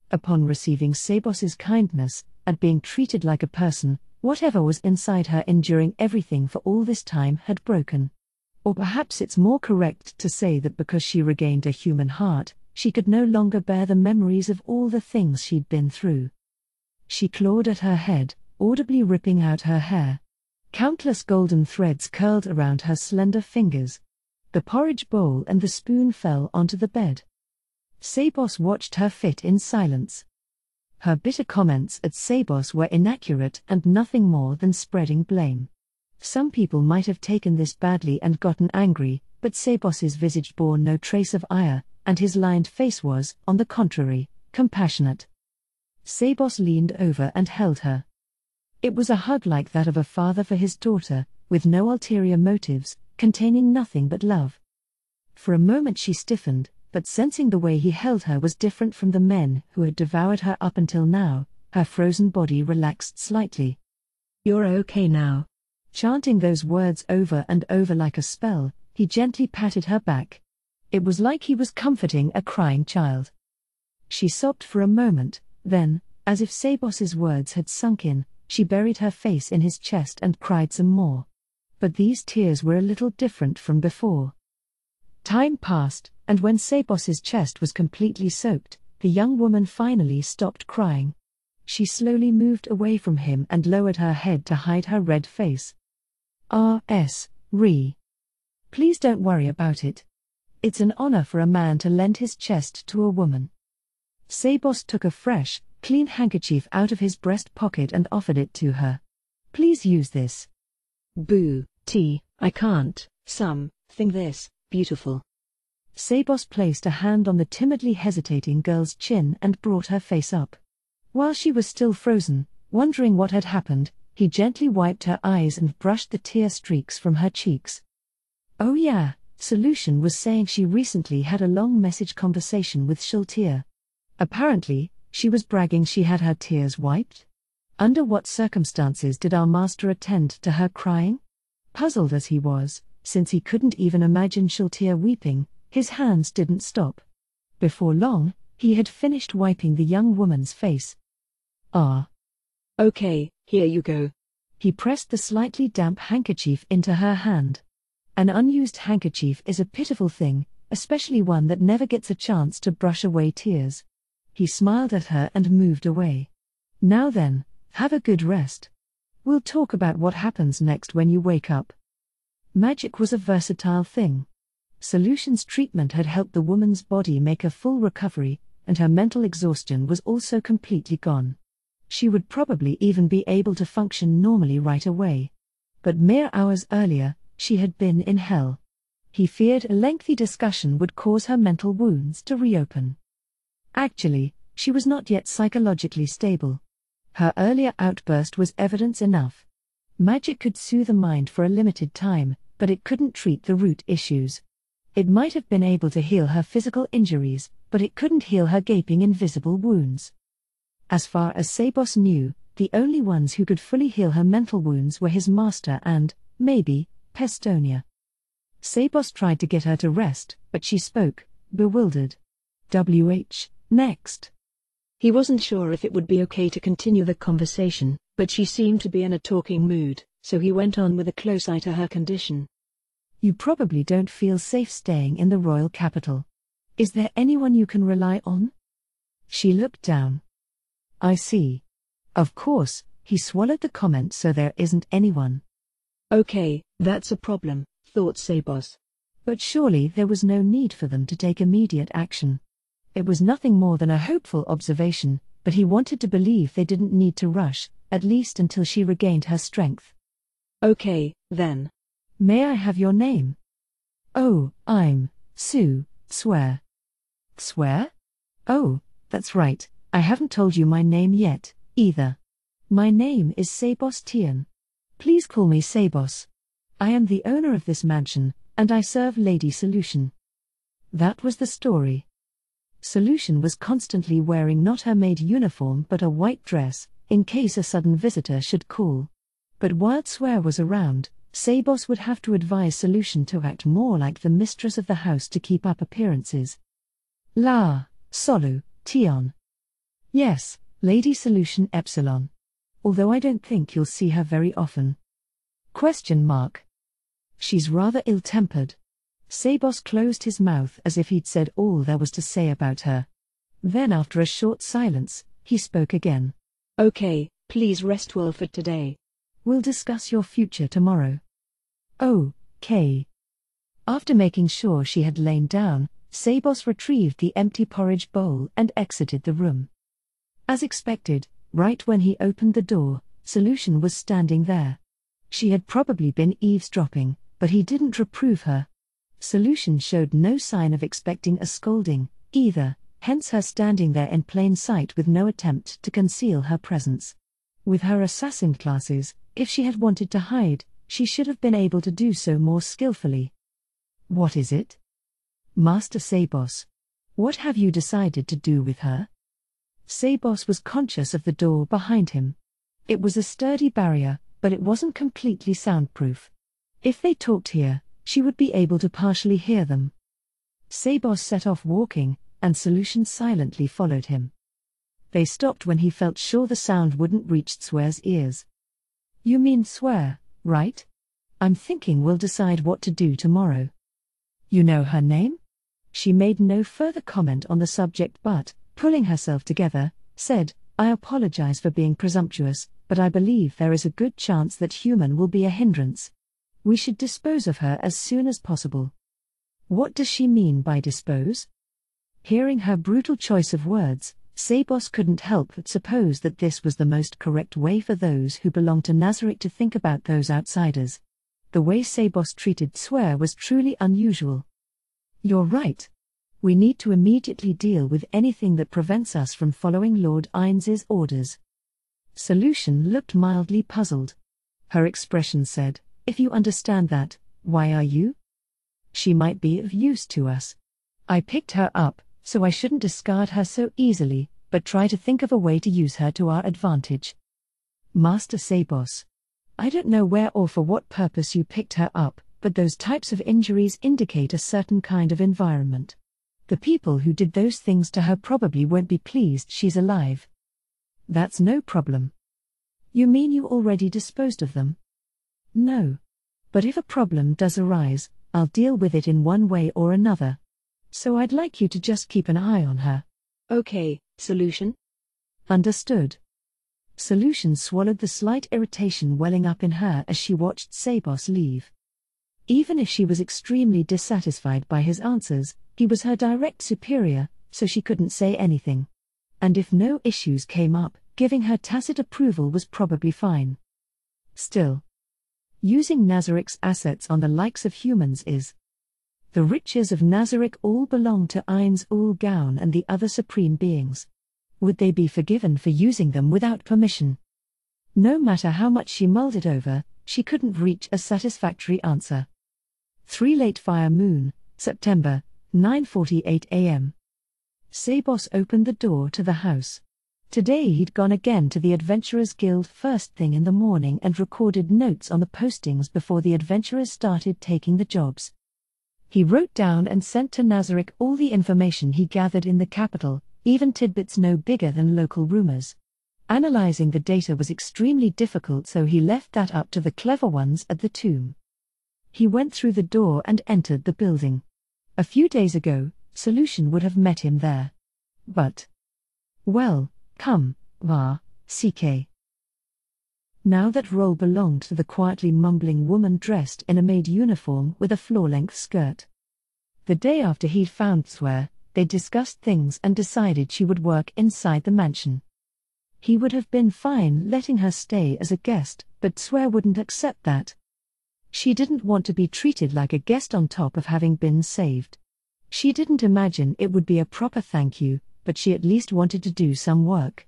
Upon receiving Sabos's kindness, and being treated like a person, whatever was inside her enduring everything for all this time had broken. Or perhaps it's more correct to say that because she regained a human heart, she could no longer bear the memories of all the things she'd been through. She clawed at her head, audibly ripping out her hair. Countless golden threads curled around her slender fingers. The porridge bowl and the spoon fell onto the bed. Sabos watched her fit in silence. Her bitter comments at Sabos were inaccurate and nothing more than spreading blame. Some people might have taken this badly and gotten angry, but Sabos's visage bore no trace of ire, and his lined face was, on the contrary, compassionate. Sabos leaned over and held her. It was a hug like that of a father for his daughter, with no ulterior motives, containing nothing but love. For a moment she stiffened, but sensing the way he held her was different from the men who had devoured her up until now, her frozen body relaxed slightly. You're okay now. Chanting those words over and over like a spell, he gently patted her back. It was like he was comforting a crying child. She sobbed for a moment, then, as if Sabos's words had sunk in, she buried her face in his chest and cried some more. But these tears were a little different from before. Time passed, and when Sabos's chest was completely soaked, the young woman finally stopped crying. She slowly moved away from him and lowered her head to hide her red face. Please don't worry about it. It's an honor for a man to lend his chest to a woman. Sabos took a fresh, clean handkerchief out of his breast pocket and offered it to her. Please use this. Boo, I can't, something this, beautiful. Sabos placed a hand on the timidly hesitating girl's chin and brought her face up. While she was still frozen, wondering what had happened, he gently wiped her eyes and brushed the tear streaks from her cheeks. Oh yeah, Solution was saying she recently had a long message conversation with Shultir. Apparently, she was bragging she had her tears wiped. Under what circumstances did our master attend to her crying? Puzzled as he was, since he couldn't even imagine Shultir weeping, his hands didn't stop. Before long, he had finished wiping the young woman's face. Ah. Okay, here you go. He pressed the slightly damp handkerchief into her hand. An unused handkerchief is a pitiful thing, especially one that never gets a chance to brush away tears. He smiled at her and moved away. Now then, have a good rest. We'll talk about what happens next when you wake up. Magic was a versatile thing. Solution's treatment had helped the woman's body make a full recovery, and her mental exhaustion was also completely gone. She would probably even be able to function normally right away. But mere hours earlier, she had been in hell. He feared a lengthy discussion would cause her mental wounds to reopen. Actually, she was not yet psychologically stable. Her earlier outburst was evidence enough. Magic could soothe the mind for a limited time, but it couldn't treat the root issues. It might have been able to heal her physical injuries, but it couldn't heal her gaping invisible wounds. As far as Sabos knew, the only ones who could fully heal her mental wounds were his master and, maybe, Pestonia. Sabos tried to get her to rest, but she spoke, bewildered. Next. He wasn't sure if it would be okay to continue the conversation, but she seemed to be in a talking mood, so he went on with a close eye to her condition. You probably don't feel safe staying in the royal capital. Is there anyone you can rely on? She looked down. I see. Of course, he swallowed the comment, so there isn't anyone. Okay, that's a problem, thought Sabos. But surely there was no need for them to take immediate action. It was nothing more than a hopeful observation, but he wanted to believe they didn't need to rush, at least until she regained her strength. Okay, then. May I have your name? Oh, I'm Sue, Swear. Swear? Oh, that's right, I haven't told you my name yet, either. My name is Sabos Tian. Please call me Sabos. I am the owner of this mansion, and I serve Lady Solution. That was the story. Solution was constantly wearing not her maid uniform but a white dress, in case a sudden visitor should call. But while Swear was around, Sabos would have to advise Solution to act more like the mistress of the house to keep up appearances. La, Solu, Tion. Yes, Lady Solution Epsilon. Although I don't think you'll see her very often. Question mark. She's rather ill-tempered. Sabos closed his mouth as if he'd said all there was to say about her. Then after a short silence, he spoke again. Okay, please rest well for today. We'll discuss your future tomorrow. Okay. After making sure she had lain down, Sabos retrieved the empty porridge bowl and exited the room. As expected, right when he opened the door, Solution was standing there. She had probably been eavesdropping, but he didn't reprove her. Solution showed no sign of expecting a scolding, either, hence her standing there in plain sight with no attempt to conceal her presence. With her assassin classes, if she had wanted to hide, she should have been able to do so more skillfully. What is it? Master Sabos. What have you decided to do with her? Sabos was conscious of the door behind him. It was a sturdy barrier, but it wasn't completely soundproof. If they talked here, she would be able to partially hear them. Sabos set off walking, and Solution silently followed him. They stopped when he felt sure the sound wouldn't reach Swear's ears. You mean Swear, right? I'm thinking we'll decide what to do tomorrow. You know her name? She made no further comment on the subject but, pulling herself together, said, I apologize for being presumptuous, but I believe there is a good chance that human will be a hindrance. We should dispose of her as soon as possible. What does she mean by dispose? Hearing her brutal choice of words, Sabos couldn't help but suppose that this was the most correct way for those who belonged to Nazarick to think about those outsiders. The way Sabos treated Swear was truly unusual. You're right. We need to immediately deal with anything that prevents us from following Lord Ains's orders. Solution looked mildly puzzled. Her expression said, if you understand that, why are you? She might be of use to us. I picked her up, so I shouldn't discard her so easily, but try to think of a way to use her to our advantage. Master Sabos. I don't know where or for what purpose you picked her up, but those types of injuries indicate a certain kind of environment. The people who did those things to her probably won't be pleased she's alive. That's no problem. You mean you already disposed of them? No. But if a problem does arise, I'll deal with it in one way or another. So I'd like you to just keep an eye on her. Okay, Solution? Understood. Solution swallowed the slight irritation welling up in her as she watched Sabos leave. Even if she was extremely dissatisfied by his answers, he was her direct superior, so she couldn't say anything. And if no issues came up, giving her tacit approval was probably fine. Still, using Nazarik's assets on the likes of humans is. The riches of Nazarik all belong to Ains ul Gaun and the other supreme beings. Would they be forgiven for using them without permission? No matter how much she mulled it over, she couldn't reach a satisfactory answer. 3 Late Fire Moon, September, 9:48 a.m. Sabos opened the door to the house. Today he'd gone again to the Adventurers Guild first thing in the morning and recorded notes on the postings before the adventurers started taking the jobs. He wrote down and sent to Nazarik all the information he gathered in the capital, even tidbits no bigger than local rumors. Analyzing the data was extremely difficult, so he left that up to the clever ones at the tomb. He went through the door and entered the building. A few days ago, Solution would have met him there. But, well, come, va, CK. Now that role belonged to the quietly mumbling woman dressed in a maid uniform with a floor-length skirt. The day after he'd found Swear, they discussed things and decided she would work inside the mansion. He would have been fine letting her stay as a guest, but Swear wouldn't accept that. She didn't want to be treated like a guest on top of having been saved. She didn't imagine it would be a proper thank you, but she at least wanted to do some work.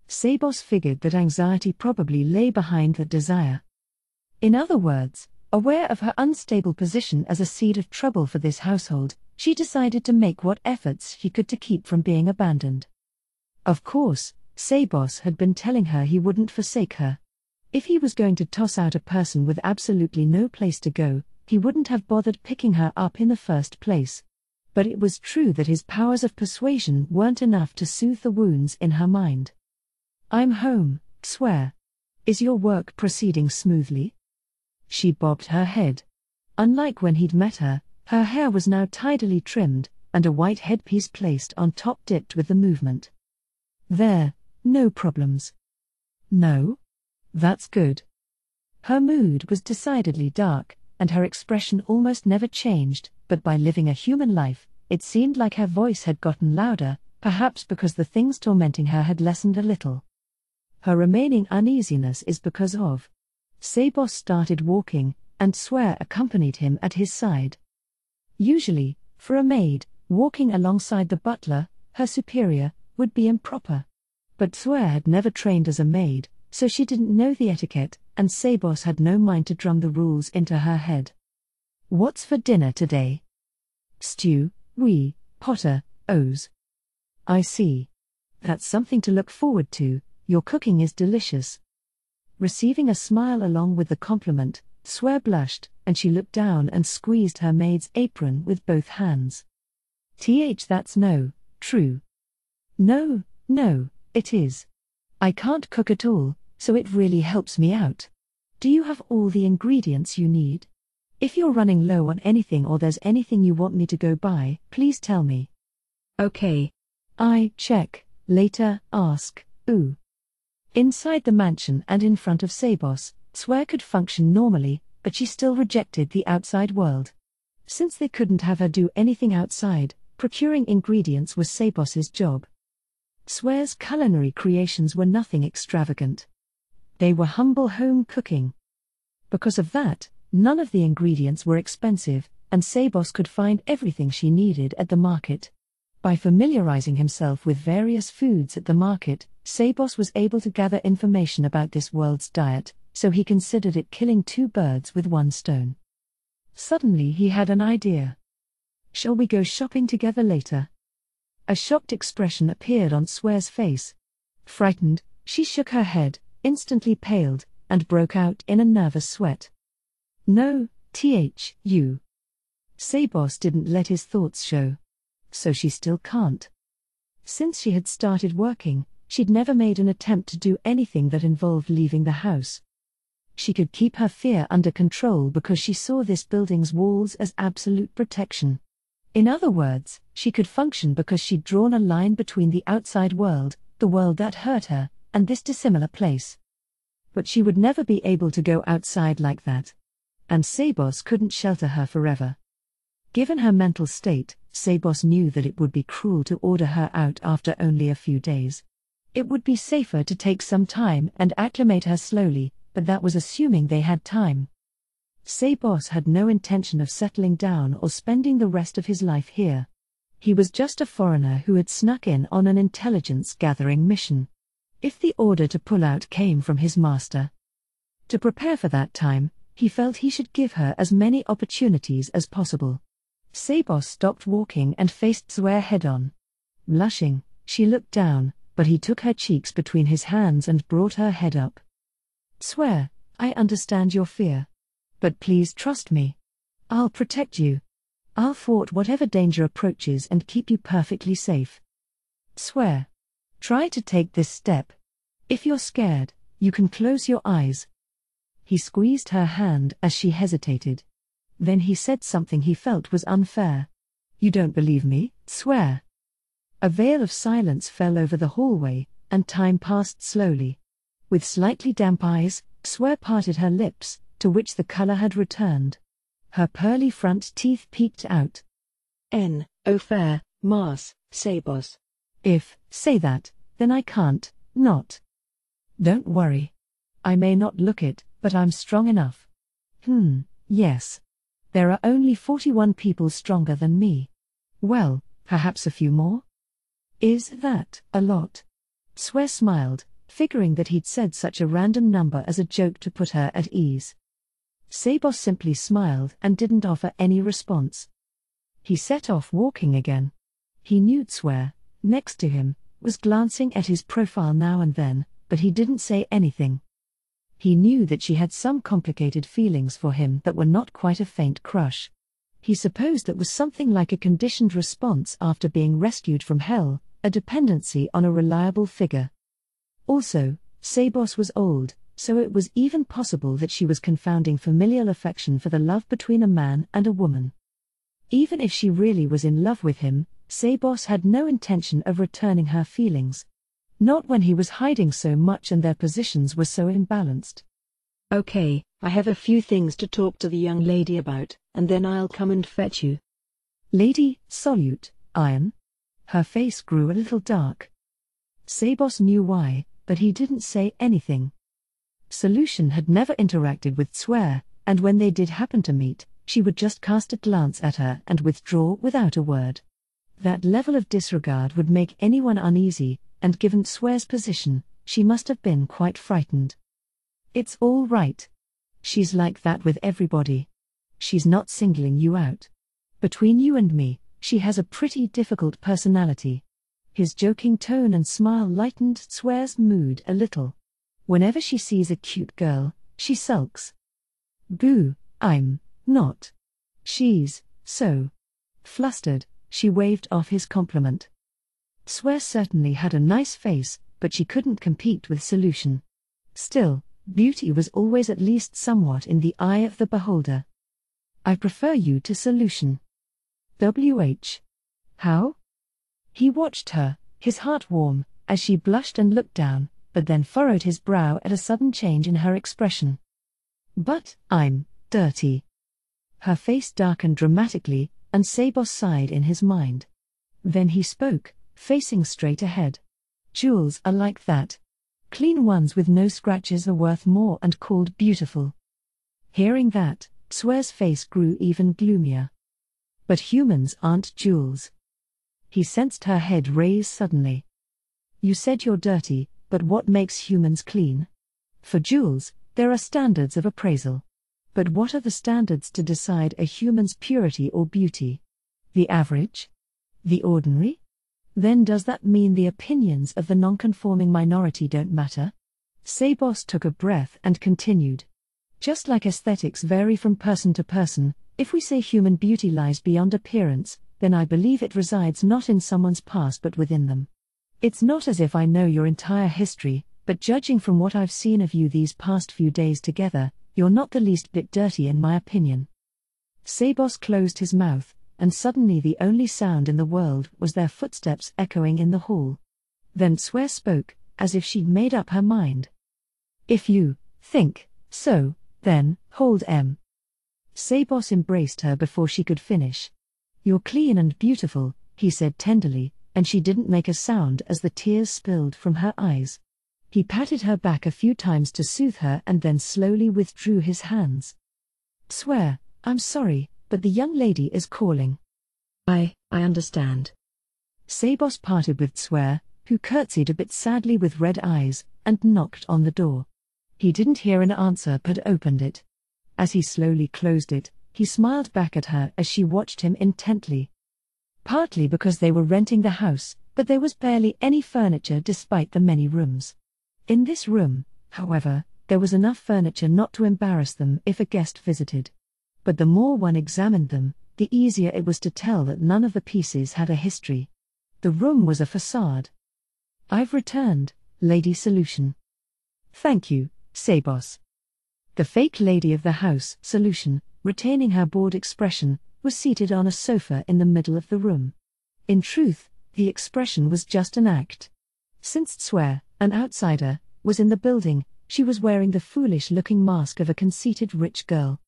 Sabos figured that anxiety probably lay behind that desire. In other words, aware of her unstable position as a seed of trouble for this household, she decided to make what efforts she could to keep from being abandoned. Of course, Sabos had been telling her he wouldn't forsake her. If he was going to toss out a person with absolutely no place to go, he wouldn't have bothered picking her up in the first place. But it was true that his powers of persuasion weren't enough to soothe the wounds in her mind. I'm home, Swear. Is your work proceeding smoothly? She bobbed her head. Unlike when he'd met her, her hair was now tidily trimmed, and a white headpiece placed on top dipped with the movement. There, no problems. No? That's good. Her mood was decidedly dark, and her expression almost never changed, but by living a human life, it seemed like her voice had gotten louder, perhaps because the things tormenting her had lessened a little. Her remaining uneasiness is because of. Sabos started walking, and Swear accompanied him at his side. Usually, for a maid, walking alongside the butler, her superior, would be improper. But Swear had never trained as a maid, so she didn't know the etiquette, and Sabos had no mind to drum the rules into her head. What's for dinner today? Stew, oui, Potter, O's. I see. That's something to look forward to, your cooking is delicious. Receiving a smile along with the compliment, Swear blushed, and she looked down and squeezed her maid's apron with both hands. That's no, true. No, it is. I can't cook at all, so it really helps me out. Do you have all the ingredients you need? If you're running low on anything or there's anything you want me to go buy, please tell me. Okay. I check, later, ask, ooh. Inside the mansion and in front of Sabos, Swear could function normally, but she still rejected the outside world. Since they couldn't have her do anything outside, procuring ingredients was Sabos's job. Swear's culinary creations were nothing extravagant. They were humble home cooking. Because of that, none of the ingredients were expensive, and Sabos could find everything she needed at the market. By familiarizing himself with various foods at the market, Sabos was able to gather information about this world's diet, so he considered it killing two birds with one stone. Suddenly he had an idea. "Shall we go shopping together later?" A shocked expression appeared on Swear's face. Frightened, she shook her head, instantly paled, and broke out in a nervous sweat. "No, you." Sabos didn't let his thoughts show. So she still can't. Since she had started working, she'd never made an attempt to do anything that involved leaving the house. She could keep her fear under control because she saw this building's walls as absolute protection. In other words, she could function because she'd drawn a line between the outside world, the world that hurt her, and this dissimilar place. But she would never be able to go outside like that. And Sabos couldn't shelter her forever. Given her mental state, Sabos knew that it would be cruel to order her out after only a few days. It would be safer to take some time and acclimate her slowly, but that was assuming they had time. Sabos had no intention of settling down or spending the rest of his life here. He was just a foreigner who had snuck in on an intelligence-gathering mission. If the order to pull out came from his master, to prepare for that time, he felt he should give her as many opportunities as possible. Sabos stopped walking and faced Swear head-on. Blushing, she looked down, but he took her cheeks between his hands and brought her head up. "Swear, I understand your fear. But please trust me. I'll protect you. I'll thwart whatever danger approaches and keep you perfectly safe. Swear. Try to take this step. If you're scared, you can close your eyes." He squeezed her hand as she hesitated. Then he said something he felt was unfair. "You don't believe me, Swear." A veil of silence fell over the hallway, and time passed slowly. With slightly damp eyes, Swear parted her lips, to which the color had returned. Her pearly front teeth peeked out. Fair, Mars, Sabos. Say that, then I can't, not. Don't worry. I may not look it, but I'm strong enough. Yes. There are only 41 people stronger than me. Well, perhaps a few more? Is that a lot? Swear smiled, figuring that he'd said such a random number as a joke to put her at ease. Sabos simply smiled and didn't offer any response. He set off walking again. He knew Swear, next to him, was glancing at his profile now and then, but he didn't say anything. He knew that she had some complicated feelings for him that were not quite a faint crush. He supposed that was something like a conditioned response after being rescued from hell, a dependency on a reliable figure. Also, Sabos was old, so it was even possible that she was confounding familial affection for the love between a man and a woman. Even if she really was in love with him, Sabos had no intention of returning her feelings. Not when he was hiding so much and their positions were so imbalanced. "Okay, I have a few things to talk to the young lady about, and then I'll come and fetch you." "Lady, salute, Iron?" Her face grew a little dark. Sabos knew why, but he didn't say anything. Solution had never interacted with Swear, and when they did happen to meet, she would just cast a glance at her and withdraw without a word. That level of disregard would make anyone uneasy, and given Swear's position, she must have been quite frightened. "It's all right. She's like that with everybody. She's not singling you out. Between you and me, she has a pretty difficult personality." His joking tone and smile lightened Swear's mood a little. Whenever she sees a cute girl, she sulks. "Boo, I'm not." She's so flustered, she waved off his compliment. Swear certainly had a nice face, but she couldn't compete with Solution. Still, beauty was always at least somewhat in the eye of the beholder. "I prefer you to Solution." How? He watched her, his heart warm, as she blushed and looked down, but then furrowed his brow at a sudden change in her expression. "But I'm dirty." Her face darkened dramatically, and Sabos sighed in his mind. Then he spoke, facing straight ahead. "Jewels are like that. Clean ones with no scratches are worth more and called beautiful." Hearing that, Swear's face grew even gloomier. But humans aren't jewels. He sensed her head raise suddenly. You said you're dirty, but what makes humans clean? For jewels, there are standards of appraisal. But what are the standards to decide a human's purity or beauty? The average? The ordinary? Then does that mean the opinions of the non-conforming minority don't matter? Sabos took a breath and continued. Just like aesthetics vary from person to person, if we say human beauty lies beyond appearance, then I believe it resides not in someone's past but within them. It's not as if I know your entire history, but judging from what I've seen of you these past few days together, you're not the least bit dirty in my opinion. Sabos closed his mouth, and suddenly the only sound in the world was their footsteps echoing in the hall. Then Swear spoke, as if she'd made up her mind. If you think so, then hold M. Sabos embraced her before she could finish. You're clean and beautiful, he said tenderly, and she didn't make a sound as the tears spilled from her eyes. He patted her back a few times to soothe her and then slowly withdrew his hands. Swear, I'm sorry, but the young lady is calling. I understand. Sabos parted with Swear, who curtsied a bit sadly with red eyes, and knocked on the door. He didn't hear an answer but opened it. As he slowly closed it, he smiled back at her as she watched him intently. Partly because they were renting the house, but there was barely any furniture despite the many rooms. In this room, however, there was enough furniture not to embarrass them if a guest visited. But the more one examined them, the easier it was to tell that none of the pieces had a history. The room was a facade. I've returned, Lady Solution. Thank you, Sabos. The fake lady of the house, Solution, retaining her bored expression, was seated on a sofa in the middle of the room. In truth, the expression was just an act. Since Swear, an outsider, was in the building, she was wearing the foolish-looking mask of a conceited rich girl.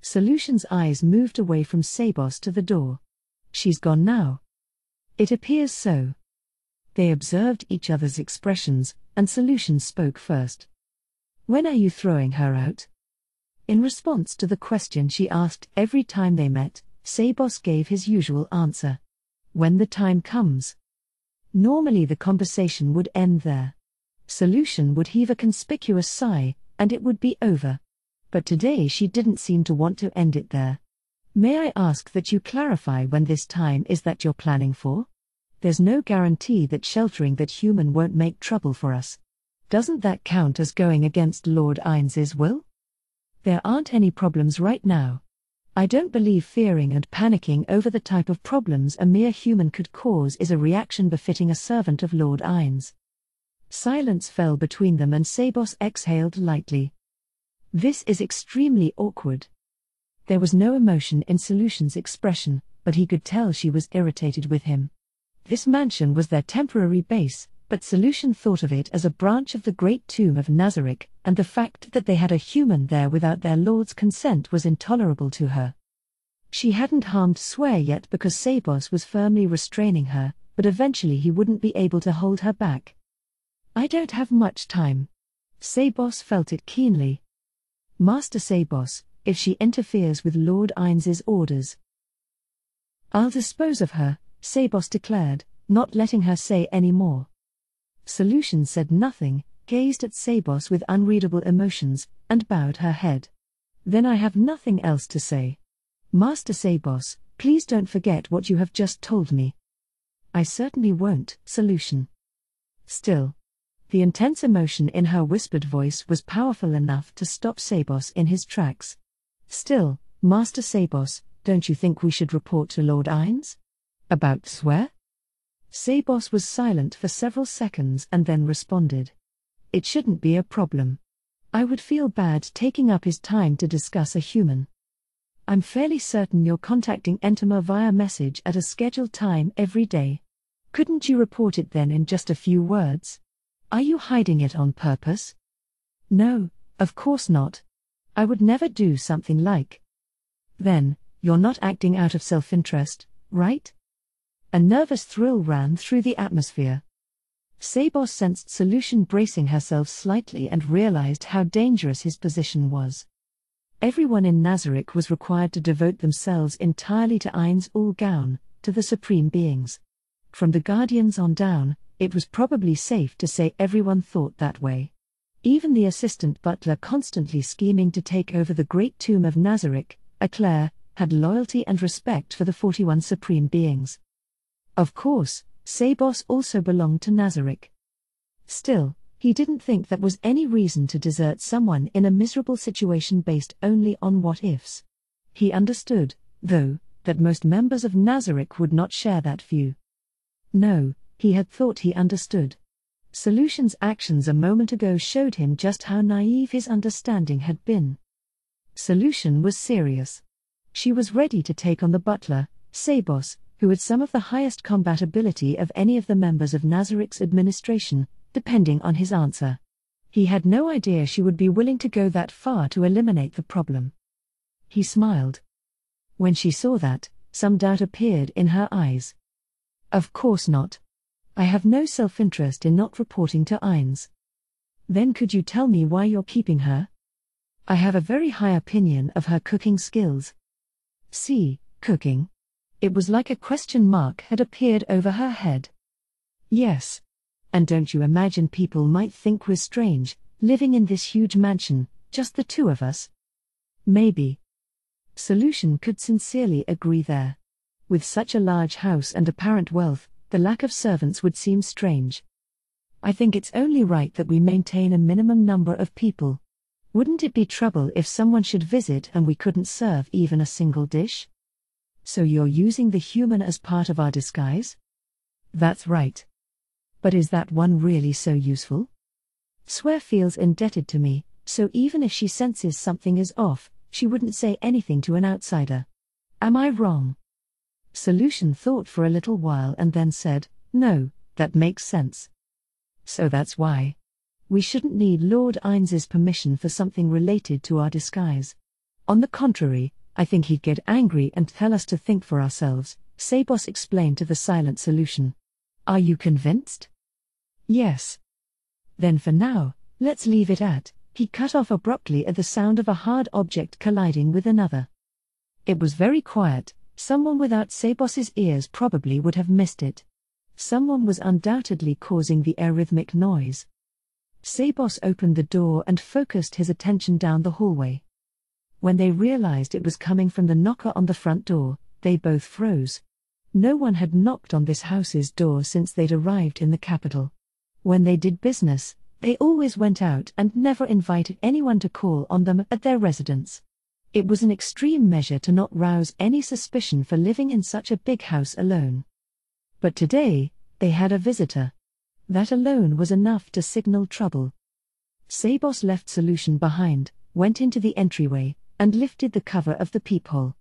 Solution's eyes moved away from Sabos to the door. She's gone now. It appears so. They observed each other's expressions, and Solution spoke first. When are you throwing her out? In response to the question she asked every time they met, Sabos gave his usual answer. When the time comes. Normally the conversation would end there. Solution would heave a conspicuous sigh, and it would be over. But today she didn't seem to want to end it there. May I ask that you clarify when this time is that you're planning for? There's no guarantee that sheltering that human won't make trouble for us. Doesn't that count as going against Lord Ains's will? There aren't any problems right now. I don't believe fearing and panicking over the type of problems a mere human could cause is a reaction befitting a servant of Lord Ains. Silence fell between them and Sabos exhaled lightly. This is extremely awkward. There was no emotion in Solution's expression, but he could tell she was irritated with him. This mansion was their temporary base, but Solution thought of it as a branch of the great tomb of Nazarick, and the fact that they had a human there without their lord's consent was intolerable to her. She hadn't harmed Swear yet because Sabos was firmly restraining her, but eventually he wouldn't be able to hold her back. I don't have much time. Sabos felt it keenly. Master Sabos, if she interferes with Lord Ains's orders, I'll dispose of her, Sabos declared, not letting her say any more. Solution said nothing, gazed at Sabos with unreadable emotions, and bowed her head. Then I have nothing else to say. Master Sabos, please don't forget what you have just told me. I certainly won't, Solution. Still. The intense emotion in her whispered voice was powerful enough to stop Sabos in his tracks. Still, Master Sabos, don't you think we should report to Lord Ains? About Swear? Sabos was silent for several seconds and then responded. It shouldn't be a problem. I would feel bad taking up his time to discuss a human. I'm fairly certain you're contacting Entema via message at a scheduled time every day. Couldn't you report it then in just a few words? Are you hiding it on purpose? No, of course not. I would never do something like. Then, you're not acting out of self-interest, right? A nervous thrill ran through the atmosphere. Sabos sensed Solution bracing herself slightly and realized how dangerous his position was. Everyone in Nazarick was required to devote themselves entirely to Ain's Ul-Gaun, to the supreme beings. From the Guardians on down, it was probably safe to say everyone thought that way. Even the assistant butler constantly scheming to take over the great tomb of Nazarick, Eclair, had loyalty and respect for the 41 supreme beings. Of course, Sabos also belonged to Nazarick. Still, he didn't think that was any reason to desert someone in a miserable situation based only on what-ifs. He understood, though, that most members of Nazarick would not share that view. No, he had thought he understood. Solution's actions a moment ago showed him just how naive his understanding had been. Solution was serious. She was ready to take on the butler, Sabos, who had some of the highest combat ability of any of the members of Nazarick's administration, depending on his answer. He had no idea she would be willing to go that far to eliminate the problem. He smiled. When she saw that, some doubt appeared in her eyes. Of course not. I have no self-interest in not reporting to Ain's. Then could you tell me why you're keeping her? I have a very high opinion of her cooking skills. See, cooking? It was like a question mark had appeared over her head. Yes. And don't you imagine people might think we're strange, living in this huge mansion, just the two of us? Maybe. Solution could sincerely agree there. With such a large house and apparent wealth, the lack of servants would seem strange. I think it's only right that we maintain a minimum number of people. Wouldn't it be trouble if someone should visit and we couldn't serve even a single dish? So you're using the human as part of our disguise? That's right. But is that one really so useful? Swear feels indebted to me, so even if she senses something is off, she wouldn't say anything to an outsider. Am I wrong? Solution thought for a little while and then said, no, that makes sense. So that's why. We shouldn't need Lord Ain's permission for something related to our disguise. On the contrary, I think he'd get angry and tell us to think for ourselves, Sabos explained to the silent Solution. Are you convinced? Yes. Then for now, let's leave it at, he cut off abruptly at the sound of a hard object colliding with another. It was very quiet, someone without Sabos's ears probably would have missed it. Someone was undoubtedly causing the arrhythmic noise. Sabos opened the door and focused his attention down the hallway. When they realized it was coming from the knocker on the front door, they both froze. No one had knocked on this house's door since they'd arrived in the capital. When they did business, they always went out and never invited anyone to call on them at their residence. It was an extreme measure to not rouse any suspicion for living in such a big house alone. But today, they had a visitor. That alone was enough to signal trouble. Sabos left Solution behind, went into the entryway, and lifted the cover of the peephole.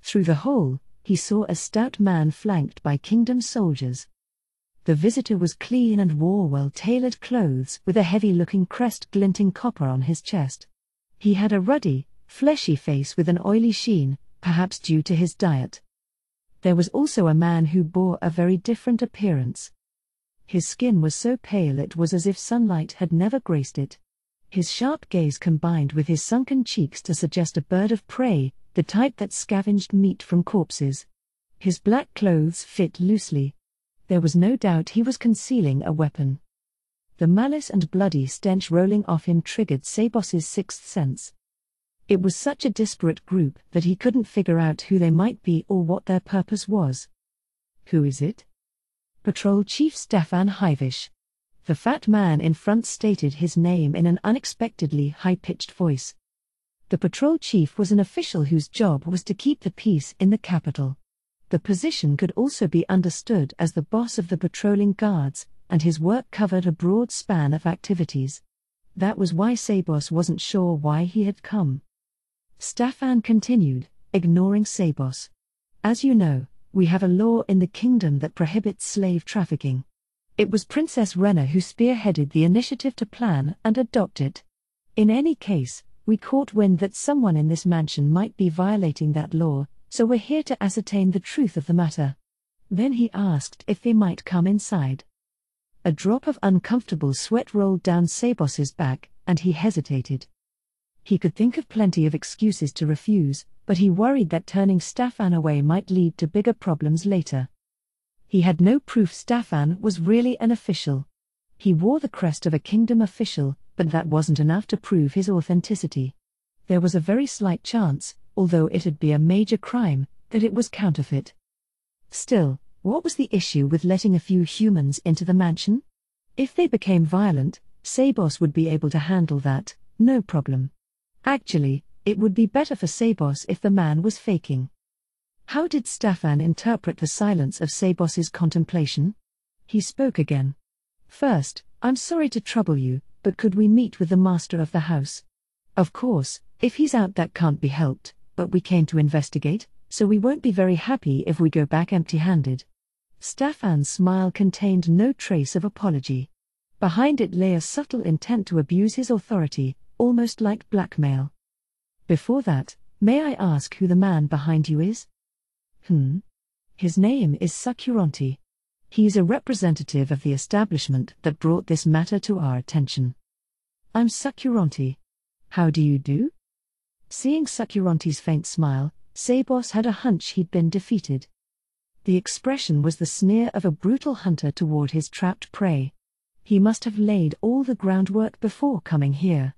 Through the hole, he saw a stout man flanked by kingdom soldiers. The visitor was clean and wore well-tailored clothes with a heavy-looking crest glinting copper on his chest. He had a ruddy, fleshy face with an oily sheen, perhaps due to his diet. There was also a man who bore a very different appearance. His skin was so pale it was as if sunlight had never graced it. His sharp gaze combined with his sunken cheeks to suggest a bird of prey, the type that scavenged meat from corpses. His black clothes fit loosely. There was no doubt he was concealing a weapon. The malice and bloody stench rolling off him triggered Sabos's sixth sense. It was such a disparate group that he couldn't figure out who they might be or what their purpose was. Who is it? Patrol Chief Stefan Hyvish. The fat man in front stated his name in an unexpectedly high-pitched voice. The patrol chief was an official whose job was to keep the peace in the capital. The position could also be understood as the boss of the patrolling guards, and his work covered a broad span of activities. That was why Sabos wasn't sure why he had come. Stefan continued, ignoring Sabos. As you know, we have a law in the kingdom that prohibits slave trafficking. It was Princess Rena who spearheaded the initiative to plan and adopt it. In any case, we caught wind that someone in this mansion might be violating that law, so we're here to ascertain the truth of the matter. Then he asked if they might come inside. A drop of uncomfortable sweat rolled down Sabos's back, and he hesitated. He could think of plenty of excuses to refuse, but he worried that turning Staffan away might lead to bigger problems later. He had no proof Staffan was really an official. He wore the crest of a kingdom official, but that wasn't enough to prove his authenticity. There was a very slight chance, although it'd be a major crime, that it was counterfeit. Still, what was the issue with letting a few humans into the mansion? If they became violent, Sabos would be able to handle that, no problem. Actually, it would be better for Sabos if the man was faking. How did Staffan interpret the silence of Sabos's contemplation? He spoke again. First, I'm sorry to trouble you, but could we meet with the master of the house? Of course, if he's out that can't be helped, but we came to investigate, so we won't be very happy if we go back empty-handed. Staffan's smile contained no trace of apology. Behind it lay a subtle intent to abuse his authority, almost like blackmail. Before that, may I ask who the man behind you is? His name is Sakuronti. He's a representative of the establishment that brought this matter to our attention. I'm Sakuronti. How do you do? Seeing Sakuronti's faint smile, Sabos had a hunch he'd been defeated. The expression was the sneer of a brutal hunter toward his trapped prey. He must have laid all the groundwork before coming here.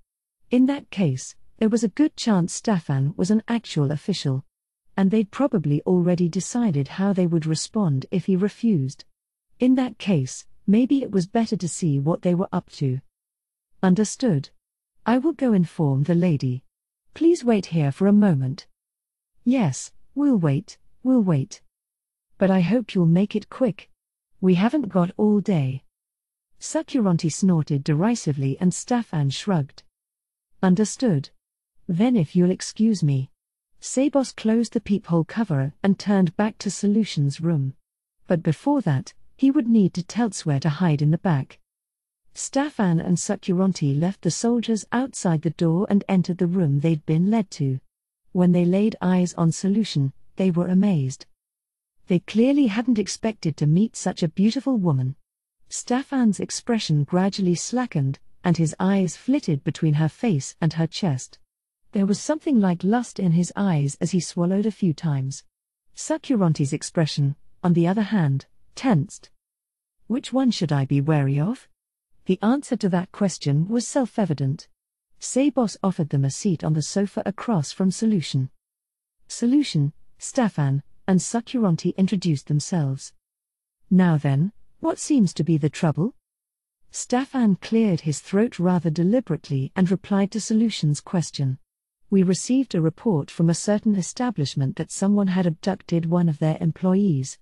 In that case, there was a good chance Staffan was an actual official. And they'd probably already decided how they would respond if he refused. In that case, maybe it was better to see what they were up to. Understood. I will go inform the lady. Please wait here for a moment. Yes, we'll wait. But I hope you'll make it quick. We haven't got all day. Sakuronti snorted derisively and Staffan shrugged. Understood. Then if you'll excuse me. Sabos closed the peephole cover and turned back to Solution's room. But before that, he would need to tell where to hide in the back. Staffan and Sakuronti left the soldiers outside the door and entered the room they'd been led to. When they laid eyes on Solution, they were amazed. They clearly hadn't expected to meet such a beautiful woman. Staffan's expression gradually slackened, and his eyes flitted between her face and her chest. There was something like lust in his eyes as he swallowed a few times. Sakuronti's expression, on the other hand, tensed. Which one should I be wary of? The answer to that question was self-evident. Sabos offered them a seat on the sofa across from Solution. Solution, Staffan, and Sakuronti introduced themselves. Now then, what seems to be the trouble? Staffan cleared his throat rather deliberately and replied to Solution's question. We received a report from a certain establishment that someone had abducted one of their employees.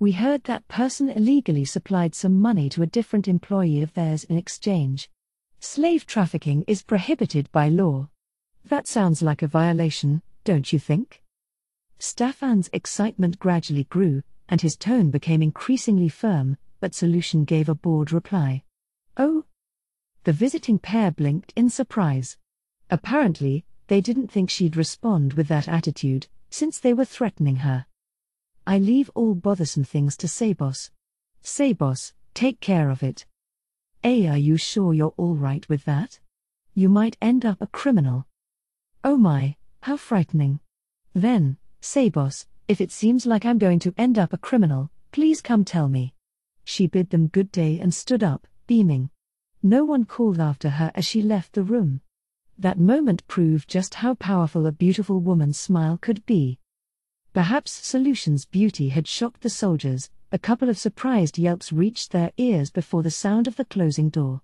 We heard that person illegally supplied some money to a different employee of theirs in exchange. Slave trafficking is prohibited by law. That sounds like a violation, don't you think? Staffan's excitement gradually grew, and his tone became increasingly firm, but Solution gave a bored reply. Oh? The visiting pair blinked in surprise. Apparently, they didn't think she'd respond with that attitude, since they were threatening her. I leave all bothersome things to Sabos. Sabos, take care of it. Are you sure you're all right with that? You might end up a criminal. Oh my, how frightening. Then, Sabos, if it seems like I'm going to end up a criminal, please come tell me. She bid them good day and stood up, beaming. No one called after her as she left the room. That moment proved just how powerful a beautiful woman's smile could be. Perhaps Solution's beauty had shocked the soldiers. A couple of surprised yelps reached their ears before the sound of the closing door.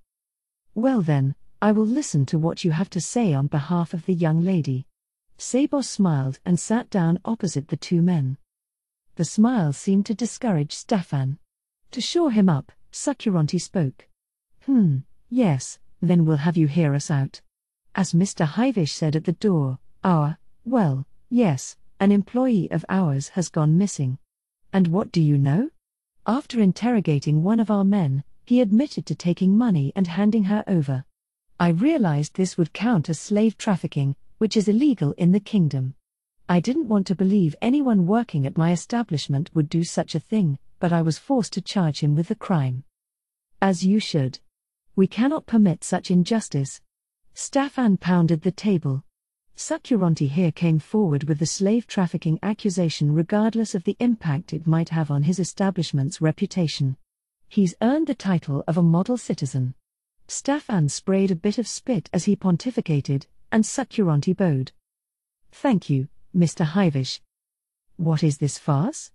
Well then, I will listen to what you have to say on behalf of the young lady. Sabos smiled and sat down opposite the two men. The smile seemed to discourage Staffan. To shore him up, Sakuronti spoke. Yes, then we'll have you hear us out. As Mr. Hivish said at the door, yes, an employee of ours has gone missing. And what do you know? After interrogating one of our men, he admitted to taking money and handing her over. I realized this would count as slave trafficking, which is illegal in the kingdom. I didn't want to believe anyone working at my establishment would do such a thing, but I was forced to charge him with the crime. As you should. We cannot permit such injustice. Staffan pounded the table. Sakuranti here came forward with the slave trafficking accusation regardless of the impact it might have on his establishment's reputation. He's earned the title of a model citizen. Staffan sprayed a bit of spit as he pontificated, and Sakuranti bowed. Thank you, Mr. Hivish. What is this farce?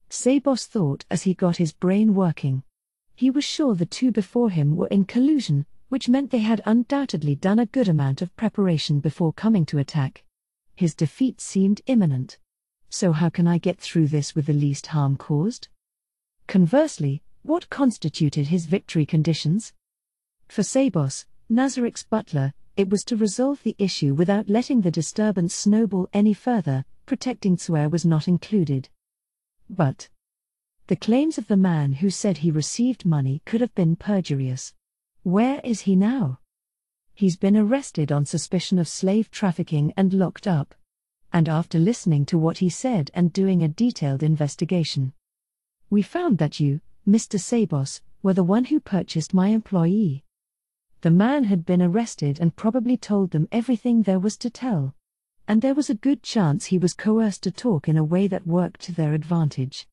Sabos thought as he got his brain working. He was sure the two before him were in collusion, which meant they had undoubtedly done a good amount of preparation before coming to attack. His defeat seemed imminent. So how can I get through this with the least harm caused? Conversely, what constituted his victory conditions? For Sabos, Nazarik's butler, it was to resolve the issue without letting the disturbance snowball any further. Protecting Swear was not included. But the claims of the man who said he received money could have been perjurious. Where is he now? He's been arrested on suspicion of slave trafficking and locked up. And after listening to what he said and doing a detailed investigation, we found that you, Mr. Sabos, were the one who purchased my employee. The man had been arrested and probably told them everything there was to tell. And there was a good chance he was coerced to talk in a way that worked to their advantage.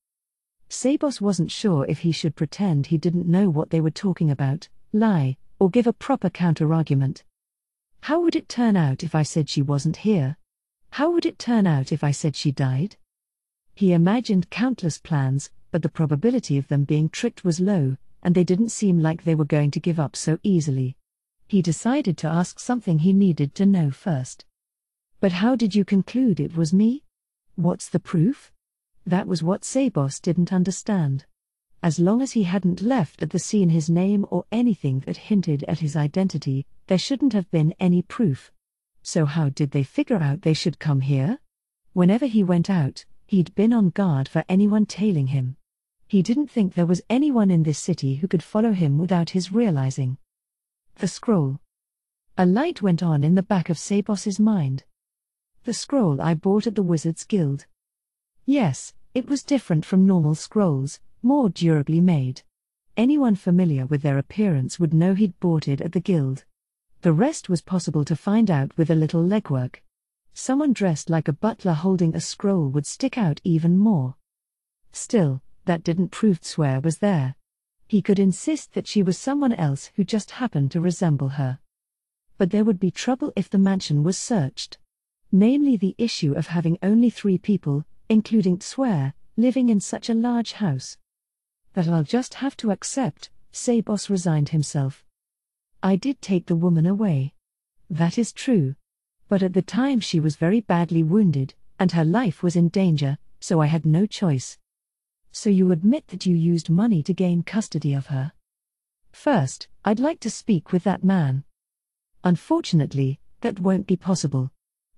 Sabos wasn't sure if he should pretend he didn't know what they were talking about, lie, or give a proper counter-argument. How would it turn out if I said she wasn't here? How would it turn out if I said she died? He imagined countless plans, but the probability of them being tricked was low, and they didn't seem like they were going to give up so easily. He decided to ask something he needed to know first. But how did you conclude it was me? What's the proof? That was what Sabos didn't understand. As long as he hadn't left at the scene his name or anything that hinted at his identity, there shouldn't have been any proof. So how did they figure out they should come here? Whenever he went out, he'd been on guard for anyone tailing him. He didn't think there was anyone in this city who could follow him without his realizing. The scroll. A light went on in the back of Sabos's mind. The scroll I bought at the Wizards Guild. Yes, it was different from normal scrolls, more durably made. Anyone familiar with their appearance would know he'd bought it at the guild. The rest was possible to find out with a little legwork. Someone dressed like a butler holding a scroll would stick out even more. Still, that didn't prove Swear was there. He could insist that she was someone else who just happened to resemble her. But there would be trouble if the mansion was searched. Namely the issue of having only 3 people, including Swear, living in such a large house. That I'll just have to accept, Sabos resigned himself. I did take the woman away. That is true. But at the time she was very badly wounded, and her life was in danger, so I had no choice. So you admit that you used money to gain custody of her? First, I'd like to speak with that man. Unfortunately, that won't be possible.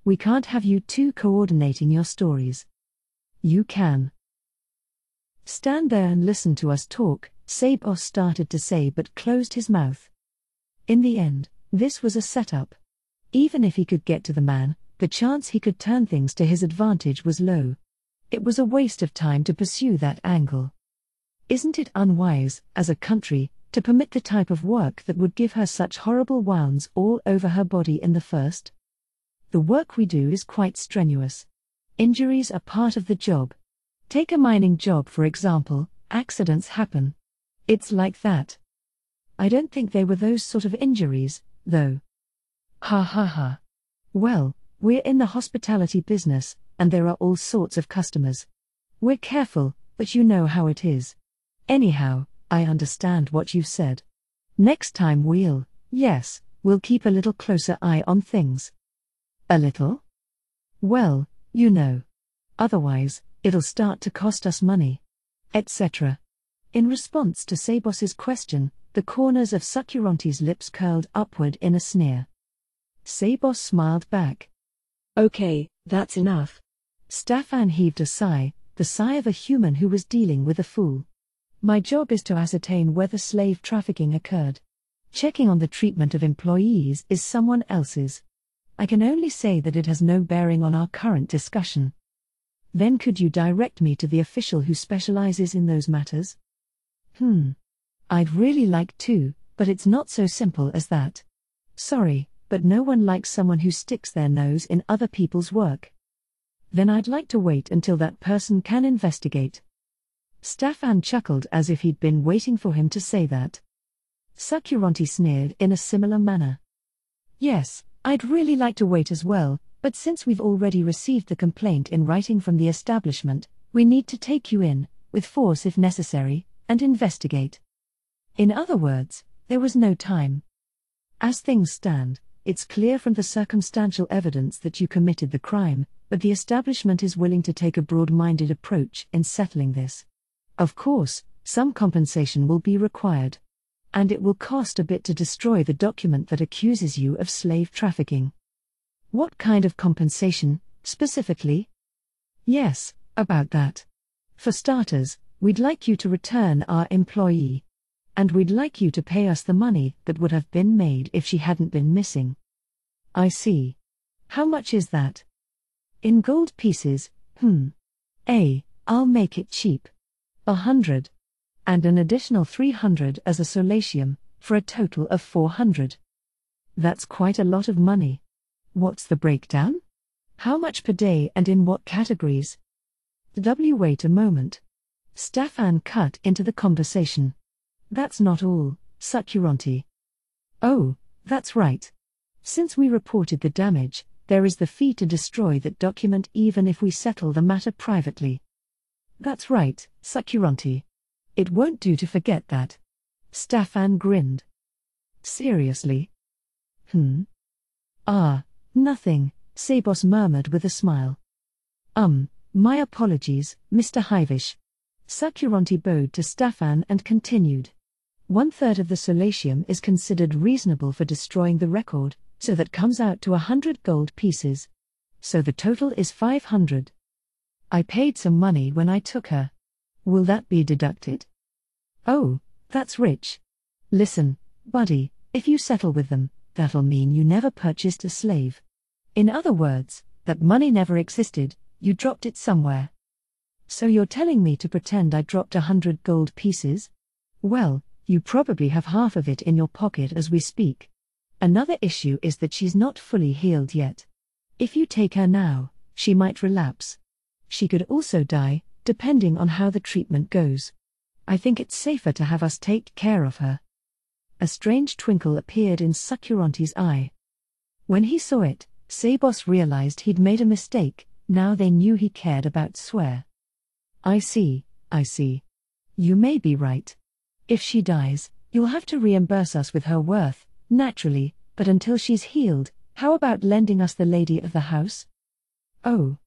We can't have you two coordinating your stories. You can. Stand there and listen to us talk, Sabos started to say but closed his mouth. In the end, this was a setup. Even if he could get to the man, the chance he could turn things to his advantage was low. It was a waste of time to pursue that angle. Isn't it unwise, as a country, to permit the type of work that would give her such horrible wounds all over her body in the first? The work we do is quite strenuous. Injuries are part of the job. Take a mining job for example, accidents happen. It's like that. I don't think they were those sort of injuries, though. Ha ha ha. Well, we're in the hospitality business, and there are all sorts of customers. We're careful, but you know how it is. Anyhow, I understand what you've said. Next time we'll keep a little closer eye on things. A little? Well, you know. Otherwise, it'll start to cost us money. Etc. In response to Sabos's question, the corners of Sakuranti's lips curled upward in a sneer. Sabos smiled back. Okay, that's enough. Staffan heaved a sigh, the sigh of a human who was dealing with a fool. My job is to ascertain whether slave trafficking occurred. Checking on the treatment of employees is someone else's. I can only say that it has no bearing on our current discussion. Then could you direct me to the official who specializes in those matters? I'd really like to, but it's not so simple as that. Sorry, but no one likes someone who sticks their nose in other people's work. Then I'd like to wait until that person can investigate. Staffan chuckled as if he'd been waiting for him to say that. Sakuranti sneered in a similar manner. Yes, I'd really like to wait as well, but since we've already received the complaint in writing from the establishment, we need to take you in, with force if necessary, and investigate. In other words, there was no time. As things stand, it's clear from the circumstantial evidence that you committed the crime, but the establishment is willing to take a broad-minded approach in settling this. Of course, some compensation will be required. And it will cost a bit to destroy the document that accuses you of slave trafficking. What kind of compensation, specifically? Yes, about that. For starters, we'd like you to return our employee. And we'd like you to pay us the money that would have been made if she hadn't been missing. I see. How much is that? In gold pieces, I'll make it cheap. 100. And an additional 300 as a solatium, for a total of 400. That's quite a lot of money. What's the breakdown? How much per day and in what categories? Wait a moment. Staffan cut into the conversation. That's not all, Sakuranti. Oh, that's right. Since we reported the damage, there is the fee to destroy that document even if we settle the matter privately. That's right, Sakuranti. It won't do to forget that. Staffan grinned. Seriously? Nothing, Sabos murmured with a smile. My apologies, Mr. Hivish. Sakuranti bowed to Staffan and continued. 1/3 of the solatium is considered reasonable for destroying the record, so that comes out to 100 gold pieces. So the total is 500. I paid some money when I took her. Will that be deducted? Oh, that's rich. Listen, buddy, if you settle with them, that'll mean you never purchased a slave. In other words, that money never existed, you dropped it somewhere. So you're telling me to pretend I dropped 100 gold pieces? Well, you probably have half of it in your pocket as we speak. Another issue is that she's not fully healed yet. If you take her now, she might relapse. She could also die, depending on how the treatment goes. I think it's safer to have us take care of her. A strange twinkle appeared in Sakuranti's eye. When he saw it, Sabos realized he'd made a mistake. Now they knew he cared about Swear. I see. You may be right. If she dies, you'll have to reimburse us with her worth, naturally, but until she's healed, how about lending us the lady of the house? Oh.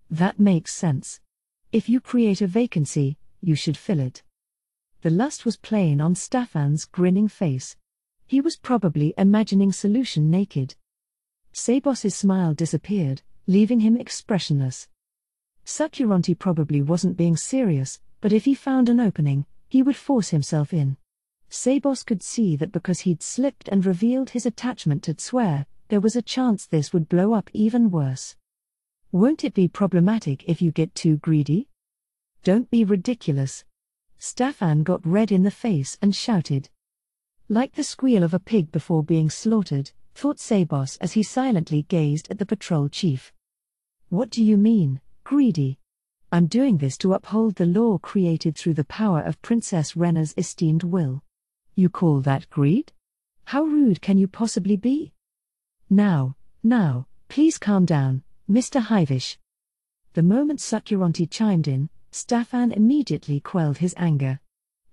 That makes sense. If you create a vacancy, you should fill it. The lust was plain on Staffan's grinning face. He was probably imagining solution naked. Sabos's smile disappeared, leaving him expressionless. Sakuranti probably wasn't being serious, but if he found an opening, he would force himself in. Sabos could see that because he'd slipped and revealed his attachment to Swear, there was a chance this would blow up even worse. Won't it be problematic if you get too greedy? Don't be ridiculous. Staffan got red in the face and shouted. Like the squeal of a pig before being slaughtered, thought Sabos as he silently gazed at the patrol chief. What do you mean, greedy? I'm doing this to uphold the law created through the power of Princess Rena's esteemed will. You call that greed? How rude can you possibly be? Now, please calm down, Mr. Hivish. The moment Sakuranti chimed in, Staffan immediately quelled his anger.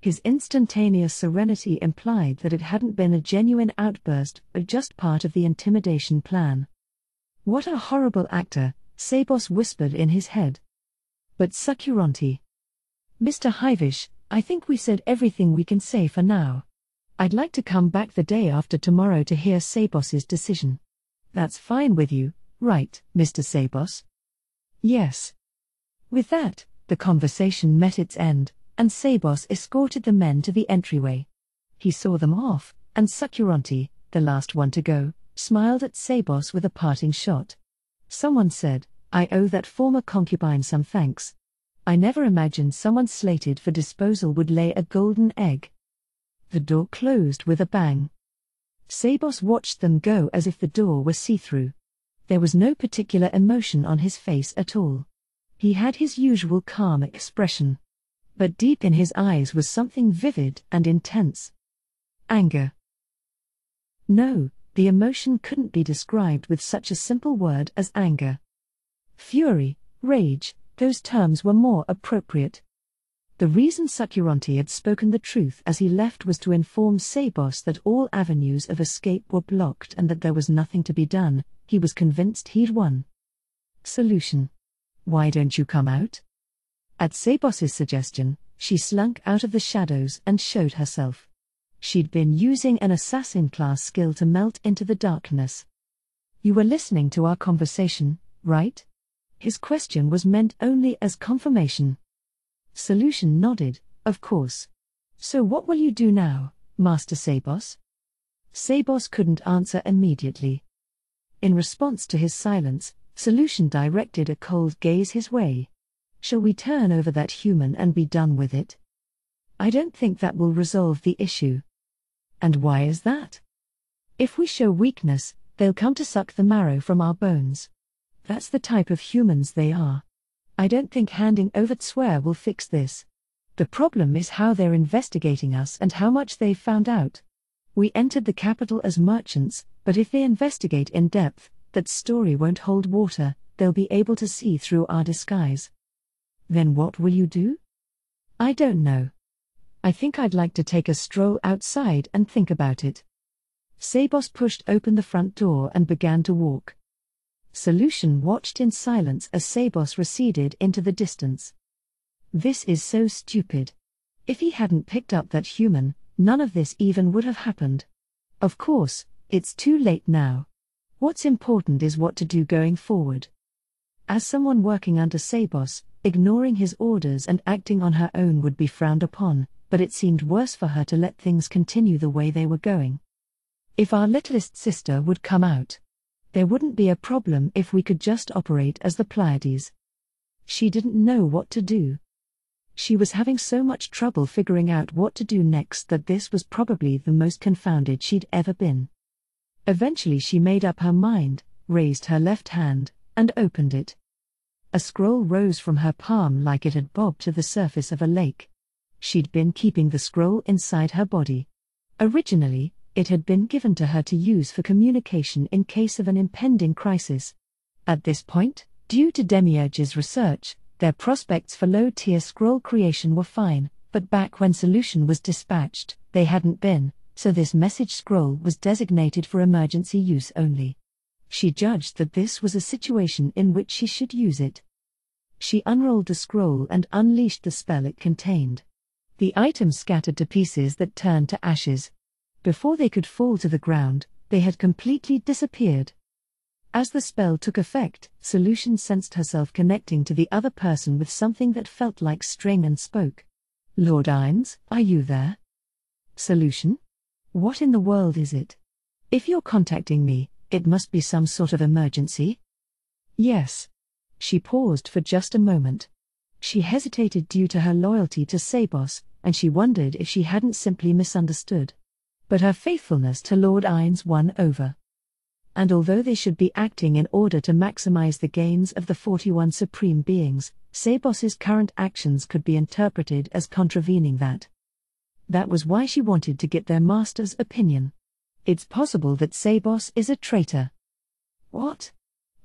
His instantaneous serenity implied that it hadn't been a genuine outburst but just part of the intimidation plan. What a horrible actor, Sabos whispered in his head. But Sakuranti. Mr. Hivish, I think we said everything we can say for now. I'd like to come back the day after tomorrow to hear Sabos's decision. That's fine with you, right, Mr. Sabos? Yes. With that, the conversation met its end, and Sabos escorted the men to the entryway. He saw them off, and Sakuranti, the last one to go, smiled at Sabos with a parting shot. Someone said, I owe that former concubine some thanks. I never imagined someone slated for disposal would lay a golden egg. The door closed with a bang. Sabos watched them go as if the door were see-through. There was no particular emotion on his face at all. He had his usual calm expression. But deep in his eyes was something vivid and intense. Anger. No, the emotion couldn't be described with such a simple word as anger. Fury, rage, those terms were more appropriate. The reason Sakuranti had spoken the truth as he left was to inform Sabos that all avenues of escape were blocked and that there was nothing to be done. He was convinced he'd won. Solution. Why don't you come out? At Sabos's suggestion, she slunk out of the shadows and showed herself. She'd been using an assassin-class skill to melt into the darkness. You were listening to our conversation, right? His question was meant only as confirmation. Solution nodded, of course. So what will you do now, Master Sabos? Sabos couldn't answer immediately. In response to his silence, Solution directed a cold gaze his way. Shall we turn over that human and be done with it? I don't think that will resolve the issue. And why is that? If we show weakness, they'll come to suck the marrow from our bones. That's the type of humans they are. I don't think handing over Tswer will fix this. The problem is how they're investigating us and how much they've found out. We entered the capital as merchants, but if they investigate in depth, that story won't hold water. They'll be able to see through our disguise. Then what will you do? I don't know. I think I'd like to take a stroll outside and think about it. Sabos pushed open the front door and began to walk. Solution watched in silence as Sabos receded into the distance. This is so stupid. If he hadn't picked up that human, none of this even would have happened. Of course, it's too late now. What's important is what to do going forward. As someone working under Sabos, ignoring his orders and acting on her own would be frowned upon, but it seemed worse for her to let things continue the way they were going. If our littlest sister would come out, there wouldn't be a problem if we could just operate as the Pleiades. She didn't know what to do. She was having so much trouble figuring out what to do next that this was probably the most confounded she'd ever been. Eventually she made up her mind, raised her left hand, and opened it. A scroll rose from her palm like it had bobbed to the surface of a lake. She'd been keeping the scroll inside her body. Originally, it had been given to her to use for communication in case of an impending crisis. At this point, due to Demiurge's research, their prospects for low-tier scroll creation were fine, but back when Solution was dispatched, they hadn't been, so this message scroll was designated for emergency use only. She judged that this was a situation in which she should use it. She unrolled the scroll and unleashed the spell it contained. The items scattered to pieces that turned to ashes. Before they could fall to the ground, they had completely disappeared. As the spell took effect, Solution sensed herself connecting to the other person with something that felt like string and spoke. Lord Ines, are you there? Solution? What in the world is it? If you're contacting me, it must be some sort of emergency? Yes. She paused for just a moment. She hesitated due to her loyalty to Sabos, and she wondered if she hadn't simply misunderstood. But her faithfulness to Lord Ines won over. And although they should be acting in order to maximize the gains of the 41 Supreme Beings, Sabos's current actions could be interpreted as contravening that. That was why she wanted to get their master's opinion. It's possible that Sabos is a traitor. What?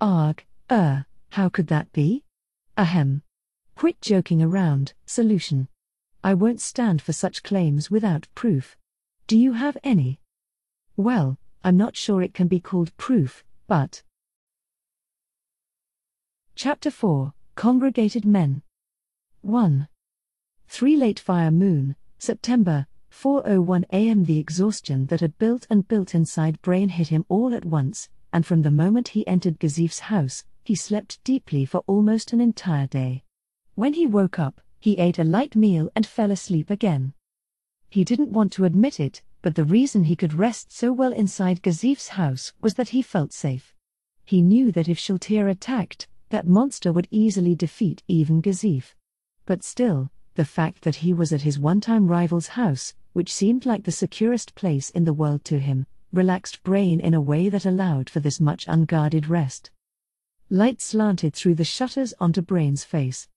Arg, how could that be? Ahem. Quit joking around, Solution. I won't stand for such claims without proof. Do you have any? Well, I'm not sure it can be called proof, but... Chapter 4, Congregated Men. 1. 3 Late Fire Moon, September, 4:01 a.m. The exhaustion that had built and built inside Brain hit him all at once, and from the moment he entered Gazif's house, he slept deeply for almost an entire day. When he woke up, he ate a light meal and fell asleep again. He didn't want to admit it, but the reason he could rest so well inside Gazif's house was that he felt safe. He knew that if Shultir attacked, that monster would easily defeat even Gazif. But still, the fact that he was at his one-time rival's house, which seemed like the securest place in the world to him, relaxed Brain in a way that allowed for this much unguarded rest. Light slanted through the shutters onto Brain's face.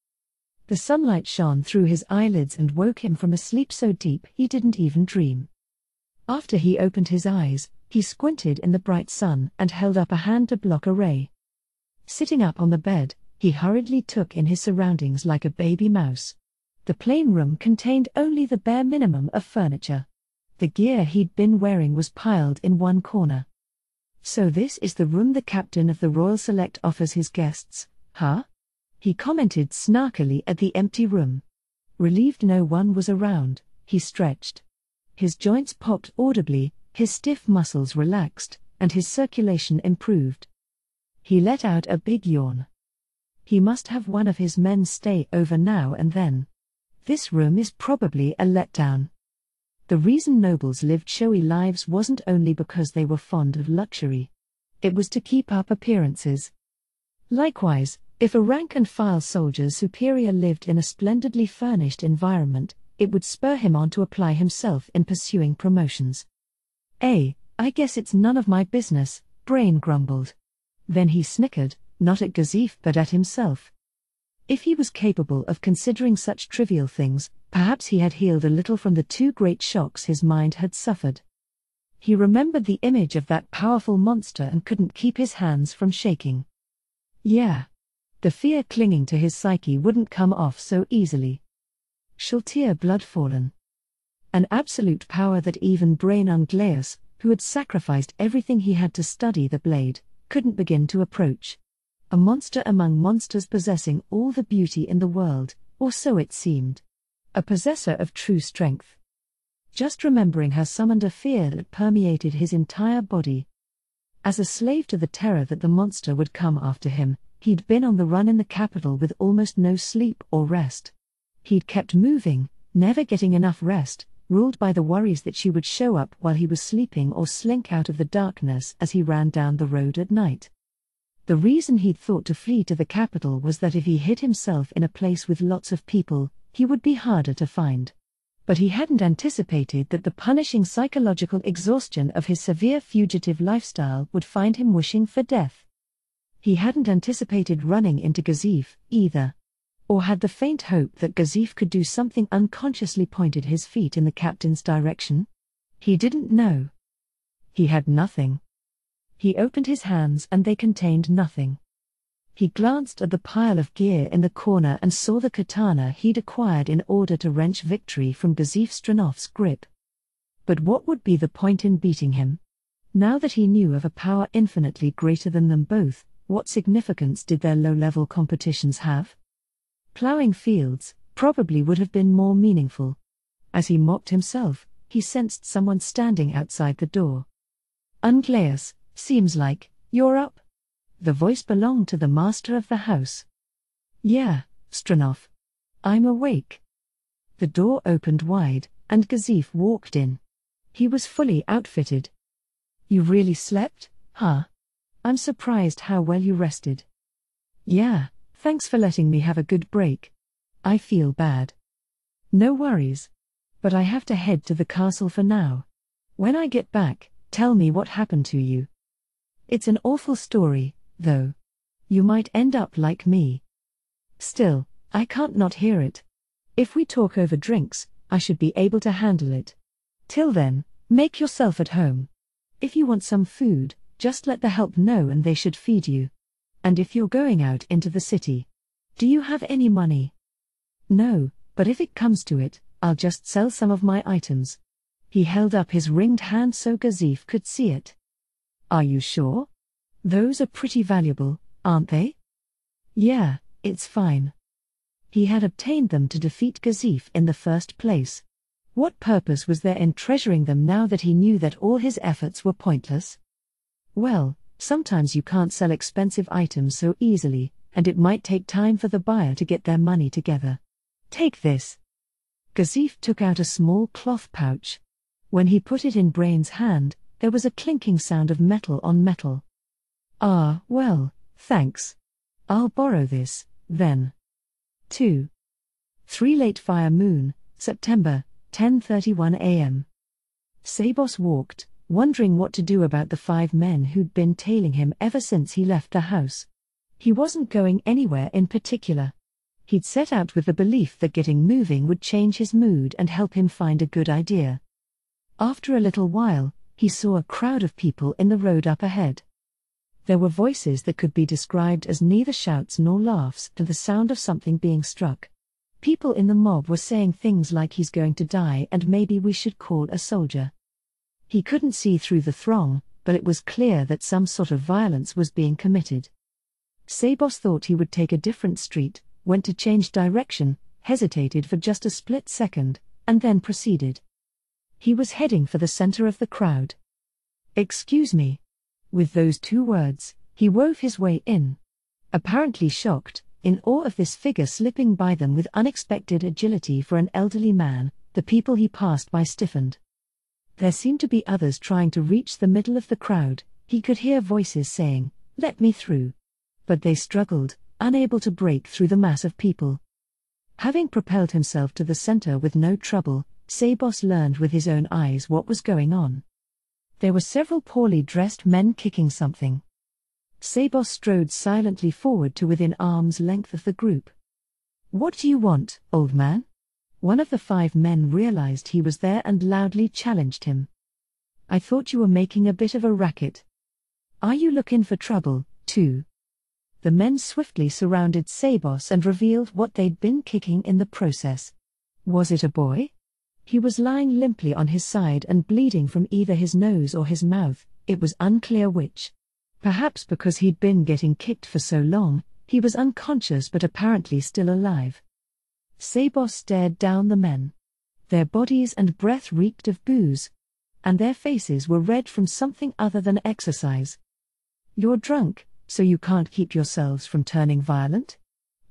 The sunlight shone through his eyelids and woke him from a sleep so deep he didn't even dream. After he opened his eyes, he squinted in the bright sun and held up a hand to block a ray. Sitting up on the bed, he hurriedly took in his surroundings like a baby mouse. The plain room contained only the bare minimum of furniture. The gear he'd been wearing was piled in one corner. So this is the room the captain of the Royal Select offers his guests, huh? He commented snarkily at the empty room. Relieved no one was around, he stretched. His joints popped audibly, his stiff muscles relaxed, and his circulation improved. He let out a big yawn. He must have one of his men stay over now and then. This room is probably a letdown. The reason nobles lived showy lives wasn't only because they were fond of luxury. It was to keep up appearances. Likewise, if a rank-and-file soldier's superior lived in a splendidly furnished environment, it would spur him on to apply himself in pursuing promotions. I guess it's none of my business, Brain grumbled. Then he snickered, not at Gazif but at himself. If he was capable of considering such trivial things, perhaps he had healed a little from the two great shocks his mind had suffered. He remembered the image of that powerful monster and couldn't keep his hands from shaking. Yeah. The fear clinging to his psyche wouldn't come off so easily. Shaltir blood fallen. An absolute power that even Brain Unglaeus, who had sacrificed everything he had to study the blade, couldn't begin to approach. A monster among monsters possessing all the beauty in the world, or so it seemed. A possessor of true strength. Just remembering her summoned a fear that permeated his entire body. As a slave to the terror that the monster would come after him, he'd been on the run in the capital with almost no sleep or rest. He'd kept moving, never getting enough rest, ruled by the worries that she would show up while he was sleeping or slink out of the darkness as he ran down the road at night. The reason he'd thought to flee to the capital was that if he hid himself in a place with lots of people, he would be harder to find. But he hadn't anticipated that the punishing psychological exhaustion of his severe fugitive lifestyle would find him wishing for death. He hadn't anticipated running into Gazif, either. Or had the faint hope that Gazif could do something unconsciously pointed his feet in the captain's direction? He didn't know. He had nothing. He opened his hands and they contained nothing. He glanced at the pile of gear in the corner and saw the katana he'd acquired in order to wrench victory from Gazif Stranov's grip. But what would be the point in beating him? Now that he knew of a power infinitely greater than them both, what significance did their low-level competitions have? Plowing fields probably would have been more meaningful. As he mocked himself, he sensed someone standing outside the door. Unglaeus, seems like you're up. The voice belonged to the master of the house. Yeah, Stranov. I'm awake. The door opened wide, and Gazif walked in. He was fully outfitted. You really slept, huh? I'm surprised how well you rested. Yeah, thanks for letting me have a good break. I feel bad. No worries. But I have to head to the castle for now. When I get back, tell me what happened to you. It's an awful story, though. You might end up like me. Still, I can't not hear it. If we talk over drinks, I should be able to handle it. Till then, make yourself at home. If you want some food, just let the help know and they should feed you. And if you're going out into the city, do you have any money? No, but if it comes to it, I'll just sell some of my items. He held up his ringed hand so Gazif could see it. Are you sure? Those are pretty valuable, aren't they? Yeah, it's fine. He had obtained them to defeat Gazif in the first place. What purpose was there in treasuring them now that he knew that all his efforts were pointless? Well, sometimes you can't sell expensive items so easily, and it might take time for the buyer to get their money together. Take this. Gazif took out a small cloth pouch. When he put it in Brain's hand, there was a clinking sound of metal on metal. Ah, well, thanks. I'll borrow this, then. 2. 3 Late Fire Moon, September, 10:31 a.m. Sabos walked, wondering what to do about the 5 men who'd been tailing him ever since he left the house. He wasn't going anywhere in particular. He'd set out with the belief that getting moving would change his mood and help him find a good idea. After a little while, he saw a crowd of people in the road up ahead. There were voices that could be described as neither shouts nor laughs to the sound of something being struck. People in the mob were saying things like he's going to die and maybe we should call a soldier. He couldn't see through the throng, but it was clear that some sort of violence was being committed. Sabos thought he would take a different street, went to change direction, hesitated for just a split second, and then proceeded. He was heading for the center of the crowd. "Excuse me." With those 2 words, he wove his way in. Apparently shocked, in awe of this figure slipping by them with unexpected agility for an elderly man, the people he passed by stiffened. There seemed to be others trying to reach the middle of the crowd. He could hear voices saying, "Let me through." But they struggled, unable to break through the mass of people. Having propelled himself to the center with no trouble, Sabos learned with his own eyes what was going on. There were several poorly dressed men kicking something. Sabos strode silently forward to within arm's length of the group. "What do you want, old man?" One of the 5 men realized he was there and loudly challenged him. "I thought you were making a bit of a racket. Are you looking for trouble, too?" The men swiftly surrounded Sabos and revealed what they'd been kicking in the process. Was it a boy? He was lying limply on his side and bleeding from either his nose or his mouth, it was unclear which. Perhaps because he'd been getting kicked for so long, he was unconscious but apparently still alive. Sabos stared down the men. Their bodies and breath reeked of booze. And their faces were red from something other than exercise. "You're drunk, so you can't keep yourselves from turning violent?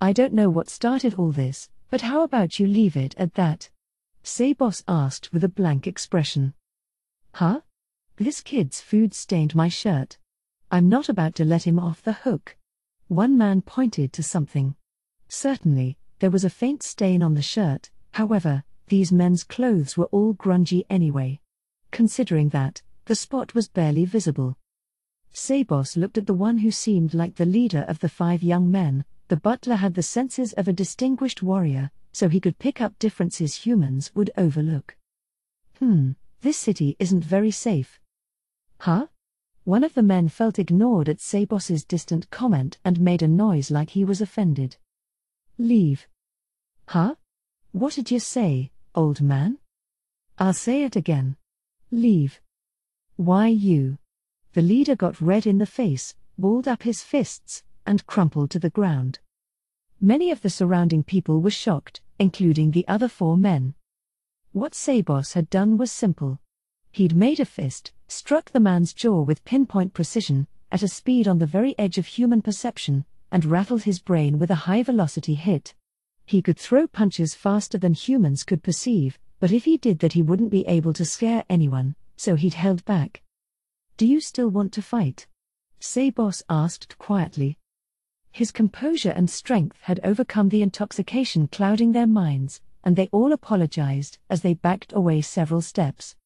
I don't know what started all this, but how about you leave it at that?" Sabos asked with a blank expression. "Huh? This kid's food stained my shirt. I'm not about to let him off the hook." One man pointed to something. Certainly, there was a faint stain on the shirt, however, these men's clothes were all grungy anyway. Considering that, the spot was barely visible. Sabos looked at the one who seemed like the leader of the 5 young men. The butler had the senses of a distinguished warrior, so he could pick up differences humans would overlook. This city isn't very safe." "Huh?" One of the men felt ignored at Sabos's distant comment and made a noise like he was offended. "Leave." "Huh? What did you say, old man?" "I'll say it again. Leave." "Why you?" The leader got red in the face, balled up his fists, and crumpled to the ground. Many of the surrounding people were shocked, including the other 4 men. What Sabos had done was simple. He'd made a fist, struck the man's jaw with pinpoint precision, at a speed on the very edge of human perception, and rattled his brain with a high-velocity hit. He could throw punches faster than humans could perceive, but if he did that he wouldn't be able to scare anyone, so he'd held back. "Do you still want to fight?" Sabos asked quietly. His composure and strength had overcome the intoxication clouding their minds, and they all apologized as they backed away several steps.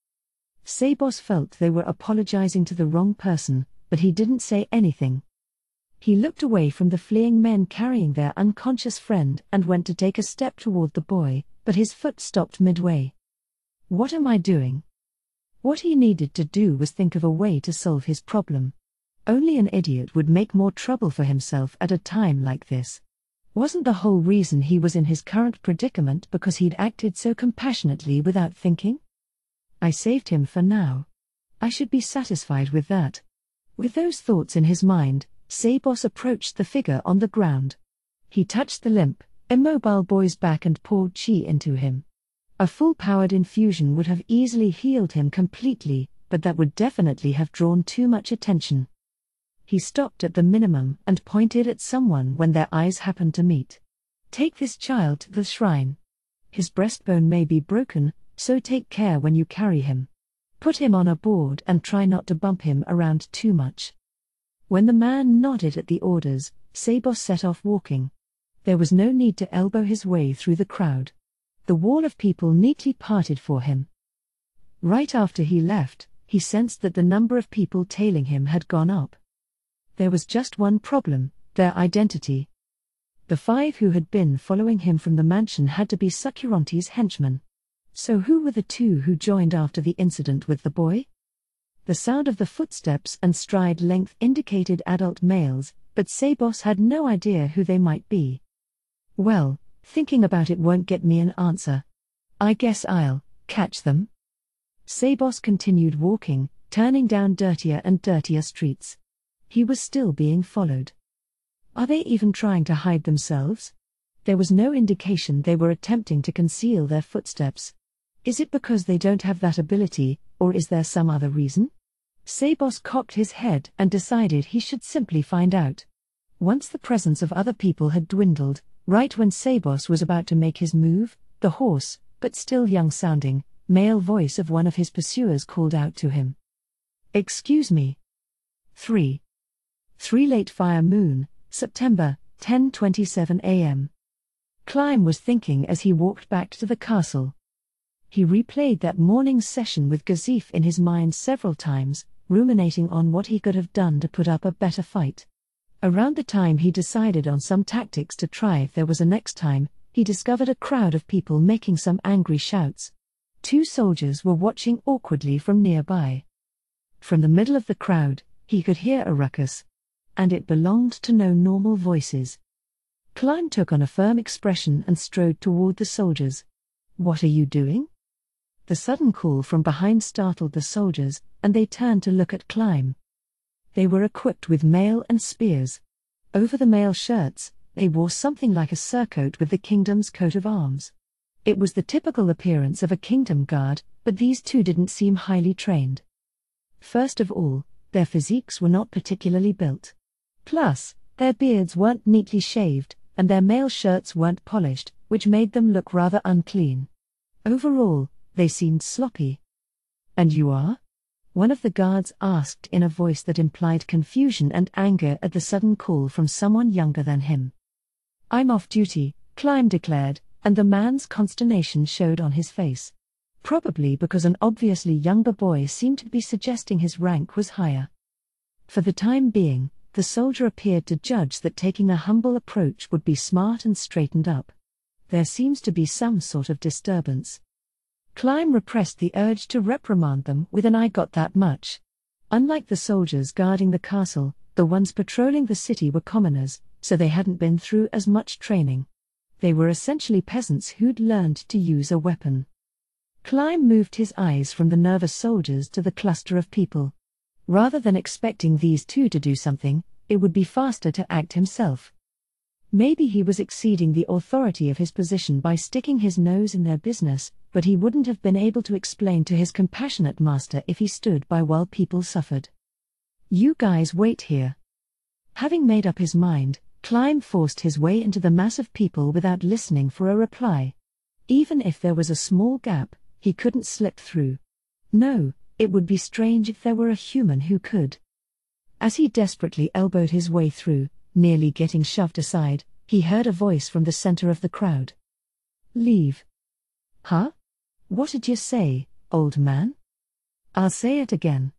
Sabos felt they were apologizing to the wrong person, but he didn't say anything. He looked away from the fleeing men carrying their unconscious friend and went to take a step toward the boy, but his foot stopped midway. "What am I doing?" What he needed to do was think of a way to solve his problem. Only an idiot would make more trouble for himself at a time like this. Wasn't the whole reason he was in his current predicament because he'd acted so compassionately without thinking? "I saved him for now. I should be satisfied with that." With those thoughts in his mind, Sabos approached the figure on the ground. He touched the limp, immobile boy's back and poured chi into him. A full-powered infusion would have easily healed him completely, but that would definitely have drawn too much attention. He stopped at the minimum and pointed at someone when their eyes happened to meet. "Take this child to the shrine. His breastbone may be broken, so take care when you carry him. Put him on a board and try not to bump him around too much." When the man nodded at the orders, Sabos set off walking. There was no need to elbow his way through the crowd. The wall of people neatly parted for him. Right after he left, He sensed that the number of people tailing him had gone up. There was just one problem: their identity. The 5 who had been following him from the mansion had to be Sakurante's henchmen. So who were the 2 who joined after the incident with the boy? The sound of the footsteps and stride length indicated adult males, but Sabos had no idea who they might be. Well, thinking about it won't get me an answer. I guess I'll catch them. Sabos continued walking, turning down dirtier and dirtier streets. He was still being followed. Are they even trying to hide themselves? There was no indication they were attempting to conceal their footsteps. Is it because they don't have that ability, or is there some other reason? Sabos cocked his head and decided he should simply find out. Once the presence of other people had dwindled, right when Sabos was about to make his move, the hoarse, but still young-sounding, male voice of one of his pursuers called out to him. "Excuse me." 3 Late Fire Moon, September, 10:27 a.m. Climb was thinking as he walked back to the castle. He replayed that morning's session with Gazif in his mind several times, ruminating on what he could have done to put up a better fight. Around the time he decided on some tactics to try if there was a next time, he discovered a crowd of people making some angry shouts. 2 soldiers were watching awkwardly from nearby. From the middle of the crowd, he could hear a ruckus. And it belonged to no normal voices. Climb took on a firm expression and strode toward the soldiers. "What are you doing?" The sudden call from behind startled the soldiers, and they turned to look at Climb. They were equipped with mail and spears. Over the mail shirts, they wore something like a surcoat with the kingdom's coat of arms. It was the typical appearance of a kingdom guard, but these 2 didn't seem highly trained. First of all, their physiques were not particularly built. Plus, their beards weren't neatly shaved, and their mail shirts weren't polished, which made them look rather unclean. Overall, they seemed sloppy. "And you are?" one of the guards asked in a voice that implied confusion and anger at the sudden call from someone younger than him. "I'm off duty," Climb declared, and the man's consternation showed on his face. Probably because an obviously younger boy seemed to be suggesting his rank was higher. For the time being, the soldier appeared to judge that taking a humble approach would be smart and straightened up. There seems to be some sort of disturbance. Climb repressed the urge to reprimand them with an "I got that much." Unlike the soldiers guarding the castle, the ones patrolling the city were commoners, so they hadn't been through as much training. They were essentially peasants who'd learned to use a weapon. Climb moved his eyes from the nervous soldiers to the cluster of people. Rather than expecting these 2 to do something, it would be faster to act himself. Maybe he was exceeding the authority of his position by sticking his nose in their business, but he wouldn't have been able to explain to his compassionate master if he stood by while people suffered. "You guys wait here." Having made up his mind, Climb forced his way into the mass of people without listening for a reply. Even if there was a small gap, he couldn't slip through. No, it would be strange if there were a human who could. As he desperately elbowed his way through, nearly getting shoved aside, he heard a voice from the center of the crowd. "Leave." "Huh? What'd you say, old man?" "I'll say it again.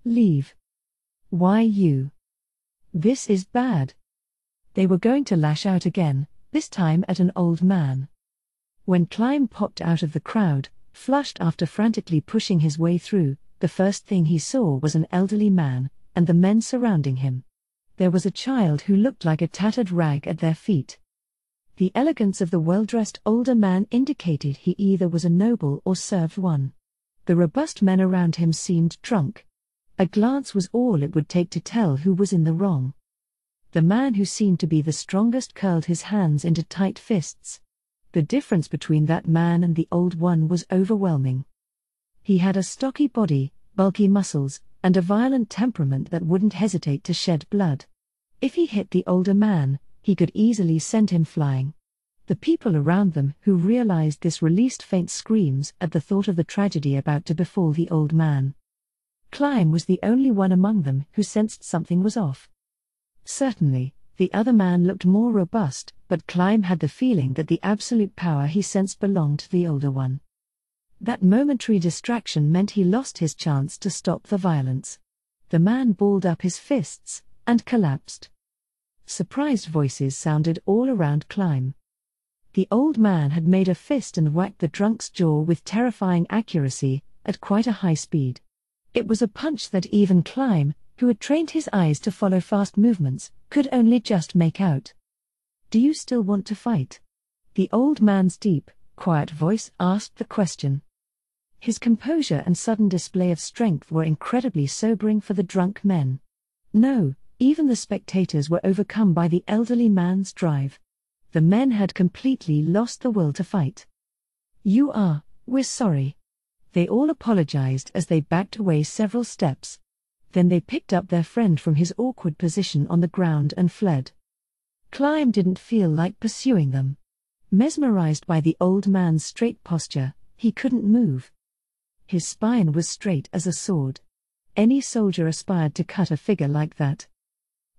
Leave." "Why you?" "This is bad." They were going to lash out again, this time at an old man. When Climb popped out of the crowd, flushed after frantically pushing his way through, the first thing he saw was an elderly man, and the men surrounding him. There was a child who looked like a tattered rag at their feet. The elegance of the well-dressed older man indicated he either was a noble or served one. The robust men around him seemed drunk. A glance was all it would take to tell who was in the wrong. The man who seemed to be the strongest curled his hands into tight fists. The difference between that man and the old one was overwhelming. He had a stocky body, bulky muscles, and a violent temperament that wouldn't hesitate to shed blood. If he hit the older man, he could easily send him flying. The people around them who realized this released faint screams at the thought of the tragedy about to befall the old man. Climb was the only one among them who sensed something was off. Certainly, the other man looked more robust, but Climb had the feeling that the absolute power he sensed belonged to the older one. That momentary distraction meant he lost his chance to stop the violence. The man balled up his fists and collapsed. Surprised voices sounded all around Climb. The old man had made a fist and whacked the drunk's jaw with terrifying accuracy, at quite a high speed. It was a punch that even Climb, who had trained his eyes to follow fast movements, could only just make out. "Do you still want to fight?" The old man's deep, quiet voice asked the question. His composure and sudden display of strength were incredibly sobering for the drunk men. No, even the spectators were overcome by the elderly man's drive. The men had completely lost the will to fight. "We're sorry." They all apologized as they backed away several steps. Then they picked up their friend from his awkward position on the ground and fled. Climb didn't feel like pursuing them. Mesmerized by the old man's straight posture, he couldn't move. His spine was straight as a sword. Any soldier aspired to cut a figure like that.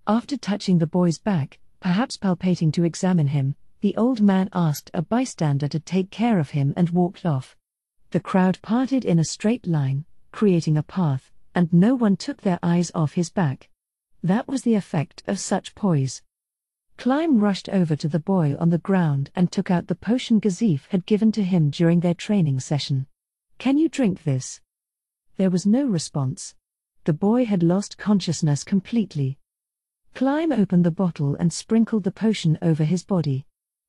After touching the boy's back, perhaps palpating to examine him, the old man asked a bystander to take care of him and walked off. The crowd parted in a straight line, creating a path, and no one took their eyes off his back. That was the effect of such poise. Climb rushed over to the boy on the ground and took out the potion Gazif had given to him during their training session. "Can you drink this?" There was no response. The boy had lost consciousness completely. Climb opened the bottle and sprinkled the potion over his body.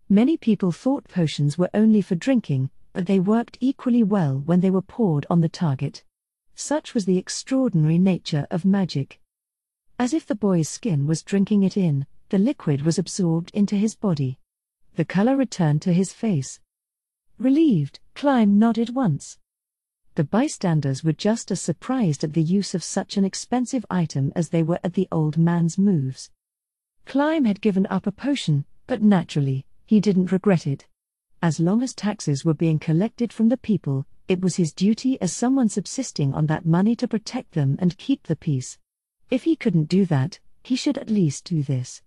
Many people thought potions were only for drinking, but they worked equally well when they were poured on the target. Such was the extraordinary nature of magic. As if the boy's skin was drinking it in, the liquid was absorbed into his body. The color returned to his face. Relieved, Climb nodded once. The bystanders were just as surprised at the use of such an expensive item as they were at the old man's moves. Climb had given up a potion, but naturally, he didn't regret it. As long as taxes were being collected from the people, it was his duty as someone subsisting on that money to protect them and keep the peace. If he couldn't do that, he should at least do this.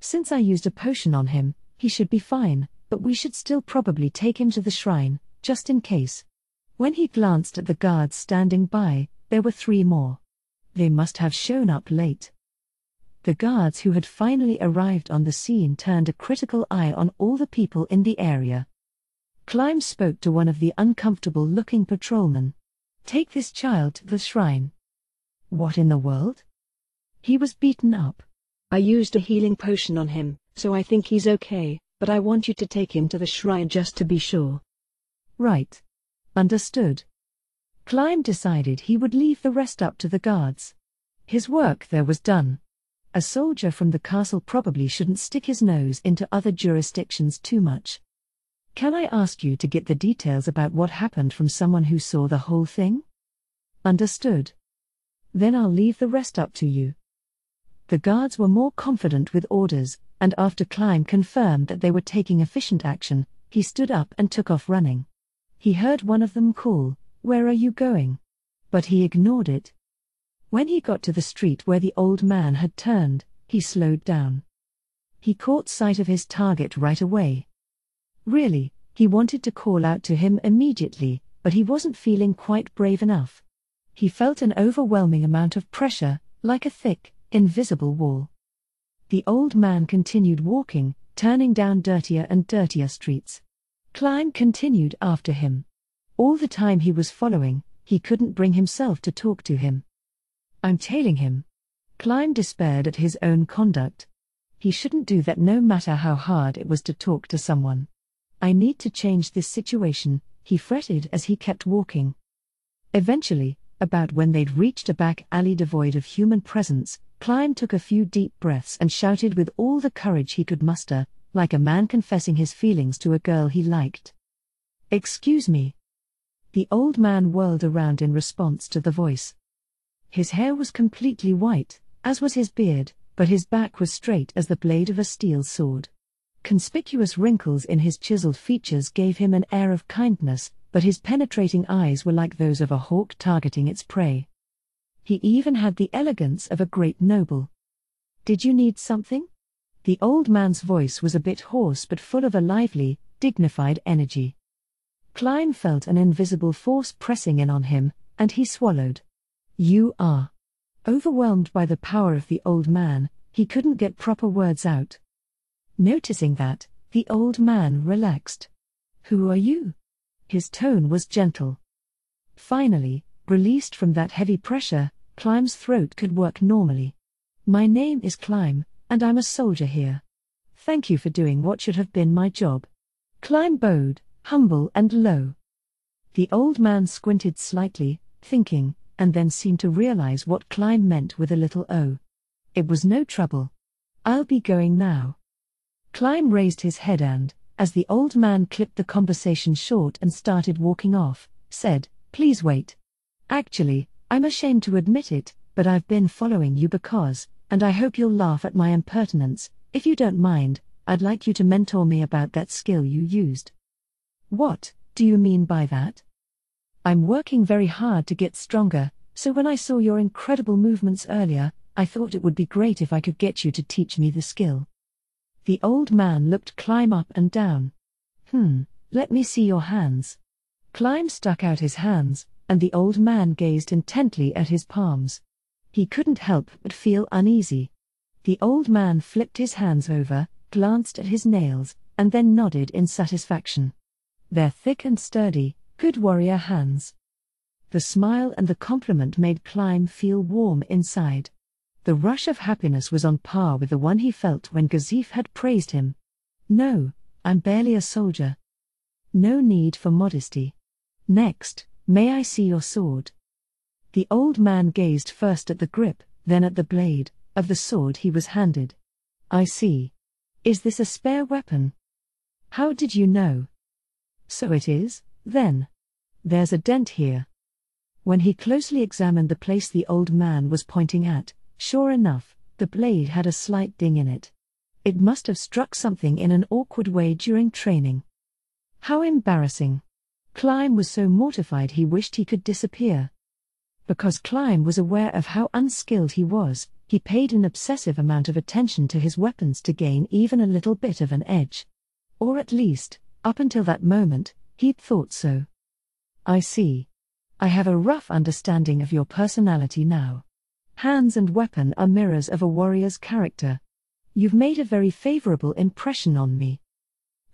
"Since I used a potion on him, he should be fine, but we should still probably take him to the shrine, just in case." When he glanced at the guards standing by, there were 3 more. They must have shown up late. The guards who had finally arrived on the scene turned a critical eye on all the people in the area. Climb spoke to one of the uncomfortable-looking patrolmen. "Take this child to the shrine." "What in the world?" "He was beaten up." "I used a healing potion on him, so I think he's okay, but I want you to take him to the shrine just to be sure." "Right. Understood." Climb decided he would leave the rest up to the guards. His work there was done. A soldier from the castle probably shouldn't stick his nose into other jurisdictions too much. "Can I ask you to get the details about what happened from someone who saw the whole thing?" "Understood. Then I'll leave the rest up to you." The guards were more confident with orders, and after Climb confirmed that they were taking efficient action, he stood up and took off running. He heard one of them call, "Where are you going?" But he ignored it. When he got to the street where the old man had turned, he slowed down. He caught sight of his target right away. Really, he wanted to call out to him immediately, but he wasn't feeling quite brave enough. He felt an overwhelming amount of pressure, like a thick, invisible wall. The old man continued walking, turning down dirtier and dirtier streets. Climb continued after him. All the time he was following, he couldn't bring himself to talk to him. "I'm tailing him." Climb despaired at his own conduct. He shouldn't do that no matter how hard it was to talk to someone. "I need to change this situation," he fretted as he kept walking. Eventually, about when they'd reached a back alley devoid of human presence, Climb took a few deep breaths and shouted with all the courage he could muster, like a man confessing his feelings to a girl he liked. "Excuse me." The old man whirled around in response to the voice. His hair was completely white, as was his beard, but his back was straight as the blade of a steel sword. Conspicuous wrinkles in his chiseled features gave him an air of kindness, but his penetrating eyes were like those of a hawk targeting its prey. He even had the elegance of a great noble. "Did you need something?" The old man's voice was a bit hoarse but full of a lively, dignified energy. Climb felt an invisible force pressing in on him, and he swallowed. You are. Overwhelmed by the power of the old man, he couldn't get proper words out. Noticing that, the old man relaxed. Who are you? His tone was gentle. Finally, released from that heavy pressure, Climb's throat could work normally. My name is Climb, and I'm a soldier here. Thank you for doing what should have been my job. Climb bowed, humble and low. The old man squinted slightly, thinking, and then seemed to realize what Climb meant with a little O. It was no trouble. I'll be going now. Climb raised his head and, as the old man clipped the conversation short and started walking off, said, Please wait. Actually, I'm ashamed to admit it, but I've been following you because, and I hope you'll laugh at my impertinence, if you don't mind, I'd like you to mentor me about that skill you used. What do you mean by that? I'm working very hard to get stronger, so when I saw your incredible movements earlier, I thought it would be great if I could get you to teach me the skill. The old man looked Climb up and down. Let me see your hands. Climb stuck out his hands, and the old man gazed intently at his palms. He couldn't help but feel uneasy. The old man flipped his hands over, glanced at his nails, and then nodded in satisfaction. They're thick and sturdy, good warrior hands. The smile and the compliment made Climb feel warm inside. The rush of happiness was on par with the one he felt when Gazif had praised him. No, I'm barely a soldier. No need for modesty. Next, may I see your sword? The old man gazed first at the grip, then at the blade, of the sword he was handed. I see. Is this a spare weapon? How did you know? So it is, then. There's a dent here. When he closely examined the place the old man was pointing at, sure enough, the blade had a slight ding in it. It must have struck something in an awkward way during training. How embarrassing. Climb was so mortified he wished he could disappear. Because Climb was aware of how unskilled he was, he paid an obsessive amount of attention to his weapons to gain even a little bit of an edge. Or at least, up until that moment, he'd thought so. I see. I have a rough understanding of your personality now. Hands and weapon are mirrors of a warrior's character. You've made a very favorable impression on me.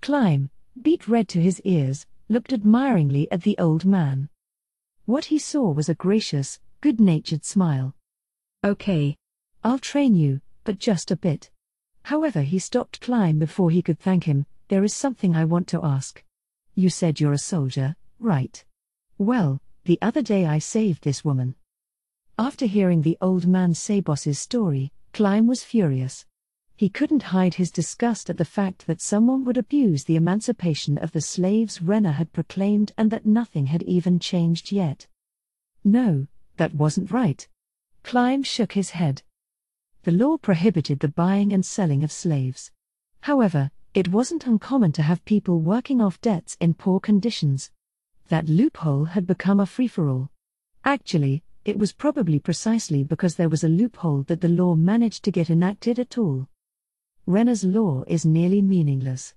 Climb, beat red to his ears, looked admiringly at the old man. What he saw was a gracious, good-natured smile. Okay. I'll train you, but just a bit. However, he stopped Climb before he could thank him. There is something I want to ask. You said you're a soldier, right? Well, the other day I saved this woman. After hearing the old man say Boss's story, Climb was furious. He couldn't hide his disgust at the fact that someone would abuse the emancipation of the slaves Renna had proclaimed and that nothing had even changed yet. No, that wasn't right. Climb shook his head. The law prohibited the buying and selling of slaves. However, it wasn't uncommon to have people working off debts in poor conditions. That loophole had become a free-for-all. Actually, it was probably precisely because there was a loophole that the law managed to get enacted at all. Renna's law is nearly meaningless.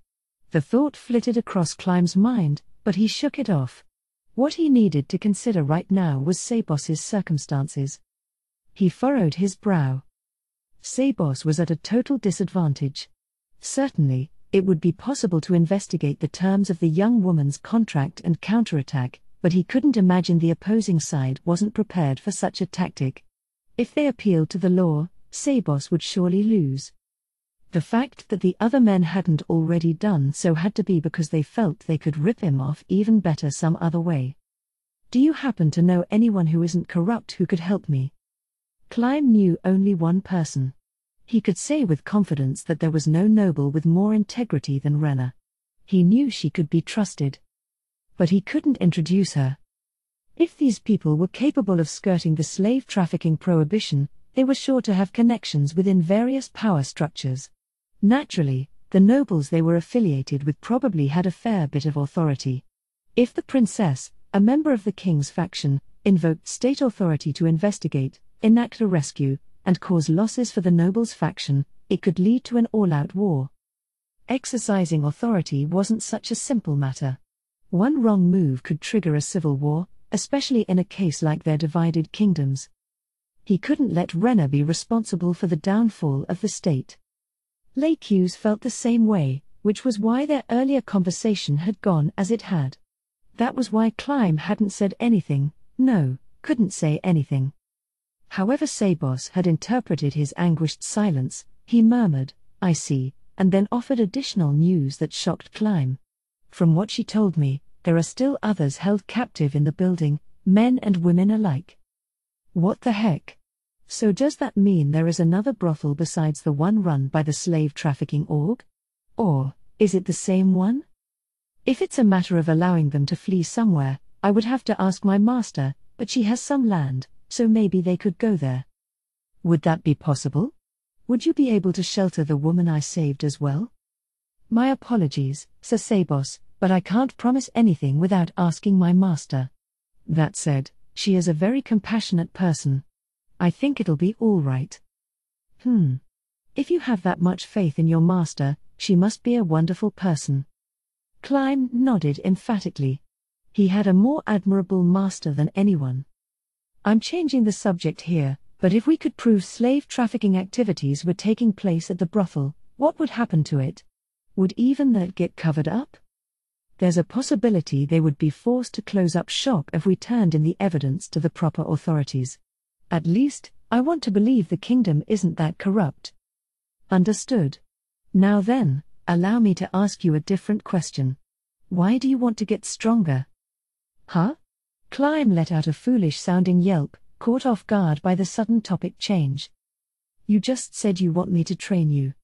The thought flitted across Climb's mind, but he shook it off. What he needed to consider right now was Sabos's circumstances. He furrowed his brow. Sabos was at a total disadvantage. Certainly, it would be possible to investigate the terms of the young woman's contract and counterattack, but he couldn't imagine the opposing side wasn't prepared for such a tactic. If they appealed to the law, Sabos would surely lose. The fact that the other men hadn't already done so had to be because they felt they could rip him off even better some other way. Do you happen to know anyone who isn't corrupt who could help me? Climb knew only one person. He could say with confidence that there was no noble with more integrity than Renna. He knew she could be trusted. But he couldn't introduce her. If these people were capable of skirting the slave trafficking prohibition, they were sure to have connections within various power structures. Naturally, the nobles they were affiliated with probably had a fair bit of authority. If the princess, a member of the king's faction, invoked state authority to investigate, enact a rescue, and cause losses for the nobles' faction, it could lead to an all-out war. Exercising authority wasn't such a simple matter. One wrong move could trigger a civil war, especially in a case like their divided kingdoms. He couldn't let Rena be responsible for the downfall of the state. Lei Q's felt the same way, which was why their earlier conversation had gone as it had. That was why Climb hadn't said anything, couldn't say anything. However Sabos had interpreted his anguished silence, he murmured, "I see," and then offered additional news that shocked Climb. "From what she told me, there are still others held captive in the building, men and women alike." What the heck? So does that mean there is another brothel besides the one run by the slave trafficking org? Or, is it the same one? If it's a matter of allowing them to flee somewhere, I would have to ask my master, but she has some land, so maybe they could go there. Would that be possible? Would you be able to shelter the woman I saved as well? My apologies, Sir Sabos, but I can't promise anything without asking my master. That said, she is a very compassionate person. I think it'll be all right. If you have that much faith in your master, she must be a wonderful person. Climb nodded emphatically. He had a more admirable master than anyone. I'm changing the subject here, but if we could prove slave trafficking activities were taking place at the brothel, what would happen to it? Would even that get covered up? There's a possibility they would be forced to close up shop if we turned in the evidence to the proper authorities. At least, I want to believe the kingdom isn't that corrupt. Understood. Now then, allow me to ask you a different question. Why do you want to get stronger? Huh? Climb let out a foolish-sounding yelp, caught off guard by the sudden topic change. You just said you want me to train you.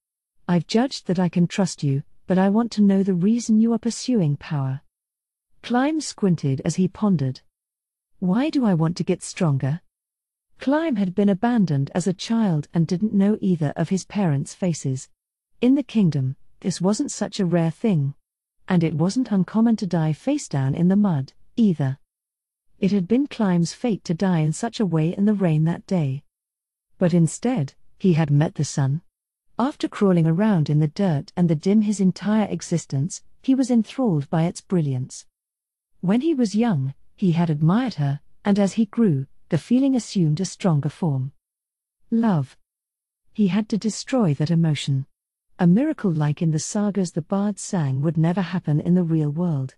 I've judged that I can trust you, but I want to know the reason you are pursuing power. Climb squinted as he pondered. Why do I want to get stronger? Climb had been abandoned as a child and didn't know either of his parents' faces. In the kingdom, this wasn't such a rare thing. And it wasn't uncommon to die face down in the mud, either. It had been Climb's fate to die in such a way in the rain that day. But instead, he had met the sun. After crawling around in the dirt and the dim his entire existence, he was enthralled by its brilliance. When he was young, he had admired her, and as he grew, the feeling assumed a stronger form. Love. He had to destroy that emotion. A miracle like in the sagas the bards sang would never happen in the real world.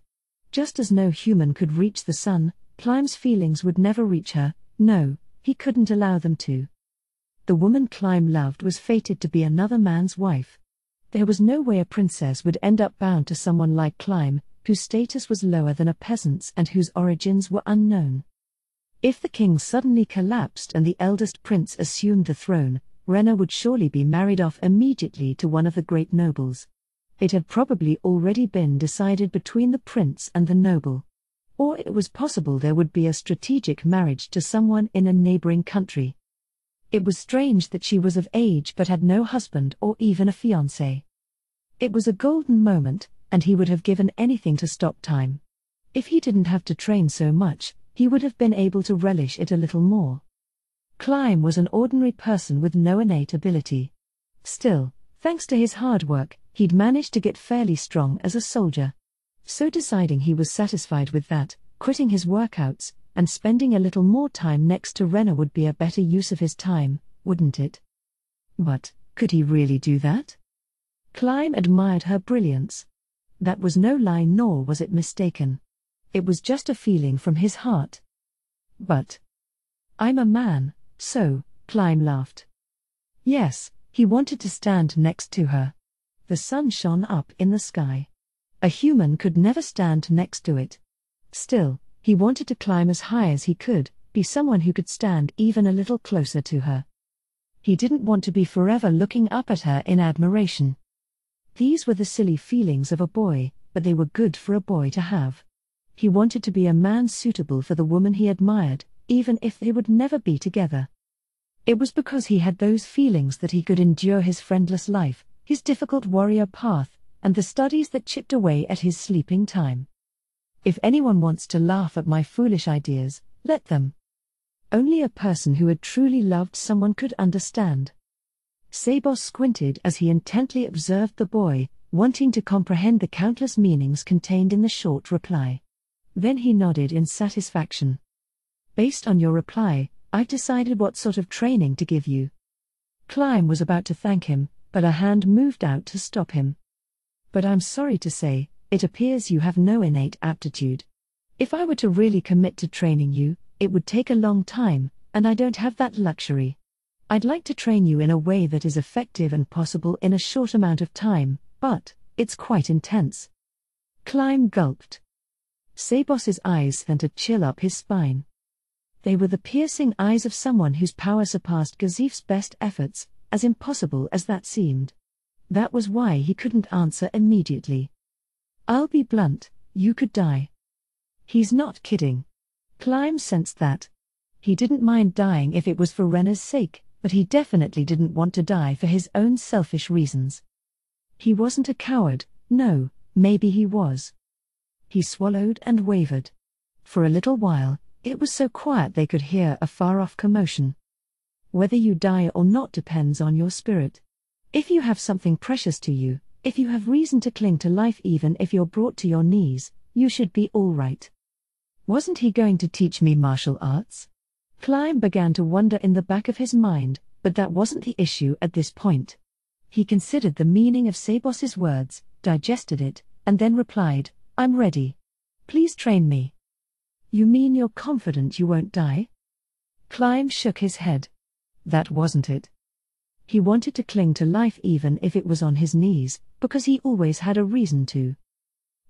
Just as no human could reach the sun, Climb's feelings would never reach her. No, he couldn't allow them to. The woman Climb loved was fated to be another man's wife. There was no way a princess would end up bound to someone like Climb, whose status was lower than a peasant's and whose origins were unknown. If the king suddenly collapsed and the eldest prince assumed the throne, Rena would surely be married off immediately to one of the great nobles. It had probably already been decided between the prince and the noble. Or it was possible there would be a strategic marriage to someone in a neighboring country. It was strange that she was of age but had no husband or even a fiancé. It was a golden moment, and he would have given anything to stop time. If he didn't have to train so much, he would have been able to relish it a little more. Climb was an ordinary person with no innate ability. Still, thanks to his hard work, he'd managed to get fairly strong as a soldier. So deciding he was satisfied with that, quitting his workouts, and spending a little more time next to Rena would be a better use of his time, wouldn't it? But, could he really do that? Climb admired her brilliance. That was no lie nor was it mistaken. It was just a feeling from his heart. But I'm a man, so, Climb laughed. Yes, he wanted to stand next to her. The sun shone up in the sky. A human could never stand next to it. Still, he wanted to climb as high as he could, be someone who could stand even a little closer to her. He didn't want to be forever looking up at her in admiration. These were the silly feelings of a boy, but they were good for a boy to have. He wanted to be a man suitable for the woman he admired, even if they would never be together. It was because he had those feelings that he could endure his friendless life, his difficult warrior path, and the studies that chipped away at his sleeping time. If anyone wants to laugh at my foolish ideas, let them. Only a person who had truly loved someone could understand. Sabos squinted as he intently observed the boy, wanting to comprehend the countless meanings contained in the short reply. Then he nodded in satisfaction. Based on your reply, I've decided what sort of training to give you. Climb was about to thank him, but a hand moved out to stop him. But I'm sorry to say, it appears you have no innate aptitude. If I were to really commit to training you, it would take a long time, and I don't have that luxury. I'd like to train you in a way that is effective and possible in a short amount of time, but it's quite intense. Climb gulped. Sabos's eyes sent a chill up his spine. They were the piercing eyes of someone whose power surpassed Gazif's best efforts, as impossible as that seemed. That was why he couldn't answer immediately. I'll be blunt, you could die. He's not kidding. Climb sensed that. He didn't mind dying if it was for Rena's sake, but he definitely didn't want to die for his own selfish reasons. He wasn't a coward, no, maybe he was. He swallowed and wavered. For a little while, it was so quiet they could hear a far-off commotion. Whether you die or not depends on your spirit. If you have something precious to you, if you have reason to cling to life even if you're brought to your knees, you should be all right. Wasn't he going to teach me martial arts? Climb began to wonder in the back of his mind, but that wasn't the issue at this point. He considered the meaning of Sabos's words, digested it, and then replied, I'm ready. Please train me. You mean you're confident you won't die? Climb shook his head. That wasn't it. He wanted to cling to life even if it was on his knees, because he always had a reason to.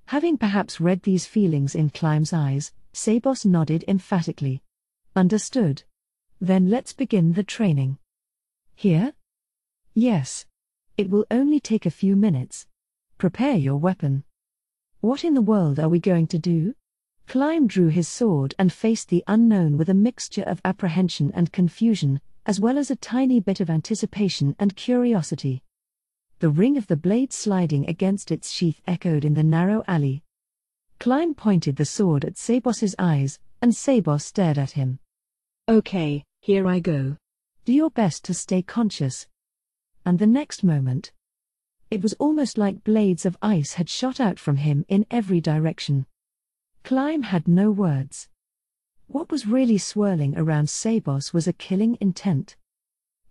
Having perhaps read these feelings in Climb's eyes, Sabos nodded emphatically. Understood. Then let's begin the training. Here? Yes. It will only take a few minutes. Prepare your weapon. What in the world are we going to do? Climb drew his sword and faced the unknown with a mixture of apprehension and confusion, as well as a tiny bit of anticipation and curiosity. The ring of the blade sliding against its sheath echoed in the narrow alley. Climb pointed the sword at Sabos's eyes, and Sabos stared at him. Okay, here I go. Do your best to stay conscious. And the next moment, it was almost like blades of ice had shot out from him in every direction. Climb had no words. What was really swirling around Sabos was a killing intent.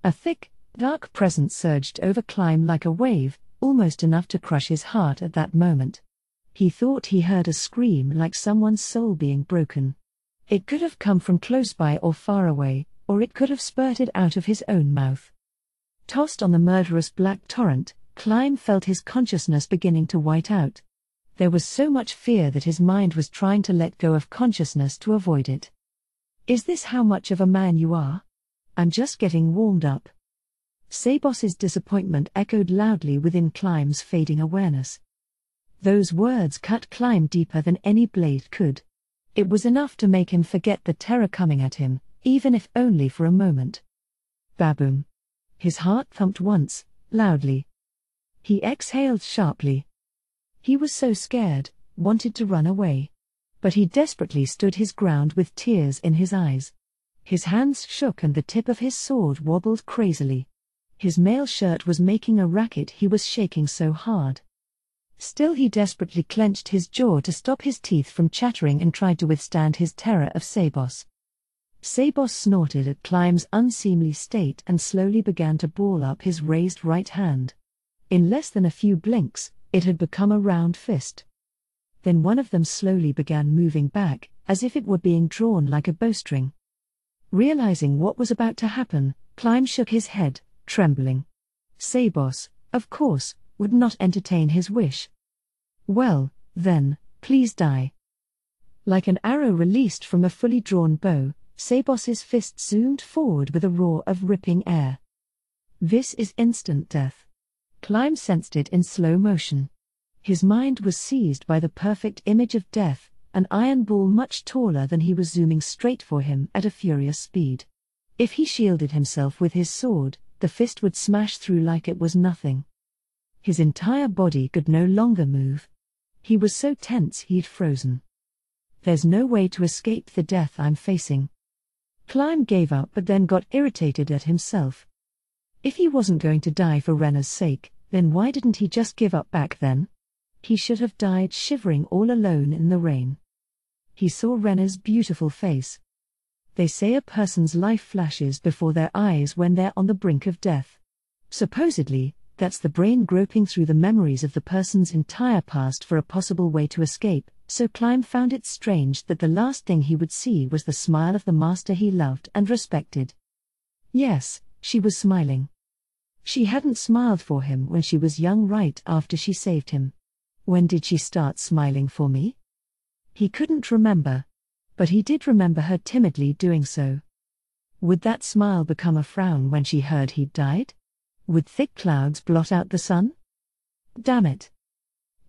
A thick, dark presence surged over Climb like a wave, almost enough to crush his heart at that moment. He thought he heard a scream like someone's soul being broken. It could have come from close by or far away, or it could have spurted out of his own mouth. Tossed on the murderous black torrent, Climb felt his consciousness beginning to white out. There was so much fear that his mind was trying to let go of consciousness to avoid it. Is this how much of a man you are? I'm just getting warmed up. Sabos's disappointment echoed loudly within Climb's fading awareness. Those words cut Climb deeper than any blade could. It was enough to make him forget the terror coming at him, even if only for a moment. Baboom. His heart thumped once, loudly. He exhaled sharply. He was so scared, wanted to run away. But he desperately stood his ground with tears in his eyes. His hands shook and the tip of his sword wobbled crazily. His mail shirt was making a racket, he was shaking so hard. Still he desperately clenched his jaw to stop his teeth from chattering and tried to withstand his terror of Sabos. Sabos snorted at Climb's unseemly state and slowly began to ball up his raised right hand. In less than a few blinks, it had become a round fist. Then one of them slowly began moving back, as if it were being drawn like a bowstring. Realizing what was about to happen, Climb shook his head, trembling. Sabos, of course, would not entertain his wish. Well, then, please die. Like an arrow released from a fully drawn bow, Sabos's fist zoomed forward with a roar of ripping air. This is instant death. Climb sensed it in slow motion. His mind was seized by the perfect image of death, an iron ball much taller than he was zooming straight for him at a furious speed. If he shielded himself with his sword, the fist would smash through like it was nothing. His entire body could no longer move. He was so tense he'd frozen. There's no way to escape the death I'm facing. Climb gave up but then got irritated at himself. If he wasn't going to die for Rena's sake, then why didn't he just give up back then? He should have died shivering all alone in the rain. He saw Rena's beautiful face. They say a person's life flashes before their eyes when they're on the brink of death. Supposedly, that's the brain groping through the memories of the person's entire past for a possible way to escape, so Klein found it strange that the last thing he would see was the smile of the master he loved and respected. Yes, she was smiling. She hadn't smiled for him when she was young right after she saved him. When did she start smiling for me? He couldn't remember. But he did remember her timidly doing so. Would that smile become a frown when she heard he'd died? Would thick clouds blot out the sun? Damn it.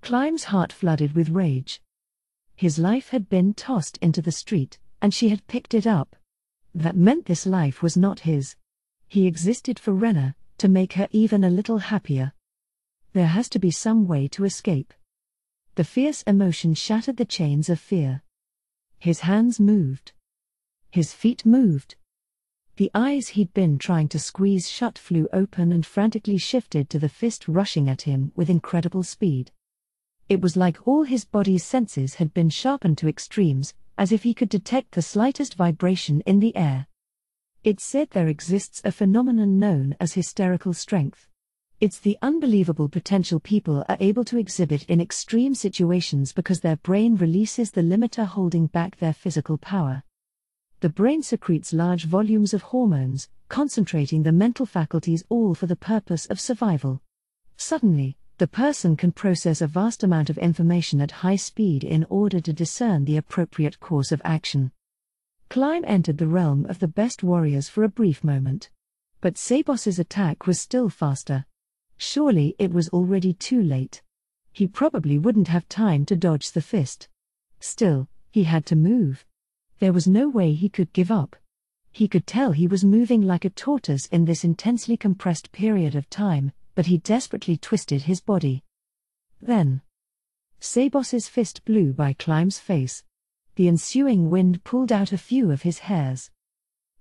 Klein's heart flooded with rage. His life had been tossed into the street, and she had picked it up. That meant this life was not his. He existed for Rena, to make her even a little happier. There has to be some way to escape. The fierce emotion shattered the chains of fear. His hands moved. His feet moved. The eyes he'd been trying to squeeze shut flew open and frantically shifted to the fist rushing at him with incredible speed. It was like all his body's senses had been sharpened to extremes, as if he could detect the slightest vibration in the air. It said there exists a phenomenon known as hysterical strength. It's the unbelievable potential people are able to exhibit in extreme situations because their brain releases the limiter holding back their physical power. The brain secretes large volumes of hormones, concentrating the mental faculties all for the purpose of survival. Suddenly, the person can process a vast amount of information at high speed in order to discern the appropriate course of action. Klein entered the realm of the best warriors for a brief moment. But Sabos's attack was still faster. Surely it was already too late. He probably wouldn't have time to dodge the fist. Still, he had to move. There was no way he could give up. He could tell he was moving like a tortoise in this intensely compressed period of time, but he desperately twisted his body. Then, Sabos's fist blew by Klein's face. The ensuing wind pulled out a few of his hairs.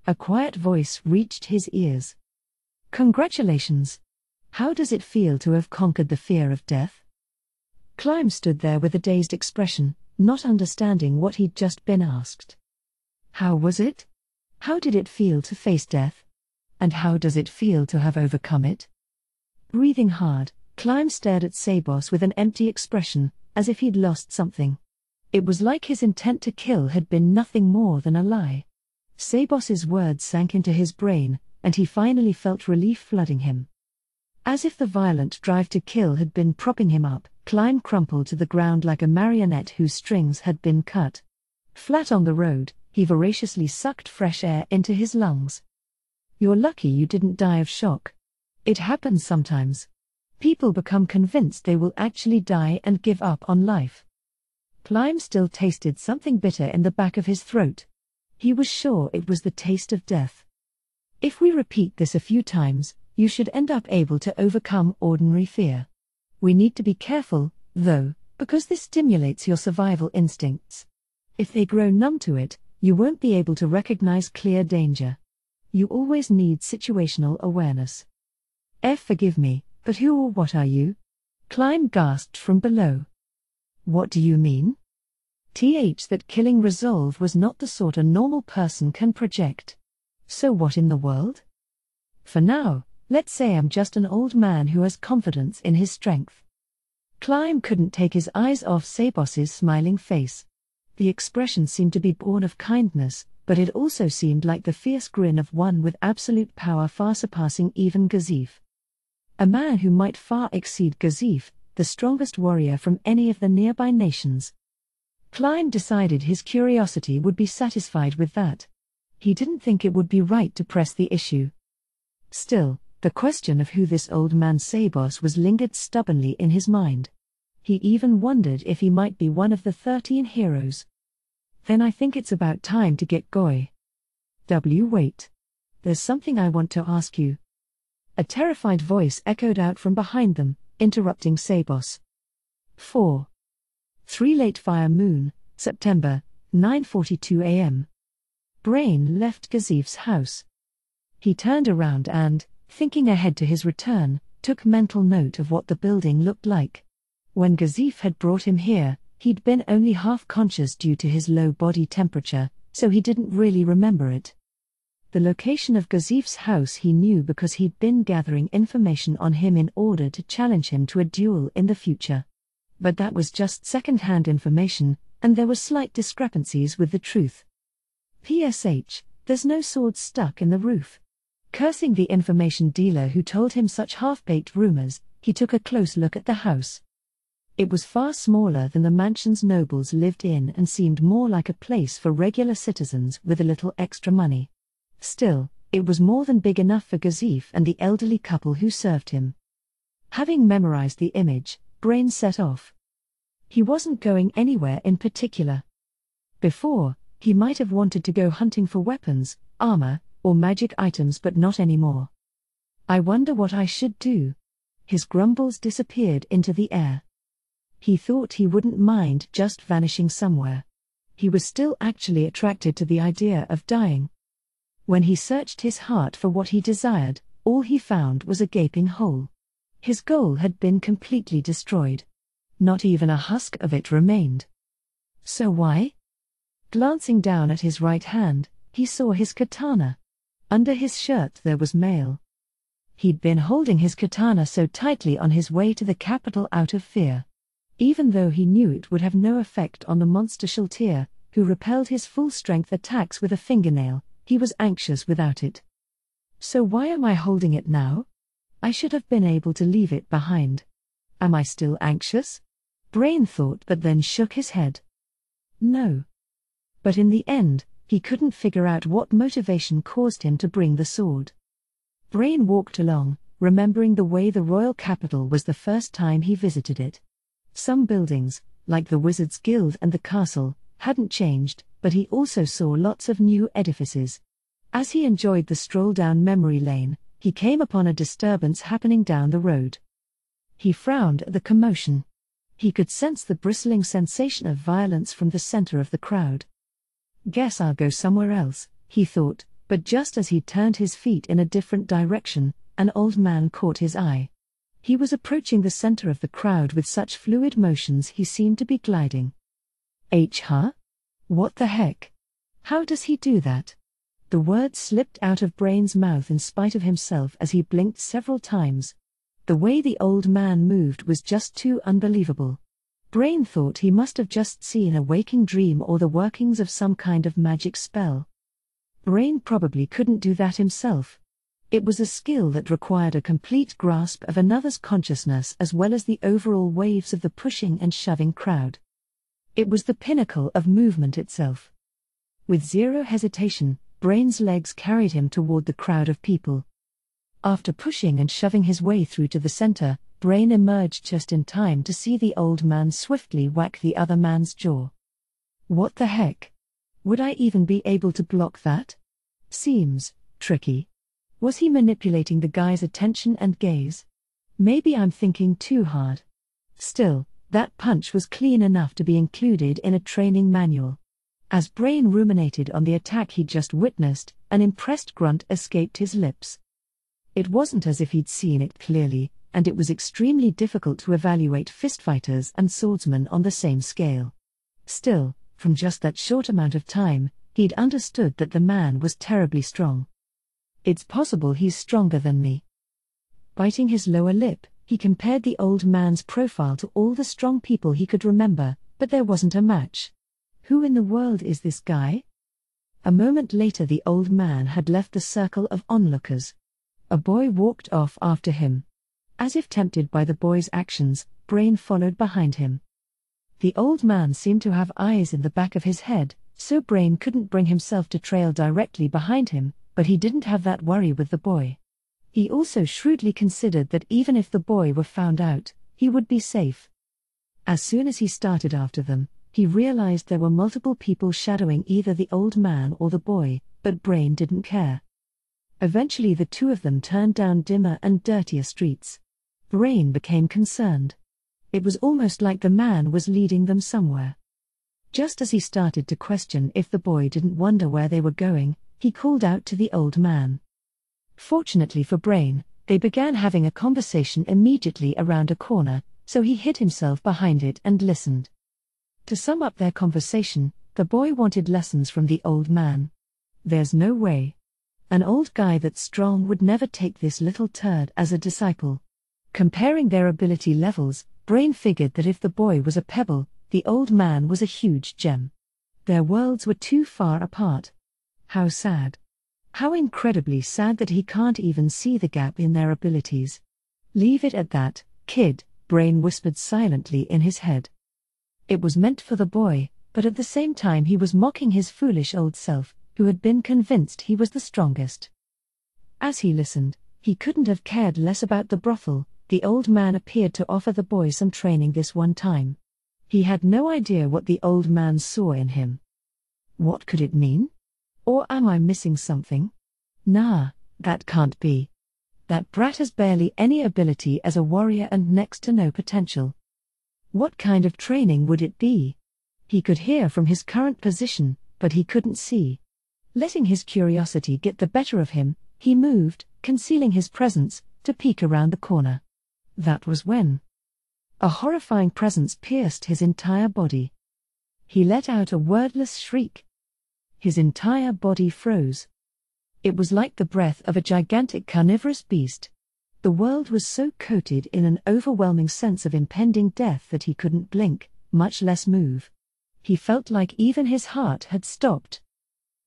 A quiet voice reached his ears. "Congratulations! How does it feel to have conquered the fear of death?" Klein stood there with a dazed expression, not understanding what he'd just been asked. How was it? How did it feel to face death? And how does it feel to have overcome it? Breathing hard, Klein stared at Sabos with an empty expression, as if he'd lost something. It was like his intent to kill had been nothing more than a lie. Sabos's words sank into his brain, and he finally felt relief flooding him. As if the violent drive to kill had been propping him up, Klein crumpled to the ground like a marionette whose strings had been cut. Flat on the road, he voraciously sucked fresh air into his lungs. "You're lucky you didn't die of shock. It happens sometimes. People become convinced they will actually die and give up on life." Klein still tasted something bitter in the back of his throat. He was sure it was the taste of death. If we repeat this a few times, you should end up able to overcome ordinary fear. We need to be careful, though, because this stimulates your survival instincts. If they grow numb to it, you won't be able to recognize clear danger. You always need situational awareness. Forgive me, but who or what are you?" Klein gasped from below. "What do you mean?" That killing resolve was not the sort a normal person can project. So what in the world? "For now, let's say I'm just an old man who has confidence in his strength." Klein couldn't take his eyes off Sabos's smiling face. The expression seemed to be born of kindness, but it also seemed like the fierce grin of one with absolute power far surpassing even Gazif. A man who might far exceed Gazif, the strongest warrior from any of the nearby nations. Klein decided his curiosity would be satisfied with that. He didn't think it would be right to press the issue. Still, the question of who this old man Sabos was lingered stubbornly in his mind. He even wondered if he might be one of the 13 heroes. "Then I think it's about time to get going." Wait. There's something I want to ask you." A terrified voice echoed out from behind them, interrupting Sabos. 3 Late Fire Moon, September, 9:42 a.m. Brain left Gazif's house. He turned around and, thinking ahead to his return, took mental note of what the building looked like. When Gazif had brought him here, He'd been only half conscious due to his low body temperature, so he didn't really remember it. The location of Gazif's house he knew because he'd been gathering information on him in order to challenge him to a duel in the future. But that was just second-hand information, and there were slight discrepancies with the truth. PSH, there's no sword stuck in the roof. Cursing the information dealer who told him such half-baked rumors, he took a close look at the house. It was far smaller than the mansions nobles lived in and seemed more like a place for regular citizens with a little extra money. Still, it was more than big enough for Gazif and the elderly couple who served him. Having memorized the image, Brain set off. He wasn't going anywhere in particular. Before, he might have wanted to go hunting for weapons, armor, or magic items, but not anymore. I wonder what I should do. His grumbles disappeared into the air. He thought he wouldn't mind just vanishing somewhere. He was still actually attracted to the idea of dying. When he searched his heart for what he desired, all he found was a gaping hole. His goal had been completely destroyed. Not even a husk of it remained. So why? Glancing down at his right hand, he saw his katana. Under his shirt there was mail. He'd been holding his katana so tightly on his way to the capital out of fear. Even though he knew it would have no effect on the monster Shaltir, who repelled his full-strength attacks with a fingernail, he was anxious without it. So why am I holding it now? I should have been able to leave it behind. Am I still anxious? Brain thought, but then shook his head. No. But in the end, he couldn't figure out what motivation caused him to bring the sword. Brain walked along, remembering the way the royal capital was the first time he visited it. Some buildings, like the Wizards' Guild and the castle, hadn't changed, but he also saw lots of new edifices. As he enjoyed the stroll down memory lane, he came upon a disturbance happening down the road. He frowned at the commotion. He could sense the bristling sensation of violence from the center of the crowd. Guess I'll go somewhere else, he thought, but just as he turned his feet in a different direction, an old man caught his eye. He was approaching the center of the crowd with such fluid motions he seemed to be gliding. Huh? What the heck? How does he do that? The words slipped out of Brain's mouth in spite of himself as he blinked several times. The way the old man moved was just too unbelievable. Brain thought he must have just seen a waking dream or the workings of some kind of magic spell. Brain probably couldn't do that himself. It was a skill that required a complete grasp of another's consciousness as well as the overall waves of the pushing and shoving crowd. It was the pinnacle of movement itself. With zero hesitation, Brain's legs carried him toward the crowd of people. After pushing and shoving his way through to the center, Brain emerged just in time to see the old man swiftly whack the other man's jaw. What the heck? Would I even be able to block that? Seems tricky. Was he manipulating the guy's attention and gaze? Maybe I'm thinking too hard. Still, that punch was clean enough to be included in a training manual. As Brain ruminated on the attack he'd just witnessed, an impressed grunt escaped his lips. It wasn't as if he'd seen it clearly, and it was extremely difficult to evaluate fistfighters and swordsmen on the same scale. Still, from just that short amount of time, he'd understood that the man was terribly strong. It's possible he's stronger than me. Biting his lower lip, he compared the old man's profile to all the strong people he could remember, but there wasn't a match. Who in the world is this guy? A moment later the old man had left the circle of onlookers. A boy walked off after him. As if tempted by the boy's actions, Brain followed behind him. The old man seemed to have eyes in the back of his head, so Brain couldn't bring himself to trail directly behind him, but he didn't have that worry with the boy. He also shrewdly considered that even if the boy were found out, he would be safe. As soon as he started after them, he realized there were multiple people shadowing either the old man or the boy, but Brain didn't care. Eventually the two of them turned down dimmer and dirtier streets. Brain became concerned. It was almost like the man was leading them somewhere. Just as he started to question if the boy didn't wonder where they were going, he called out to the old man. Fortunately for Brain, they began having a conversation immediately around a corner, so he hid himself behind it and listened. To sum up their conversation, the boy wanted lessons from the old man. There's no way. An old guy that's strong would never take this little turd as a disciple. Comparing their ability levels, Brain figured that if the boy was a pebble, the old man was a huge gem. Their worlds were too far apart. How sad. How incredibly sad that he can't even see the gap in their abilities. Leave it at that, kid, Brain whispered silently in his head. It was meant for the boy, but at the same time he was mocking his foolish old self, who had been convinced he was the strongest. As he listened, he couldn't have cared less about the brothel. The old man appeared to offer the boy some training this one time. He had no idea what the old man saw in him. What could it mean? Or am I missing something? Nah, that can't be. That brat has barely any ability as a warrior and next to no potential. What kind of training would it be? He could hear from his current position, but he couldn't see. Letting his curiosity get the better of him, he moved, concealing his presence, to peek around the corner. That was when a horrifying presence pierced his entire body. He let out a wordless shriek. His entire body froze. It was like the breath of a gigantic carnivorous beast. The world was so coated in an overwhelming sense of impending death that he couldn't blink, much less move. He felt like even his heart had stopped.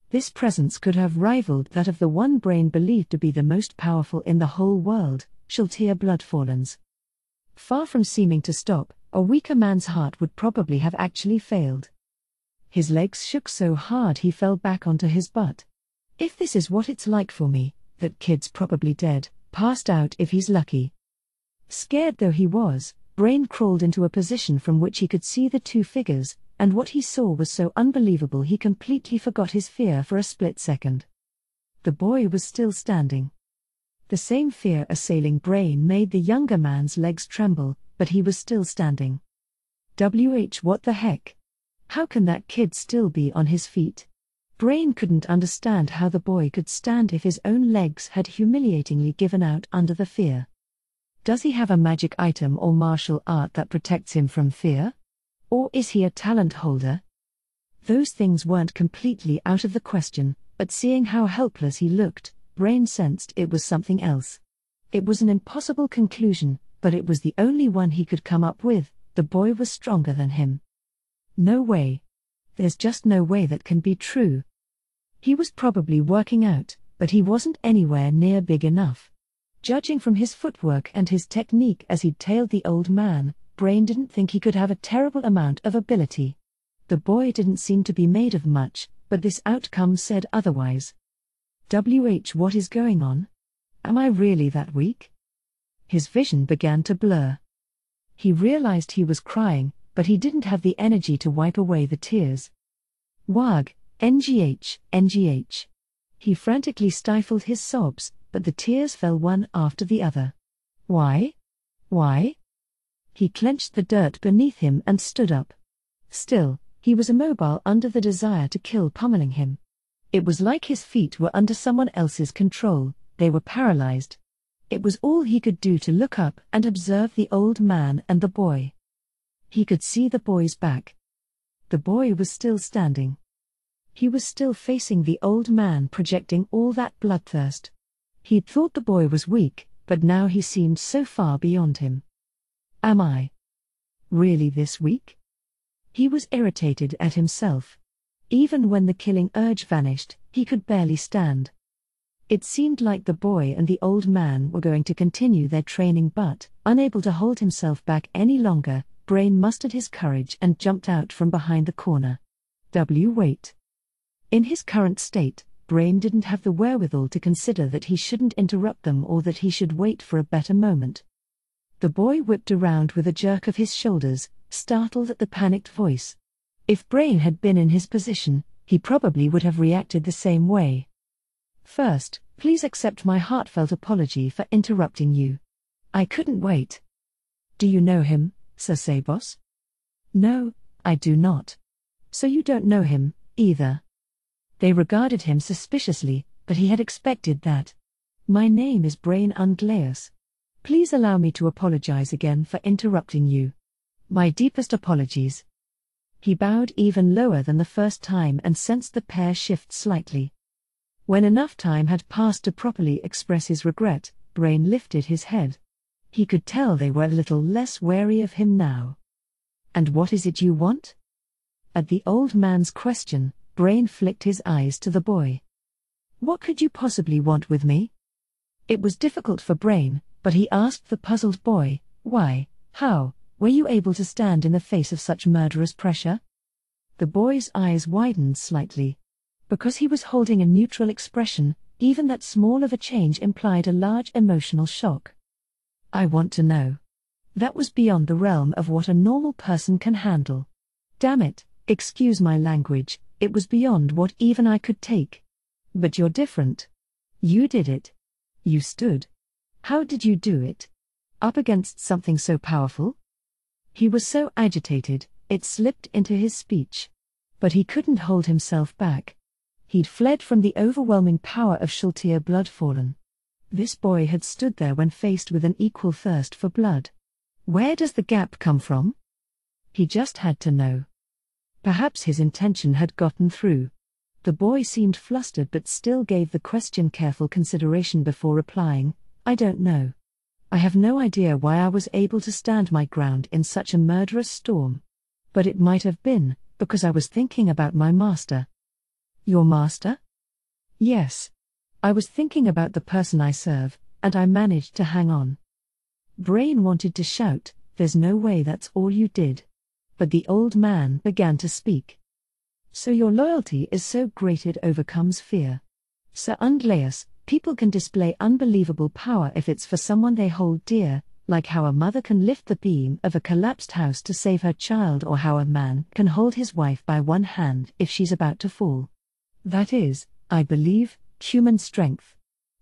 This presence could have rivaled that of the one Brain believed to be the most powerful in the whole world, Shaltir Bloodfallens. Far from seeming to stop, a weaker man's heart would probably have actually failed. His legs shook so hard he fell back onto his butt. If this is what it's like for me, that kid's probably dead, passed out if he's lucky. Scared though he was, Brain crawled into a position from which he could see the two figures, and what he saw was so unbelievable he completely forgot his fear for a split second. The boy was still standing. The same fear assailing Brain made the younger man's legs tremble, but he was still standing. What the heck? How can that kid still be on his feet? Brain couldn't understand how the boy could stand if his own legs had humiliatingly given out under the fear. Does he have a magic item or martial art that protects him from fear? Or is he a talent holder? Those things weren't completely out of the question, but seeing how helpless he looked, Brain sensed it was something else. It was an impossible conclusion, but it was the only one he could come up with. The boy was stronger than him. No way. There's just no way that can be true. He was probably working out, but he wasn't anywhere near big enough. Judging from his footwork and his technique as he'd tailed the old man, Brain didn't think he could have a terrible amount of ability. The boy didn't seem to be made of much, but this outcome said otherwise. What is going on? Am I really that weak? His vision began to blur. He realized he was crying, but he didn't have the energy to wipe away the tears. Wag, NGH. He frantically stifled his sobs, but the tears fell one after the other. Why? He clenched the dirt beneath him and stood up. Still, he was immobile under the desire to kill, pummeling him. It was like his feet were under someone else's control, they were paralyzed. It was all he could do to look up and observe the old man and the boy. He could see the boy's back. The boy was still standing. He was still facing the old man, projecting all that bloodthirst. He'd thought the boy was weak, but now he seemed so far beyond him. Am I really this weak? He was irritated at himself. Even when the killing urge vanished, he could barely stand. It seemed like the boy and the old man were going to continue their training, but, unable to hold himself back any longer, Brain mustered his courage and jumped out from behind the corner. Wait. In his current state, Brain didn't have the wherewithal to consider that he shouldn't interrupt them or that he should wait for a better moment. The boy whipped around with a jerk of his shoulders, startled at the panicked voice. If Brain had been in his position, he probably would have reacted the same way. First, please accept my heartfelt apology for interrupting you. I couldn't wait. Do you know him, Sir Boss? No, I do not. So you don't know him, either. They regarded him suspiciously, but he had expected that. My name is Brain Unglaeus. Please allow me to apologize again for interrupting you. My deepest apologies. He bowed even lower than the first time and sensed the pair shift slightly. When enough time had passed to properly express his regret, Brain lifted his head. He could tell they were a little less wary of him now. "And what is it you want?" At the old man's question, Brain flicked his eyes to the boy. "What could you possibly want with me?" It was difficult for Brain, but he asked the puzzled boy, "Why, how, were you able to stand in the face of such murderous pressure?" The boy's eyes widened slightly. Because he was holding a neutral expression, even that small of a change implied a large emotional shock. "I want to know." That was beyond the realm of what a normal person can handle. Damn it, excuse my language, it was beyond what even I could take. "But you're different. You did it. You stood. How did you do it? Up against something so powerful?" He was so agitated, it slipped into his speech. But he couldn't hold himself back. He'd fled from the overwhelming power of Shultir Bloodfallen. This boy had stood there when faced with an equal thirst for blood. Where does the gap come from? He just had to know. Perhaps his intention had gotten through. The boy seemed flustered but still gave the question careful consideration before replying, "I don't know. I have no idea why I was able to stand my ground in such a murderous storm. But it might have been because I was thinking about my master." "Your master?" "Yes. I was thinking about the person I serve, and I managed to hang on." Brain wanted to shout, "There's no way that's all you did." But the old man began to speak. "So your loyalty is so great it overcomes fear. Sir Undleus, people can display unbelievable power if it's for someone they hold dear, like how a mother can lift the beam of a collapsed house to save her child, or how a man can hold his wife by one hand if she's about to fall. That is, I believe, human strength.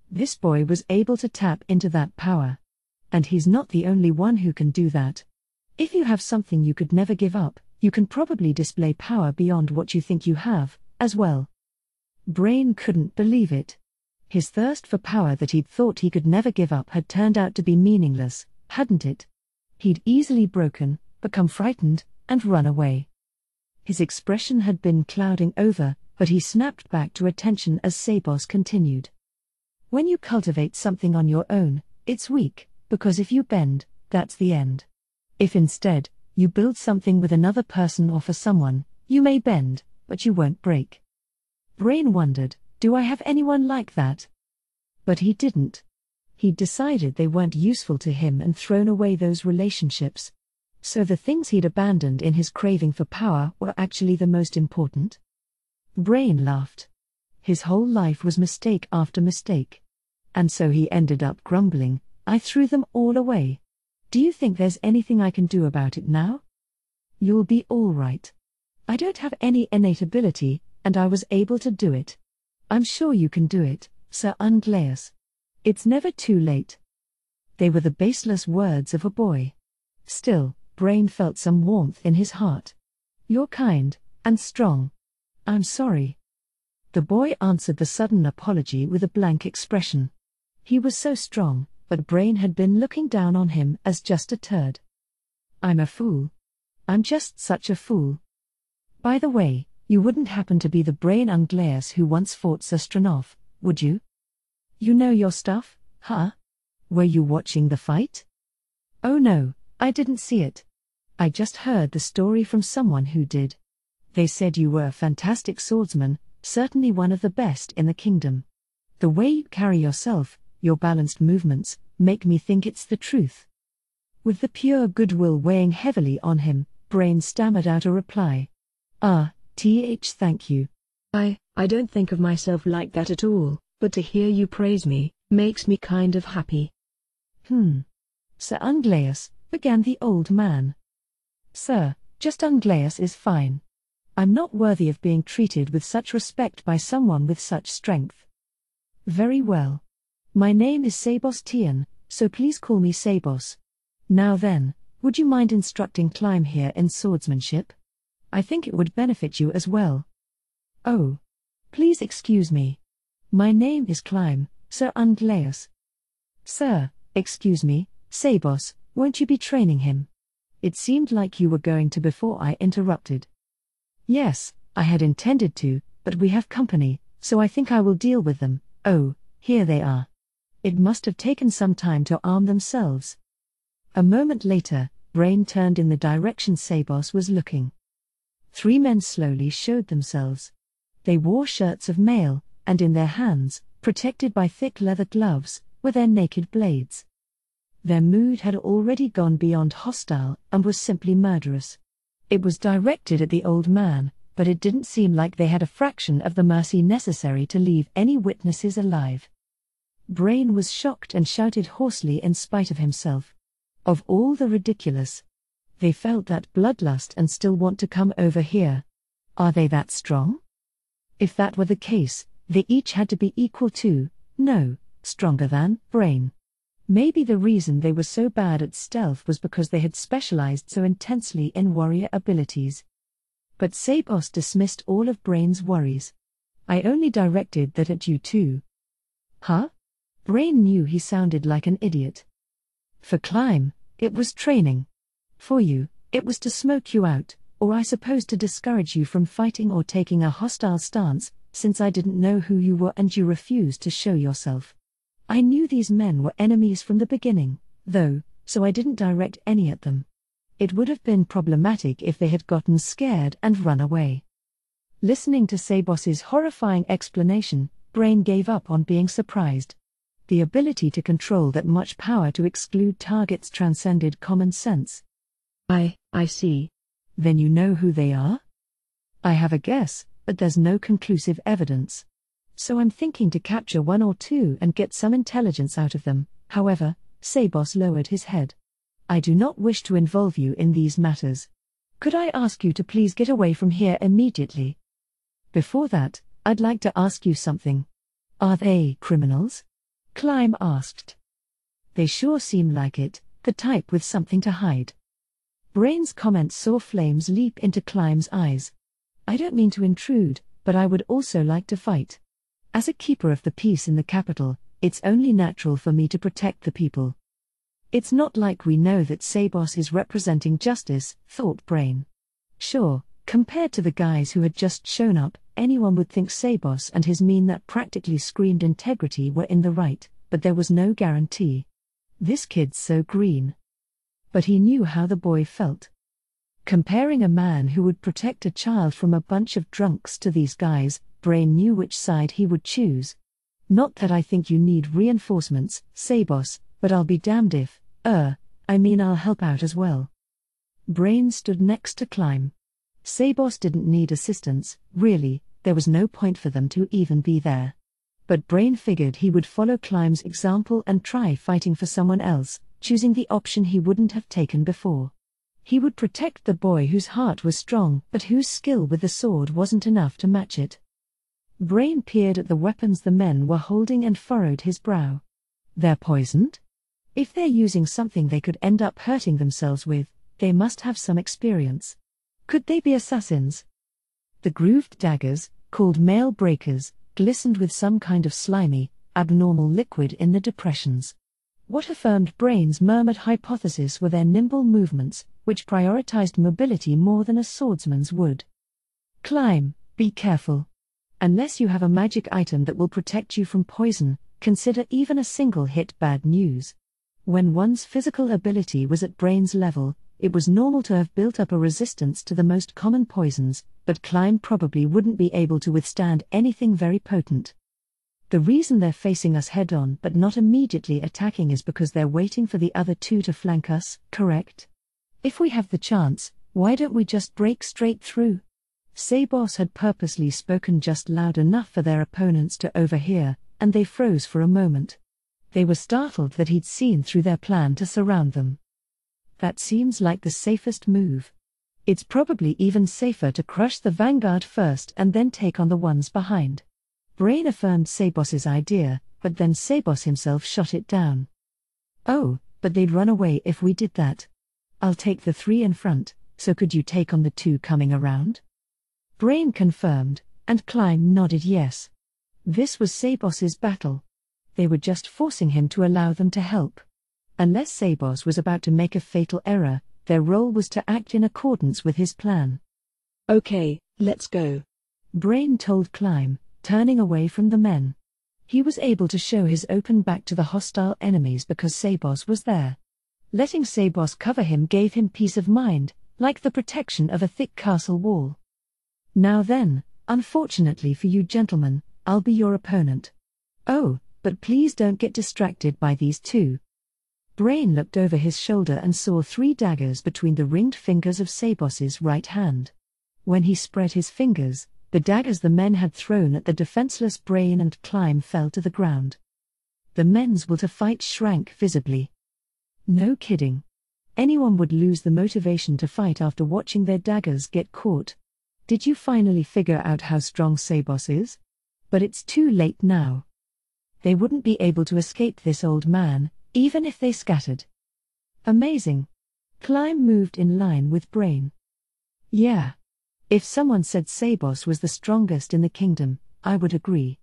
This boy was able to tap into that power. And he's not the only one who can do that. If you have something you could never give up, you can probably display power beyond what you think you have, as well." Brain couldn't believe it. His thirst for power that he'd thought he could never give up had turned out to be meaningless, hadn't it? He'd easily broken, become frightened, and run away. His expression had been clouding over, but he snapped back to attention as Sabos continued. "When you cultivate something on your own, it's weak, because if you bend, that's the end. If instead, you build something with another person or for someone, you may bend, but you won't break." Brain wondered, do I have anyone like that? But he didn't. He'd decided they weren't useful to him and thrown away those relationships. So the things he'd abandoned in his craving for power were actually the most important? Brain laughed. His whole life was mistake after mistake. And so he ended up grumbling, "I threw them all away. Do you think there's anything I can do about it now?" "You'll be all right. I don't have any innate ability, and I was able to do it. I'm sure you can do it, Sir Undleus. It's never too late." They were the baseless words of a boy. Still, Brain felt some warmth in his heart. "You're kind, and strong. I'm sorry." The boy answered the sudden apology with a blank expression. He was so strong, but Brain had been looking down on him as just a turd. "I'm a fool. I'm just such a fool. By the way, you wouldn't happen to be the Brain Undleus who once fought Sir Stranov, would you? You know your stuff, huh? Were you watching the fight?" "Oh no, I didn't see it. I just heard the story from someone who did. They said you were a fantastic swordsman, certainly one of the best in the kingdom. The way you carry yourself, your balanced movements, make me think it's the truth." With the pure goodwill weighing heavily on him, Brain stammered out a reply. Thank you. I don't think of myself like that at all, but to hear you praise me, makes me kind of happy." "Sir Undleus," began the old man. "Sir, just Undleus is fine. I'm not worthy of being treated with such respect by someone with such strength." "Very well. My name is Sabos Tian, so please call me Sabos. Now then, would you mind instructing Climb here in swordsmanship? I think it would benefit you as well." "Oh. Please excuse me. My name is Climb, Sir Undleus." "Sir, excuse me, Sabos, won't you be training him? It seemed like you were going to before I interrupted." Yes, I had intended to, but we have company, so I think I will deal with them. Oh, here they are. It must have taken some time to arm themselves. A moment later, Brain turned in the direction Sabos was looking. 3 men slowly showed themselves. They wore shirts of mail, and in their hands, protected by thick leather gloves, were their naked blades. Their mood had already gone beyond hostile and was simply murderous. It was directed at the old man, but it didn't seem like they had a fraction of the mercy necessary to leave any witnesses alive. Brain was shocked and shouted hoarsely in spite of himself. Of all the ridiculous. They felt that bloodlust and still want to come over here. Are they that strong? If that were the case, they each had to be equal to, no, stronger than, Brain. Maybe the reason they were so bad at stealth was because they had specialized so intensely in warrior abilities. But Sabos dismissed all of Brain's worries. I only directed that at you too. Huh? Brain knew he sounded like an idiot. For Climb, it was training. For you, it was to smoke you out, or I suppose to discourage you from fighting or taking a hostile stance, since I didn't know who you were and you refused to show yourself. I knew these men were enemies from the beginning, though, so I didn't direct any at them. It would have been problematic if they had gotten scared and run away. Listening to Sabos's horrifying explanation, Brain gave up on being surprised. The ability to control that much power to exclude targets transcended common sense. I see. Then you know who they are? I have a guess, but there's no conclusive evidence. So I'm thinking to capture 1 or 2 and get some intelligence out of them. However, Sabos lowered his head. I do not wish to involve you in these matters. Could I ask you to please get away from here immediately? Before that, I'd like to ask you something. Are they criminals? Climb asked. They sure seem like it, the type with something to hide. Brain's comment saw flames leap into Climb's eyes. I don't mean to intrude, but I would also like to fight. As a keeper of the peace in the capital, it's only natural for me to protect the people. It's not like we know that Sabos is representing justice, thought Brain. Sure, compared to the guys who had just shown up, anyone would think Sabos and his mien that practically screamed integrity were in the right, but there was no guarantee. This kid's so green. But he knew how the boy felt. Comparing a man who would protect a child from a bunch of drunks to these guys, Brain knew which side he would choose. Not that I think you need reinforcements, Sabos, but I'll be damned if, I'll help out as well. Brain stood next to Climb. Sabos didn't need assistance, really, there was no point for them to even be there. But Brain figured he would follow Climb's example and try fighting for someone else, choosing the option he wouldn't have taken before. He would protect the boy whose heart was strong but whose skill with the sword wasn't enough to match it. Brain peered at the weapons the men were holding and furrowed his brow. They're poisoned? If they're using something they could end up hurting themselves with, they must have some experience. Could they be assassins? The grooved daggers, called mail breakers, glistened with some kind of slimy, abnormal liquid in the depressions. What affirmed Brain's murmured hypothesis were their nimble movements, which prioritized mobility more than a swordsman's would. Climb, be careful. Unless you have a magic item that will protect you from poison, consider even a single hit bad news. When one's physical ability was at Brain's level, it was normal to have built up a resistance to the most common poisons, but Climb probably wouldn't be able to withstand anything very potent. The reason they're facing us head-on but not immediately attacking is because they're waiting for the other 2 to flank us, correct? If we have the chance, why don't we just break straight through? Sabos had purposely spoken just loud enough for their opponents to overhear, and they froze for a moment. They were startled that he'd seen through their plan to surround them. That seems like the safest move. It's probably even safer to crush the vanguard first and then take on the ones behind. Brain affirmed Sabos's idea, but then Sabos himself shot it down. Oh, but they'd run away if we did that. I'll take the 3 in front, so could you take on the 2 coming around? Brain confirmed, and Climb nodded yes. This was Sabos's battle. They were just forcing him to allow them to help. Unless Sabos was about to make a fatal error, their role was to act in accordance with his plan. Okay, Let's go. Brain told Climb, turning away from the men. He was able to show his open back to the hostile enemies because Sabos was there. Letting Sabos cover him gave him peace of mind, like the protection of a thick castle wall. Now then, unfortunately for you gentlemen, I'll be your opponent. Oh, but please don't get distracted by these two. Brain looked over his shoulder and saw 3 daggers between the ringed fingers of Sabos's right hand. When he spread his fingers, the daggers the men had thrown at the defenseless Brain and Climb fell to the ground. The men's will to fight shrank visibly. No kidding. Anyone would lose the motivation to fight after watching their daggers get caught. Did you finally figure out how strong Sabos is? But it's too late now. They wouldn't be able to escape this old man, even if they scattered. Amazing. Climb moved in line with Brain. Yeah. If someone said Sabos was the strongest in the kingdom, I would agree.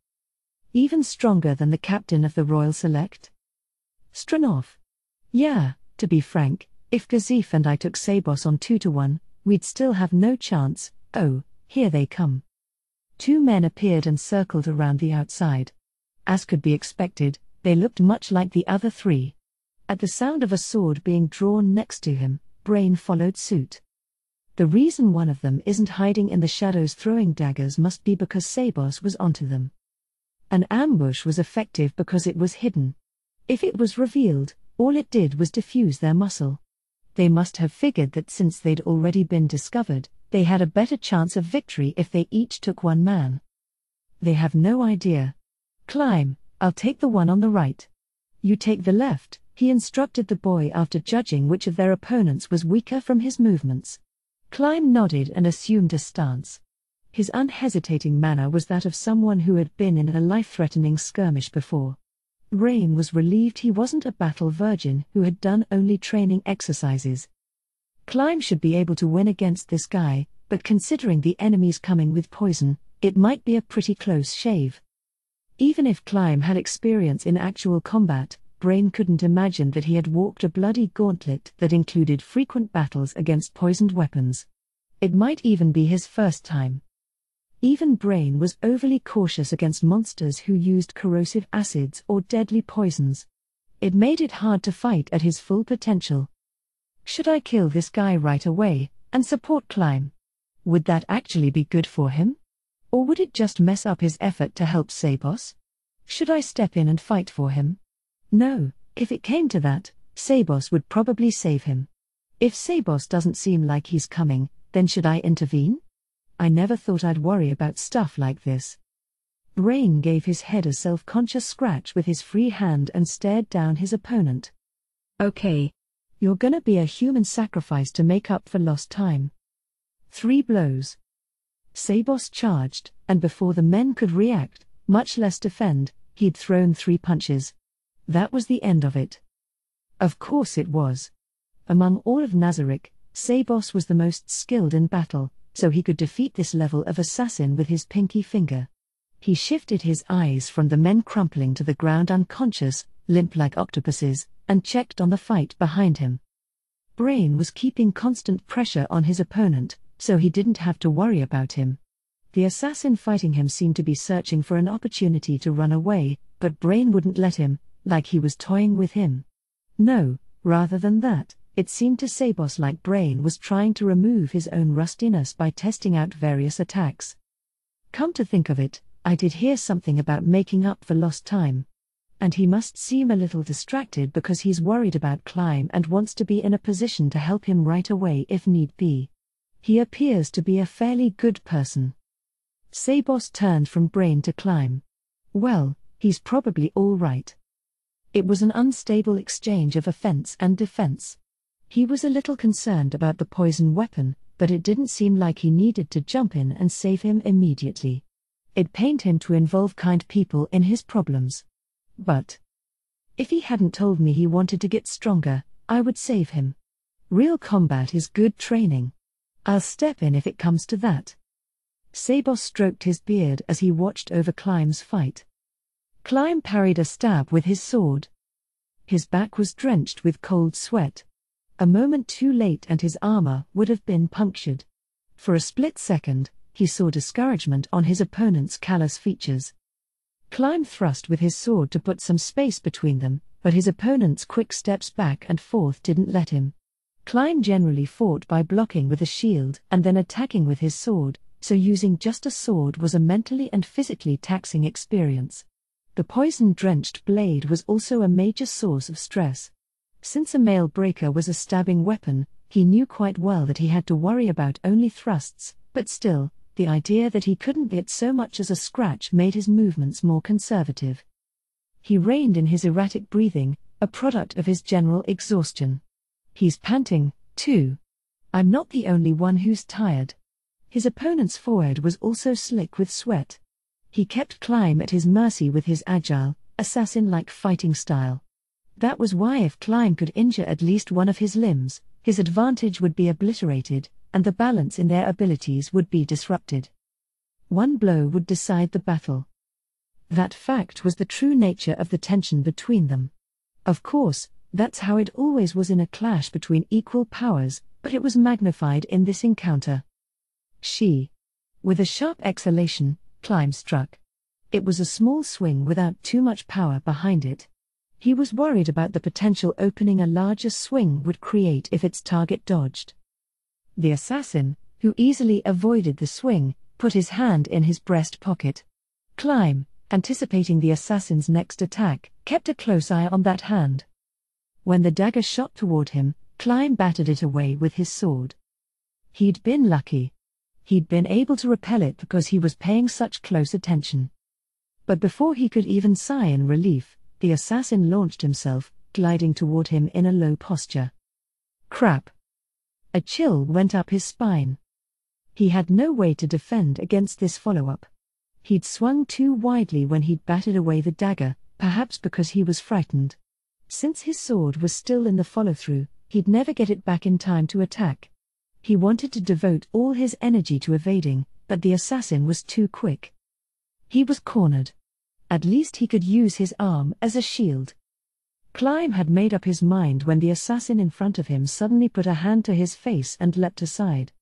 Even stronger than the captain of the Royal Select? Stranov. Yeah, to be frank, if Gazif and I took Sabos on 2-1, we'd still have no chance. Oh, here they come. 2 men appeared and circled around the outside. As could be expected, they looked much like the other 3. At the sound of a sword being drawn next to him, Brain followed suit. The reason one of them isn't hiding in the shadows throwing daggers must be because Sabos was onto them. An ambush was effective because it was hidden. If it was revealed, all it did was diffuse their muscle. They must have figured that since they'd already been discovered, they had a better chance of victory if they each took 1 man. They have no idea. Climb, I'll take the one on the right. You take the left, he instructed the boy after judging which of their opponents was weaker from his movements. Climb nodded and assumed a stance. His unhesitating manner was that of someone who had been in a life-threatening skirmish before. Brain was relieved he wasn't a battle virgin who had done only training exercises. Climb should be able to win against this guy, but considering the enemies coming with poison, it might be a pretty close shave. Even if Climb had experience in actual combat, Brain couldn't imagine that he had walked a bloody gauntlet that included frequent battles against poisoned weapons. It might even be his first time. Even Brain was overly cautious against monsters who used corrosive acids or deadly poisons. It made it hard to fight at his full potential. Should I kill this guy right away, and support Climb? Would that actually be good for him? Or would it just mess up his effort to help Sabos? Should I step in and fight for him? No, if it came to that, Sabos would probably save him. If Sabos doesn't seem like he's coming, then should I intervene? I never thought I'd worry about stuff like this. Brain gave his head a self-conscious scratch with his free hand and stared down his opponent. Okay. You're gonna be a human sacrifice to make up for lost time. 3 blows. Sabos charged, and before the men could react, much less defend, he'd thrown 3 punches. That was the end of it. Of course it was. Among all of Nazarick, Sabos was the most skilled in battle, so he could defeat this level of assassin with his pinky finger. He shifted his eyes from the men crumpling to the ground unconscious, limp like octopuses, and checked on the fight behind him. Brain was keeping constant pressure on his opponent, so he didn't have to worry about him. The assassin fighting him seemed to be searching for an opportunity to run away, but Brain wouldn't let him, like he was toying with him. No, rather than that, it seemed to Sabos like Brain was trying to remove his own rustiness by testing out various attacks. Come to think of it, I did hear something about making up for lost time. And he must seem a little distracted because he's worried about Climb and wants to be in a position to help him right away if need be. He appears to be a fairly good person. Sabos turned from Brain to Climb. Well, he's probably all right. It was an unstable exchange of offense and defense. He was a little concerned about the poison weapon, but it didn't seem like he needed to jump in and save him immediately. It pained him to involve kind people in his problems. But if he hadn't told me he wanted to get stronger, I would save him. Real combat is good training. I'll step in if it comes to that. Sabos stroked his beard as he watched over Climb's fight. Climb parried a stab with his sword. His back was drenched with cold sweat. A moment too late and his armor would have been punctured. For a split second, he saw discouragement on his opponent's callous features. Climb thrust with his sword to put some space between them, but his opponent's quick steps back and forth didn't let him. Climb generally fought by blocking with a shield and then attacking with his sword, so using just a sword was a mentally and physically taxing experience. The poison-drenched blade was also a major source of stress. Since a mail breaker was a stabbing weapon, he knew quite well that he had to worry about only thrusts, but still, the idea that he couldn't get so much as a scratch made his movements more conservative. He reined in his erratic breathing, a product of his general exhaustion. He's panting, too. I'm not the only one who's tired. His opponent's forehead was also slick with sweat. He kept Climb at his mercy with his agile, assassin-like fighting style. That was why if Climb could injure at least one of his limbs, his advantage would be obliterated, and the balance in their abilities would be disrupted. One blow would decide the battle. That fact was the true nature of the tension between them. Of course, that's how it always was in a clash between equal powers, but it was magnified in this encounter. With a sharp exhalation, Climb struck. It was a small swing without too much power behind it. He was worried about the potential opening a larger swing would create if its target dodged. The assassin, who easily avoided the swing, put his hand in his breast pocket. Climb, anticipating the assassin's next attack, kept a close eye on that hand. When the dagger shot toward him, Climb battered it away with his sword. He'd been lucky. He'd been able to repel it because he was paying such close attention. But before he could even sigh in relief, the assassin launched himself, gliding toward him in a low posture. Crap! A chill went up his spine. He had no way to defend against this follow-up. He'd swung too widely when he'd batted away the dagger, perhaps because he was frightened. Since his sword was still in the follow-through, he'd never get it back in time to attack. He wanted to devote all his energy to evading, but the assassin was too quick. He was cornered. At least he could use his arm as a shield. Climb had made up his mind when the assassin in front of him suddenly put a hand to his face and leapt aside.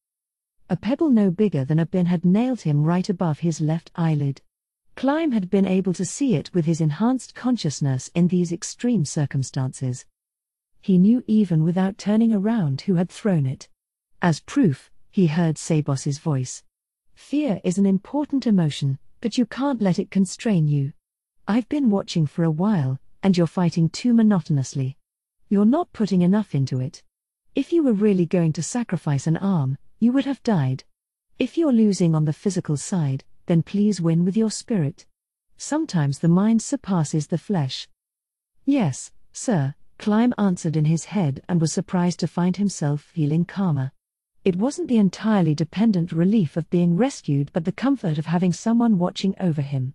A pebble no bigger than a bin had nailed him right above his left eyelid. Climb had been able to see it with his enhanced consciousness in these extreme circumstances. He knew even without turning around who had thrown it. As proof, he heard Sabos's voice. Fear is an important emotion, but you can't let it constrain you. I've been watching for a while, and you're fighting too monotonously. You're not putting enough into it. If you were really going to sacrifice an arm, you would have died. If you're losing on the physical side, then please win with your spirit. Sometimes the mind surpasses the flesh. Yes, sir, Climb answered in his head and was surprised to find himself feeling calmer. It wasn't the entirely dependent relief of being rescued but the comfort of having someone watching over him.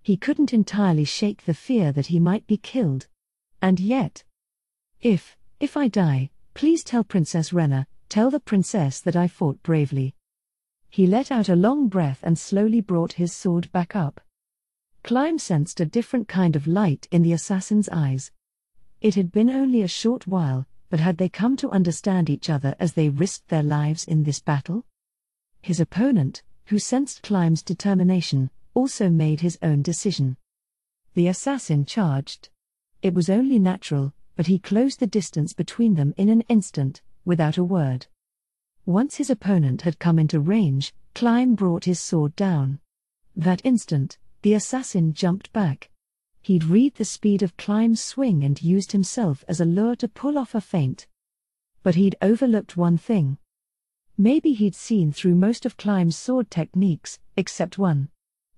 He couldn't entirely shake the fear that he might be killed. And yet, if I die, please tell Princess Rena, tell the princess that I fought bravely. He let out a long breath and slowly brought his sword back up. Climb sensed a different kind of light in the assassin's eyes. It had been only a short while, but had they come to understand each other as they risked their lives in this battle? His opponent, who sensed Climb's determination, also made his own decision. The assassin charged. It was only natural, but he closed the distance between them in an instant, without a word. Once his opponent had come into range, Climb brought his sword down. That instant, the assassin jumped back. He'd read the speed of Climb's swing and used himself as a lure to pull off a feint. But he'd overlooked one thing. Maybe he'd seen through most of Climb's sword techniques, except one.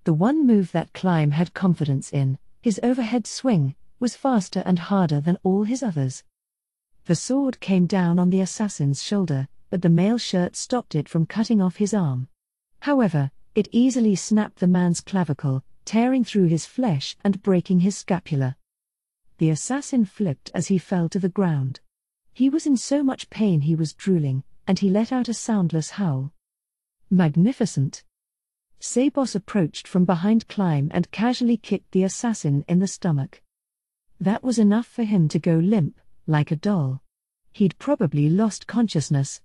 The one move that Climb had confidence in, his overhead swing, was faster and harder than all his others. The sword came down on the assassin's shoulder, but the mail shirt stopped it from cutting off his arm. However, it easily snapped the man's clavicle, tearing through his flesh and breaking his scapula. The assassin flipped as he fell to the ground. He was in so much pain he was drooling, and he let out a soundless howl. Magnificent! Sabos approached from behind Climb and casually kicked the assassin in the stomach. That was enough for him to go limp, like a doll. He'd probably lost consciousness.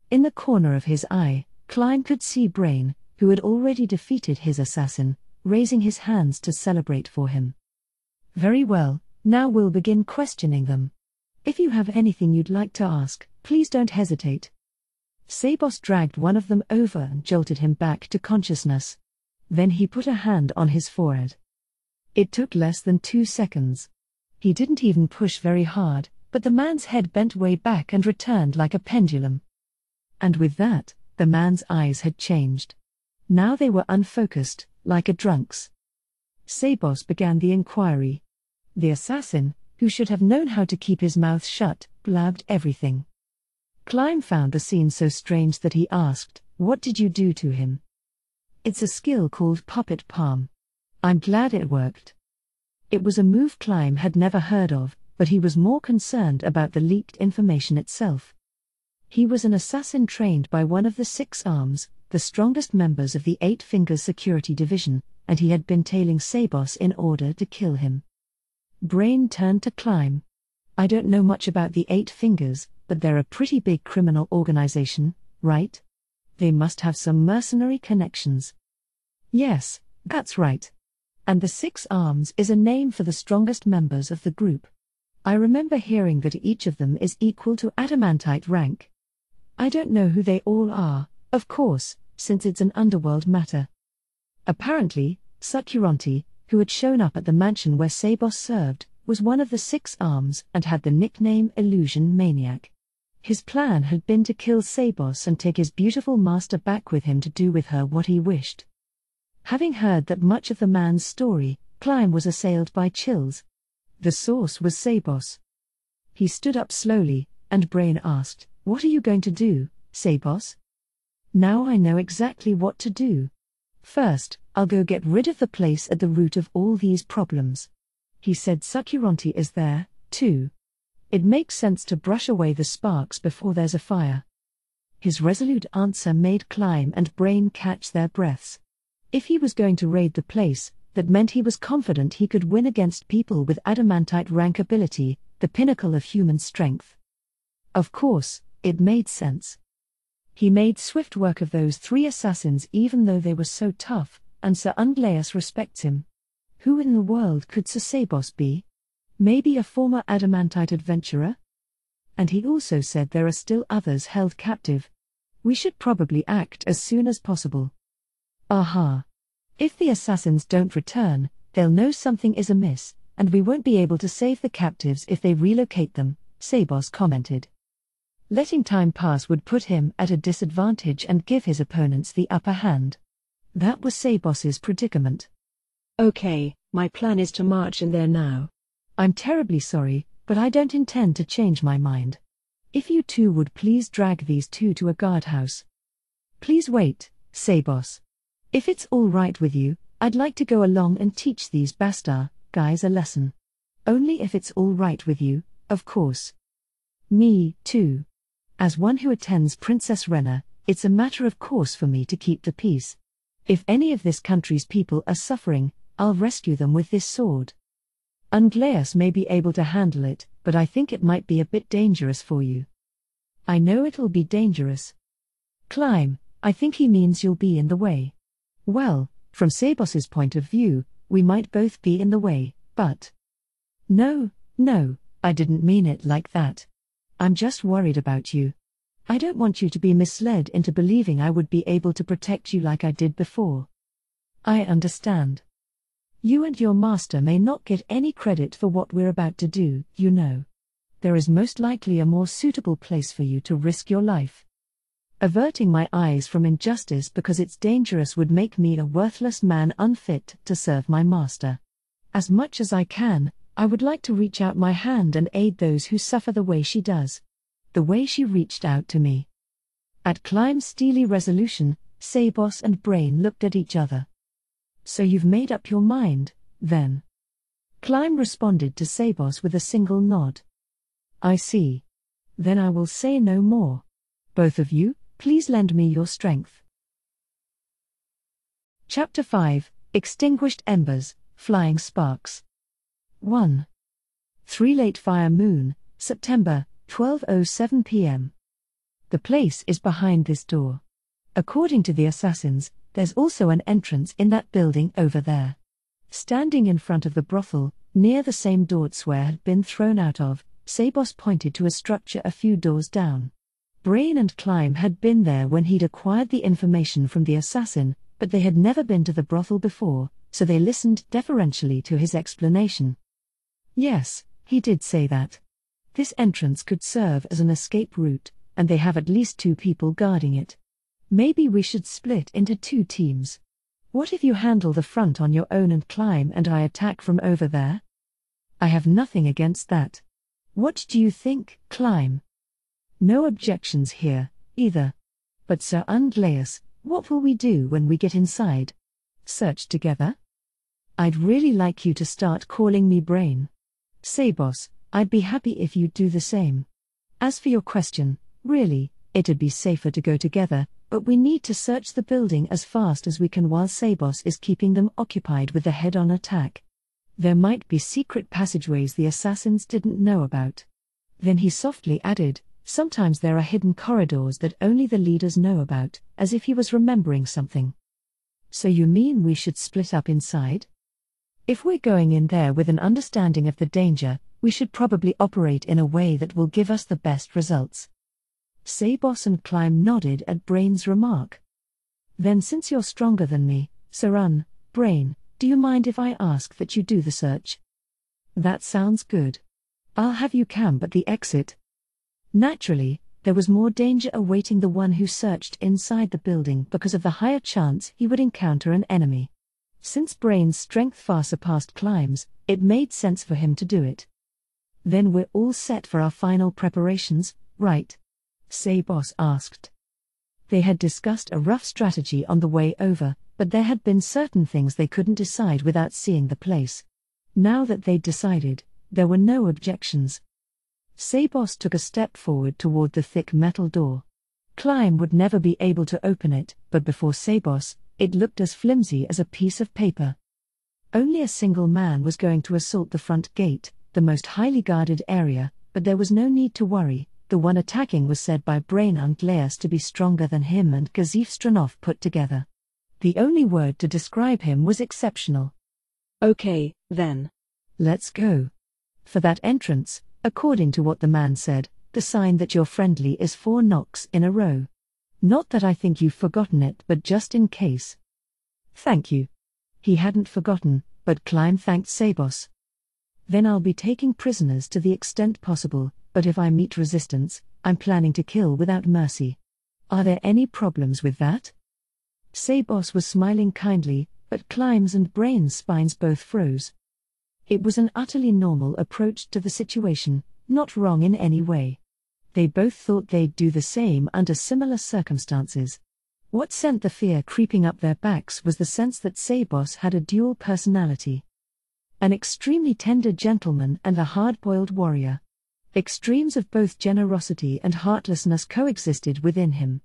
In the corner of his eye, Klein could see Brain, who had already defeated his assassin, raising his hands to celebrate for him. Very well, now we'll begin questioning them. If you have anything you'd like to ask, please don't hesitate. Sabos dragged one of them over and jolted him back to consciousness. Then he put a hand on his forehead. It took less than 2 seconds. He didn't even push very hard, but the man's head bent way back and returned like a pendulum. And with that, the man's eyes had changed. Now they were unfocused, like a drunk's. Sabos began the inquiry. The assassin, who should have known how to keep his mouth shut, blabbed everything. Klein found the scene so strange that he asked, "What did you do to him?" "It's a skill called puppet palm. I'm glad it worked." It was a move Klein had never heard of, but he was more concerned about the leaked information itself. He was an assassin trained by one of the 6 Arms, the strongest members of the 8 Fingers Security Division, and he had been tailing Sabos in order to kill him. Brain turned to Klein. "I don't know much about the 8 Fingers, but they're a pretty big criminal organization, right? They must have some mercenary connections." "Yes, that's right. And the 6 Arms is a name for the strongest members of the group. I remember hearing that each of them is equal to adamantite rank. I don't know who they all are, of course, since it's an underworld matter." Apparently, Sakuranti, who had shown up at the mansion where Sabos served, was one of the 6 Arms and had the nickname Illusion Maniac. His plan had been to kill Sabos and take his beautiful master back with him to do with her what he wished. Having heard that much of the man's story, Klein was assailed by chills. The source was Sabos. He stood up slowly, and Brain asked, "What are you going to do, Sabos?" "Now I know exactly what to do. First, I'll go get rid of the place at the root of all these problems." He said Sakuranti is there, too. It makes sense to brush away the sparks before there's a fire. His resolute answer made Klein and Brain catch their breaths. If he was going to raid the place, that meant he was confident he could win against people with adamantite rank ability, the pinnacle of human strength. Of course, it made sense. He made swift work of those 3 assassins even though they were so tough, and Sir Ungleus respects him. Who in the world could Sir Sabos be? Maybe a former adamantite adventurer? And he also said there are still others held captive. We should probably act as soon as possible. Aha! If the assassins don't return, they'll know something is amiss, and we won't be able to save the captives if they relocate them, Sabos commented. Letting time pass would put him at a disadvantage and give his opponents the upper hand. That was Sabos's predicament. "Okay, my plan is to march in there now." "I'm terribly sorry, but I don't intend to change my mind. If you two would please drag these 2 to a guardhouse." "Please wait, Sabos. If it's all right with you, I'd like to go along and teach these Bastar guys a lesson. Only if it's all right with you, of course." "Me, too. As one who attends Princess Rena, it's a matter of course for me to keep the peace. If any of this country's people are suffering, I'll rescue them with this sword. Ungleus may be able to handle it, but I think it might be a bit dangerous for you." "I know it'll be dangerous." "Climb, I think he means you'll be in the way." "Well, from Sabos's point of view, we might both be in the way, but..." No, I didn't mean it like that. I'm just worried about you. I don't want you to be misled into believing I would be able to protect you like I did before." "I understand. You and your master may not get any credit for what we're about to do, you know. There is most likely a more suitable place for you to risk your life. Averting my eyes from injustice because it's dangerous would make me a worthless man unfit to serve my master. As much as I can, I would like to reach out my hand and aid those who suffer the way she does. The way she reached out to me." At Klein's steely resolution, Sabos and Brain looked at each other. "So you've made up your mind, then?" Klein responded to Sabos with a single nod. "I see. Then I will say no more. Both of you, please lend me your strength." Chapter 5, Extinguished Embers, Flying Sparks. 1. 3 Late Fire Moon, September, 12:07 p.m. The place is behind this door. According to the assassins, there's also an entrance in that building over there. Standing in front of the brothel, near the same door Swear had been thrown out of, Sabos pointed to a structure a few doors down. Brain and Climb had been there when he'd acquired the information from the assassin, but they had never been to the brothel before, so they listened deferentially to his explanation. Yes, he did say that. This entrance could serve as an escape route, and they have at least 2 people guarding it. Maybe we should split into 2 teams. What if you handle the front on your own and Climb and I attack from over there? I have nothing against that. What do you think, Climb? No objections here, either. But Sir Undleus, what will we do when we get inside? Search together? I'd really like you to start calling me Brain. Sabos, I'd be happy if you'd do the same. As for your question, really, it'd be safer to go together, but we need to search the building as fast as we can while Sabos is keeping them occupied with the head-on attack. There might be secret passageways the assassins didn't know about. Then he softly added, sometimes there are hidden corridors that only the leaders know about, as if he was remembering something. So you mean we should split up inside? If we're going in there with an understanding of the danger, we should probably operate in a way that will give us the best results. Sabos and Climb nodded at Brain's remark. Then since you're stronger than me, Sarun, Brain, do you mind if I ask that you do the search? That sounds good. I'll have you camp at the exit. Naturally, there was more danger awaiting the one who searched inside the building because of the higher chance he would encounter an enemy. Since Brain's strength far surpassed Climb's, it made sense for him to do it. Then we're all set for our final preparations, right? Sabos asked. They had discussed a rough strategy on the way over, but there had been certain things they couldn't decide without seeing the place. Now that they'd decided, there were no objections. Sabos took a step forward toward the thick metal door. Climb would never be able to open it, but before Sabos, it looked as flimsy as a piece of paper. Only a single man was going to assault the front gate, the most highly guarded area, but there was no need to worry. The one attacking was said by Brain Undleus to be stronger than him and Gazif Stranov put together. The only word to describe him was exceptional. Okay, then. Let's go. For that entrance, according to what the man said, the sign that you're friendly is 4 knocks in a row. Not that I think you've forgotten it, but just in case. Thank you. He hadn't forgotten, but Climb thanked Sabos. Then I'll be taking prisoners to the extent possible, but if I meet resistance, I'm planning to kill without mercy. Are there any problems with that? Sabos was smiling kindly, but Climb's and Brain's spines both froze. It was an utterly normal approach to the situation, not wrong in any way. They both thought they'd do the same under similar circumstances. What sent the fear creeping up their backs was the sense that Sabos had a dual personality. An extremely tender gentleman and a hard-boiled warrior. Extremes of both generosity and heartlessness coexisted within him.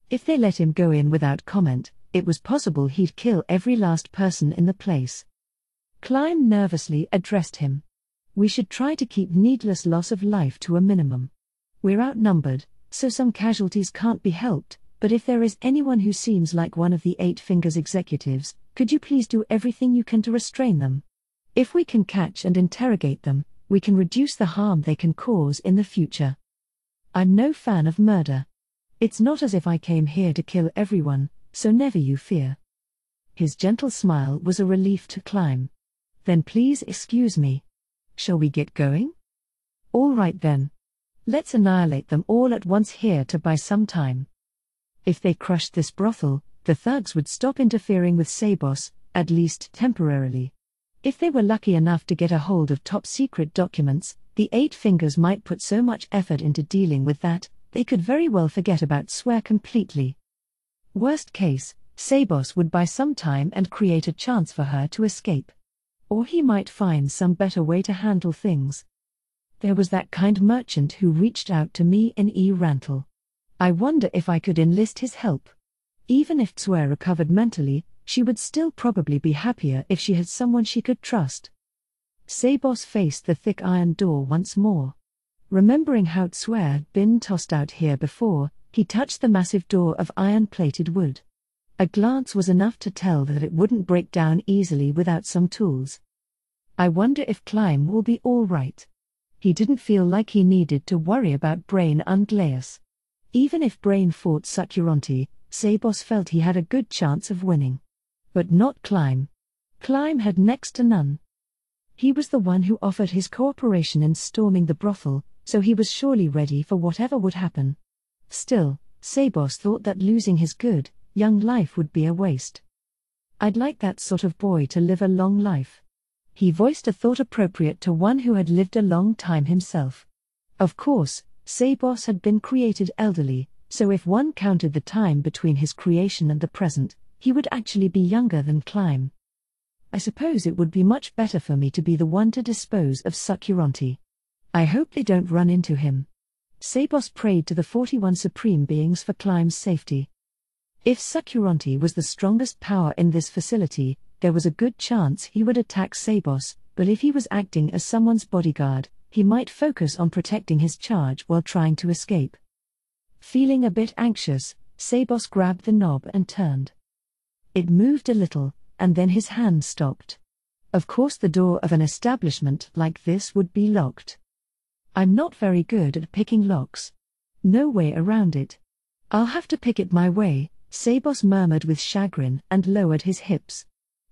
If they let him go in without comment, it was possible he'd kill every last person in the place. Climb nervously addressed him. We should try to keep needless loss of life to a minimum. We're outnumbered, so some casualties can't be helped, but if there is anyone who seems like one of the 8 Fingers executives, could you please do everything you can to restrain them? If we can catch and interrogate them, we can reduce the harm they can cause in the future. I'm no fan of murder. It's not as if I came here to kill everyone, so never you fear. His gentle smile was a relief to Climb. Then please excuse me. Shall we get going? All right then. Let's annihilate them all at once here to buy some time. If they crushed this brothel, the thugs would stop interfering with Sabos, at least temporarily. If they were lucky enough to get a hold of top-secret documents, the 8 Fingers might put so much effort into dealing with that, they could very well forget about Swear completely. Worst case, Sabos would buy some time and create a chance for her to escape. Or he might find some better way to handle things. There was that kind merchant who reached out to me in Rantle. I wonder if I could enlist his help. Even if Swear recovered mentally, she would still probably be happier if she had someone she could trust. Sabos faced the thick iron door once more. Remembering how Swear had been tossed out here before, He touched the massive door of iron-plated wood. A glance was enough to tell that it wouldn't break down easily without some tools. I wonder if Climb will be all right. He didn't feel like he needed to worry about Brain and Glaeus. Even if Brain fought Sakuranti, Sabos felt he had a good chance of winning. But not Climb. Climb had next to none. He was the one who offered his cooperation in storming the brothel, so he was surely ready for whatever would happen. Still, Sabos thought that losing his good, young life would be a waste. I'd like that sort of boy to live a long life. He voiced a thought appropriate to one who had lived a long time himself. Of course, Sabos had been created elderly, so if one counted the time between his creation and the present, he would actually be younger than Climb. I suppose it would be much better for me to be the one to dispose of Sakuranti. I hope they don't run into him. Sabos prayed to the 41 Supreme Beings for Climb's safety. If Sakuranti was the strongest power in this facility, there was a good chance he would attack Sabos, but if he was acting as someone's bodyguard, he might focus on protecting his charge while trying to escape. Feeling a bit anxious, Sabos grabbed the knob and turned. It moved a little, and then his hand stopped. Of course the door of an establishment like this would be locked. I'm not very good at picking locks. No way around it. I'll have to pick it my way, Sabos murmured with chagrin and lowered his hips.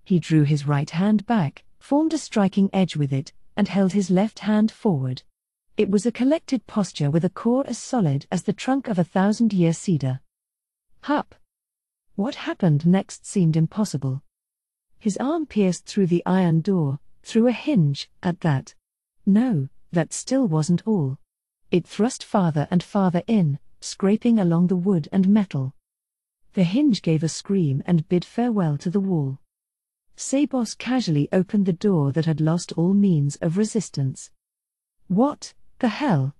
He drew his right hand back, formed a striking edge with it, and held his left hand forward. It was a collected posture with a core as solid as the trunk of a 1,000-year cedar. Hup! What happened next seemed impossible. His arm pierced through the iron door, through a hinge, at that. No, that still wasn't all. It thrust farther and farther in, scraping along the wood and metal. The hinge gave a scream and bid farewell to the wall. Sabos casually opened the door that had lost all means of resistance. What the hell?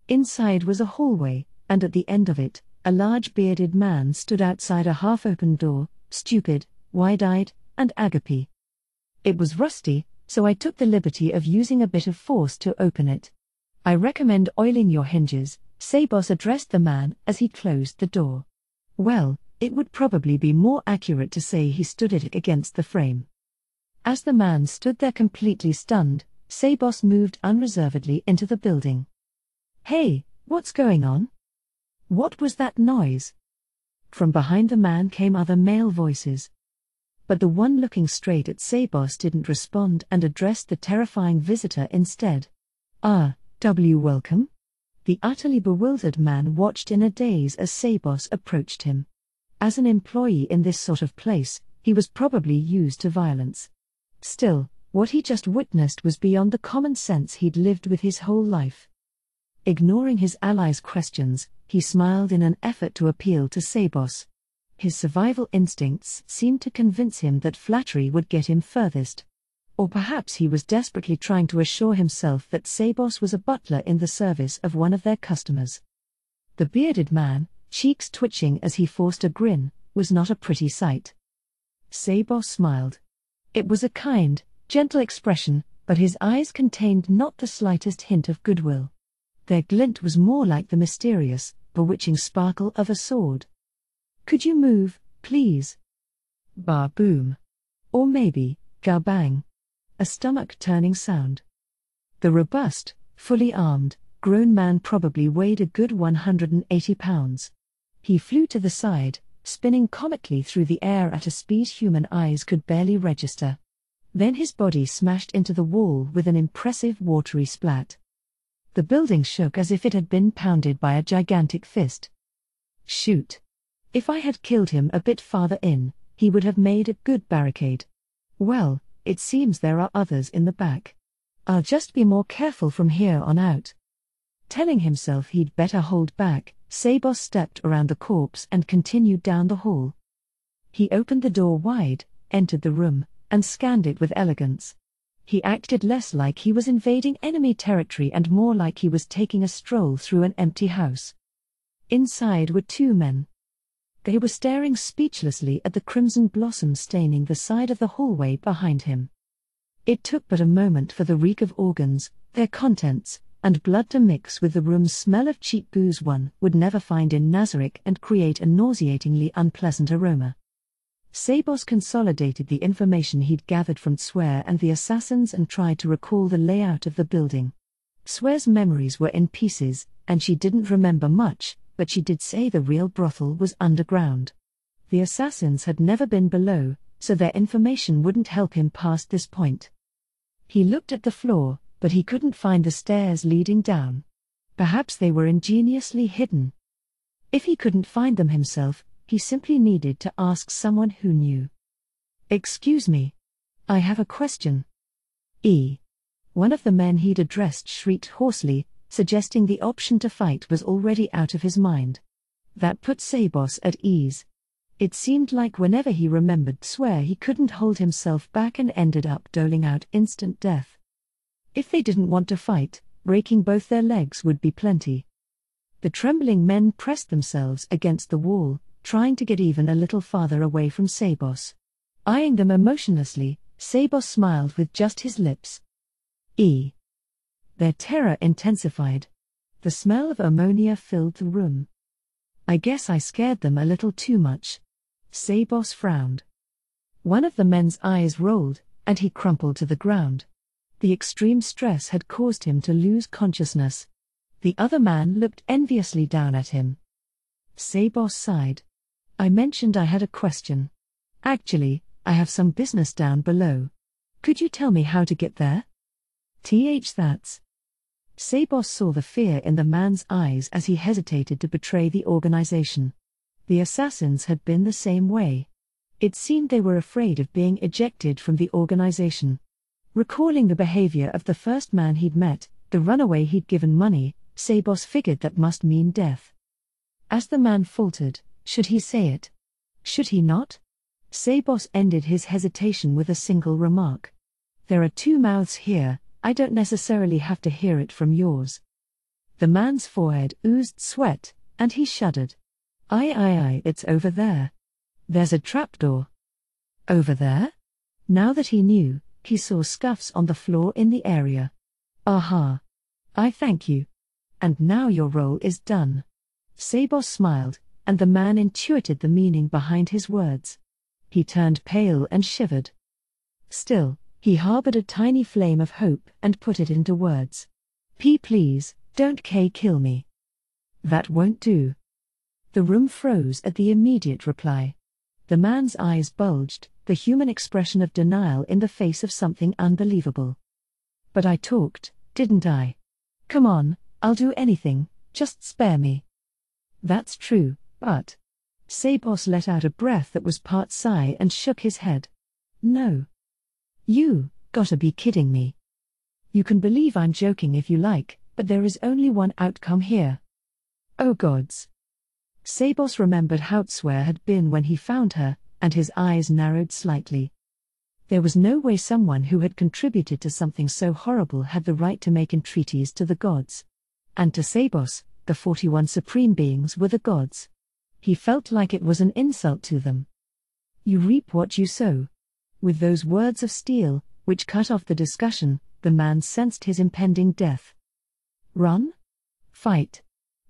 Inside was a hallway, and at the end of it, a large bearded man stood outside a half-open door, stupid, wide-eyed, and agape. It was rusty, so I took the liberty of using a bit of force to open it. I recommend oiling your hinges, Sabos addressed the man as he closed the door. Well, it would probably be more accurate to say he stood it against the frame. As the man stood there completely stunned, Sabos moved unreservedly into the building. Hey, what's going on? What was that noise? From behind the man came other male voices. But the one looking straight at Sabos didn't respond and addressed the terrifying visitor instead. Welcome? The utterly bewildered man watched in a daze as Sabos approached him. As an employee in this sort of place, he was probably used to violence. Still, what he just witnessed was beyond the common sense he'd lived with his whole life. Ignoring his ally's questions, he smiled in an effort to appeal to Sabos. His survival instincts seemed to convince him that flattery would get him furthest. Or perhaps he was desperately trying to assure himself that Sabos was a butler in the service of one of their customers. The bearded man, cheeks twitching as he forced a grin, was not a pretty sight. Sabos smiled. It was a kind, gentle expression, but his eyes contained not the slightest hint of goodwill. Their glint was more like the mysterious, bewitching sparkle of a sword. Could you move, please? Ba-boom. Or maybe, ga-bang. A stomach-turning sound. The robust, fully armed, grown man probably weighed a good 180 pounds. He flew to the side, spinning comically through the air at a speed human eyes could barely register. Then his body smashed into the wall with an impressive watery splat. The building shook as if it had been pounded by a gigantic fist. Shoot. If I had killed him a bit farther in, he would have made a good barricade. Well, it seems there are others in the back. I'll just be more careful from here on out. Telling himself he'd better hold back, Sabos stepped around the corpse and continued down the hall. He opened the door wide, entered the room, and scanned it with elegance. He acted less like he was invading enemy territory and more like he was taking a stroll through an empty house. Inside were two men. They were staring speechlessly at the crimson blossom staining the side of the hallway behind him. It took but a moment for the reek of organs, their contents, and blood to mix with the room's smell of cheap booze one would never find in Nazarick and create a nauseatingly unpleasant aroma. Sabos consolidated the information he'd gathered from Swear and the assassins and tried to recall the layout of the building. Swear's memories were in pieces, and she didn't remember much, but she did say the real brothel was underground. The assassins had never been below, so their information wouldn't help him past this point. He looked at the floor, but he couldn't find the stairs leading down. Perhaps they were ingeniously hidden. If he couldn't find them himself, he simply needed to ask someone who knew. "Excuse me. I have a question." One of the men he'd addressed shrieked hoarsely, suggesting the option to fight was already out of his mind. That put Sabos at ease. It seemed like whenever he remembered Swear he couldn't hold himself back and ended up doling out instant death. If they didn't want to fight, breaking both their legs would be plenty. The trembling men pressed themselves against the wall, trying to get even a little farther away from Sabos. Eyeing them emotionlessly, Sabos smiled with just his lips. Their terror intensified. The smell of ammonia filled the room. "I guess I scared them a little too much." Sabos frowned. One of the men's eyes rolled, and he crumpled to the ground. The extreme stress had caused him to lose consciousness. The other man looked enviously down at him. Sabos sighed. "I mentioned I had a question. Actually, I have some business down below. Could you tell me how to get there?" That's. Sabos saw the fear in the man's eyes as he hesitated to betray the organization. The assassins had been the same way. It seemed they were afraid of being ejected from the organization. Recalling the behavior of the first man he'd met, the runaway he'd given money, Sabos figured that must mean death. As the man faltered, should he say it? Should he not? Sabos ended his hesitation with a single remark. "There are two mouths here, I don't necessarily have to hear it from yours." The man's forehead oozed sweat, and he shuddered. It's over there. There's a trapdoor." "Over there?" Now that he knew, he saw scuffs on the floor in the area. "Aha. I thank you. And now your role is done." Sabos smiled, and the man intuited the meaning behind his words. He turned pale and shivered. Still, he harbored a tiny flame of hope and put it into words. Please, don't kill me." "That won't do." The room froze at the immediate reply. The man's eyes bulged, the human expression of denial in the face of something unbelievable. "But I talked, didn't I? Come on, I'll do anything, just spare me." "That's true, but..." Sabos let out a breath that was part sigh and shook his head. "No. You gotta be kidding me. You can believe I'm joking if you like, but there is only one outcome here." "Oh gods." Sabos remembered how Swear had been when he found her, and his eyes narrowed slightly. There was no way someone who had contributed to something so horrible had the right to make entreaties to the gods. And to Sabos, the 41 supreme beings were the gods. He felt like it was an insult to them. "You reap what you sow." With those words of steel, which cut off the discussion, the man sensed his impending death. Run? Fight?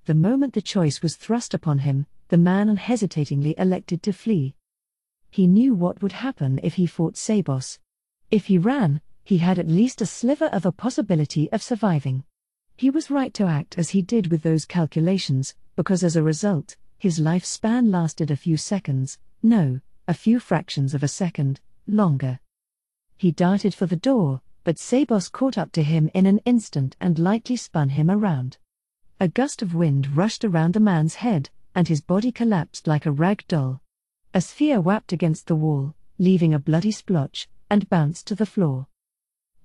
The moment the choice was thrust upon him, the man unhesitatingly elected to flee. He knew what would happen if he fought Sabos. If he ran, he had at least a sliver of a possibility of surviving. He was right to act as he did with those calculations, because as a result, his lifespan lasted a few seconds, no, a few fractions of a second, longer. He darted for the door, but Sabos caught up to him in an instant and lightly spun him around. A gust of wind rushed around the man's head, and his body collapsed like a rag doll. A sphere whapped against the wall, leaving a bloody splotch, and bounced to the floor.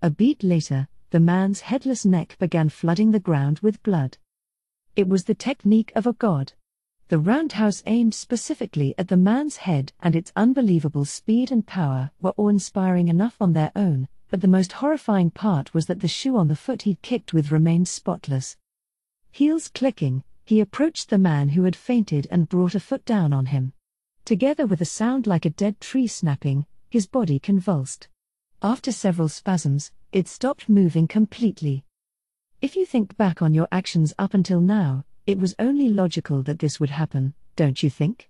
A beat later, the man's headless neck began flooding the ground with blood. It was the technique of a god. The roundhouse aimed specifically at the man's head, and its unbelievable speed and power were awe-inspiring enough on their own, but the most horrifying part was that the shoe on the foot he'd kicked with remained spotless. Heels clicking, he approached the man who had fainted and brought a foot down on him. Together with a sound like a dead tree snapping, his body convulsed. After several spasms, it stopped moving completely. If you think back on your actions up until now, it was only logical that this would happen, don't you think?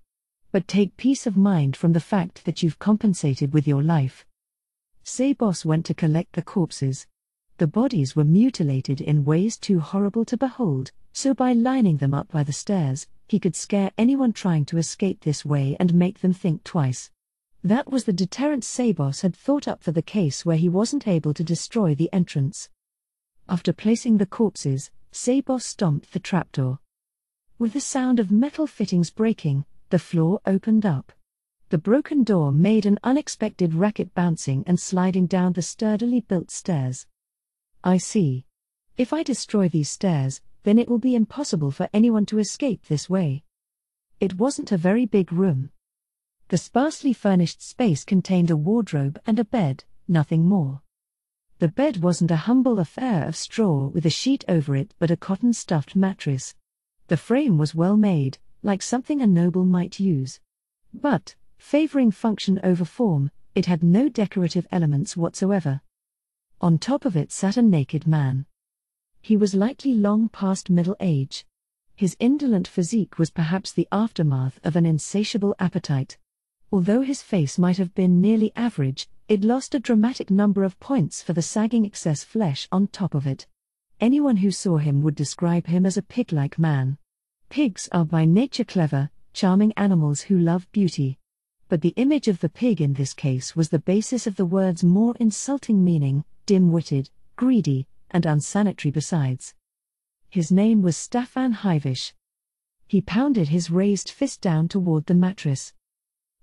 But take peace of mind from the fact that you've compensated with your life. Sabos went to collect the corpses. The bodies were mutilated in ways too horrible to behold, so by lining them up by the stairs, he could scare anyone trying to escape this way and make them think twice. That was the deterrent Sabos had thought up for the case where he wasn't able to destroy the entrance. After placing the corpses, Sabos stomped the trapdoor. With the sound of metal fittings breaking, the floor opened up. The broken door made an unexpected racket, bouncing and sliding down the sturdily built stairs. I see. If I destroy these stairs, then it will be impossible for anyone to escape this way. It wasn't a very big room. The sparsely furnished space contained a wardrobe and a bed, nothing more. The bed wasn't a humble affair of straw with a sheet over it but a cotton-stuffed mattress. The frame was well made, like something a noble might use. But, favoring function over form, it had no decorative elements whatsoever. On top of it sat a naked man. He was likely long past middle age. His indolent physique was perhaps the aftermath of an insatiable appetite. Although his face might have been nearly average, it lost a dramatic number of points for the sagging excess flesh on top of it. Anyone who saw him would describe him as a pig-like man. Pigs are by nature clever, charming animals who love beauty. But the image of the pig in this case was the basis of the word's more insulting meaning, dim-witted, greedy, and unsanitary besides. His name was Staffan Hyvish. He pounded his raised fist down toward the mattress.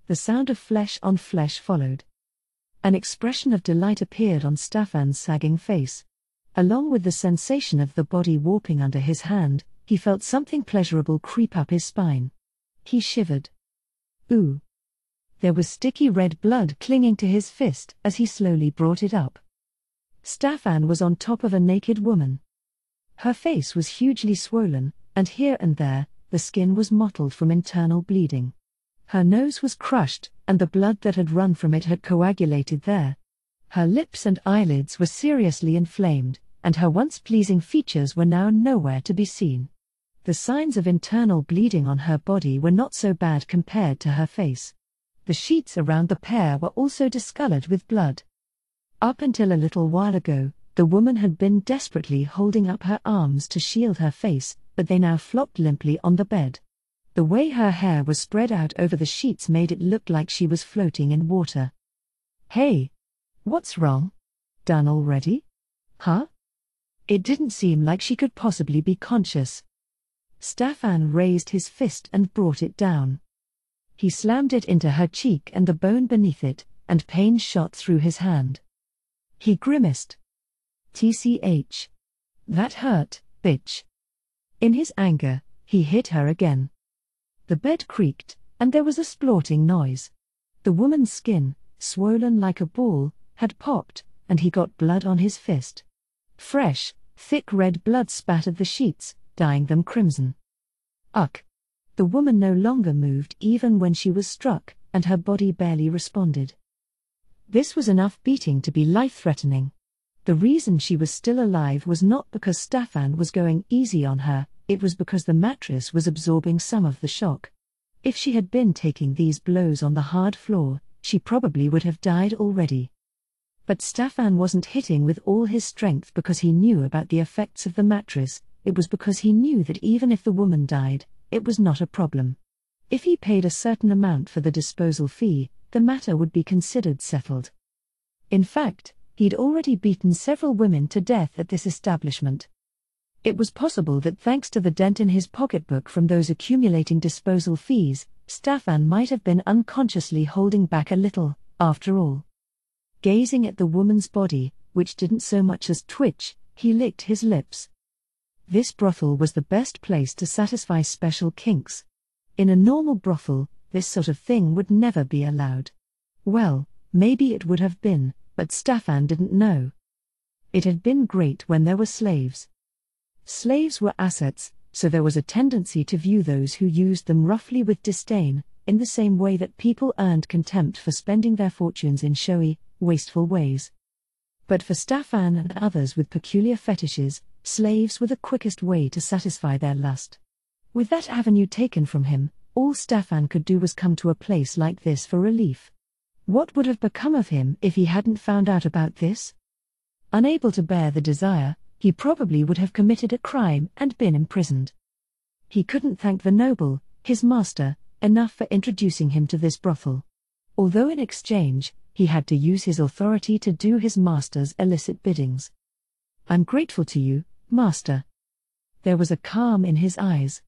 The sound of flesh on flesh followed. An expression of delight appeared on Staffan's sagging face. Along with the sensation of the body warping under his hand, he felt something pleasurable creep up his spine. He shivered. Ooh! There was sticky red blood clinging to his fist as he slowly brought it up. Staffan was on top of a naked woman. Her face was hugely swollen, and here and there, the skin was mottled from internal bleeding. Her nose was crushed, and the blood that had run from it had coagulated there. Her lips and eyelids were seriously inflamed, and her once pleasing features were now nowhere to be seen. The signs of internal bleeding on her body were not so bad compared to her face. The sheets around the pair were also discolored with blood. Up until a little while ago, the woman had been desperately holding up her arms to shield her face, but they now flopped limply on the bed. The way her hair was spread out over the sheets made it look like she was floating in water. Hey! What's wrong? Done already? Huh? It didn't seem like she could possibly be conscious. Staffan raised his fist and brought it down. He slammed it into her cheek and the bone beneath it, and pain shot through his hand. He grimaced. TCH. That hurt, bitch. In his anger, he hit her again. The bed creaked, and there was a splorting noise. The woman's skin, swollen like a ball, had popped, and he got blood on his fist. Fresh, thick red blood spattered the sheets, dyeing them crimson. Ugh! The woman no longer moved even when she was struck, and her body barely responded. This was enough beating to be life-threatening. The reason she was still alive was not because Staffan was going easy on her, it was because the mattress was absorbing some of the shock. If she had been taking these blows on the hard floor, she probably would have died already. But Staffan wasn't hitting with all his strength because he knew about the effects of the mattress, it was because he knew that even if the woman died, it was not a problem. If he paid a certain amount for the disposal fee, the matter would be considered settled. In fact, he'd already beaten several women to death at this establishment. It was possible that thanks to the dent in his pocketbook from those accumulating disposal fees, Staffan might have been unconsciously holding back a little, after all. Gazing at the woman's body, which didn't so much as twitch, he licked his lips. This brothel was the best place to satisfy special kinks. In a normal brothel, this sort of thing would never be allowed. Well, maybe it would have been, but Staffan didn't know. It had been great when there were slaves. Slaves were assets, so there was a tendency to view those who used them roughly with disdain, in the same way that people earned contempt for spending their fortunes in showy, wasteful ways. But for Staffan and others with peculiar fetishes, Slaves were the quickest way to satisfy their lust. With that avenue taken from him, all Stefan could do was come to a place like this for relief. What would have become of him if he hadn't found out about this? Unable to bear the desire, he probably would have committed a crime and been imprisoned. He couldn't thank the noble, his master, enough for introducing him to this brothel. Although in exchange, he had to use his authority to do his master's illicit biddings. "I'm grateful to you, master." There was a calm in his eyes.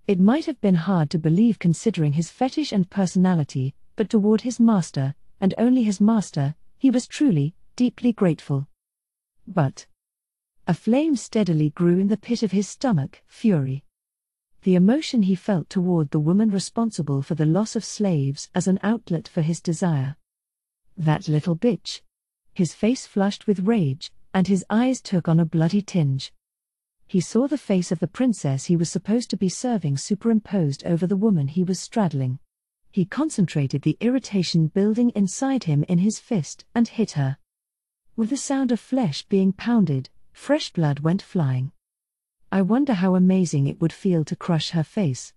It might have been hard to believe considering his fetish and personality, but toward his master, and only his master, he was truly, deeply grateful. But a flame steadily grew in the pit of his stomach, fury. The emotion he felt toward the woman responsible for the loss of slaves as an outlet for his desire. That little bitch. His face flushed with rage, and his eyes took on a bloody tinge. He saw the face of the princess he was supposed to be serving superimposed over the woman he was straddling. He concentrated the irritation building inside him in his fist and hit her. With the sound of flesh being pounded, fresh blood went flying. I wonder how amazing it would feel to crush her face.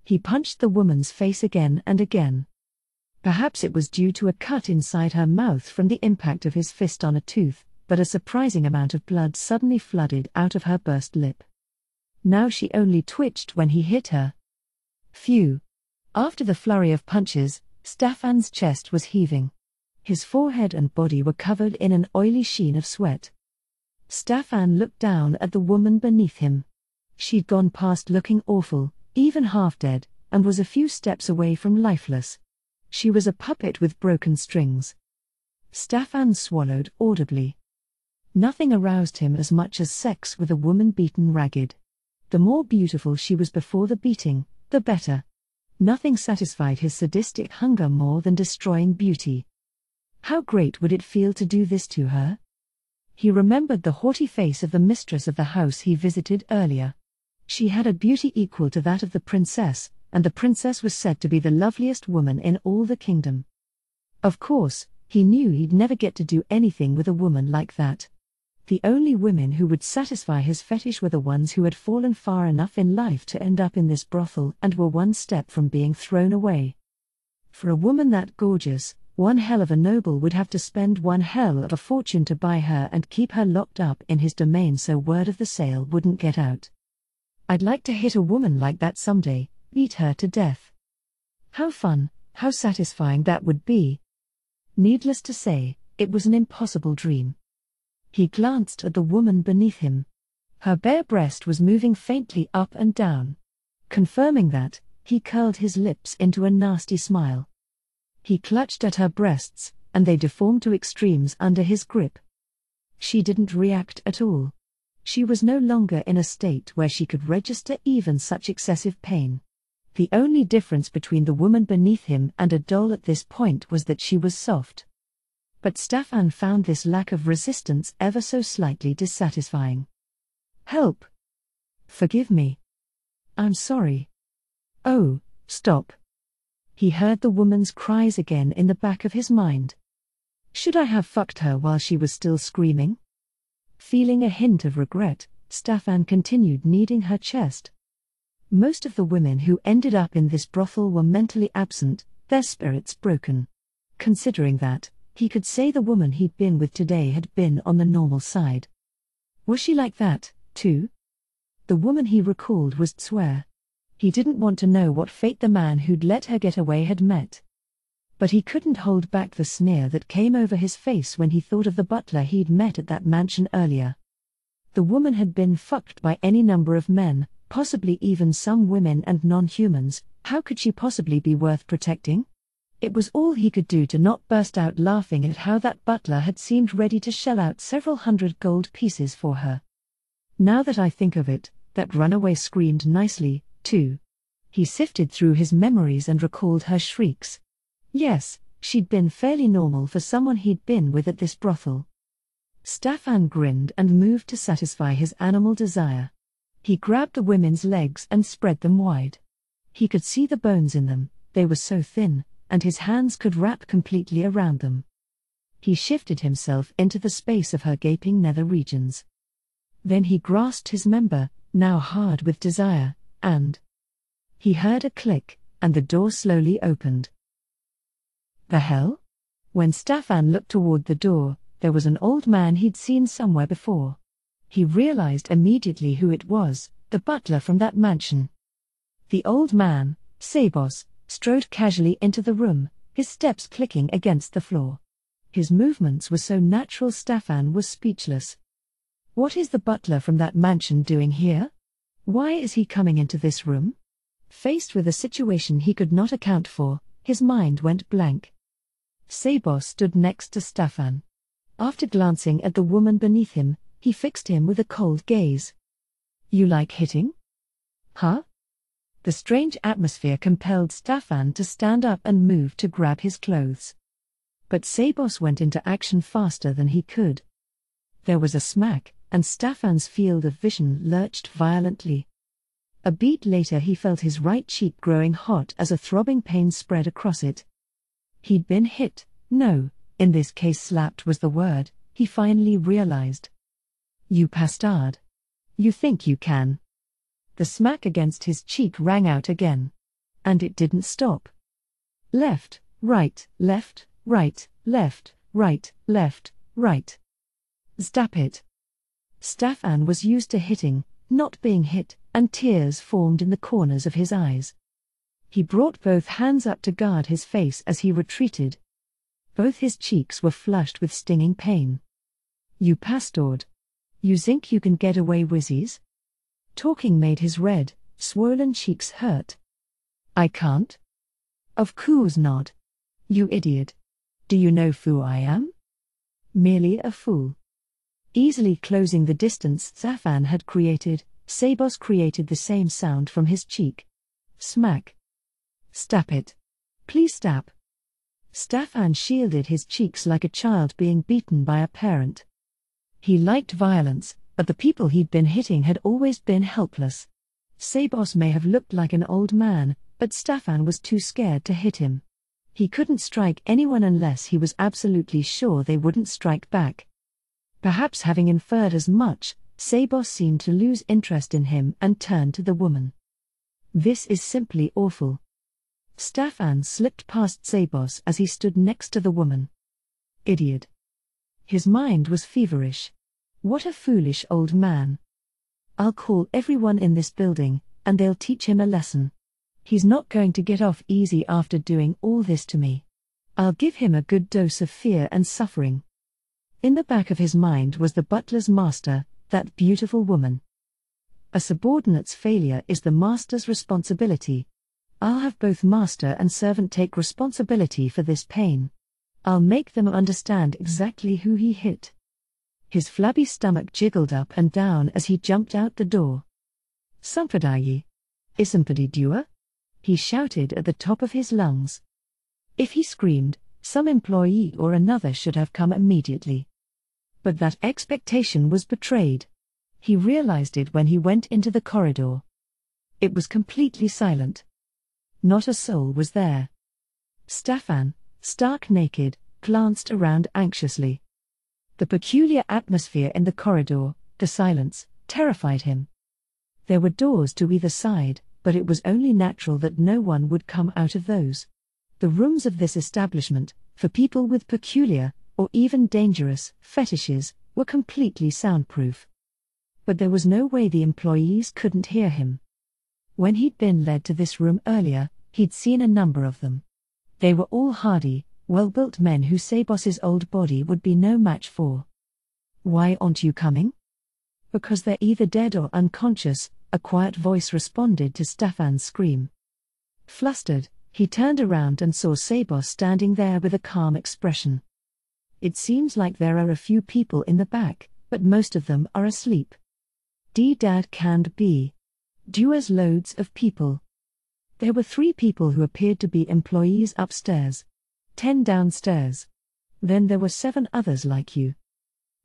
He punched the woman's face again and again. Perhaps it was due to a cut inside her mouth from the impact of his fist on a tooth, but a surprising amount of blood suddenly flooded out of her burst lip. Now she only twitched when he hit her. Phew! After the flurry of punches, Stefan's chest was heaving. His forehead and body were covered in an oily sheen of sweat. Stefan looked down at the woman beneath him. She'd gone past looking awful, even half dead, and was a few steps away from lifeless. She was a puppet with broken strings. Stefan swallowed audibly. Nothing aroused him as much as sex with a woman beaten ragged. The more beautiful she was before the beating, the better. Nothing satisfied his sadistic hunger more than destroying beauty. How great would it feel to do this to her? He remembered the haughty face of the mistress of the house he visited earlier. She had a beauty equal to that of the princess, and the princess was said to be the loveliest woman in all the kingdom. Of course, he knew he'd never get to do anything with a woman like that. The only women who would satisfy his fetish were the ones who had fallen far enough in life to end up in this brothel and were one step from being thrown away. For a woman that gorgeous, one hell of a noble would have to spend one hell of a fortune to buy her and keep her locked up in his domain so word of the sale wouldn't get out. I'd like to hit a woman like that someday, beat her to death. How fun, how satisfying that would be. Needless to say, it was an impossible dream. He glanced at the woman beneath him. Her bare breast was moving faintly up and down. Confirming that, he curled his lips into a nasty smile. He clutched at her breasts, and they deformed to extremes under his grip. She didn't react at all. She was no longer in a state where she could register even such excessive pain. The only difference between the woman beneath him and a doll at this point was that she was soft. But Stefan found this lack of resistance ever so slightly dissatisfying. "Help! Forgive me. I'm sorry. Oh, stop." He heard the woman's cries again in the back of his mind. Should I have fucked her while she was still screaming? Feeling a hint of regret, Stefan continued kneading her chest. Most of the women who ended up in this brothel were mentally absent, their spirits broken. Considering that, he could say the woman he'd been with today had been on the normal side. Was she like that, too? The woman he recalled was Tsue. He didn't want to know what fate the man who'd let her get away had met. But he couldn't hold back the sneer that came over his face when he thought of the butler he'd met at that mansion earlier. The woman had been fucked by any number of men, possibly even some women and non-humans. How could she possibly be worth protecting? It was all he could do to not burst out laughing at how that butler had seemed ready to shell out several hundred gold pieces for her. Now that I think of it, that runaway screamed nicely, too. He sifted through his memories and recalled her shrieks. Yes, she'd been fairly normal for someone he'd been with at this brothel. Stefan grinned and moved to satisfy his animal desire. He grabbed the women's legs and spread them wide. He could see the bones in them, they were so thin, and his hands could wrap completely around them. He shifted himself into the space of her gaping nether regions. Then he grasped his member, now hard with desire, and he heard a click, and the door slowly opened. The hell? When Staffan looked toward the door, there was an old man he'd seen somewhere before. He realized immediately who it was, the butler from that mansion. The old man, Sabos, strode casually into the room, his steps clicking against the floor. His movements were so natural Staffan was speechless. What is the butler from that mansion doing here? Why is he coming into this room? Faced with a situation he could not account for, his mind went blank. Sabos stood next to Staffan. After glancing at the woman beneath him, he fixed him with a cold gaze. You like hitting? Huh? The strange atmosphere compelled Staffan to stand up and move to grab his clothes. But Sabos went into action faster than he could. There was a smack, and Staffan's field of vision lurched violently. A beat later he felt his right cheek growing hot as a throbbing pain spread across it. He'd been hit, no, in this case slapped was the word, he finally realized. You bastard. You think you can. The smack against his cheek rang out again. And it didn't stop. Left, right, left, right, left, right, left, right. Stop it. Staffan was used to hitting, not being hit, and tears formed in the corners of his eyes. He brought both hands up to guard his face as he retreated. Both his cheeks were flushed with stinging pain. You bastard. You think you can get away whizzies? Talking made his red, swollen cheeks hurt. I can't? Of course not. You idiot. Do you know who I am? Merely a fool. Easily closing the distance Staffan had created, Sabos created the same sound from his cheek. Smack. Stop it. Please stop. Staffan shielded his cheeks like a child being beaten by a parent. He liked violence, but the people he'd been hitting had always been helpless. Sabos may have looked like an old man, but Staffan was too scared to hit him. He couldn't strike anyone unless he was absolutely sure they wouldn't strike back. Perhaps having inferred as much, Sabos seemed to lose interest in him and turned to the woman. This is simply awful. Staffan slipped past Sabos as he stood next to the woman. Idiot. His mind was feverish. What a foolish old man. I'll call everyone in this building, and they'll teach him a lesson. He's not going to get off easy after doing all this to me. I'll give him a good dose of fear and suffering. In the back of his mind was the butler's master, that beautiful woman. A subordinate's failure is the master's responsibility. I'll have both master and servant take responsibility for this pain. I'll make them understand exactly who he hit. His flabby stomach jiggled up and down as he jumped out the door. Sampadayi. Isampadi dua? He shouted at the top of his lungs. If he screamed, some employee or another should have come immediately. But that expectation was betrayed. He realized it when he went into the corridor. It was completely silent. Not a soul was there. Staffan, stark naked, glanced around anxiously. The peculiar atmosphere in the corridor, the silence, terrified him. There were doors to either side, but it was only natural that no one would come out of those. The rooms of this establishment, for people with peculiar, or even dangerous, fetishes, were completely soundproof. But there was no way the employees couldn't hear him. When he'd been led to this room earlier, he'd seen a number of them. They were all hardy, well-built men who Sabos's old body would be no match for. Why aren't you coming? Because they're either dead or unconscious, a quiet voice responded to Staffan's scream. Flustered, he turned around and saw Sabos standing there with a calm expression. It seems like there are a few people in the back, but most of them are asleep. Dad can't be. Dua's loads of people. There were 3 people who appeared to be employees upstairs. 10 downstairs. Then there were 7 others like you.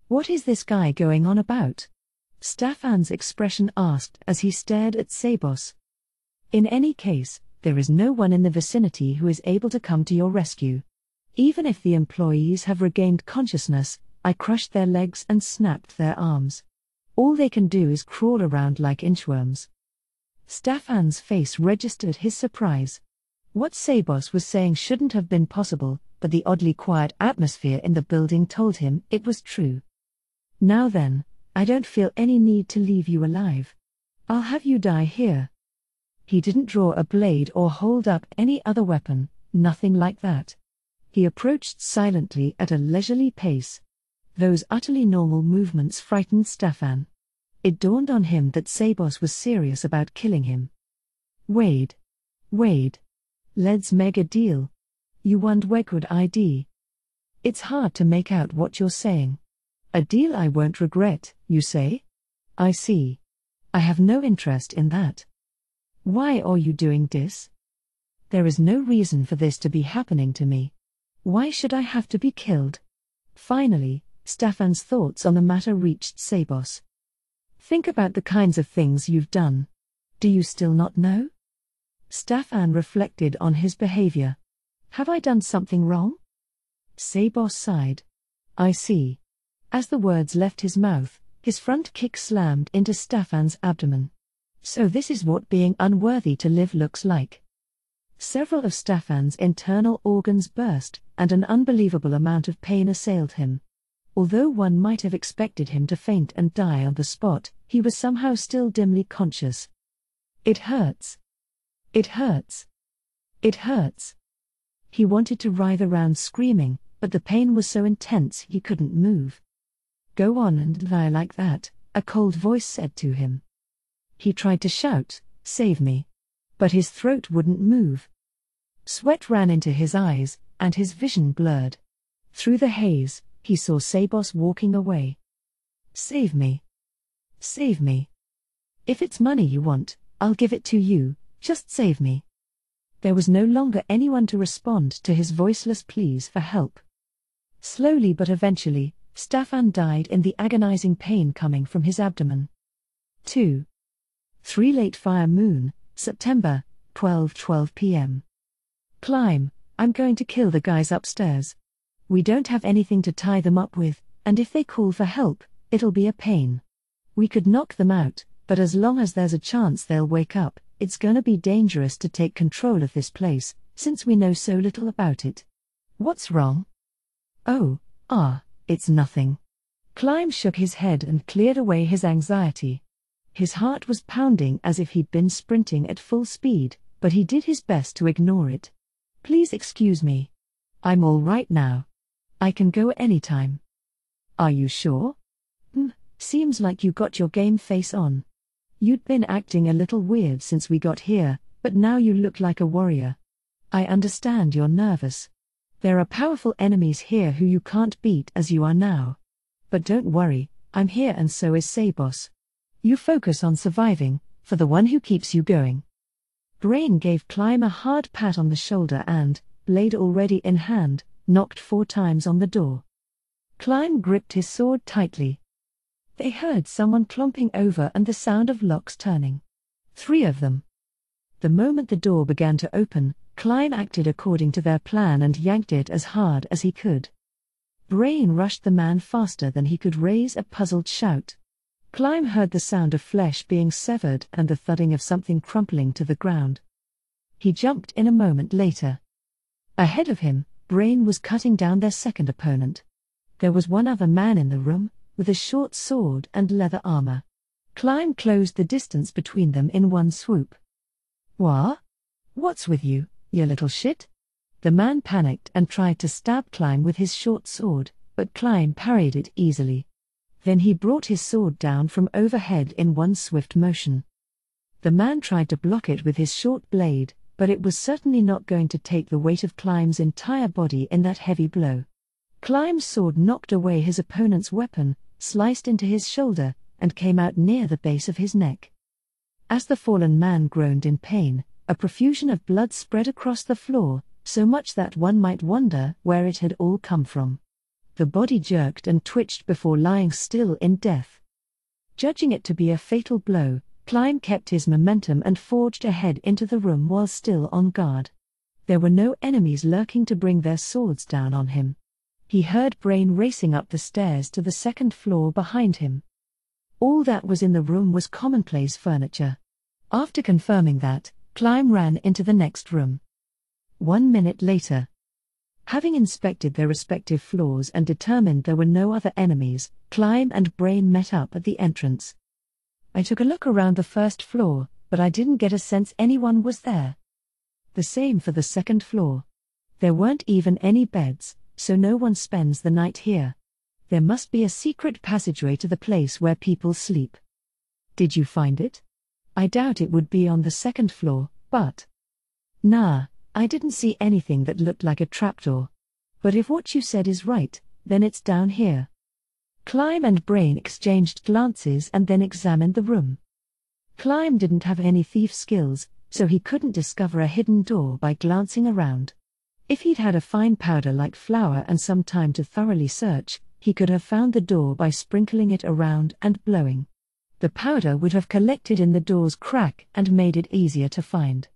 What is this guy going on about? Staffan's expression asked as he stared at Sabos. In any case, there is no one in the vicinity who is able to come to your rescue. Even if the employees have regained consciousness, I crushed their legs and snapped their arms. All they can do is crawl around like inchworms. Stefan's face registered his surprise. What Sabos was saying shouldn't have been possible, but the oddly quiet atmosphere in the building told him it was true. Now then, I don't feel any need to leave you alive. I'll have you die here. He didn't draw a blade or hold up any other weapon, nothing like that. He approached silently at a leisurely pace. Those utterly normal movements frightened Stefan. It dawned on him that Sabos was serious about killing him. Wade. Let's make a deal. You want Wegwood ID. It's hard to make out what you're saying. A deal I won't regret, you say? I see. I have no interest in that. Why are you doing this? There is no reason for this to be happening to me. Why should I have to be killed? Finally, Stefan's thoughts on the matter reached Sabos. Think about the kinds of things you've done. Do you still not know? Stefan reflected on his behavior. Have I done something wrong? Sabos sighed. I see. As the words left his mouth, his front kick slammed into Stefan's abdomen. So this is what being unworthy to live looks like. Several of Stefan's internal organs burst, and an unbelievable amount of pain assailed him. Although one might have expected him to faint and die on the spot, he was somehow still dimly conscious. It hurts. It hurts. It hurts. He wanted to writhe around screaming, but the pain was so intense he couldn't move. Go on and lie like that, a cold voice said to him. He tried to shout, save me. But his throat wouldn't move. Sweat ran into his eyes, and his vision blurred. Through the haze, he saw Sabos walking away. Save me. Save me. If it's money you want, I'll give it to you, just save me. There was no longer anyone to respond to his voiceless pleas for help. Slowly but eventually, Stefan died in the agonizing pain coming from his abdomen. 2. 3 Late Fire Moon, September, 12:12 p.m. Climb, I'm going to kill the guys upstairs. We don't have anything to tie them up with, and if they call for help, it'll be a pain. We could knock them out, but as long as there's a chance they'll wake up, it's gonna be dangerous to take control of this place, since we know so little about it. What's wrong? It's nothing. Climb shook his head and cleared away his anxiety. His heart was pounding as if he'd been sprinting at full speed, but he did his best to ignore it. Please excuse me. I'm all right now. I can go anytime. Are you sure? Seems like you got your game face on. You'd been acting a little weird since we got here, but now you look like a warrior. I understand you're nervous. There are powerful enemies here who you can't beat as you are now. But don't worry, I'm here and so is Sabos. You focus on surviving, for the one who keeps you going. Brain gave Climb a hard pat on the shoulder and, blade already in hand, knocked 4 times on the door. Climb gripped his sword tightly. They heard someone clomping over and the sound of locks turning. 3 of them. The moment the door began to open, Climb acted according to their plan and yanked it as hard as he could. Brain rushed the man faster than he could raise a puzzled shout. Climb heard the sound of flesh being severed and the thudding of something crumpling to the ground. He jumped in a moment later. Ahead of him, Brain was cutting down their second opponent. There was one other man in the room, with a short sword and leather armor. Climb closed the distance between them in one swoop. What's with you, you little shit? The man panicked and tried to stab Climb with his short sword, but Climb parried it easily. Then he brought his sword down from overhead in one swift motion. The man tried to block it with his short blade, but it was certainly not going to take the weight of Climb's entire body in that heavy blow. Climb's sword knocked away his opponent's weapon, sliced into his shoulder, and came out near the base of his neck. As the fallen man groaned in pain, a profusion of blood spread across the floor, so much that one might wonder where it had all come from. The body jerked and twitched before lying still in death. Judging it to be a fatal blow, Climb kept his momentum and forged ahead into the room while still on guard. There were no enemies lurking to bring their swords down on him. He heard Brain racing up the stairs to the second floor behind him. All that was in the room was commonplace furniture. After confirming that, Climb ran into the next room. 1 minute later. Having inspected their respective floors and determined there were no other enemies, Climb and Brain met up at the entrance. I took a look around the first floor, but I didn't get a sense anyone was there. The same for the second floor. There weren't even any beds, so no one spends the night here. There must be a secret passageway to the place where people sleep. Did you find it? I doubt it would be on the second floor, but... Nah, I didn't see anything that looked like a trapdoor. But if what you said is right, then it's down here. Climb and Brain exchanged glances and then examined the room. Climb didn't have any thief skills, so he couldn't discover a hidden door by glancing around. If he'd had a fine powder like flour and some time to thoroughly search, he could have found the door by sprinkling it around and blowing. The powder would have collected in the door's crack and made it easier to find.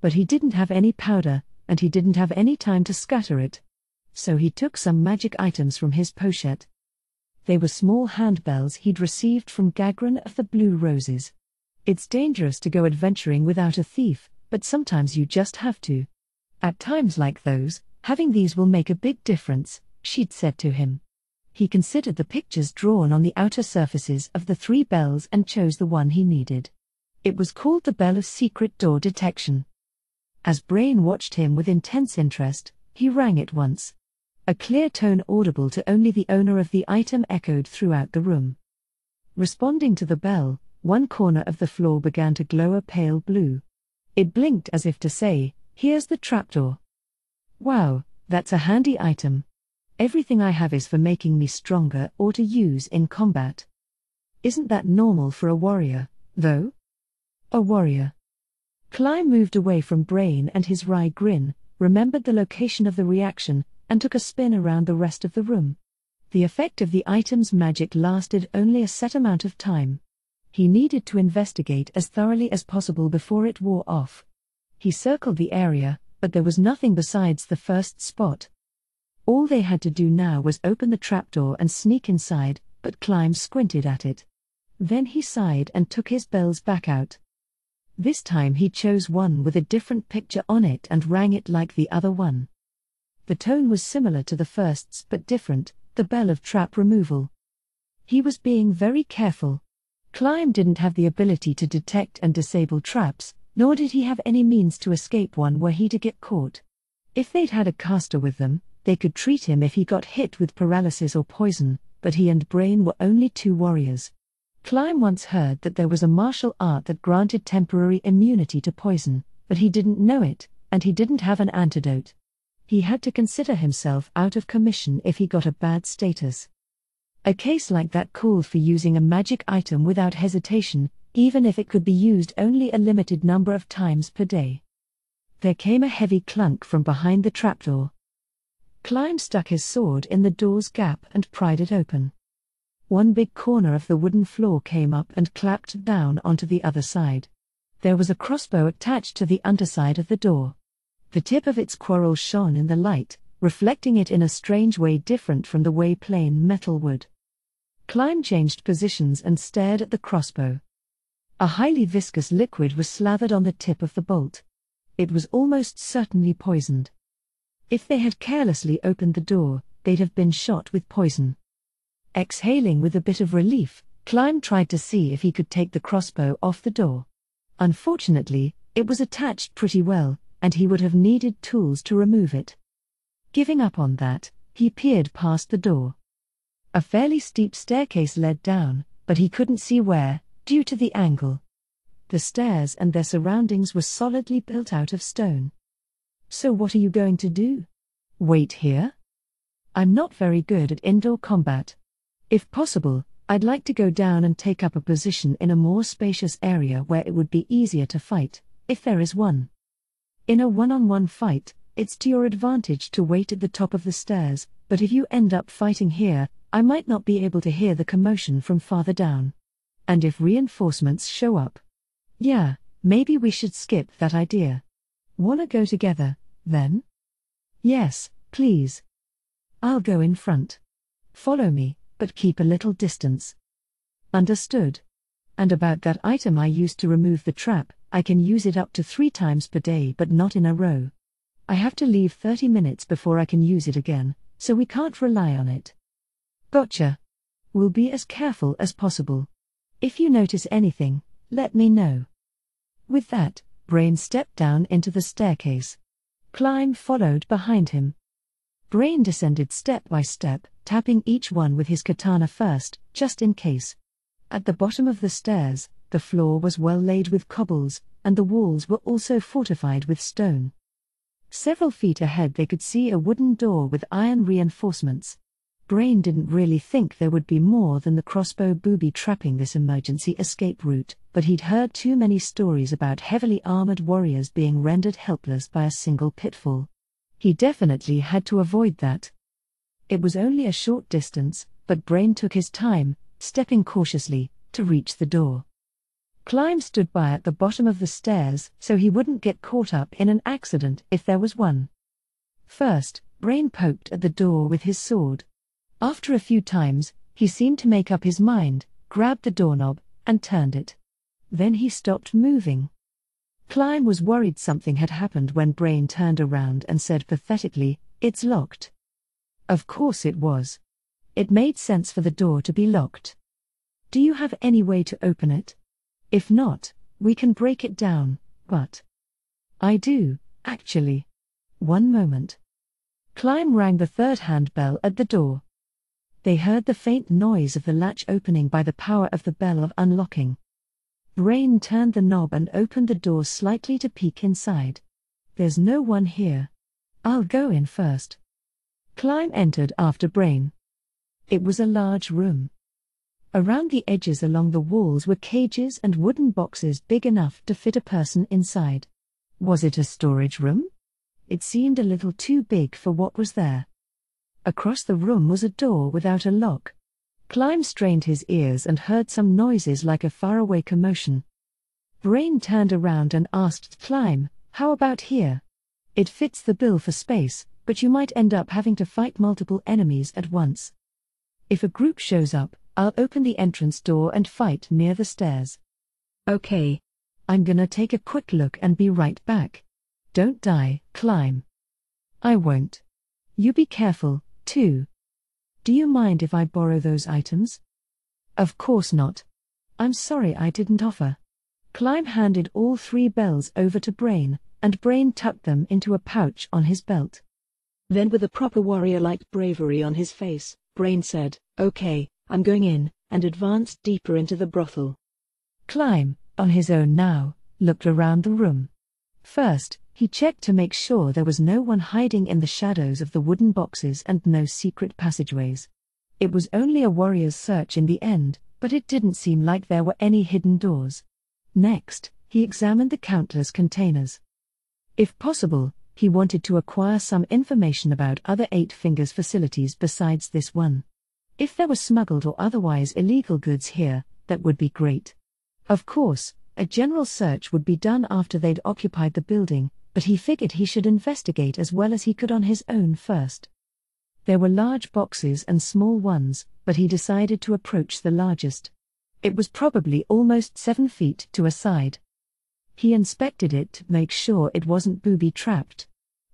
But he didn't have any powder, and he didn't have any time to scatter it. So he took some magic items from his pochette. They were small handbells he'd received from Gagran of the Blue Roses. It's dangerous to go adventuring without a thief, but sometimes you just have to. At times like those, having these will make a big difference, she'd said to him. He considered the pictures drawn on the outer surfaces of the 3 bells and chose the one he needed. It was called the Bell of Secret Door Detection. As Brain watched him with intense interest, he rang it once. A clear tone audible to only the owner of the item echoed throughout the room. Responding to the bell, one corner of the floor began to glow a pale blue. It blinked as if to say, "Here's the trapdoor." Wow, that's a handy item. Everything I have is for making me stronger or to use in combat. Isn't that normal for a warrior, though? A warrior. Climb moved away from Brain and his wry grin, remembered the location of the reaction, and took a spin around the rest of the room. The effect of the item's magic lasted only a set amount of time. He needed to investigate as thoroughly as possible before it wore off. He circled the area, but there was nothing besides the first spot. All they had to do now was open the trapdoor and sneak inside, but Climb squinted at it. Then he sighed and took his bells back out. This time he chose one with a different picture on it and rang it like the other one. The tone was similar to the first's but different, the bell of trap removal. He was being very careful. Climb didn't have the ability to detect and disable traps, nor did he have any means to escape one were he to get caught. If they'd had a caster with them, they could treat him if he got hit with paralysis or poison, but he and Brain were only 2 warriors. Climb once heard that there was a martial art that granted temporary immunity to poison, but he didn't know it, and he didn't have an antidote. He had to consider himself out of commission if he got a bad status. A case like that called for using a magic item without hesitation, even if it could be used only a limited number of times per day. There came a heavy clunk from behind the trapdoor. Climb stuck his sword in the door's gap and pried it open. One big corner of the wooden floor came up and clapped down onto the other side. There was a crossbow attached to the underside of the door. The tip of its quarrel shone in the light, reflecting it in a strange way different from the way plain metal would. Climb changed positions and stared at the crossbow. A highly viscous liquid was slathered on the tip of the bolt. It was almost certainly poisoned. If they had carelessly opened the door, they'd have been shot with poison. Exhaling with a bit of relief, Climb tried to see if he could take the crossbow off the door. Unfortunately, it was attached pretty well, and he would have needed tools to remove it. Giving up on that, he peered past the door. A fairly steep staircase led down, but he couldn't see where, due to the angle. The stairs and their surroundings were solidly built out of stone. So what are you going to do? Wait here? I'm not very good at indoor combat. If possible, I'd like to go down and take up a position in a more spacious area where it would be easier to fight, if there is one. In a one-on-one fight, it's to your advantage to wait at the top of the stairs, but if you end up fighting here, I might not be able to hear the commotion from farther down. And if reinforcements show up. Yeah, maybe we should skip that idea. Wanna go together, then? Yes, please. I'll go in front. Follow me, but keep a little distance. Understood. And about that item I used to remove the trap, I can use it up to 3 times per day but not in a row. I have to leave 30 minutes before I can use it again, so we can't rely on it. Gotcha. We'll be as careful as possible. If you notice anything, let me know. With that, Brain stepped down into the staircase. Climb followed behind him. Brain descended step by step, tapping each one with his katana first, just in case. At the bottom of the stairs, the floor was well laid with cobbles, and the walls were also fortified with stone. Several feet ahead they could see a wooden door with iron reinforcements. Brain didn't really think there would be more than the crossbow booby trapping this emergency escape route, but he'd heard too many stories about heavily armored warriors being rendered helpless by a single pitfall. He definitely had to avoid that. It was only a short distance, but Brain took his time, stepping cautiously, to reach the door. Climb stood by at the bottom of the stairs so he wouldn't get caught up in an accident if there was one. First, Brain poked at the door with his sword. After a few times, he seemed to make up his mind, grabbed the doorknob, and turned it. Then he stopped moving. Climb was worried something had happened when Brain turned around and said pathetically, "It's locked." Of course it was. It made sense for the door to be locked. "Do you have any way to open it? If not, we can break it down, but..." "I do, actually. One moment." Climb rang the third handbell at the door. They heard the faint noise of the latch opening by the power of the bell of unlocking. Brain turned the knob and opened the door slightly to peek inside. "There's no one here. I'll go in first." Climb entered after Brain. It was a large room. Around the edges along the walls were cages and wooden boxes big enough to fit a person inside. Was it a storage room? It seemed a little too big for what was there. Across the room was a door without a lock. Climb strained his ears and heard some noises like a faraway commotion. Brain turned around and asked Climb, "How about here? It fits the bill for space, but you might end up having to fight multiple enemies at once. If a group shows up, I'll open the entrance door and fight near the stairs." "Okay. I'm gonna take a quick look and be right back. Don't die, Climb." "I won't. You be careful, too. Do you mind if I borrow those items?" "Of course not. I'm sorry I didn't offer." Climb handed all 3 bells over to Brain, and Brain tucked them into a pouch on his belt. Then with a proper warrior-like bravery on his face, Brain said, "Okay, I'm going in," and advanced deeper into the brothel. Climb, on his own now, looked around the room. First, he checked to make sure there was no one hiding in the shadows of the wooden boxes and no secret passageways. It was only a warrior's search in the end, but it didn't seem like there were any hidden doors. Next, he examined the countless containers. If possible, he wanted to acquire some information about other 8 Fingers facilities besides this one. If there were smuggled or otherwise illegal goods here, that would be great. Of course, a general search would be done after they'd occupied the building, but he figured he should investigate as well as he could on his own first. There were large boxes and small ones, but he decided to approach the largest. It was probably almost 7 feet to a side. He inspected it to make sure it wasn't booby-trapped.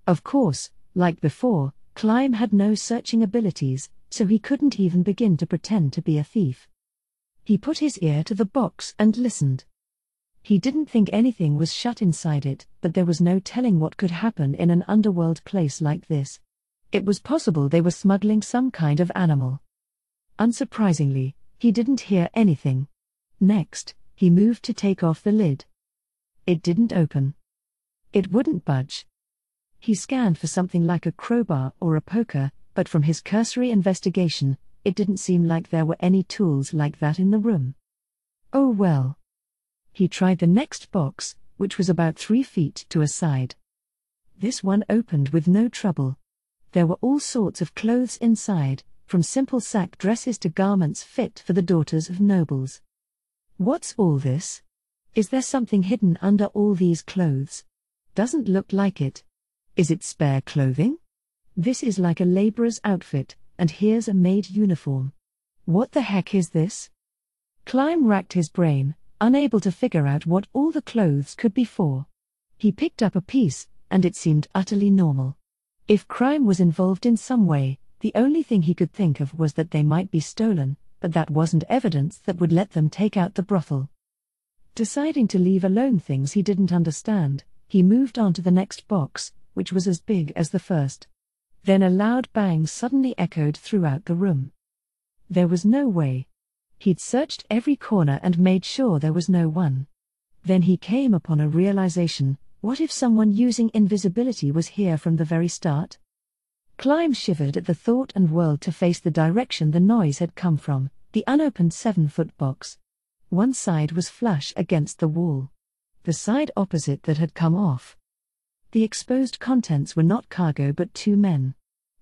Of course, like before, Climb had no searching abilities, so he couldn't even begin to pretend to be a thief. He put his ear to the box and listened. He didn't think anything was shut inside it, but there was no telling what could happen in an underworld place like this. It was possible they were smuggling some kind of animal. Unsurprisingly, he didn't hear anything. Next, he moved to take off the lid. It didn't open. It wouldn't budge. He scanned for something like a crowbar or a poker, but from his cursory investigation, it didn't seem like there were any tools like that in the room. Oh well. He tried the next box, which was about 3 feet to a side. This one opened with no trouble. There were all sorts of clothes inside, from simple sack dresses to garments fit for the daughters of nobles. What's all this? Is there something hidden under all these clothes? Doesn't look like it. Is it spare clothing? This is like a laborer's outfit, and here's a maid uniform. What the heck is this? Climb racked his brain, unable to figure out what all the clothes could be for. He picked up a piece, and it seemed utterly normal. If crime was involved in some way, the only thing he could think of was that they might be stolen, but that wasn't evidence that would let them take out the brothel. Deciding to leave alone things he didn't understand, he moved on to the next box, which was as big as the first. Then a loud bang suddenly echoed throughout the room. There was no way. He'd searched every corner and made sure there was no one. Then he came upon a realization: what if someone using invisibility was here from the very start? Climb shivered at the thought and whirled to face the direction the noise had come from, the unopened 7-foot box. One side was flush against the wall. The side opposite that had come off. The exposed contents were not cargo but 2 men.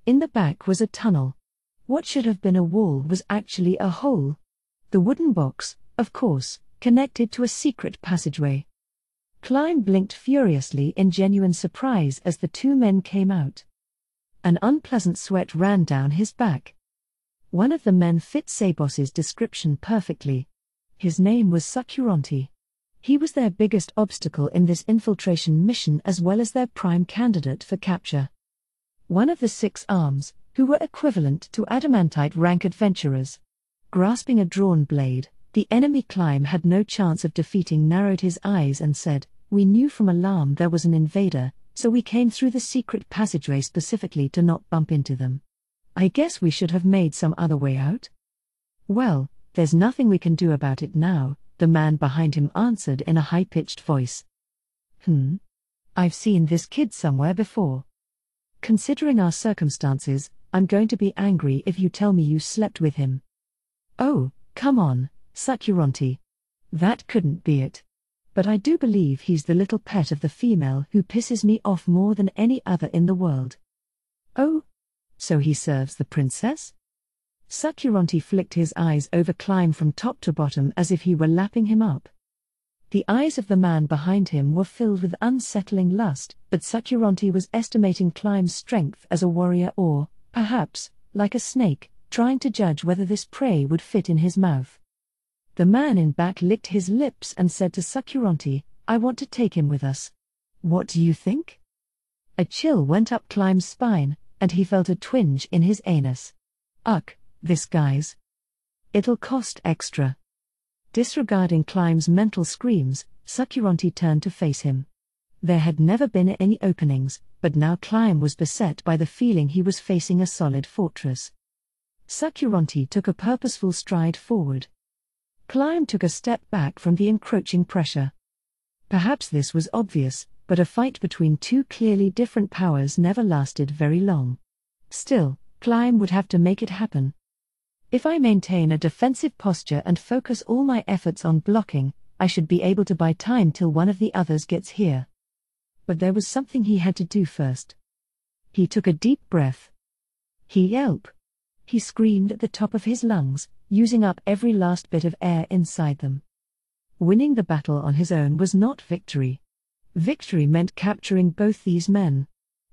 In the back was a tunnel. What should have been a wall was actually a hole. The wooden box, of course, connected to a secret passageway. Climb blinked furiously in genuine surprise as the 2 men came out. An unpleasant sweat ran down his back. One of the men fit Sabos's description perfectly. His name was Sakuranti. He was their biggest obstacle in this infiltration mission as well as their prime candidate for capture. One of the 6 arms, who were equivalent to adamantite rank adventurers. Grasping a drawn blade, the enemy Climb had no chance of defeating, narrowed his eyes and said, "We knew from alarm there was an invader, so we came through the secret passageway specifically to not bump into them. I guess we should have made some other way out?" "Well, there's nothing we can do about it now," the man behind him answered in a high-pitched voice. I've seen this kid somewhere before. Considering our circumstances, I'm going to be angry if you tell me you slept with him." "Oh, come on, Sakuranti. That couldn't be it. But I do believe he's the little pet of the female who pisses me off more than any other in the world." "Oh? So he serves the princess?" Sakuranti flicked his eyes over Climb from top to bottom as if he were lapping him up. The eyes of the man behind him were filled with unsettling lust, but Sakuranti was estimating Climb's strength as a warrior or, perhaps, like a snake, trying to judge whether this prey would fit in his mouth. The man in back licked his lips and said to Sakuranti, "I want to take him with us. What do you think?" A chill went up Climb's spine, and he felt a twinge in his anus. Ugh, this guy's. It'll cost extra. Disregarding Climb's mental screams, Sakuranti turned to face him. There had never been any openings, but now Climb was beset by the feeling he was facing a solid fortress. Sakuranti took a purposeful stride forward. Climb took a step back from the encroaching pressure. Perhaps this was obvious, but a fight between 2 clearly different powers never lasted very long. Still, Climb would have to make it happen. If I maintain a defensive posture and focus all my efforts on blocking, I should be able to buy time till one of the others gets here. But there was something he had to do first. He took a deep breath. Yelp! He screamed at the top of his lungs, using up every last bit of air inside them. Winning the battle on his own was not victory. Victory meant capturing both these men.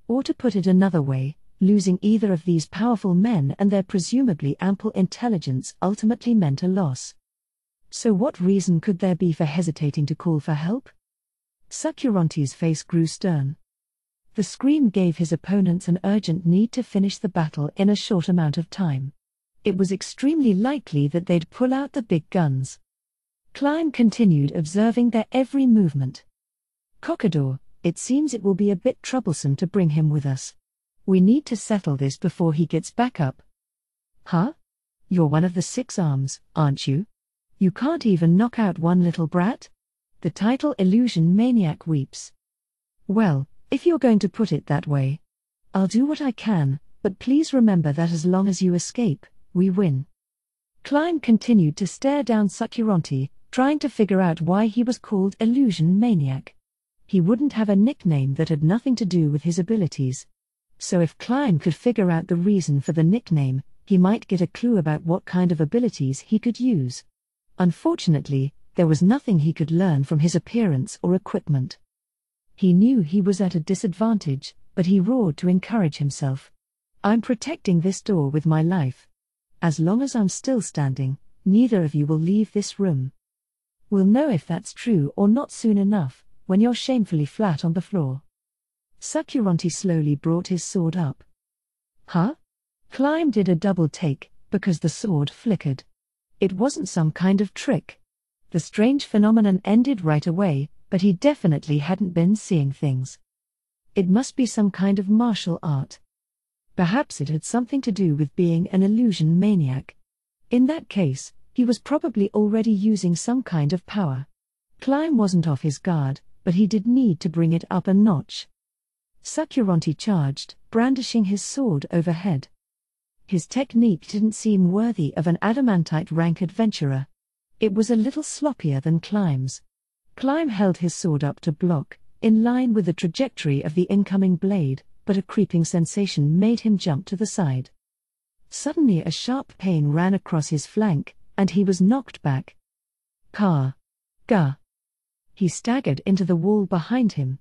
Or to put it another way, losing either of these powerful men and their presumably ample intelligence ultimately meant a loss. So what reason could there be for hesitating to call for help? Sakuranti's face grew stern. The scream gave his opponents an urgent need to finish the battle in a short amount of time. It was extremely likely that they'd pull out the big guns. Climb continued observing their every movement. "Cockador, it seems it will be a bit troublesome to bring him with us. We need to settle this before he gets back up." "Huh? You're one of the 6 arms, aren't you? You can't even knock out one little brat?" The title Illusion Maniac weeps. "Well, if you're going to put it that way, I'll do what I can, but please remember that as long as you escape, we win." Climb continued to stare down Sakuranti, trying to figure out why he was called Illusion Maniac. He wouldn't have a nickname that had nothing to do with his abilities. So if Climb could figure out the reason for the nickname, he might get a clue about what kind of abilities he could use. Unfortunately, there was nothing he could learn from his appearance or equipment. He knew he was at a disadvantage, but he roared to encourage himself. "I'm protecting this door with my life. As long as I'm still standing, neither of you will leave this room. We'll know if that's true or not soon enough, when you're shamefully flat on the floor. Sakuranti slowly brought his sword up. Huh? Climb did a double take, because the sword flickered. It wasn't some kind of trick. The strange phenomenon ended right away, but he definitely hadn't been seeing things. It must be some kind of martial art. Perhaps it had something to do with being an illusion maniac. In that case, he was probably already using some kind of power. Climb wasn't off his guard, but he did need to bring it up a notch. Sakuranti charged, brandishing his sword overhead. His technique didn't seem worthy of an adamantite rank adventurer. It was a little sloppier than Climb's. Climb held his sword up to block, in line with the trajectory of the incoming blade, but a creeping sensation made him jump to the side. Suddenly a sharp pain ran across his flank, and he was knocked back. Gah! He staggered into the wall behind him.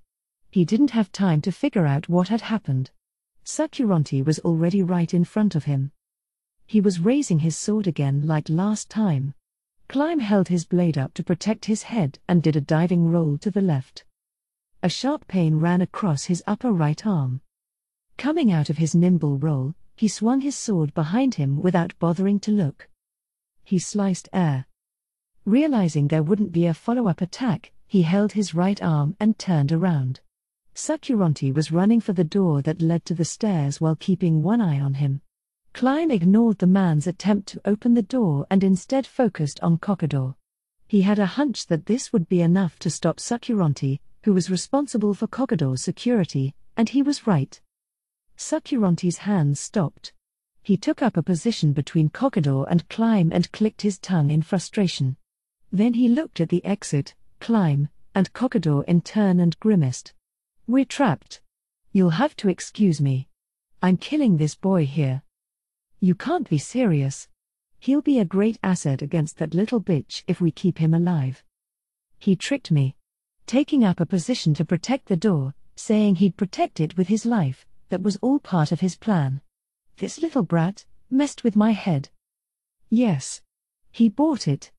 He didn't have time to figure out what had happened. Sakuranti was already right in front of him. He was raising his sword again like last time. Climb held his blade up to protect his head and did a diving roll to the left. A sharp pain ran across his upper right arm. Coming out of his nimble roll, he swung his sword behind him without bothering to look. He sliced air. Realizing there wouldn't be a follow-up attack, he held his right arm and turned around. Sakuranti was running for the door that led to the stairs while keeping one eye on him. Climb ignored the man's attempt to open the door and instead focused on Kokador. He had a hunch that this would be enough to stop Sakuranti, who was responsible for Kokador's security, and he was right. Sakuranti's hands stopped. He took up a position between Kokador and Climb and clicked his tongue in frustration. Then he looked at the exit, Climb, and Kokador in turn and grimaced. "We're trapped. You'll have to excuse me. I'm killing this boy here." "You can't be serious. He'll be a great asset against that little bitch if we keep him alive." "He tricked me. Taking up a position to protect the door, saying he'd protect it with his life, that was all part of his plan. This little brat messed with my head." "Yes. He bought it.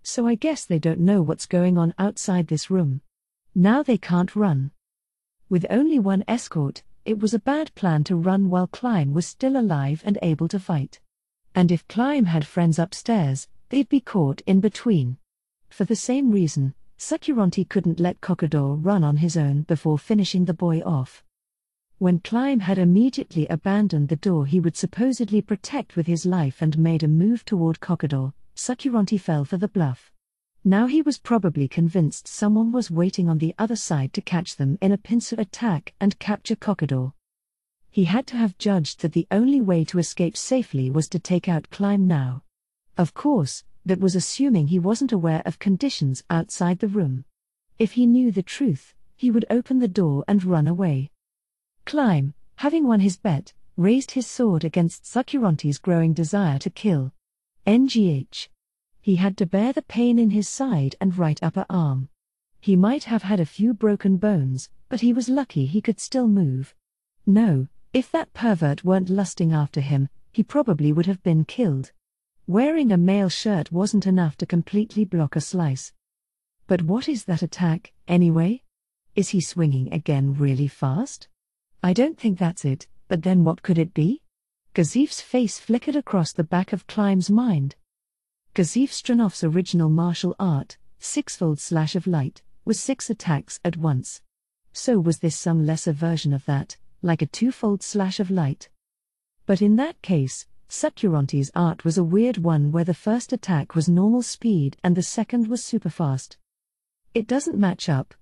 So I guess they don't know what's going on outside this room. Now they can't run." With only one escort, it was a bad plan to run while Climb was still alive and able to fight. And if Climb had friends upstairs, they'd be caught in between. For the same reason, Sakuranti couldn't let Kokador run on his own before finishing the boy off. When Climb had immediately abandoned the door he would supposedly protect with his life and made a move toward Kokador, Sakuranti fell for the bluff. Now he was probably convinced someone was waiting on the other side to catch them in a pincer attack and capture Kokador. He had to have judged that the only way to escape safely was to take out Climb now. Of course, that was assuming he wasn't aware of conditions outside the room. If he knew the truth, he would open the door and run away. Climb, having won his bet, raised his sword against Sakuranti's growing desire to kill. NGH. He had to bear the pain in his side and right upper arm. He might have had a few broken bones, but he was lucky he could still move. No, if that pervert weren't lusting after him, he probably would have been killed. Wearing a male shirt wasn't enough to completely block a slice. But what is that attack, anyway? Is he swinging again really fast? I don't think that's it, but then what could it be? Gazif's face flickered across the back of Climb's mind. Gazif Stranov's original martial art, sixfold slash of light, was 6 attacks at once. So was this some lesser version of that, like a twofold slash of light? But in that case, Sakuranti's art was a weird one where the first attack was normal speed and the second was super fast. It doesn't match up.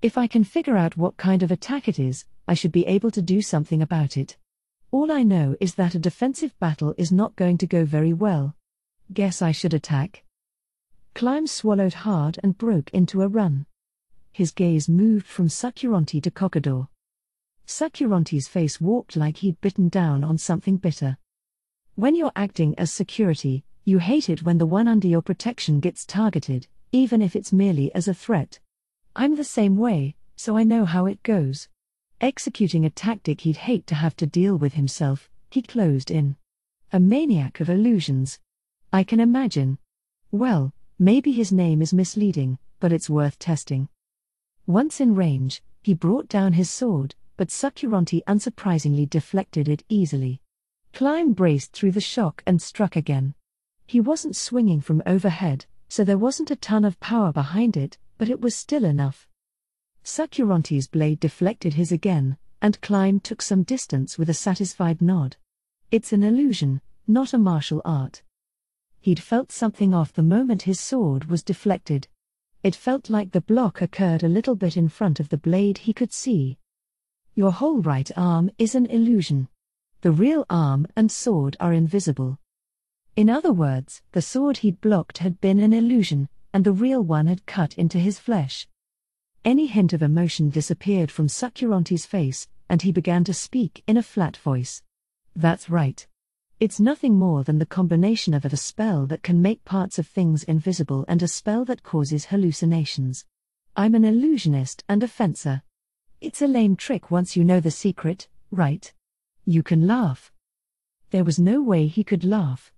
If I can figure out what kind of attack it is, I should be able to do something about it. All I know is that a defensive battle is not going to go very well. Guess I should attack. Climb swallowed hard and broke into a run. His gaze moved from Sakuranti to Kokador. Sakuranti's face walked like he'd bitten down on something bitter. When you're acting as security, you hate it when the one under your protection gets targeted, even if it's merely as a threat. I'm the same way, so I know how it goes. Executing a tactic he'd hate to have to deal with himself, he closed in. A maniac of illusions. I can imagine. Well, maybe his name is misleading, but it's worth testing. Once in range, he brought down his sword, but Sakuranti unsurprisingly deflected it easily. Climb braced through the shock and struck again. He wasn't swinging from overhead, so there wasn't a ton of power behind it, but it was still enough. Sakuranti's blade deflected his again, and Climb took some distance with a satisfied nod. It's an illusion, not a martial art. He'd felt something off the moment his sword was deflected. It felt like the block occurred a little bit in front of the blade he could see. Your whole right arm is an illusion. The real arm and sword are invisible. In other words, the sword he'd blocked had been an illusion, and the real one had cut into his flesh. Any hint of emotion disappeared from Sakuranti's face, and he began to speak in a flat voice. That's right. It's nothing more than the combination of a spell that can make parts of things invisible and a spell that causes hallucinations. I'm an illusionist and a fencer. It's a lame trick once you know the secret, right? You can laugh. There was no way he could laugh.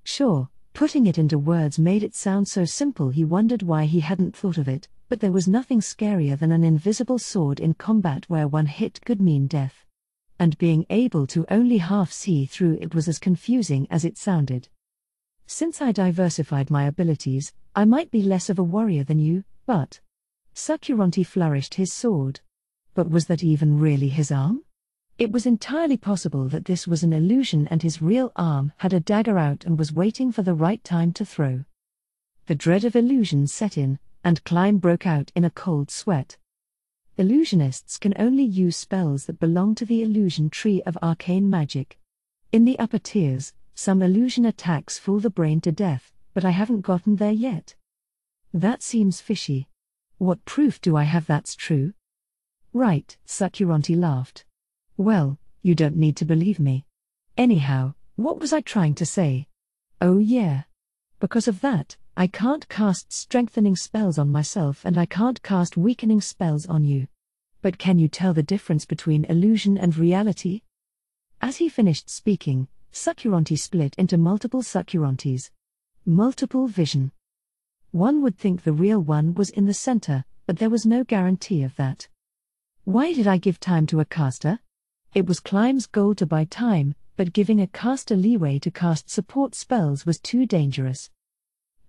Sure, putting it into words made it sound so simple he wondered why he hadn't thought of it, but there was nothing scarier than an invisible sword in combat where one hit could mean death. And being able to only half see through it was as confusing as it sounded. Since I diversified my abilities, I might be less of a warrior than you, but... Sakuranti flourished his sword. But was that even really his arm? It was entirely possible that this was an illusion and his real arm had a dagger out and was waiting for the right time to throw. The dread of illusions set in, and Climb broke out in a cold sweat. Illusionists can only use spells that belong to the illusion tree of arcane magic. In the upper tiers, some illusion attacks fool the brain to death, but I haven't gotten there yet. That seems fishy. What proof do I have that's true? Right, Sakuranti laughed. Well, you don't need to believe me. Anyhow, what was I trying to say? Oh yeah. Because of that, I can't cast strengthening spells on myself and I can't cast weakening spells on you. But can you tell the difference between illusion and reality? As he finished speaking, Sakuranti split into multiple Sakurantis. Multiple vision. One would think the real one was in the center, but there was no guarantee of that. Why did I give time to a caster? It was Climb's goal to buy time, but giving a caster leeway to cast support spells was too dangerous.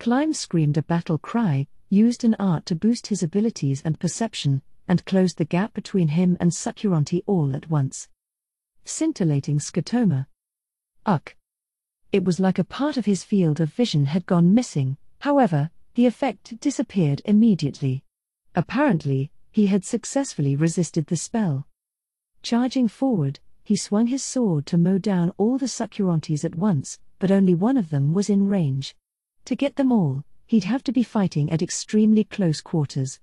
Climb screamed a battle cry, used an art to boost his abilities and perception, and closed the gap between him and Sakuranti all at once. Scintillating scotoma. Ugh. It was like a part of his field of vision had gone missing, however, the effect disappeared immediately. Apparently, he had successfully resisted the spell. Charging forward, he swung his sword to mow down all the Sakurantis at once, but only one of them was in range. To get them all, he'd have to be fighting at extremely close quarters.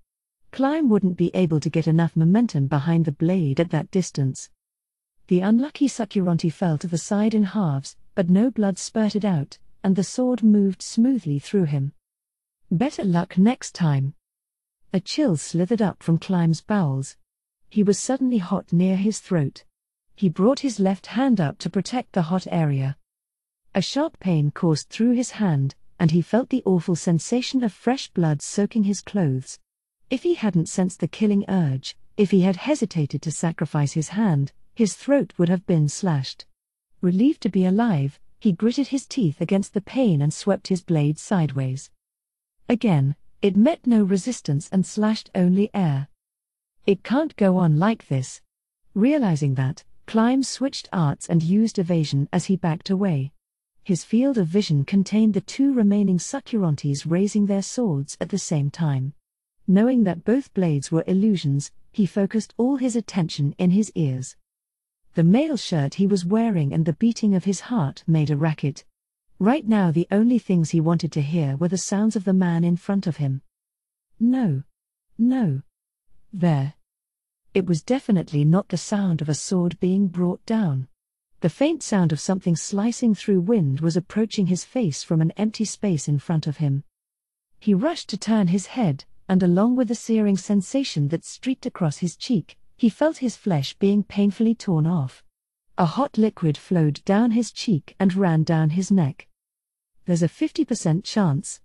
Climb wouldn't be able to get enough momentum behind the blade at that distance. The unlucky Sakuranti fell to the side in halves, but no blood spurted out, and the sword moved smoothly through him. Better luck next time. A chill slithered up from Climb's bowels. He was suddenly hot near his throat. He brought his left hand up to protect the hot area. A sharp pain coursed through his hand, and he felt the awful sensation of fresh blood soaking his clothes. If he hadn't sensed the killing urge, if he had hesitated to sacrifice his hand, his throat would have been slashed. Relieved to be alive, he gritted his teeth against the pain and swept his blade sideways. Again, it met no resistance and slashed only air. It can't go on like this. Realizing that, Climb switched arts and used evasion as he backed away. His field of vision contained the two remaining Sakurantis raising their swords at the same time. Knowing that both blades were illusions, he focused all his attention in his ears. The mail shirt he was wearing and the beating of his heart made a racket. Right now the only things he wanted to hear were the sounds of the man in front of him. No. No. There. It was definitely not the sound of a sword being brought down. The faint sound of something slicing through wind was approaching his face from an empty space in front of him. He rushed to turn his head, and along with the searing sensation that streaked across his cheek, he felt his flesh being painfully torn off. A hot liquid flowed down his cheek and ran down his neck. There's a 50% chance.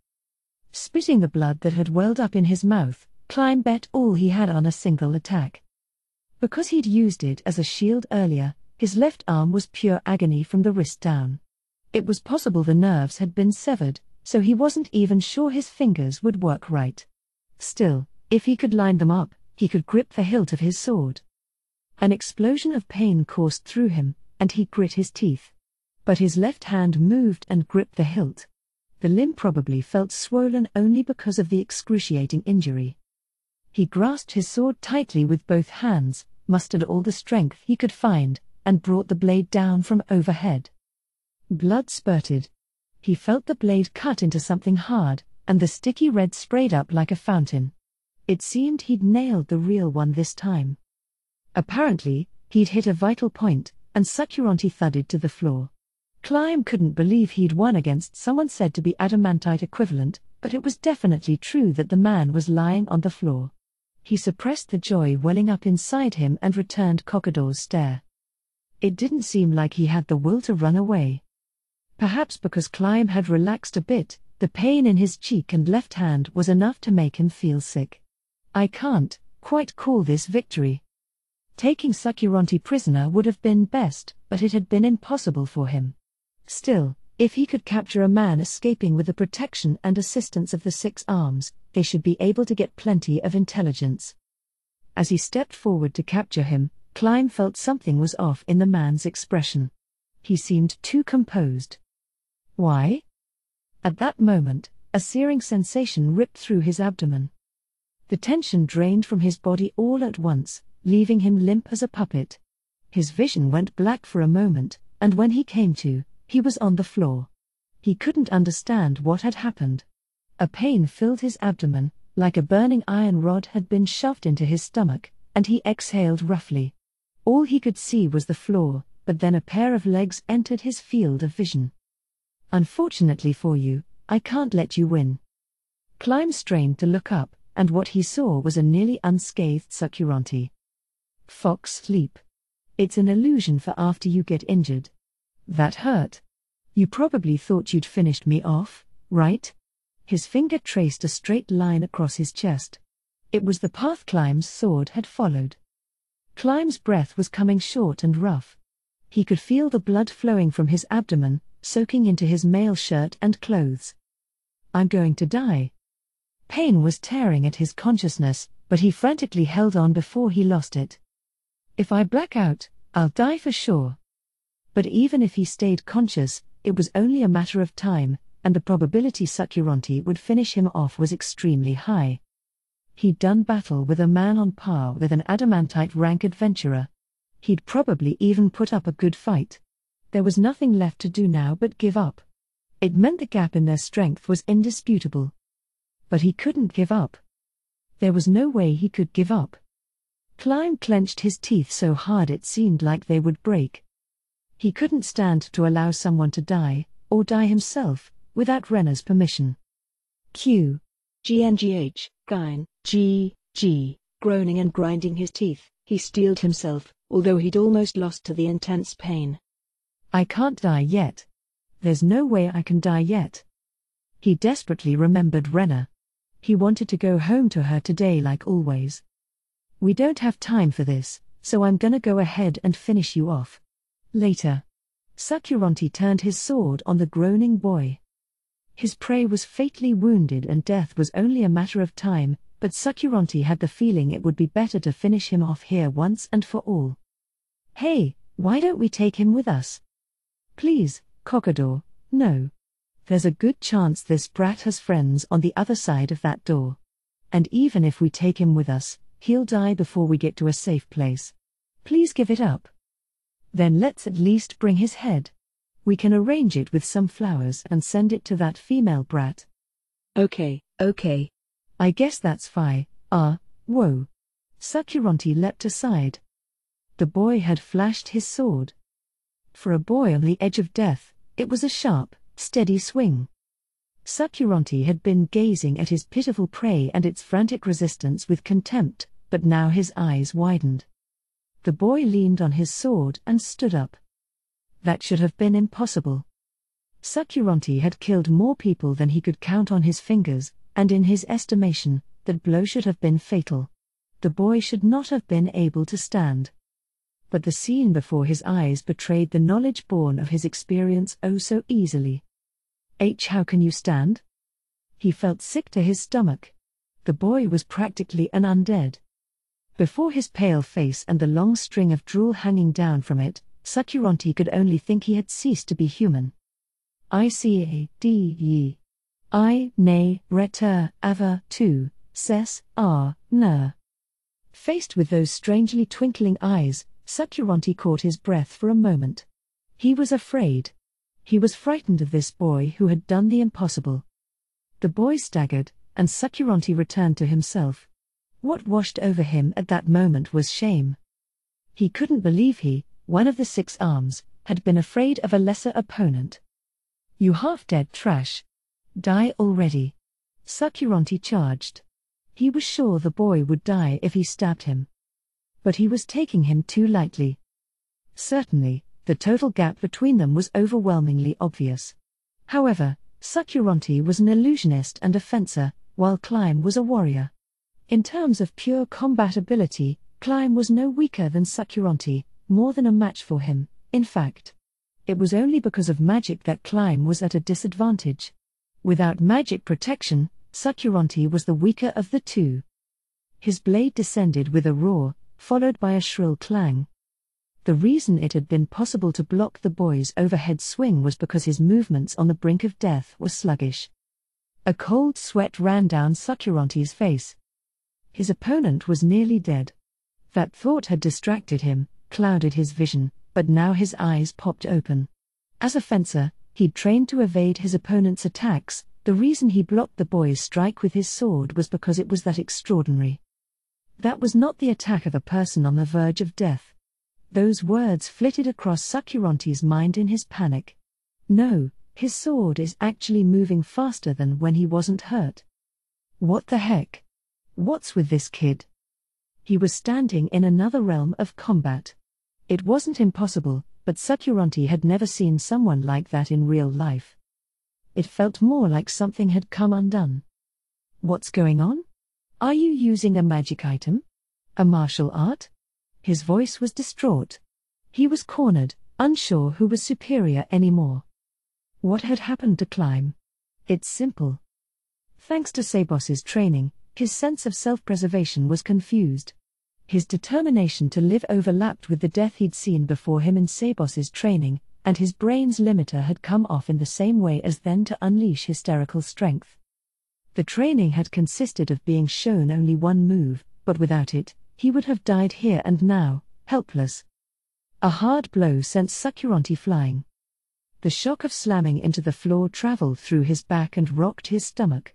Spitting the blood that had welled up in his mouth, Climb bet all he had on a single attack. Because he'd used it as a shield earlier, his left arm was pure agony from the wrist down. It was possible the nerves had been severed, so he wasn't even sure his fingers would work right. Still, if he could line them up, he could grip the hilt of his sword. An explosion of pain coursed through him, and he grit his teeth. But his left hand moved and gripped the hilt. The limb probably felt swollen only because of the excruciating injury. He grasped his sword tightly with both hands, mustered all the strength he could find, and brought the blade down from overhead. Blood spurted. He felt the blade cut into something hard, and the sticky red sprayed up like a fountain. It seemed he'd nailed the real one this time. Apparently, he'd hit a vital point, and Sakuranti thudded to the floor. Climb couldn't believe he'd won against someone said to be adamantite equivalent, but it was definitely true that the man was lying on the floor. He suppressed the joy welling up inside him and returned Kokador's stare. It didn't seem like he had the will to run away. Perhaps because Climb had relaxed a bit, the pain in his cheek and left hand was enough to make him feel sick. I can't quite call this victory. Taking Sakuranti prisoner would have been best, but it had been impossible for him. Still, if he could capture a man escaping with the protection and assistance of the 6 arms, they should be able to get plenty of intelligence. As he stepped forward to capture him, Climb felt something was off in the man's expression. He seemed too composed. Why? At that moment, a searing sensation ripped through his abdomen. The tension drained from his body all at once, leaving him limp as a puppet. His vision went black for a moment, and when he came to, he was on the floor. He couldn't understand what had happened. A pain filled his abdomen, like a burning iron rod had been shoved into his stomach, and he exhaled roughly. All he could see was the floor, but then a pair of legs entered his field of vision. Unfortunately for you, I can't let you win. Climb strained to look up, and what he saw was a nearly unscathed Sakuranti. Fox sleep. It's an illusion for after you get injured. That hurt. You probably thought you'd finished me off, right? His finger traced a straight line across his chest. It was the path Climb's sword had followed. Climb's breath was coming short and rough. He could feel the blood flowing from his abdomen, soaking into his mail shirt and clothes. I'm going to die. Pain was tearing at his consciousness, but he frantically held on before he lost it. If I black out, I'll die for sure. But even if he stayed conscious, it was only a matter of time, and the probability Sakuranti would finish him off was extremely high. He'd done battle with a man on par with an adamantite rank adventurer. He'd probably even put up a good fight. There was nothing left to do now but give up. It meant the gap in their strength was indisputable. But he couldn't give up. There was no way he could give up. Climb clenched his teeth so hard it seemed like they would break. He couldn't stand to allow someone to die, or die himself, without Rena's permission. Q. GNGH, Kugane, G. Groaning and grinding his teeth, he steeled himself, although he'd almost lost to the intense pain. I can't die yet. There's no way I can die yet. He desperately remembered Rena. He wanted to go home to her today like always. We don't have time for this, so I'm gonna go ahead and finish you off. Later. Sakuranti turned his sword on the groaning boy. His prey was fatally wounded and death was only a matter of time, but Sakuranti had the feeling it would be better to finish him off here once and for all. Hey, why don't we take him with us? Please, Kokador, no. There's a good chance this brat has friends on the other side of that door. And even if we take him with us, he'll die before we get to a safe place. Please give it up. Then let's at least bring his head. We can arrange it with some flowers and send it to that female brat. Okay. I guess that's fine. Whoa. Sakuranti leapt aside. The boy had flashed his sword. For a boy on the edge of death, it was a sharp, steady swing. Sakuranti had been gazing at his pitiful prey and its frantic resistance with contempt, but now his eyes widened. The boy leaned on his sword and stood up. That should have been impossible. Sakuranti had killed more people than he could count on his fingers, and in his estimation, that blow should have been fatal. The boy should not have been able to stand. But the scene before his eyes betrayed the knowledge born of his experience oh so easily. How can you stand? He felt sick to his stomach. The boy was practically an undead. Before his pale face and the long string of drool hanging down from it, Sakuranti could only think he had ceased to be human. I-C-A-D-E. I, nay, retur, ava, tu, ses, r, ner. Faced with those strangely twinkling eyes, Sakuranti caught his breath for a moment. He was afraid. He was frightened of this boy who had done the impossible. The boy staggered, and Sakuranti returned to himself. What washed over him at that moment was shame. He couldn't believe he, one of the 6 arms, had been afraid of a lesser opponent. You half-dead trash. Die already. Sakuranti charged. He was sure the boy would die if he stabbed him. But he was taking him too lightly. Certainly, the total gap between them was overwhelmingly obvious. However, Sakuranti was an illusionist and a fencer, while Climb was a warrior. In terms of pure combat ability, Climb was no weaker than Sakuranti, more than a match for him, in fact. It was only because of magic that Climb was at a disadvantage. Without magic protection, Sakuranti was the weaker of the two. His blade descended with a roar, followed by a shrill clang. The reason it had been possible to block the boy's overhead swing was because his movements on the brink of death were sluggish. A cold sweat ran down Sakuranti's face. His opponent was nearly dead. That thought had distracted him, clouded his vision, but now his eyes popped open. As a fencer, he'd trained to evade his opponent's attacks. The reason he blocked the boy's strike with his sword was because it was that extraordinary. That was not the attack of a person on the verge of death. Those words flitted across Sakuranti's mind in his panic. No, his sword is actually moving faster than when he wasn't hurt. What the heck? What's with this kid? He was standing in another realm of combat. It wasn't impossible, but Sakuranti had never seen someone like that in real life. It felt more like something had come undone. What's going on? Are you using a magic item? A martial art? His voice was distraught. He was cornered, unsure who was superior anymore. What had happened to Climb? It's simple. Thanks to Sabos's training, his sense of self-preservation was confused. His determination to live overlapped with the death he'd seen before him in Sabos's training, and his brain's limiter had come off in the same way as then to unleash hysterical strength. The training had consisted of being shown only one move, but without it, he would have died here and now, helpless. A hard blow sent Sakuranti flying. The shock of slamming into the floor traveled through his back and rocked his stomach.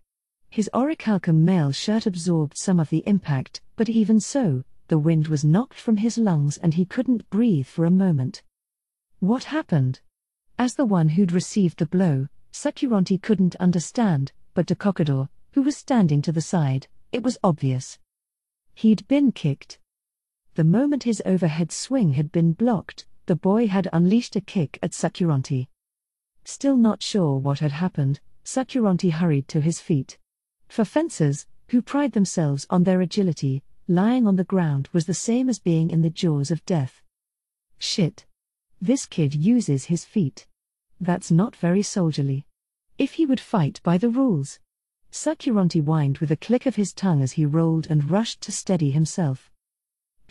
His orichalcum mail shirt absorbed some of the impact, but even so, the wind was knocked from his lungs and he couldn't breathe for a moment. What happened? As the one who'd received the blow, Sakuranti couldn't understand, but to Kokador, who was standing to the side, it was obvious. He'd been kicked. The moment his overhead swing had been blocked, the boy had unleashed a kick at Sakuranti. Still not sure what had happened, Sakuranti hurried to his feet. For fencers, who pride themselves on their agility, lying on the ground was the same as being in the jaws of death. Shit. This kid uses his feet. That's not very soldierly. If he would fight by the rules. Sakuranti whined with a click of his tongue as he rolled and rushed to steady himself.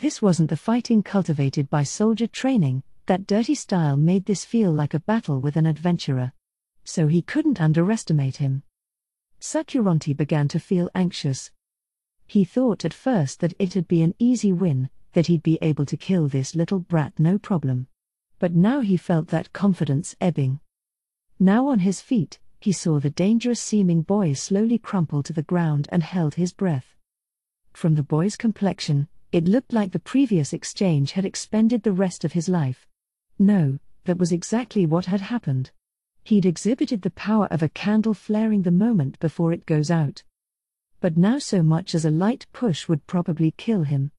This wasn't the fighting cultivated by soldier training, that dirty style made this feel like a battle with an adventurer. So he couldn't underestimate him. Sakuranti began to feel anxious. He thought at first that it'd be an easy win, that he'd be able to kill this little brat no problem. But now he felt that confidence ebbing. Now on his feet, he saw the dangerous-seeming boy slowly crumple to the ground and held his breath. From the boy's complexion, it looked like the previous exchange had expended the rest of his life. No, that was exactly what had happened. He'd exhibited the power of a candle flaring the moment before it goes out. But now so much as a light push would probably kill him.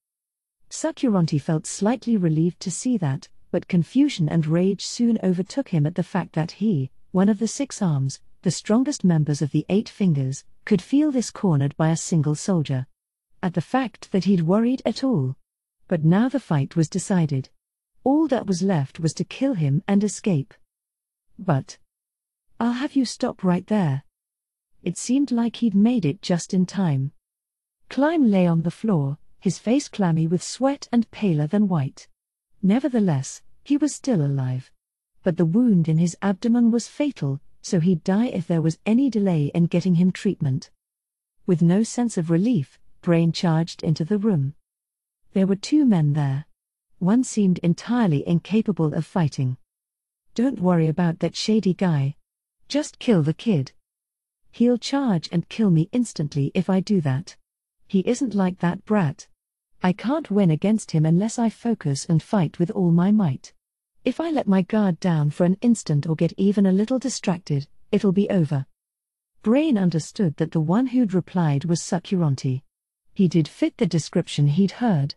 Sakuranti felt slightly relieved to see that, but confusion and rage soon overtook him at the fact that he, one of the 6 arms, the strongest members of the 8 fingers, could feel this cornered by a single soldier. At the fact that he'd worried at all. But now the fight was decided. All that was left was to kill him and escape. But I'll have you stop right there. It seemed like he'd made it just in time. Climb lay on the floor, his face clammy with sweat and paler than white. Nevertheless, he was still alive. But the wound in his abdomen was fatal, so he'd die if there was any delay in getting him treatment. With no sense of relief, Brain charged into the room. There were two men there. One seemed entirely incapable of fighting. Don't worry about that shady guy. Just kill the kid. He'll charge and kill me instantly if I do that. He isn't like that brat. I can't win against him unless I focus and fight with all my might. If I let my guard down for an instant or get even a little distracted, it'll be over. Brain understood that the one who'd replied was Sakuranti. He did fit the description he'd heard.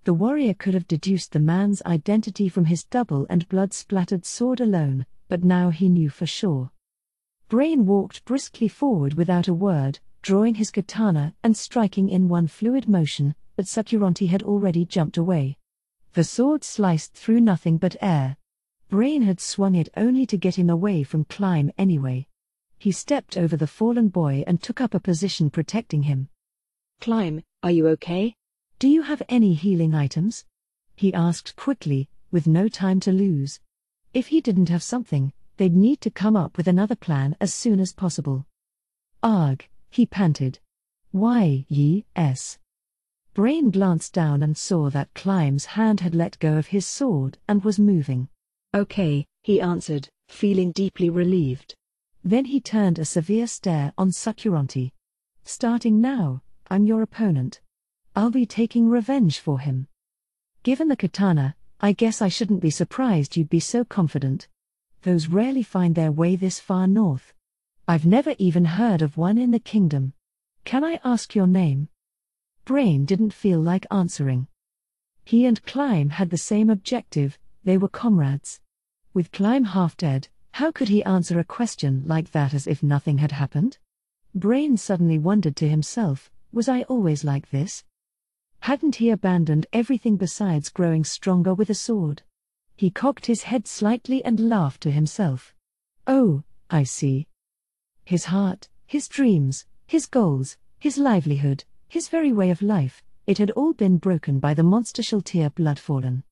The warrior could have deduced the man's identity from his double and blood-splattered sword alone, but now he knew for sure. Brain walked briskly forward without a word, drawing his katana and striking in one fluid motion, but Sakuranti had already jumped away. The sword sliced through nothing but air. Brain had swung it only to get him away from Climb anyway. He stepped over the fallen boy and took up a position protecting him. Climb, are you okay? Do you have any healing items? He asked quickly, with no time to lose. If he didn't have something, they'd need to come up with another plan as soon as possible. Arg, he panted. Yes. Brain glanced down and saw that Climb's hand had let go of his sword and was moving. Okay, he answered, feeling deeply relieved. Then he turned a severe stare on Sakuranti. Starting now, I'm your opponent. I'll be taking revenge for him. Given the katana, I guess I shouldn't be surprised you'd be so confident. Those rarely find their way this far north. I've never even heard of one in the kingdom. Can I ask your name? Brain didn't feel like answering. He and Climb had the same objective, they were comrades. With Climb half dead, how could he answer a question like that as if nothing had happened? Brain suddenly wondered to himself, was I always like this? Hadn't he abandoned everything besides growing stronger with a sword? He cocked his head slightly and laughed to himself. Oh, I see. His heart, his dreams, his goals, his livelihood, his very way of life, it had all been broken by the monster Shaltir Bloodfallen.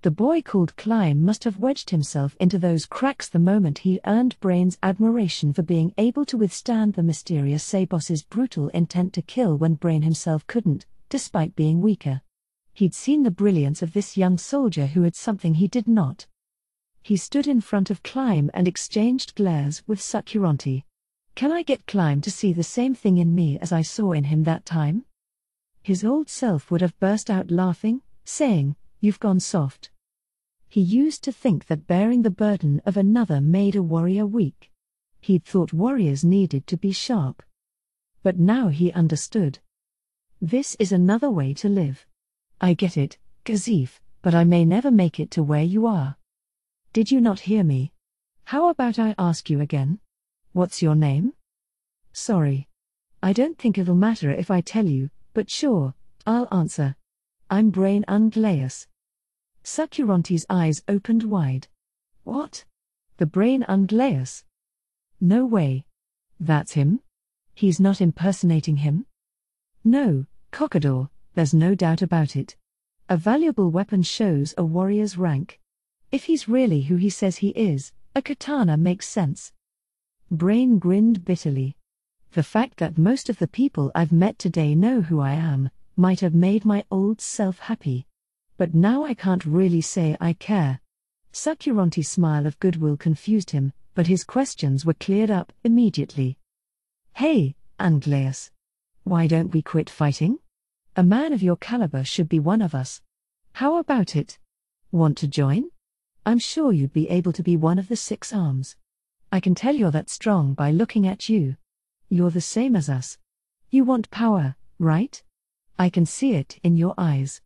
The boy called Climb must have wedged himself into those cracks the moment he earned Brain's admiration for being able to withstand the mysterious Saboss's brutal intent to kill when Brain himself couldn't, despite being weaker. He'd seen the brilliance of this young soldier who had something he did not. He stood in front of Climb and exchanged glares with Sakuranti. Can I get Climb to see the same thing in me as I saw in him that time? His old self would have burst out laughing, saying, "You've gone soft." He used to think that bearing the burden of another made a warrior weak. He'd thought warriors needed to be sharp. But now he understood. This is another way to live. I get it, Kazif, but I may never make it to where you are. Did you not hear me? How about I ask you again? What's your name? Sorry. I don't think it'll matter if I tell you, but sure, I'll answer. I'm Brain Unglaeus. Sakuranti's eyes opened wide. What? The Brain Unglaeus? No way. That's him? He's not impersonating him? No, Cockador, there's no doubt about it. A valuable weapon shows a warrior's rank. If he's really who he says he is, a katana makes sense. Brain grinned bitterly. The fact that most of the people I've met today know who I am, might have made my old self happy. But now I can't really say I care. Sakuranti's smile of goodwill confused him, but his questions were cleared up immediately. Hey, Unglaeus. Why don't we quit fighting? A man of your caliber should be one of us. How about it? Want to join? I'm sure you'd be able to be one of the 6 arms. I can tell you're that strong by looking at you. You're the same as us. You want power, right? I can see it in your eyes.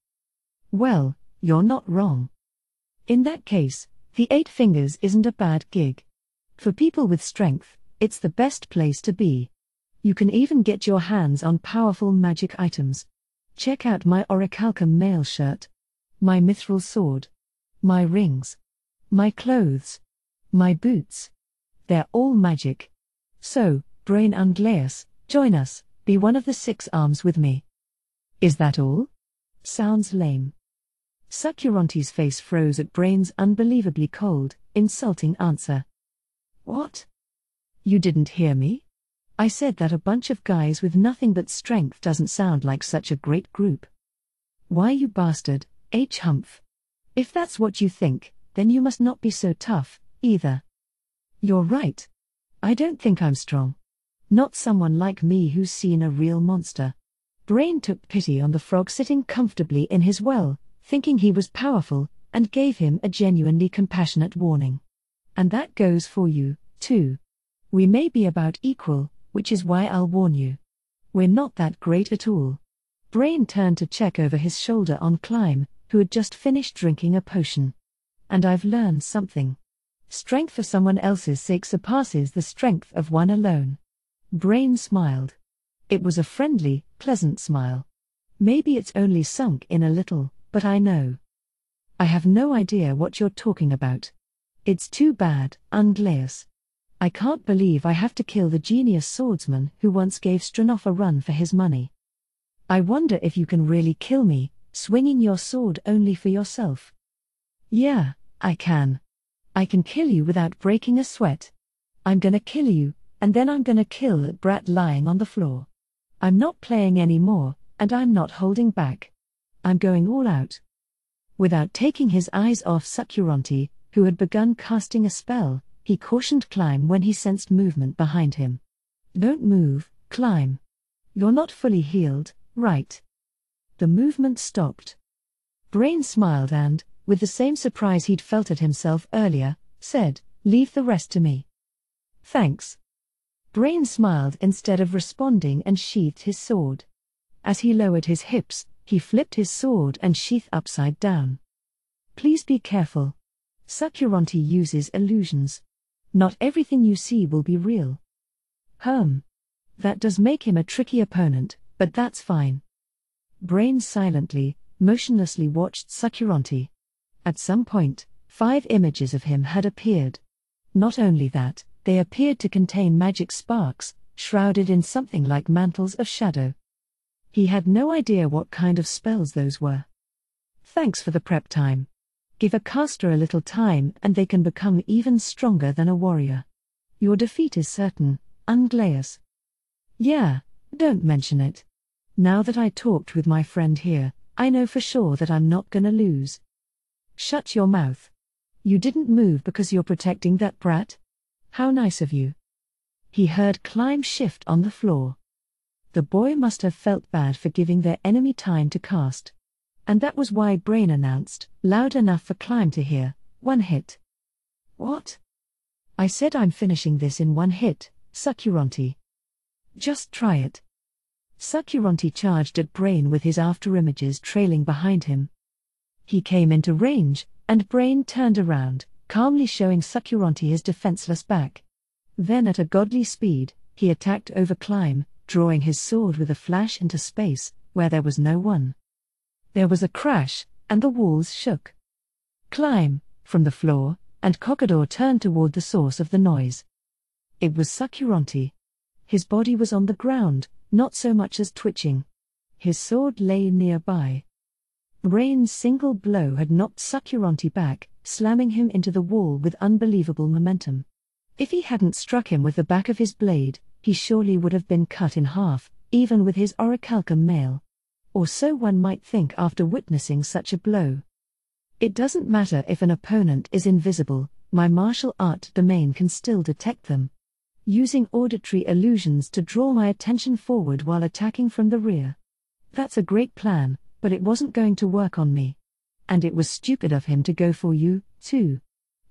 Well, you're not wrong. In that case, the 8 Fingers isn't a bad gig. For people with strength, it's the best place to be. You can even get your hands on powerful magic items. Check out my orichalcum mail shirt, my mithril sword, my rings, my clothes, my boots. They're all magic. So, Brain Unglaeus, join us, be one of the 6 arms with me. Is that all? Sounds lame. Sakuranti's face froze at Brain's unbelievably cold, insulting answer. What? You didn't hear me? I said that a bunch of guys with nothing but strength doesn't sound like such a great group. Why, you bastard, Humph. If that's what you think, then you must not be so tough, either. You're right. I don't think I'm strong. Not someone like me who's seen a real monster. Brain took pity on the frog sitting comfortably in his well, thinking he was powerful, and gave him a genuinely compassionate warning. And that goes for you, too. We may be about equal, which is why I'll warn you. We're not that great at all. Brain turned to check over his shoulder on Climb, who had just finished drinking a potion. And I've learned something. Strength for someone else's sake surpasses the strength of one alone. Brain smiled. It was a friendly, pleasant smile. Maybe it's only sunk in a little, but I know. I have no idea what you're talking about. It's too bad, Unglaeus. I can't believe I have to kill the genius swordsman who once gave Stranoff a run for his money. I wonder if you can really kill me, swinging your sword only for yourself. Yeah, I can. I can kill you without breaking a sweat. I'm gonna kill you, and then I'm gonna kill that brat lying on the floor. I'm not playing anymore, and I'm not holding back. I'm going all out. Without taking his eyes off Sakuranti, who had begun casting a spell, he cautioned Climb when he sensed movement behind him. Don't move, Climb. You're not fully healed, right? The movement stopped. Brain smiled and, with the same surprise he'd felt at himself earlier, said, "Leave the rest to me." "Thanks." Brain smiled instead of responding and sheathed his sword. As he lowered his hips, he flipped his sword and sheath upside down. "Please be careful. Sakuranti uses illusions. Not everything you see will be real." That does make him a tricky opponent, but that's fine." Brain silently, motionlessly watched Sakuranti. At some point, 5 images of him had appeared. Not only that, they appeared to contain magic sparks, shrouded in something like mantles of shadow. He had no idea what kind of spells those were. "Thanks for the prep time. Give a caster a little time and they can become even stronger than a warrior. Your defeat is certain, Unglaeus." "Yeah, don't mention it. Now that I talked with my friend here, I know for sure that I'm not gonna lose." "Shut your mouth. You didn't move because you're protecting that brat? How nice of you." He heard Climb shift on the floor. The boy must have felt bad for giving their enemy time to cast. And that was why Brain announced, loud enough for Climb to hear, "1 hit." "What?" "I said I'm finishing this in 1 hit, Sakuranti. Just try it." Sakuranti charged at Brain with his afterimages trailing behind him. He came into range, and Brain turned around, calmly showing Sakuranti his defenseless back. Then at a godly speed, he attacked over Climb, drawing his sword with a flash into space, where there was no one. There was a crash, and the walls shook. "Climb," from the floor, and Cockador turned toward the source of the noise. It was Sakuranti. His body was on the ground, not so much as twitching. His sword lay nearby. Brain's single blow had knocked Sakuranti back, slamming him into the wall with unbelievable momentum. If he hadn't struck him with the back of his blade, he surely would have been cut in half, even with his orichalcum mail. Or so one might think after witnessing such a blow. It doesn't matter if an opponent is invisible, my martial art domain can still detect them. Using auditory illusions to draw my attention forward while attacking from the rear. That's a great plan, but it wasn't going to work on me. And it was stupid of him to go for you, too.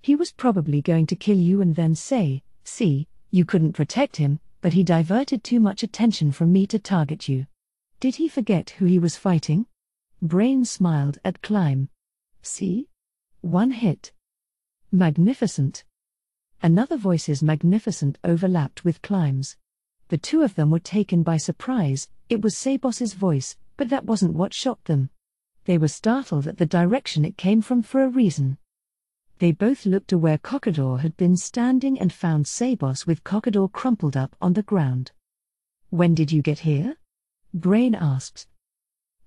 He was probably going to kill you and then say, "See, you couldn't protect him, but he diverted too much attention from me to target you." Did he forget who he was fighting? Brain smiled at Climb. "See? 1 hit. Magnificent." Another voice's magnificent overlapped with Climb's. The two of them were taken by surprise. It was Sabos's voice, but that wasn't what shocked them. They were startled at the direction it came from for a reason. They both looked to where Cockador had been standing and found Sabos with Cockador crumpled up on the ground. "When did you get here?" Brain asked.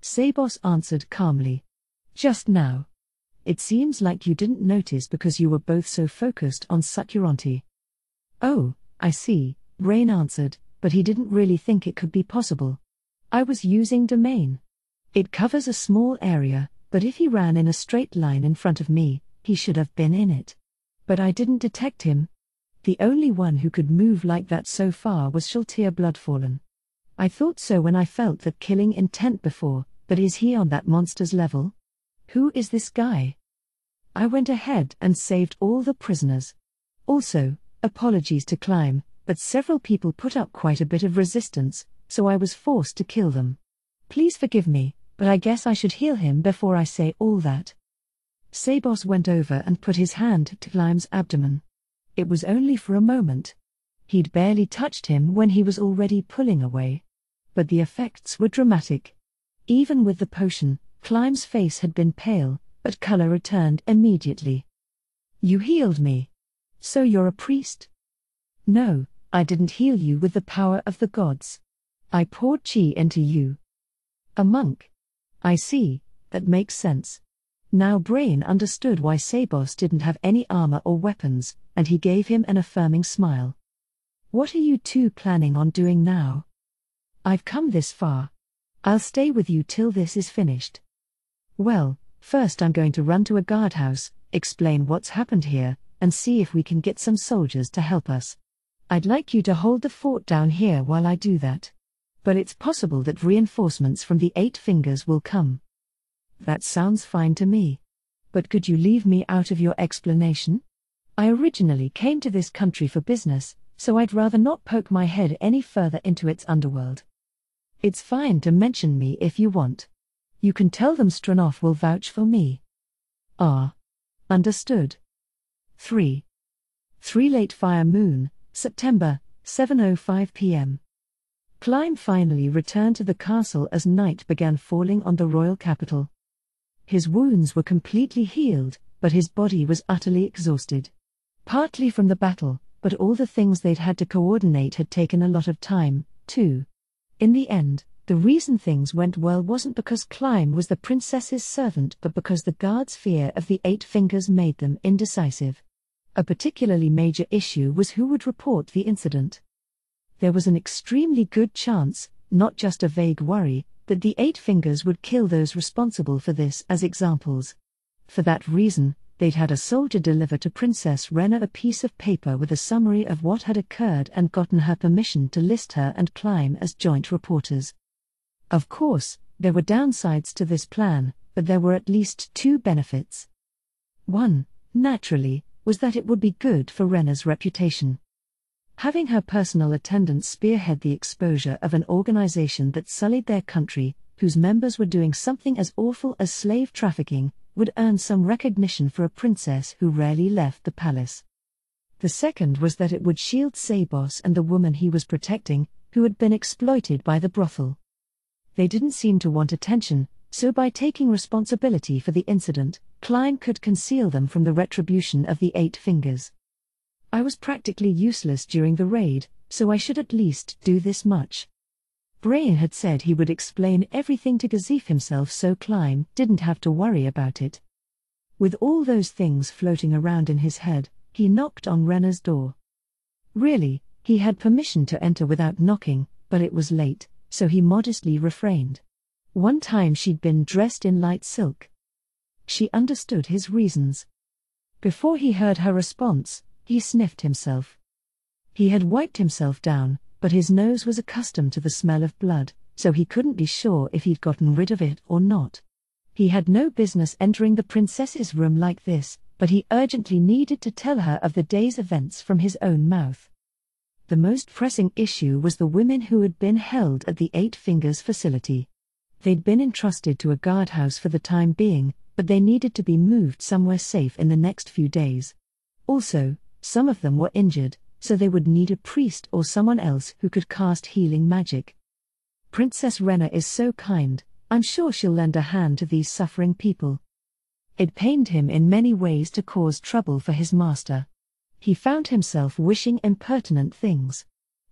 Sabos answered calmly. "Just now. It seems like you didn't notice because you were both so focused on Sakuranti." "Oh, I see," Brain answered, but he didn't really think it could be possible. "I was using domain. It covers a small area, but if he ran in a straight line in front of me, he should have been in it. But I didn't detect him. The only one who could move like that so far was Shaltir Bloodfallen. I thought so when I felt that killing intent before, but is he on that monster's level? Who is this guy? I went ahead and saved all the prisoners. Also, apologies to Climb, but several people put up quite a bit of resistance, so I was forced to kill them. Please forgive me, but I guess I should heal him before I say all that." Sabos went over and put his hand to Climb's abdomen. It was only for a moment. He'd barely touched him when he was already pulling away. But the effects were dramatic. Even with the potion, Climb's face had been pale, but color returned immediately. "You healed me. So you're a priest?" "No, I didn't heal you with the power of the gods. I poured chi into you." "A monk. I see, that makes sense." Now Brain understood why Sabos didn't have any armor or weapons, and he gave him an affirming smile. "What are you two planning on doing now?" "I've come this far. I'll stay with you till this is finished." "Well, first I'm going to run to a guardhouse, explain what's happened here, and see if we can get some soldiers to help us. I'd like you to hold the fort down here while I do that. But it's possible that reinforcements from the Eight Fingers will come." "That sounds fine to me. But could you leave me out of your explanation? I originally came to this country for business, so I'd rather not poke my head any further into its underworld. It's fine to mention me if you want. You can tell them Stranov will vouch for me." "Ah. Understood." 3. Late Fire Moon, September, 7:05 p.m. Climb finally returned to the castle as night began falling on the royal capital. His wounds were completely healed, but his body was utterly exhausted. Partly from the battle, but all the things they'd had to coordinate had taken a lot of time, too. In the end, the reason things went well wasn't because Climb was the princess's servant but because the guards' fear of the Eight Fingers made them indecisive. A particularly major issue was who would report the incident. There was an extremely good chance, not just a vague worry, that the Eight Fingers would kill those responsible for this as examples. For that reason, they'd had a soldier deliver to Princess Rena a piece of paper with a summary of what had occurred and gotten her permission to list her and Climb as joint reporters. Of course, there were downsides to this plan, but there were at least two benefits. One, naturally, was that it would be good for Rena's reputation. Having her personal attendants spearhead the exposure of an organization that sullied their country, whose members were doing something as awful as slave trafficking, would earn some recognition for a princess who rarely left the palace. The second was that it would shield Sabos and the woman he was protecting, who had been exploited by the brothel. They didn't seem to want attention, so by taking responsibility for the incident, Climb could conceal them from the retribution of the Eight Fingers. "I was practically useless during the raid, so I should at least do this much." Brain had said he would explain everything to Gazif himself so Climb didn't have to worry about it. With all those things floating around in his head, he knocked on Rena's door. Really, he had permission to enter without knocking, but it was late, so he modestly refrained. One time she'd been dressed in light silk. She understood his reasons. Before he heard her response, he sniffed himself. He had wiped himself down, but his nose was accustomed to the smell of blood, so he couldn't be sure if he'd gotten rid of it or not. He had no business entering the princess's room like this, but he urgently needed to tell her of the day's events from his own mouth. The most pressing issue was the women who had been held at the Eight Fingers facility. They'd been entrusted to a guardhouse for the time being, but they needed to be moved somewhere safe in the next few days. Also, some of them were injured, so they would need a priest or someone else who could cast healing magic. Princess Rena is so kind, I'm sure she'll lend a hand to these suffering people. It pained him in many ways to cause trouble for his master. He found himself wishing impertinent things.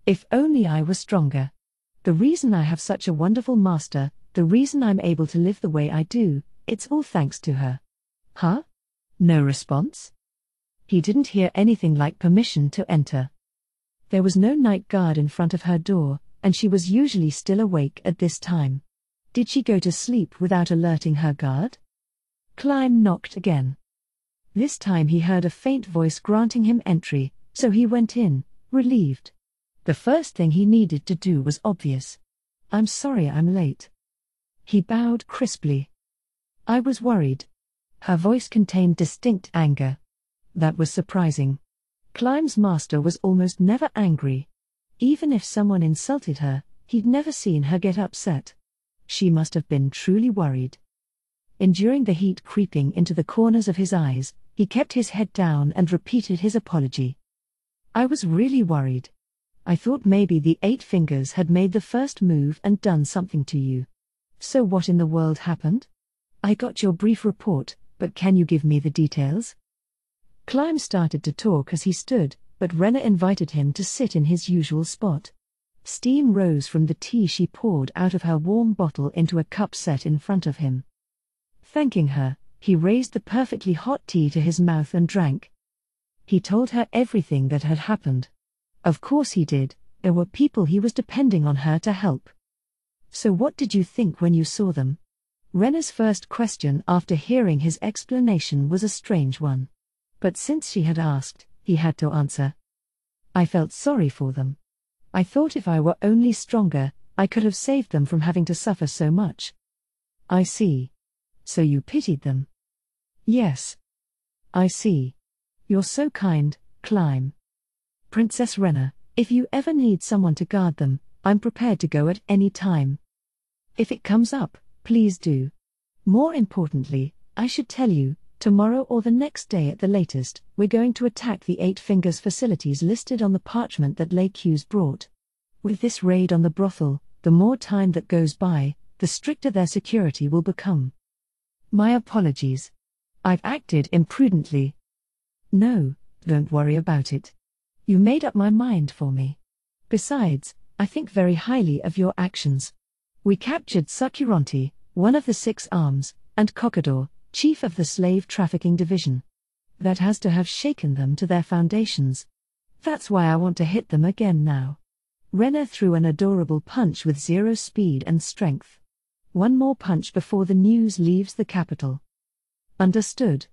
If only I were stronger. The reason I have such a wonderful master, the reason I'm able to live the way I do, it's all thanks to her. Huh? No response? He didn't hear anything like permission to enter. There was no night guard in front of her door, and she was usually still awake at this time. Did she go to sleep without alerting her guard? Climb knocked again. This time he heard a faint voice granting him entry, so he went in, relieved. The first thing he needed to do was obvious. I'm sorry I'm late. He bowed crisply. I was worried. Her voice contained distinct anger. That was surprising. Climb's master was almost never angry. Even if someone insulted her, he'd never seen her get upset. She must have been truly worried. Enduring the heat creeping into the corners of his eyes, he kept his head down and repeated his apology. I was really worried. I thought maybe the Eight Fingers had made the first move and done something to you. So what in the world happened? I got your brief report, but can you give me the details? Climb started to talk as he stood, but Rena invited him to sit in his usual spot. Steam rose from the tea she poured out of her warm bottle into a cup set in front of him. Thanking her, he raised the perfectly hot tea to his mouth and drank. He told her everything that had happened. Of course he did, there were people he was depending on her to help. So what did you think when you saw them? Rena's first question after hearing his explanation was a strange one. But since she had asked, he had to answer. I felt sorry for them. I thought if I were only stronger, I could have saved them from having to suffer so much. I see. So you pitied them? Yes. I see. You're so kind, Climb. Princess Rena, if you ever need someone to guard them, I'm prepared to go at any time. If it comes up, please do. More importantly, I should tell you, tomorrow or the next day at the latest, we're going to attack the Eight Fingers facilities listed on the parchment that Lake Hughes brought. With this raid on the brothel, the more time that goes by, the stricter their security will become. My apologies. I've acted imprudently. No, don't worry about it. You made up my mind for me. Besides, I think very highly of your actions. We captured Sakuranti, one of the 6 arms, and Kokador, chief of the slave trafficking division. That has to have shaken them to their foundations. That's why I want to hit them again now. Rena threw an adorable punch with 0 speed and strength. One more punch before the news leaves the capital. Understood.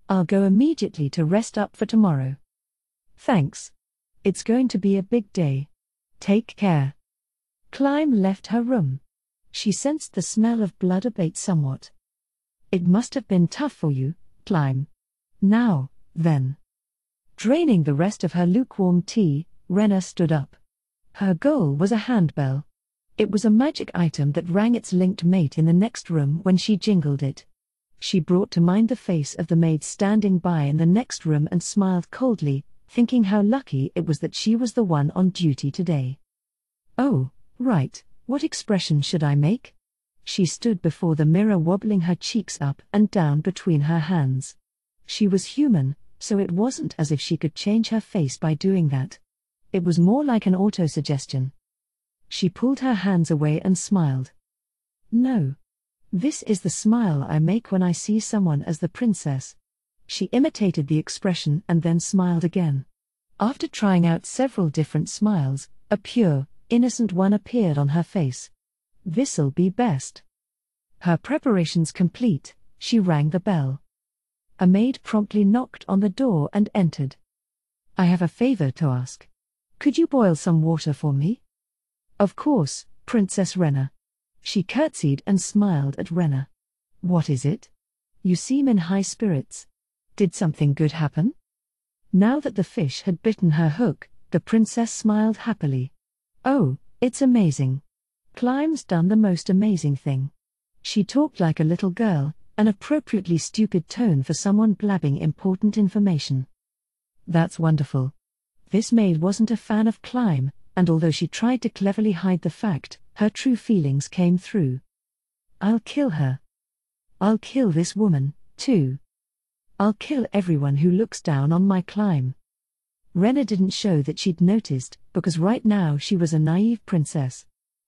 I'll go immediately to rest up for tomorrow. Thanks. It's going to be a big day. Take care. Climb left her room. She sensed the smell of blood abate somewhat. It must have been tough for you, Climb. Now, then. Draining the rest of her lukewarm tea, Rena stood up. Her goal was a handbell. It was a magic item that rang its linked mate in the next room when she jingled it. She brought to mind the face of the maid standing by in the next room and smiled coldly, thinking how lucky it was that she was the one on duty today. Oh, right, what expression should I make? She stood before the mirror wobbling her cheeks up and down between her hands. She was human, so it wasn't as if she could change her face by doing that. It was more like an auto-suggestion. She pulled her hands away and smiled. No. This is the smile I make when I see someone as the princess. She imitated the expression and then smiled again. After trying out several different smiles, a pure, innocent one appeared on her face. This'll be best. Her preparations complete, she rang the bell. A maid promptly knocked on the door and entered. I have a favor to ask. Could you boil some water for me? Of course, Princess Rena. She curtsied and smiled at Rena. What is it? You seem in high spirits. Did something good happen? Now that the fish had bitten her hook, the princess smiled happily. Oh, it's amazing. Climb's done the most amazing thing. She talked like a little girl, an appropriately stupid tone for someone blabbing important information. That's wonderful. This maid wasn't a fan of climb, and although she tried to cleverly hide the fact, her true feelings came through. I'll kill her. I'll kill this woman, too. I'll kill everyone who looks down on my climb. Rena didn't show that she'd noticed, because right now she was a naive princess.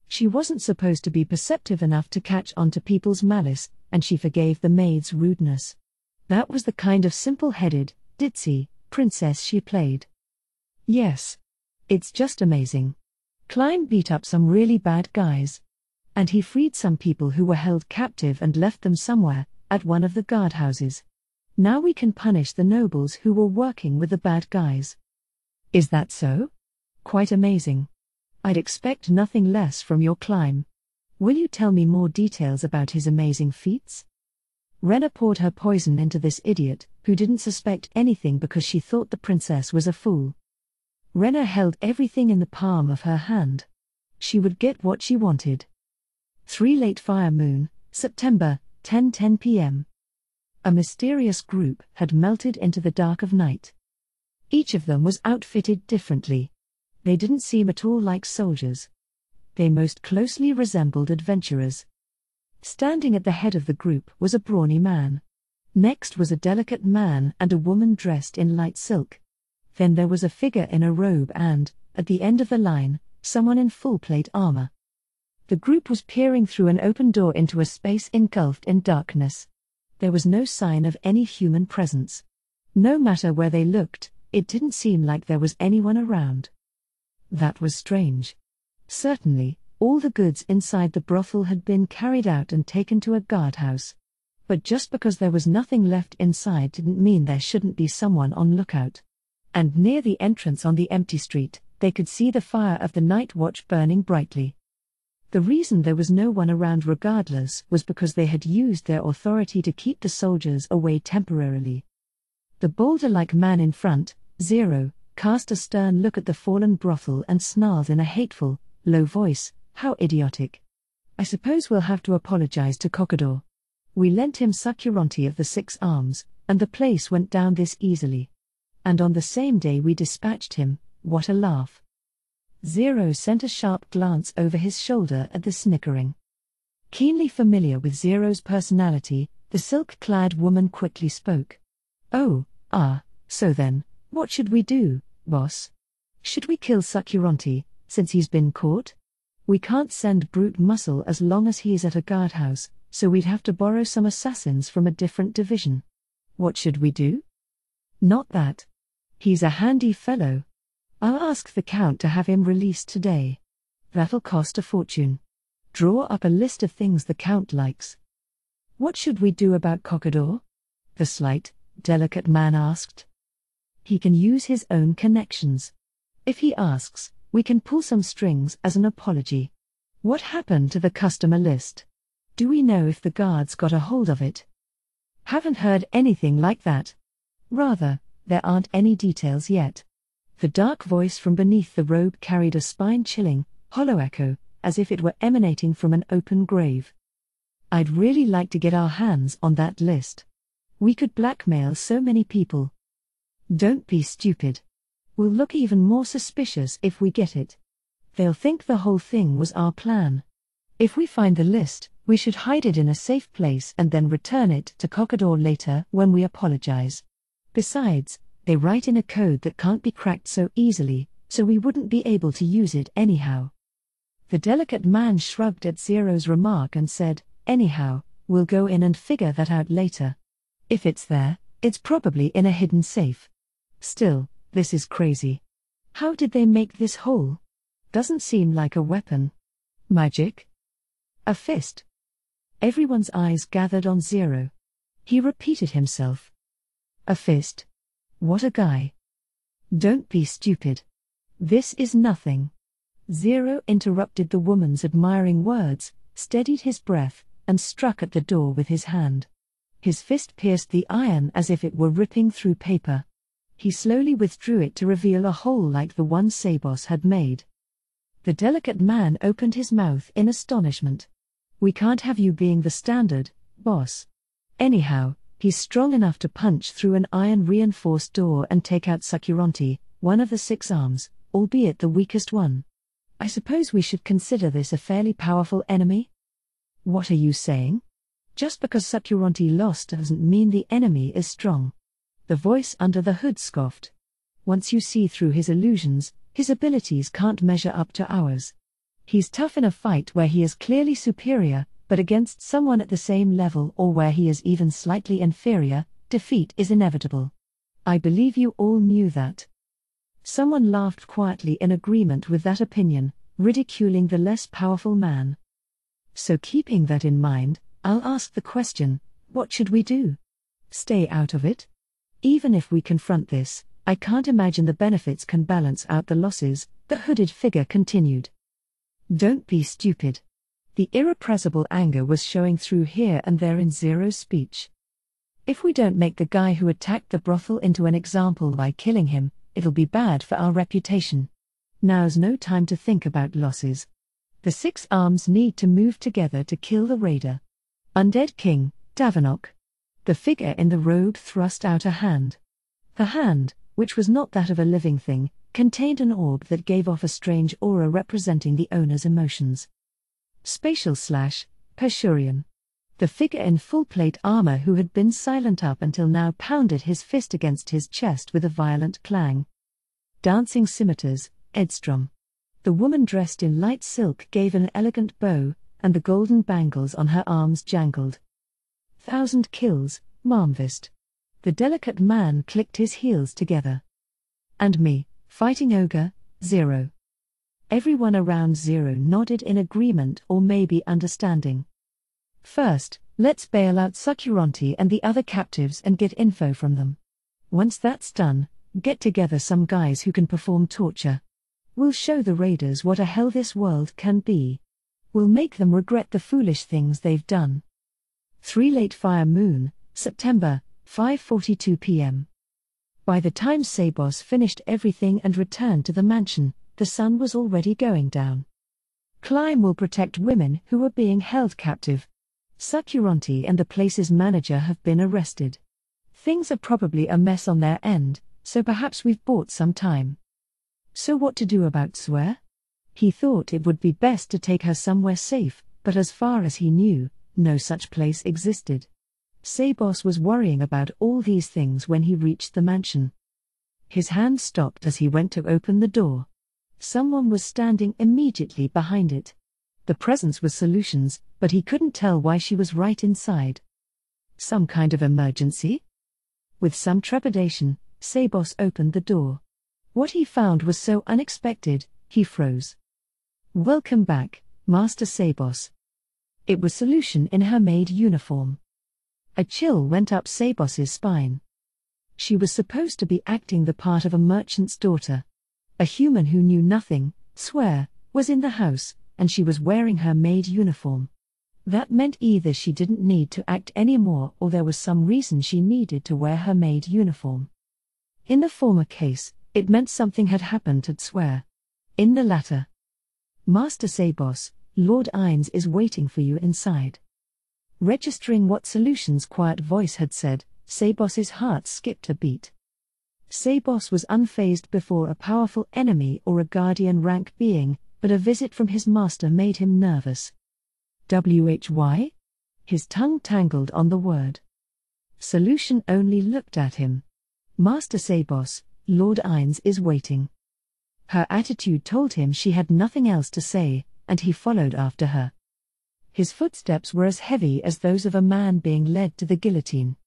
She wasn't supposed to be perceptive enough to catch on to people's malice, and she forgave the maid's rudeness. That was the kind of simple-headed, ditzy princess she played. Yes. It's just amazing. Climb beat up some really bad guys. And he freed some people who were held captive and left them somewhere, at one of the guardhouses. Now we can punish the nobles who were working with the bad guys. Is that so? Quite amazing. I'd expect nothing less from your climb. Will you tell me more details about his amazing feats? Rena poured her poison into this idiot, who didn't suspect anything because she thought the princess was a fool. Rena held everything in the palm of her hand. She would get what she wanted. 3 Late Fire Moon, September, 10:10 p.m. A mysterious group had melted into the dark of night. Each of them was outfitted differently. They didn't seem at all like soldiers. They most closely resembled adventurers. Standing at the head of the group was a brawny man. Next was a delicate man and a woman dressed in light silk. Then there was a figure in a robe and, at the end of the line, someone in full plate armor. The group was peering through an open door into a space engulfed in darkness. There was no sign of any human presence. No matter where they looked, it didn't seem like there was anyone around. That was strange. Certainly, all the goods inside the brothel had been carried out and taken to a guardhouse. But just because there was nothing left inside didn't mean there shouldn't be someone on lookout. And near the entrance on the empty street, they could see the fire of the night watch burning brightly. The reason there was no one around regardless was because they had used their authority to keep the soldiers away temporarily. The boulder-like man in front, Zero, cast a stern look at the fallen brothel and snarled in a hateful, low voice, "How idiotic. I suppose we'll have to apologize to Kokador. We lent him Sakuranti of the 6 arms, and the place went down this easily. And on the same day we dispatched him, what a laugh." Zero sent a sharp glance over his shoulder at the snickering. Keenly familiar with Zero's personality, the silk-clad woman quickly spoke. So then, what should we do, boss? Should we kill Sakuranti, since he's been caught? We can't send brute muscle as long as he's at a guardhouse, so we'd have to borrow some assassins from a different division. What should we do? Not that. He's a handy fellow. I'll ask the Count to have him released today. That'll cost a fortune. Draw up a list of things the Count likes. What should we do about Kokador? The slight, delicate man asked. He can use his own connections. If he asks, we can pull some strings as an apology. What happened to the customer list? Do we know if the guards got a hold of it? Haven't heard anything like that. Rather, there aren't any details yet. The dark voice from beneath the robe carried a spine-chilling, hollow echo, as if it were emanating from an open grave. I'd really like to get our hands on that list. We could blackmail so many people. Don't be stupid. We'll look even more suspicious if we get it. They'll think the whole thing was our plan. If we find the list, we should hide it in a safe place and then return it to Kokador later when we apologize. Besides, they write in a code that can't be cracked so easily, so we wouldn't be able to use it anyhow. The delicate man shrugged at Zero's remark and said, "Anyhow, we'll go in and figure that out later. If it's there, it's probably in a hidden safe. Still, this is crazy. How did they make this hole? Doesn't seem like a weapon. Magic? A fist?" Everyone's eyes gathered on Zero. He repeated himself. A fist? What a guy. Don't be stupid. This is nothing. Zero interrupted the woman's admiring words, steadied his breath, and struck at the door with his hand. His fist pierced the iron as if it were ripping through paper. He slowly withdrew it to reveal a hole like the one Sabos had made. The delicate man opened his mouth in astonishment. "We can't have you being the standard, boss. Anyhow, he's strong enough to punch through an iron-reinforced door and take out Sakuranti, one of the 6 arms, albeit the weakest one. I suppose we should consider this a fairly powerful enemy? What are you saying? Just because Sakuranti lost doesn't mean the enemy is strong. The voice under the hood scoffed. Once you see through his illusions, his abilities can't measure up to ours. He's tough in a fight where he is clearly superior, but against someone at the same level or where he is even slightly inferior, defeat is inevitable. I believe you all knew that. Someone laughed quietly in agreement with that opinion, ridiculing the less powerful man. So keeping that in mind, I'll ask the question, what should we do? Stay out of it? Even if we confront this, I can't imagine the benefits can balance out the losses, the hooded figure continued. Don't be stupid. The irrepressible anger was showing through here and there in Zero's speech. If we don't make the guy who attacked the brothel into an example by killing him, it'll be bad for our reputation. Now's no time to think about losses. The 6 arms need to move together to kill the raider. Undead King, Davenok. The figure in the robe thrust out a hand. The hand, which was not that of a living thing, contained an orb that gave off a strange aura representing the owner's emotions. Spatial/Pershurian. The figure in full plate armor who had been silent up until now pounded his fist against his chest with a violent clang. Dancing scimitars, Edstrom. The woman dressed in light silk gave an elegant bow, and the golden bangles on her arms jangled. 1,000 kills, Marmvist. The delicate man clicked his heels together. And me, fighting ogre, Zero. Everyone around Zero nodded in agreement or maybe understanding. First, let's bail out Sakuranti and the other captives and get info from them. Once that's done, get together some guys who can perform torture. We'll show the raiders what a hell this world can be. We'll make them regret the foolish things they've done. 3 Late Fire Moon, September, 5:42 p.m. By the time Sabos finished everything and returned to the mansion, the sun was already going down. Climb will protect women who are being held captive. Sakuranti and the place's manager have been arrested. Things are probably a mess on their end, so perhaps we've bought some time. So what to do about Swear? He thought it would be best to take her somewhere safe, but as far as he knew, no such place existed. Sabos was worrying about all these things when he reached the mansion. His hand stopped as he went to open the door. Someone was standing immediately behind it. The presence was Solutions, but he couldn't tell why she was right inside. Some kind of emergency? With some trepidation, Sabos opened the door. What he found was so unexpected, he froze. Welcome back, Master Sabos. It was Solution in her maid uniform. A chill went up Sabos's spine. She was supposed to be acting the part of a merchant's daughter. A human who knew nothing, Swear, was in the house, and she was wearing her maid uniform. That meant either she didn't need to act anymore or there was some reason she needed to wear her maid uniform. In the former case, it meant something had happened to Swear. In the latter, Master Sabos, Lord Ines is waiting for you inside. Registering what Solution's quiet voice had said, Sabos's heart skipped a beat. Sabos was unfazed before a powerful enemy or a guardian rank being, but a visit from his master made him nervous. Why? His tongue tangled on the word. Solution only looked at him. Master Sabos, Lord Ines is waiting. Her attitude told him she had nothing else to say, and he followed after her. His footsteps were as heavy as those of a man being led to the guillotine.